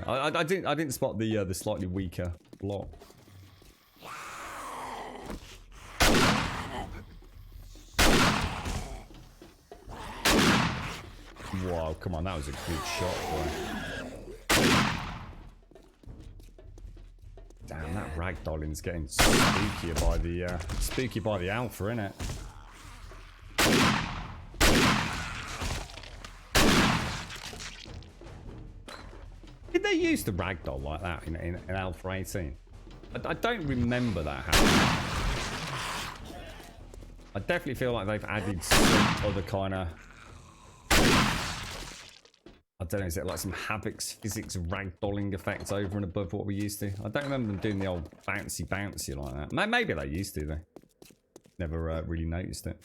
I didn't spot the slightly weaker block. Whoa, come on, that was a good shot, boy. Damn, that ragdolling's getting spooky by the alpha, innit? Did they use the ragdoll like that in Alpha 18? I don't remember that happening. I definitely feel like they've added some other kind of... I don't know, is it like some Havok's physics ragdolling effects over and above what we used to? I don't remember them doing the old bouncy like that. Maybe they used to, though. Never really noticed it.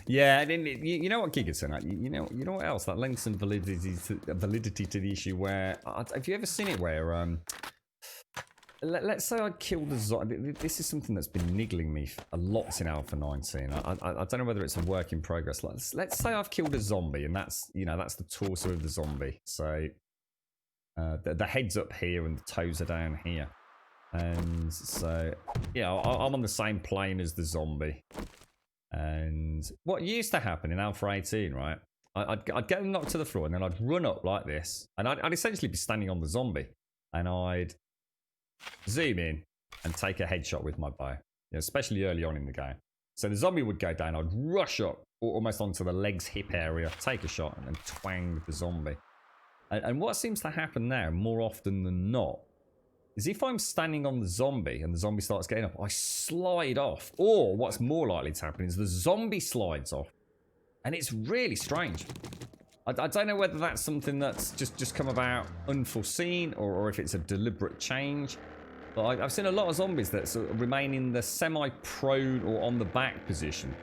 Yeah, and you know what, Gigaton, you know what else that lends some validity to the issue where have you ever seen it where let's say I killed a zombie. This is something that's been niggling me a lot in Alpha 19. I don't know whether it's a work in progress. Let's say I've killed a zombie, and that's the torso of the zombie. So the head's up here and the toes are down here, and so I'm on the same plane as the zombie. And what used to happen in Alpha 18, right? I'd get them knocked to the floor, and then I'd run up like this, and I'd essentially be standing on the zombie, and I'd zoom in and take a headshot with my bow, especially early on in the game. So the zombie would go down, I'd rush up almost onto the legs hip area, take a shot, and then twang the zombie. And what seems to happen now more often than not is if I'm standing on the zombie and the zombie starts getting up, I slide off. Or what's more likely to happen is the zombie slides off. And it's really strange. I don't know whether that's something that's just come about unforeseen or if it's a deliberate change. But I've seen a lot of zombies that sort of remain in the semi-prone or on the back position.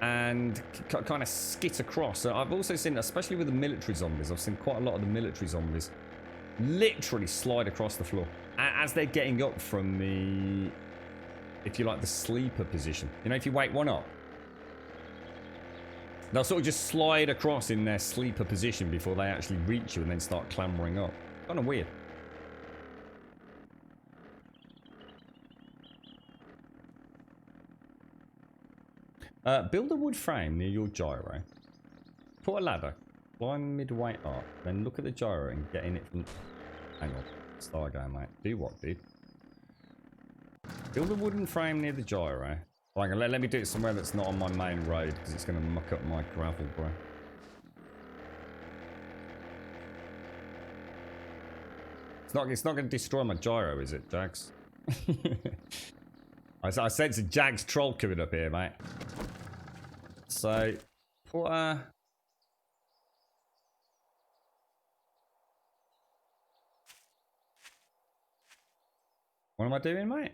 And kind of skit across. So I've also seen, especially with the military zombies, I've seen quite a lot of the military zombies literally slide across the floor as they're getting up from the, if you like, the sleeper position. If you wake one up, they'll sort of just slide across in their sleeper position before they actually reach you and then start clambering up. Kind of weird. Build a wood frame near your gyro. Put a ladder. Climb midway up, then look at the gyro and get in it from... Hang on. Start again, mate. Do what, dude? Build a wooden frame near the gyro. Hang on, let me do it somewhere that's not on my main road, because it's going to muck up my gravel, bro. It's not going to destroy my gyro, is it, Jags? I sense a Jags troll coming up here, mate. So, put a... What am I doing, mate?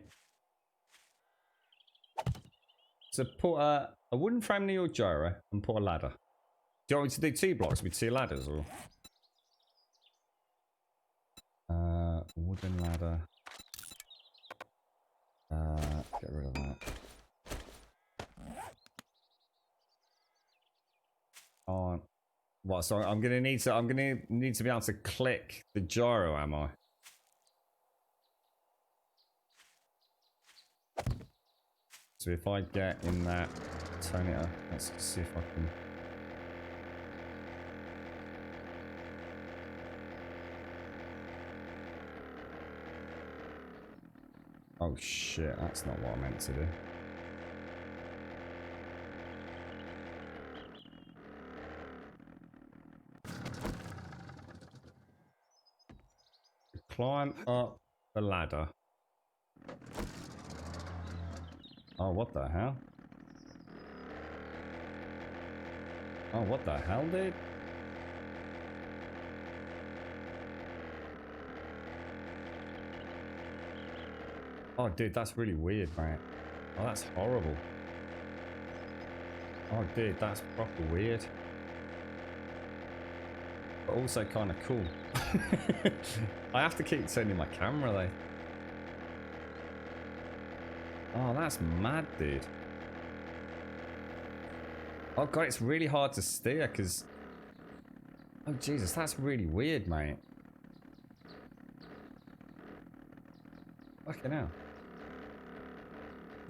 So put a wooden frame near your gyro and put a ladder. Do you want me to do 2 blocks with 2 ladders or? Wooden ladder. Get rid of that. Oh, what? So I'm gonna need to be able to click the gyro, am I? So if I get in that, turn it up. Let's see if I can. Oh shit, that's not what I meant to do. Climb up the ladder. Oh, what the hell? Oh, what the hell, dude? Oh, dude, that's really weird, mate. Oh, that's horrible. Oh, dude, that's proper weird. But also kind of cool. I have to keep turning my camera, though. Oh, that's mad, dude. Oh, God, it's really hard to steer, because... Oh, Jesus, that's really weird, mate. Fucking hell.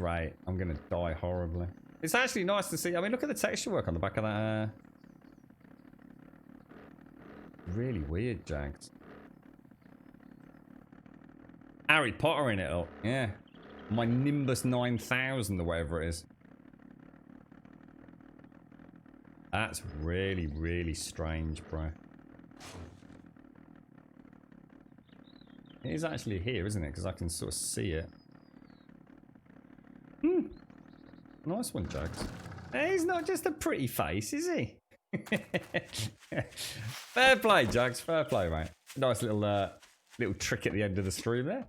great. I'm going to die horribly. It's actually nice to see. I mean, look at the texture work on the back of that. Really weird, Jags. Harry Potter in it up. Yeah. My Nimbus 9000 or whatever it is. That's really, really strange, bro. It is actually here, isn't it? Because I can sort of see it. Nice one, Jags. Hey, he's not just a pretty face, is he? Fair play, Jags. Fair play, mate. Nice little trick at the end of the stream there.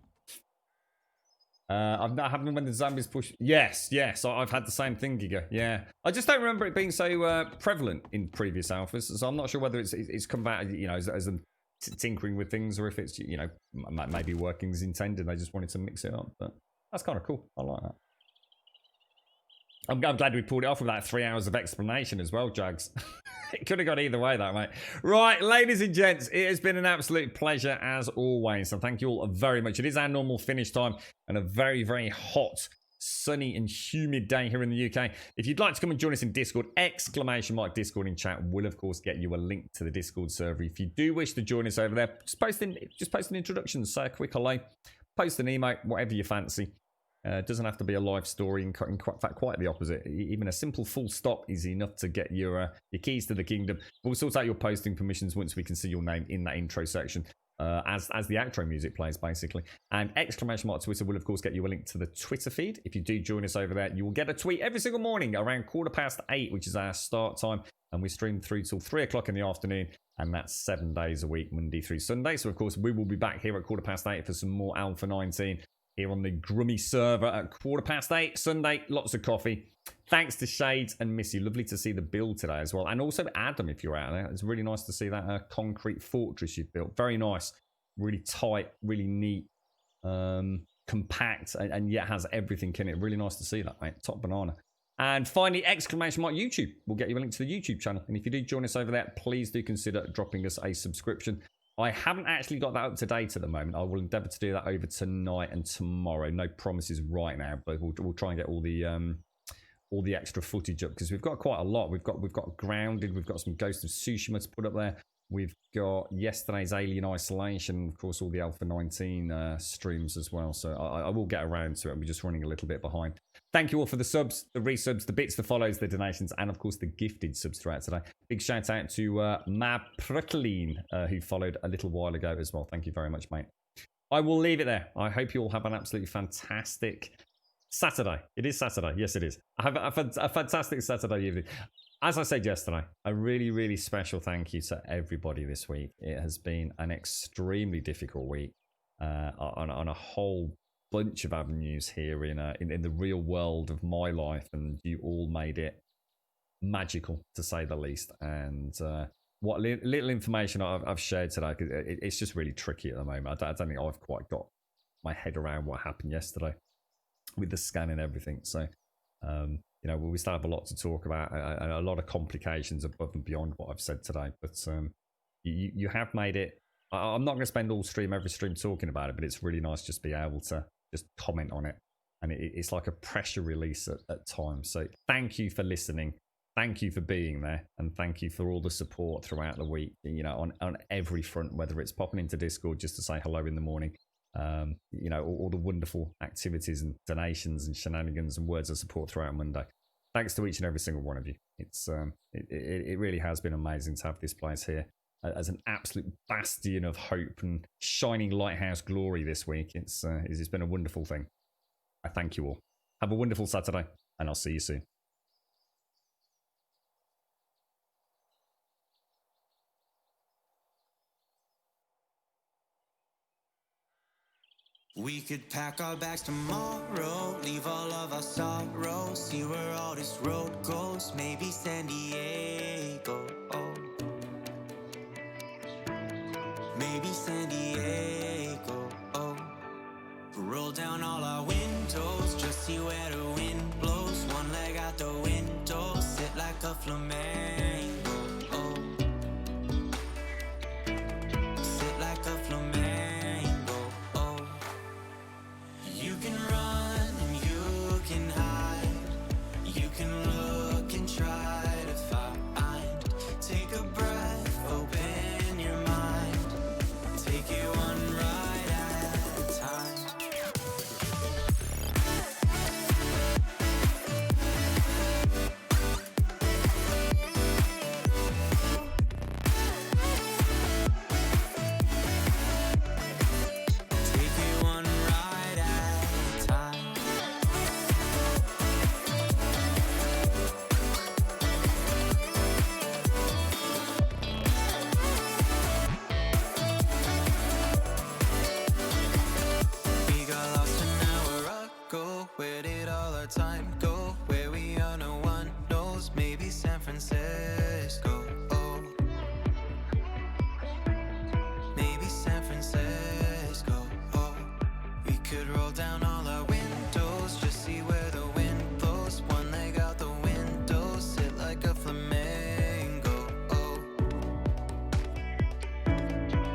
I've not happened when the zombies push. Yes, I've had the same thing, Giga. Yeah, I just don't remember it being so prevalent in previous alphas, so I'm not sure whether it's come back, you know, as a tinkering with things, or if it's, you know, maybe working as intended. They just wanted to mix it up, but that's kind of cool. I like that. I'm glad we pulled it off with that 3 hours of explanation as well, Jags. It could have gone either way, that, mate. Right, ladies and gents, it has been an absolute pleasure as always. So thank you all very much. It is our normal finish time and a very, very hot, sunny and humid day here in the UK. If you'd like to come and join us in Discord, !Discord in chat will, of course, get you a link to the Discord server. If you do wish to join us over there, just post an introduction, say a quick hello, post an emote, whatever you fancy. It doesn't have to be a live story. In fact, quite the opposite. Even a simple full stop is enough to get your keys to the kingdom. We'll sort out your posting permissions once we can see your name in that intro section, as the outro music plays, basically. And !Twitter will, of course, get you a link to the Twitter feed. If you do join us over there, you will get a tweet every single morning around 8:15, which is our start time. And we stream through till 3 o'clock in the afternoon. And that's 7 days a week, Monday through Sunday. So, of course, we will be back here at 8:15 for some more Alpha 19. Here on the Grummy server at 8:15 Sunday. Lots of coffee. Thanks to Shades and Missy. Lovely to see the build today as well. And also Adam, if you're out there. It's really nice to see that concrete fortress you've built. Very nice. Really tight, really neat, compact, and yet has everything in it. Really nice to see that, mate. Top banana. And finally, !YouTube. We'll get you a link to the YouTube channel. And if you do join us over there, please do consider dropping us a subscription. I haven't actually got that up to date at the moment. I will endeavour to do that over tonight and tomorrow. No promises right now, but we'll try and get all the extra footage up, because we've got quite a lot. We've got Grounded. We've got some Ghost of Tsushima to put up there. We've got yesterday's Alien Isolation, of course, all the Alpha 19 streams as well. So I will get around to it. We're just running a little bit behind. Thank you all for the subs, the resubs, the bits, the follows, the donations, and of course the gifted subs throughout today. Big shout out to Maprukleen, who followed a little while ago as well. Thank you very much, mate. I will leave it there. I hope you all have an absolutely fantastic Saturday. It is Saturday. Yes, it is. Have a fantastic Saturday evening. As I said yesterday, a really, really special thank you to everybody this week. It has been an extremely difficult week on a whole bunch of avenues here in the real world of my life, and you all made it magical, to say the least. And what little information I've shared today, it's just really tricky at the moment. I don't think I've quite got my head around what happened yesterday with the scan and everything. So, you know, we still have a lot to talk about, and a lot of complications above and beyond what I've said today. But you have made it. I'm not going to spend every stream talking about it, but it's really nice just to be able to just comment on it. And it's like a pressure release at times. So thank you for listening. Thank you for being there. And thank you for all the support throughout the week, you know, on every front, whether it's popping into Discord just to say hello in the morning, you know, all the wonderful activities and donations and shenanigans and words of support throughout Monday. Thanks to each and every single one of you. It's it really has been amazing to have this place here as an absolute bastion of hope and shining lighthouse glory this week. It's been a wonderful thing. I thank you all. Have a wonderful Saturday, and I'll see you soon. We could pack our bags tomorrow, leave all of our sorrows, see where all this road goes, maybe San Diego, oh. Maybe San Diego, oh. Roll down all our windows, just see where the wind blows, one leg out the window, sit like a flamenco, oh. Sit like a flamenco, oh. You can run and you can find. Go where we are, no one knows. Maybe San Francisco. Oh, maybe San Francisco. Oh, we could roll down all our windows, just see where the wind blows. One leg out the window, sit like a flamingo. Oh,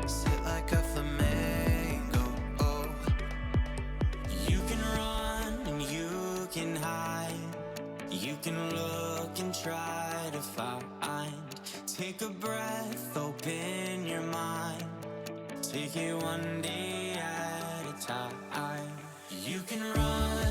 sit like a flamingo. Oh, you can run and you can hide. You can look and try to find. Take a breath, open your mind. Take it one day at a time. You can run